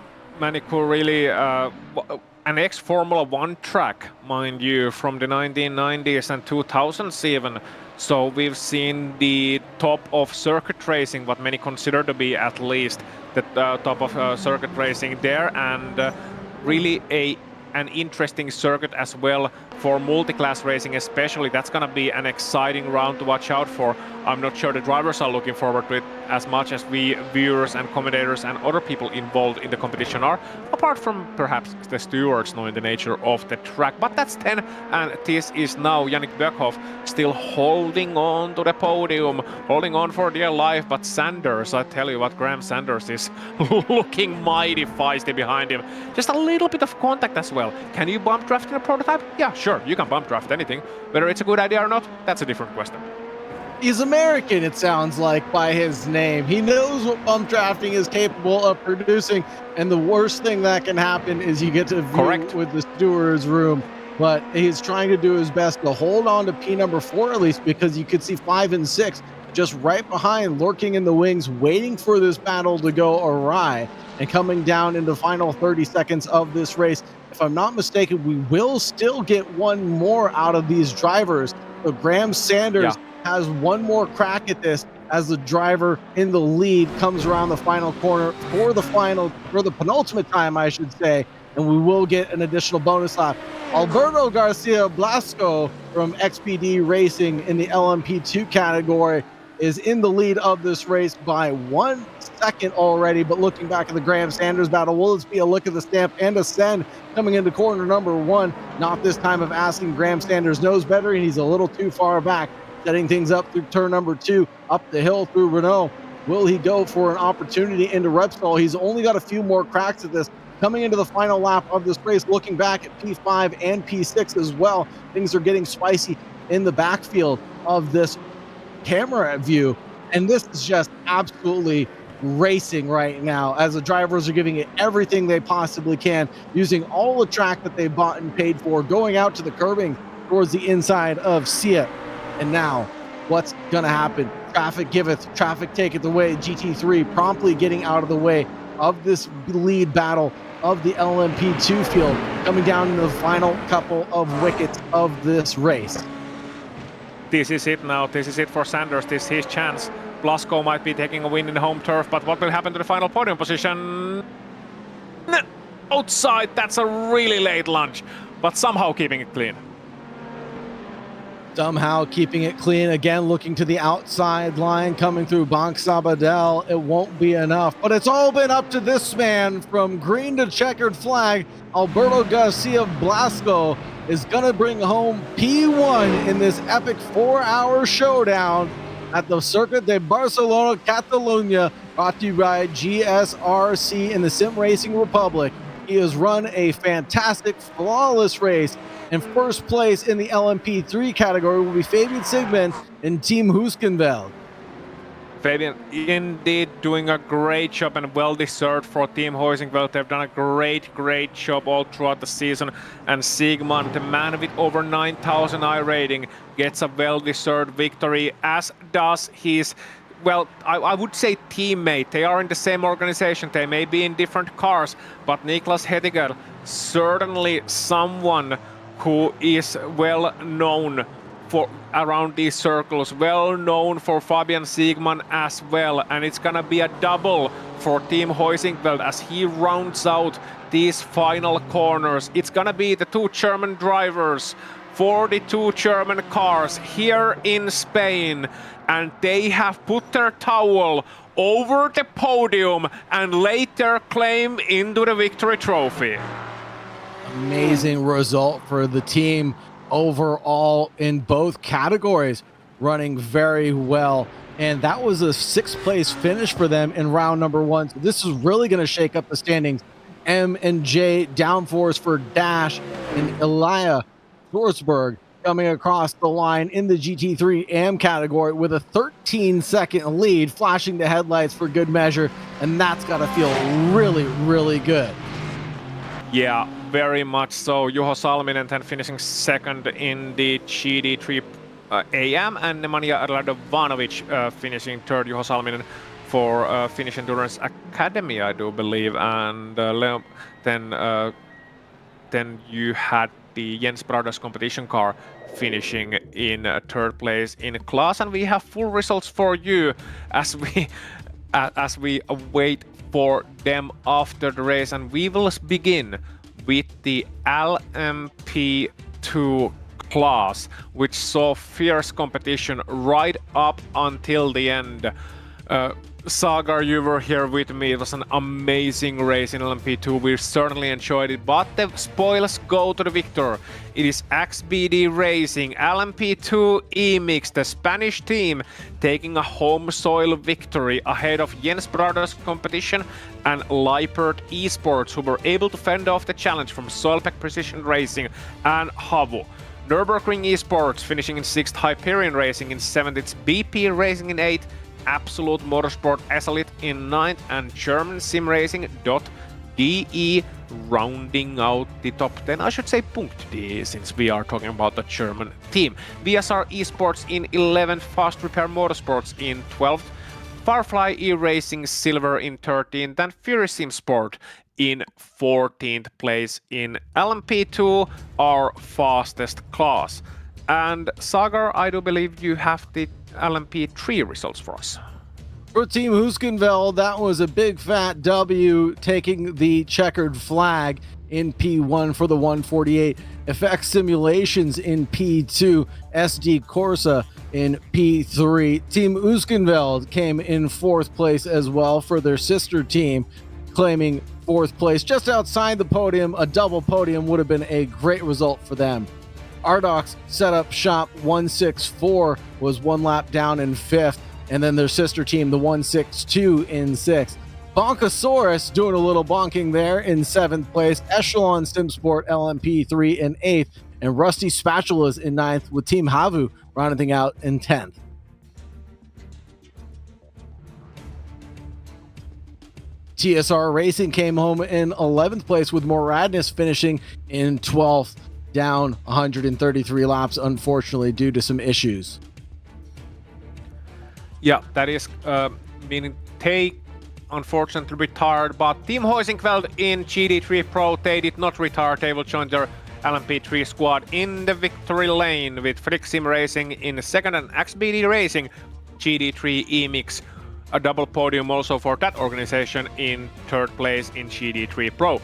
Manicure really an ex-Formula 1 track, mind you, from the 1990s and 2000s even. So we've seen the top of circuit racing, what many consider to be at least the top of circuit racing there, and really an interesting circuit as well for multi-class racing especially. That's gonna be an exciting round to watch out for. I'm not sure the drivers are looking forward to it as much as we viewers and commentators and other people involved in the competition are, apart from perhaps the stewards knowing the nature of the track. But that's 10, and this is now Yannick Böckhoff still holding on to the podium, holding on for dear life. But Sanders, I tell you what, Graham Sanders is looking mighty feisty behind him. Just a little bit of contact as well. Can you bump draft in a prototype? Yeah, sure, you can bump draft anything. Whether it's a good idea or not, that's a different question. He's American, it sounds like, by his name. He knows what bump drafting is capable of producing, and the worst thing that can happen is you get to view with the steward's room. But he's trying to do his best to hold on to P number 4 at least, because you could see 5 and 6 just right behind, lurking in the wings, waiting for this battle to go awry, and coming down in the final 30 seconds of this race. If I'm not mistaken, we will still get one more out of these drivers. So Graham Sanders has one more crack at this as the driver in the lead comes around the final corner for the penultimate time, I should say, and we will get an additional bonus lap. Alberto Garcia Blasco from XPD Racing in the LMP2 category is in the lead of this race by 1 second already. But looking back at the Graham Sanders battle, will this be a look at the stamp and ascend coming into corner number 1? Not this time of asking. Graham Sanders knows better, and he's a little too far back, setting things up through turn number 2, up the hill through Renault. Will he go for an opportunity into Repsol? He's only got a few more cracks at this. Coming into the final lap of this race, looking back at P5 and P6 as well, things are getting spicy in the backfield of this camera view, and this is just absolutely racing right now as the drivers are giving it everything they possibly can, using all the track that they bought and paid for, going out to the curbing towards the inside of Sia. And now what's gonna happen? Traffic giveth, traffic taketh away. GT3 promptly getting out of the way of this lead battle of the LMP2 field, coming down into the final couple of wickets of this race. This is it now. This is it for Sanders. This is his chance. Blasco might be taking a win in the home turf, but what will happen to the final podium position? Outside. That's a really late lunge, but somehow keeping it clean. Somehow keeping it clean. Again, looking to the outside line, coming through Bank Sabadell. It won't be enough, but it's all been up to this man from green to checkered flag. Alberto Garcia Blasco is going to bring home P1 in this epic 4-hour showdown at the Circuit de Barcelona, Catalunya, brought to you by GSRC in the SimRacing Republic. He has run a fantastic, flawless race. In first place in the LMP3 category will be Fabian Sigmund in Team Huskenveld. Fabian indeed doing a great job and well-deserved for Team Heusinkveld. They've done a great job all throughout the season. And Sigmund, the man with over 9,000 iRating, gets a well-deserved victory, as does his, well, I would say teammate. They are in the same organization. They may be in different cars, but Niklas Hediger, certainly someone who is well known for around these circles, well known for Fabian Sigmund as well, and it's gonna be a double for Team Heusinkveld as he rounds out these final corners. It's gonna be the 2 German drivers for the 2 German cars here in Spain, and they have put their towel over the podium and laid their claim into the victory trophy. Amazing result for the team overall in both categories, running very well. And that was a 6th place finish for them in round number 1. So this is really going to shake up the standings. M and J downforce for Dash and Elia Schwarzberg coming across the line in the GT3 AM category with a 13-second lead, flashing the headlights for good measure, and that's got to feel really, really good. Yeah, very much so. Juho Salminen then finishing second in the GT3 AM, and Nemanja Radovanovic finishing third. Juho Salminen for Finnish Endurance Academy, I do believe, and then you had the Jens Brothers competition car finishing in third place in class, and we have full results for you as we await for them after the race, and we will begin with the LMP2 class, which saw fierce competition right up until the end. Sagar, you were here with me. It was an amazing race in LMP2. We certainly enjoyed it, but the spoils go to the victor. It is XBD Racing, LMP2 E-Mix, the Spanish team, taking a home soil victory ahead of Jens Brothers competition and Lippert Esports, who were able to fend off the challenge from Soilpack Precision Racing and Havu. Nürburgring Esports finishing in 6th, Hyperion Racing in 7th, it's BP Racing in 8th, Absolute Motorsport Esalit in 9th, and German SimRacing.de rounding out the top 10. I should say .de, since we are talking about the German team. VSR Esports in 11th, Fast Repair Motorsports in 12th, Firefly E-Racing Silver in 13th, and Fury Sim Sport in 14th place in LMP2, our fastest class. And Sagar, I do believe you have the LMP3 results for us. For Team Huskenveld, that was a big fat W, taking the checkered flag in P1 for the 148. FX Simulations in P2, SD Corsa in P3. Team Huskenveld came in 4th place as well for their sister team, claiming 4th place. Just outside the podium, a double podium would have been a great result for them. Rdoks set up shop. 164 was 1 lap down in 5th, and then their sister team, the 162, in 6th. Bonkosaurus doing a little bonking there in 7th place. Echelon SimSport LMP3 in 8th, and Rusty Spatulas in 9th, with Team Havu rounding out in 10th. TSR Racing came home in 11th place, with Moradness finishing in 12th, down 133 laps, unfortunately, due to some issues. Yeah, that is meaning take unfortunately retired, but Team Hoisingveld in GT3 Pro, they did not retire. They will join their LMP3 squad in the victory lane with Frick Sim Racing in 2nd and XBD Racing GT3 E-Mix. A double podium also for that organization in 3rd place in GT3 Pro.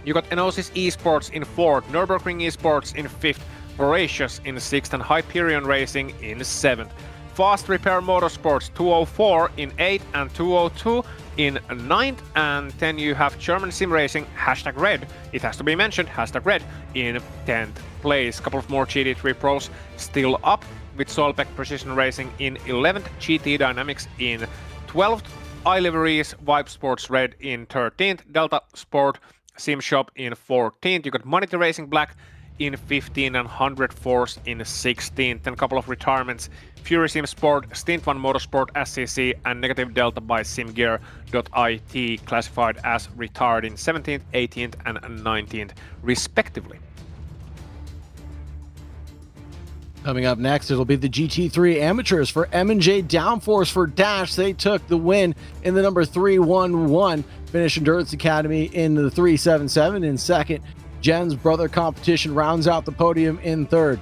You got Enosis Esports in 4th, Nürburgring Esports in 5th, Voracious in 6th, and Hyperion Racing in 7th. Fast Repair Motorsports 204 in 8th and 202 in 9th, and then you have German Sim Racing #Red, it has to be mentioned, #Red, in 10th place. Couple of more GT3 Pros still up, with Soilpack Precision Racing in 11th, GT Dynamics in 12th, iLiveries Vibe Sports Red in 13th, Delta Sport Sim Shop in 14th, you got Money Racing Black in 15th and 100 Force in 16th, and a couple of retirements, Fury Sim Sport, Stint 1 Motorsport SCC, and Negative Delta by SimGear.it classified as retired in 17th, 18th and 19th respectively. Coming up next, it'll be the GT3 Amateurs for M&J Downforce for Dash. They took the win in the number 311 Finnish Endurance Academy in the 377 in 2nd. Jen's Brother Competition rounds out the podium in 3rd.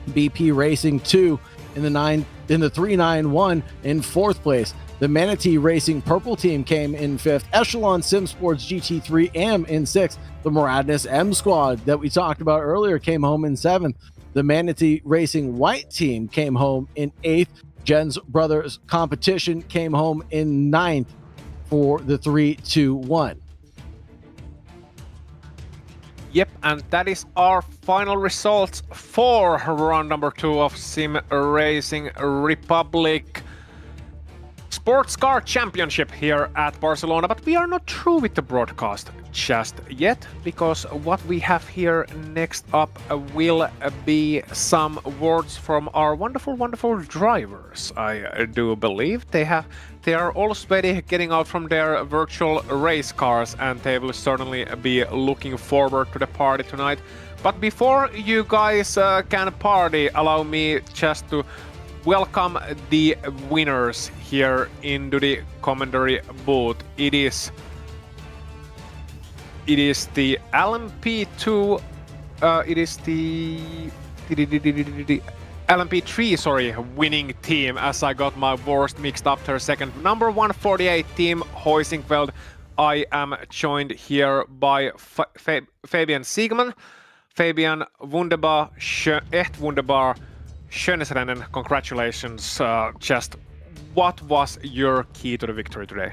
BP Racing 2 in the 391 in 4th place. The Manatee Racing Purple Team came in 5th. Echelon Sim Sports GT3 AM in 6th. The Moradness M Squad that we talked about earlier came home in 7th. The Manatee Racing White Team came home in 8th. Jen's Brothers Competition came home in 9th for the 321. Yep, and that is our final results for round number 2 of SimRacing Republic. SportsCar Championship here at Barcelona, but we are not through with the broadcast just yet, because what we have here next up will be some words from our wonderful drivers. I do believe they are already getting out from their virtual race cars, and they will certainly be looking forward to the party tonight. But before you guys can party, allow me just to welcome the winners here into the commentary booth. It is the LMP2. It is the LMP3, winning team, as I got my worst mixed up there second. Number 148 team Hoisingveld. I am joined here by Fabian Siegmann. Fabian, wunderbar, echt wunderbar. Schönes Rennen, congratulations. Just what was your key to the victory today?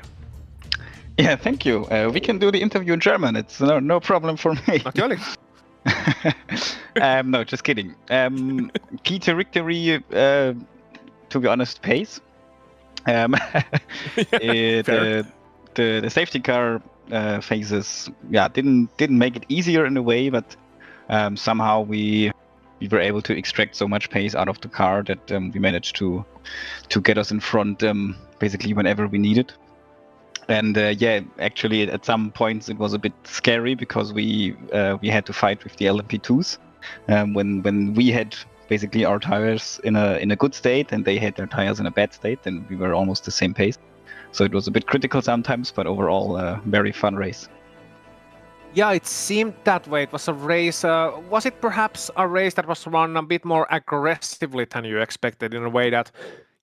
Yeah, thank you. We can do the interview in German. It's no problem for me. Natürlich. No, just kidding. Key to victory, to be honest, pace. The safety car phases, didn't make it easier in a way, but somehow we were able to extract so much pace out of the car that we managed to get us in front basically whenever we needed. And actually at some points it was a bit scary because we had to fight with the LMP2s when we had basically our tires in a good state and they had their tires in a bad state, and we were almost the same pace. So it was a bit critical sometimes, but overall a very fun race. Yeah, it seemed that way. It was a race. Was it perhaps a race that was run a bit more aggressively than you expected, in a way that,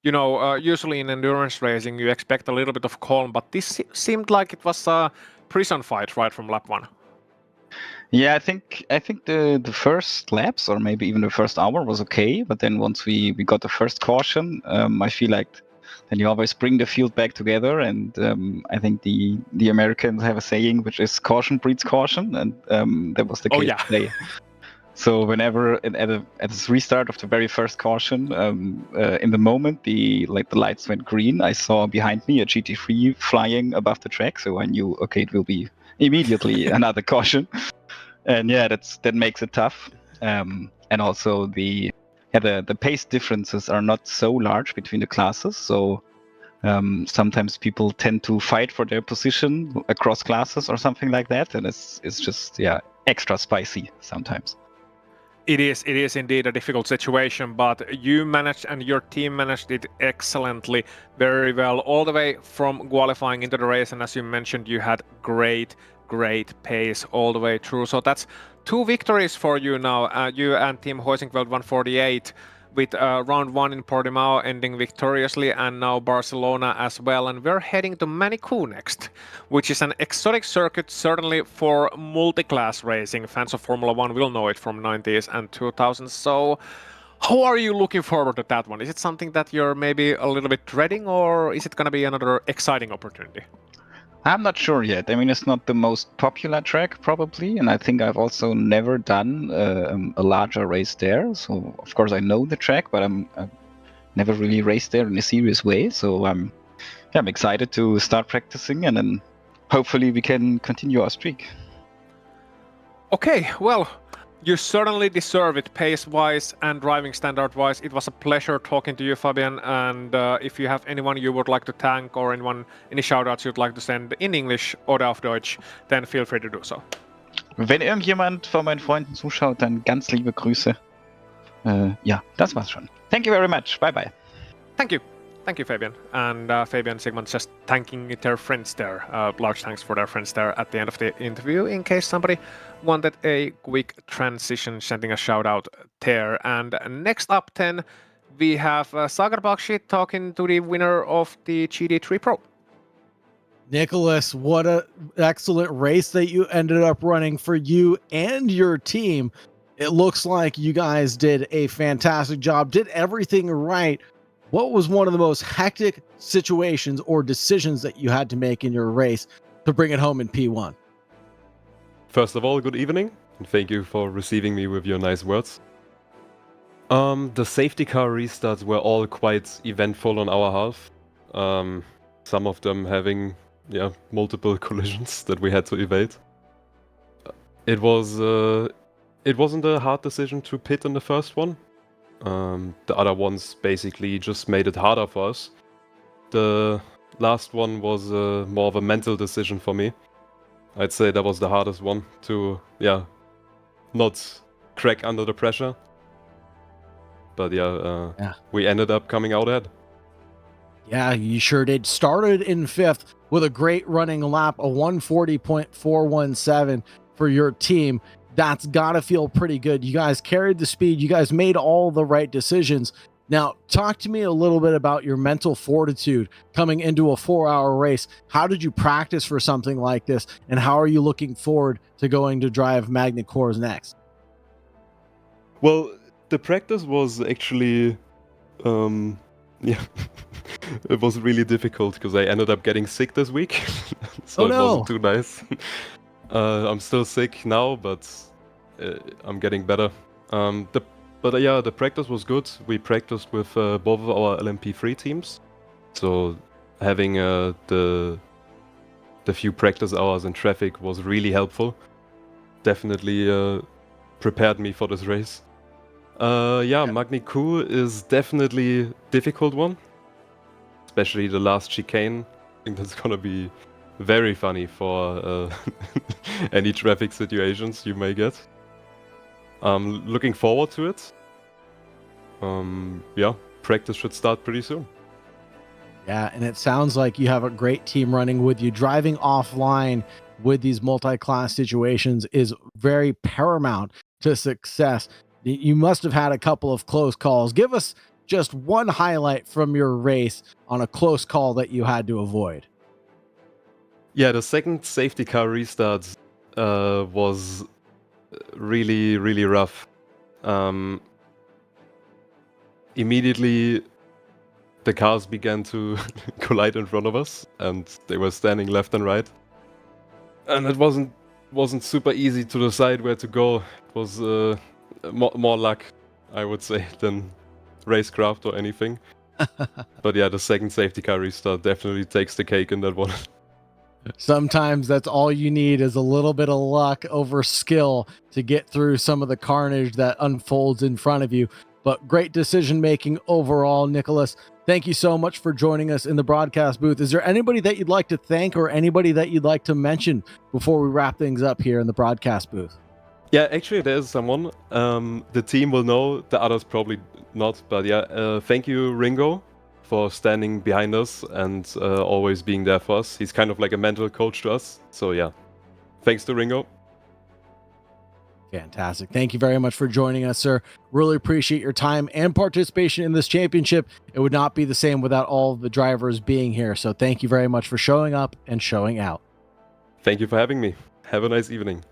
usually in endurance racing you expect a little bit of calm, but this seemed like it was a prison fight right from lap one. Yeah, I think the first laps, or maybe even the first hour, was okay, but then once we got the first caution, I feel like then you always bring the field back together, and I think the Americans have a saying which is caution breeds caution, and that was the case today. So whenever at the restart of the very first caution, in the moment the lights went green, I saw behind me a GT3 flying above the track, so I knew, okay, it will be immediately another caution. And that makes it tough. And also the pace differences are not so large between the classes, so sometimes people tend to fight for their position across classes or something like that, and it's just extra spicy sometimes. It is indeed a difficult situation, but you managed and your team managed it excellently, very well, all the way from qualifying into the race, and as you mentioned, you had great pace all the way through. So that's 2 victories for you now, you and Team Hoisingveld 148, with round 1 in Portimao ending victoriously, and now Barcelona as well. And we're heading to Manicourt next, which is an exotic circuit, certainly for multi-class racing. Fans of Formula 1 will know it from 90s and 2000s. So how are you looking forward to that one? Is it something that you're maybe a little bit dreading, or is it going to be another exciting opportunity? I'm not sure yet. I mean, it's not the most popular track, probably, and I think I've also never done a larger race there. So, of course, I know the track, but I've never really raced there in a serious way. So, I'm excited to start practicing, and then hopefully we can continue our streak. Okay, well, you certainly deserve it, pace-wise and driving standard-wise. It was a pleasure talking to you, Fabian, and if you have anyone you would like to thank or any shoutouts you'd like to send in English oder auf Deutsch, then feel free to do so. Wenn irgendjemand von meinen Freunden zuschaut, dann ganz liebe Grüße. Das war's schon. Thank you very much. Bye-bye. Thank you. Thank you, Fabian. And Fabian Siegmann just thanking their friends there. Large thanks for their friends there at the end of the interview, in case somebody wanted a quick transition, sending a shout out there. And next up then, we have Sagar Bakshi talking to the winner of the GT3 Pro. Nicholas, what an excellent race that you ended up running for you and your team. It looks like you guys did a fantastic job, did everything right. What was one of the most hectic situations or decisions that you had to make in your race to bring it home in P1? First of all, good evening, and thank you for receiving me with your nice words. The safety car restarts were all quite eventful on our half. Some of them having multiple collisions that we had to evade. It wasn't a hard decision to pit in the first one. The other ones basically just made it harder for us. The last one was more of a mental decision for me. I'd say that was the hardest one to not crack under the pressure. But we ended up coming out ahead. Yeah, you sure did. Started in 5th with a great running lap, a 140.417 for your team. That's got to feel pretty good. You guys carried the speed. You guys made all the right decisions. Now, talk to me a little bit about your mental fortitude coming into a 4-hour race. How did you practice for something like this? And how are you looking forward to going to drive Magnet Cores next? Well, the practice was actually, it was really difficult because I ended up getting sick this week. So it wasn't too nice. I'm still sick now, but I'm getting better. The practice was good. We practiced with both of our LMP3 teams. So having the few practice hours in traffic was really helpful. Definitely prepared me for this race. Magny Q is definitely a difficult one. Especially the last chicane. I think that's gonna be very funny for any traffic situations you may get. Looking forward to it. Practice should start pretty soon. Yeah, and it sounds like you have a great team running with you. Driving offline with these multi-class situations is very paramount to success. You must have had a couple of close calls. Give us just one highlight from your race on a close call that you had to avoid. Yeah, the second safety car restart was really, really rough. Immediately, the cars began to collide in front of us, and they were standing left and right. And it wasn't super easy to decide where to go. It was more luck, I would say, than racecraft or anything. But yeah, the second safety car restart definitely takes the cake in that one. Sometimes that's all you need is a little bit of luck over skill to get through some of the carnage that unfolds in front of you. But great decision making overall, Nicholas. Thank you so much for joining us in the broadcast booth. Is there anybody that you'd like to thank or anybody that you'd like to mention before we wrap things up here in the broadcast booth? Yeah, actually there's someone. The team will know, the others probably not. But thank you, Ringo, for standing behind us and always being there for us. He's kind of like a mental coach to us. So yeah, thanks to Ringo. Fantastic. Thank you very much for joining us, sir. Really appreciate your time and participation in this championship. It would not be the same without all of the drivers being here. So thank you very much for showing up and showing out. Thank you for having me. Have a nice evening.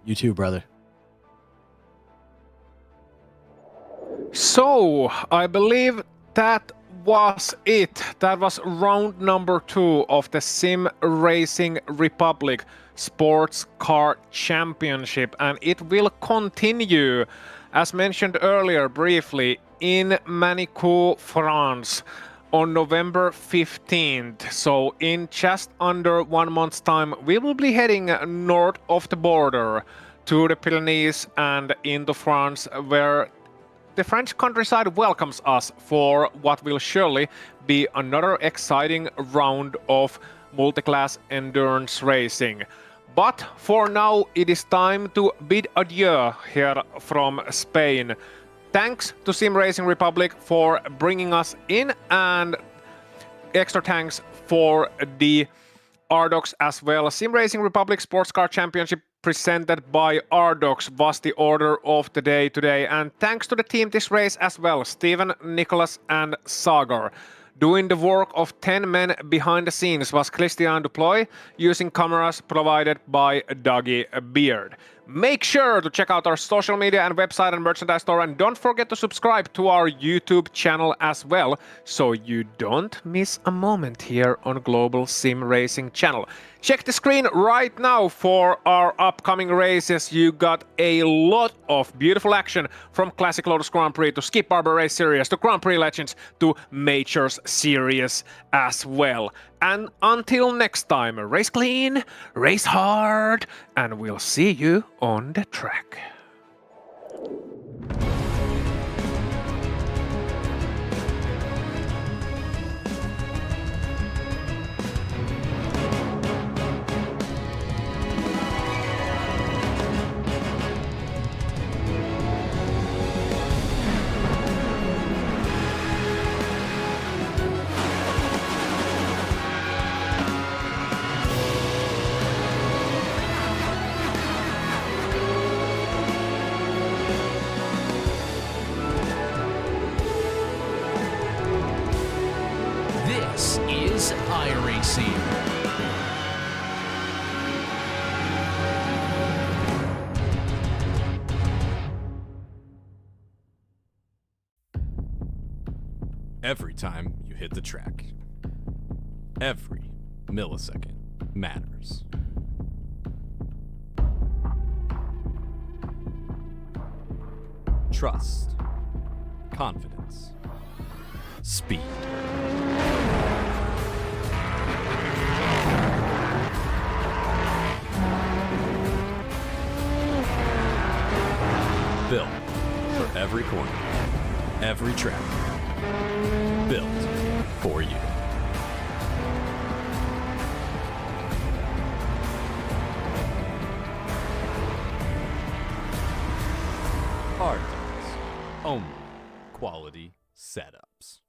You too, brother. So, I believe that was it. That was round number 2 of the SimRacing Republic Sports Car Championship, and it will continue, as mentioned earlier briefly, in Manicourt, France on November 15th. So in just under 1 month's time, we will be heading north of the border to the Pyrenees and into France, where the French countryside welcomes us for what will surely be another exciting round of multi-class endurance racing. But for now, it is time to bid adieu here from Spain. Thanks to SimRacing Republic for bringing us in, and extra thanks for the Rdoks as well. SimRacing Republic Sports Car Championship presented by Rdoks was the order of the day today, and thanks to the team this race as well, Steven, Nicholas and Sagar. Doing the work of 10 men behind the scenes was Christian Duploy, using cameras provided by Dougie Beard. Make sure to check out our social media and website and merchandise store, and don't forget to subscribe to our YouTube channel as well, so you don't miss a moment here on Global Sim Racing channel. Check the screen right now for our upcoming races. You got a lot of beautiful action from Classic Lotus Grand Prix to Skip Barber Race Series to Grand Prix Legends to Majors Series as well. And until next time, race clean, race hard, and we'll see you on the track. This is iRacing. Every time you hit the track, every millisecond matters. Trust, confidence, speed. Built for every corner, every track. Built for you. Rdoks. Only quality setups.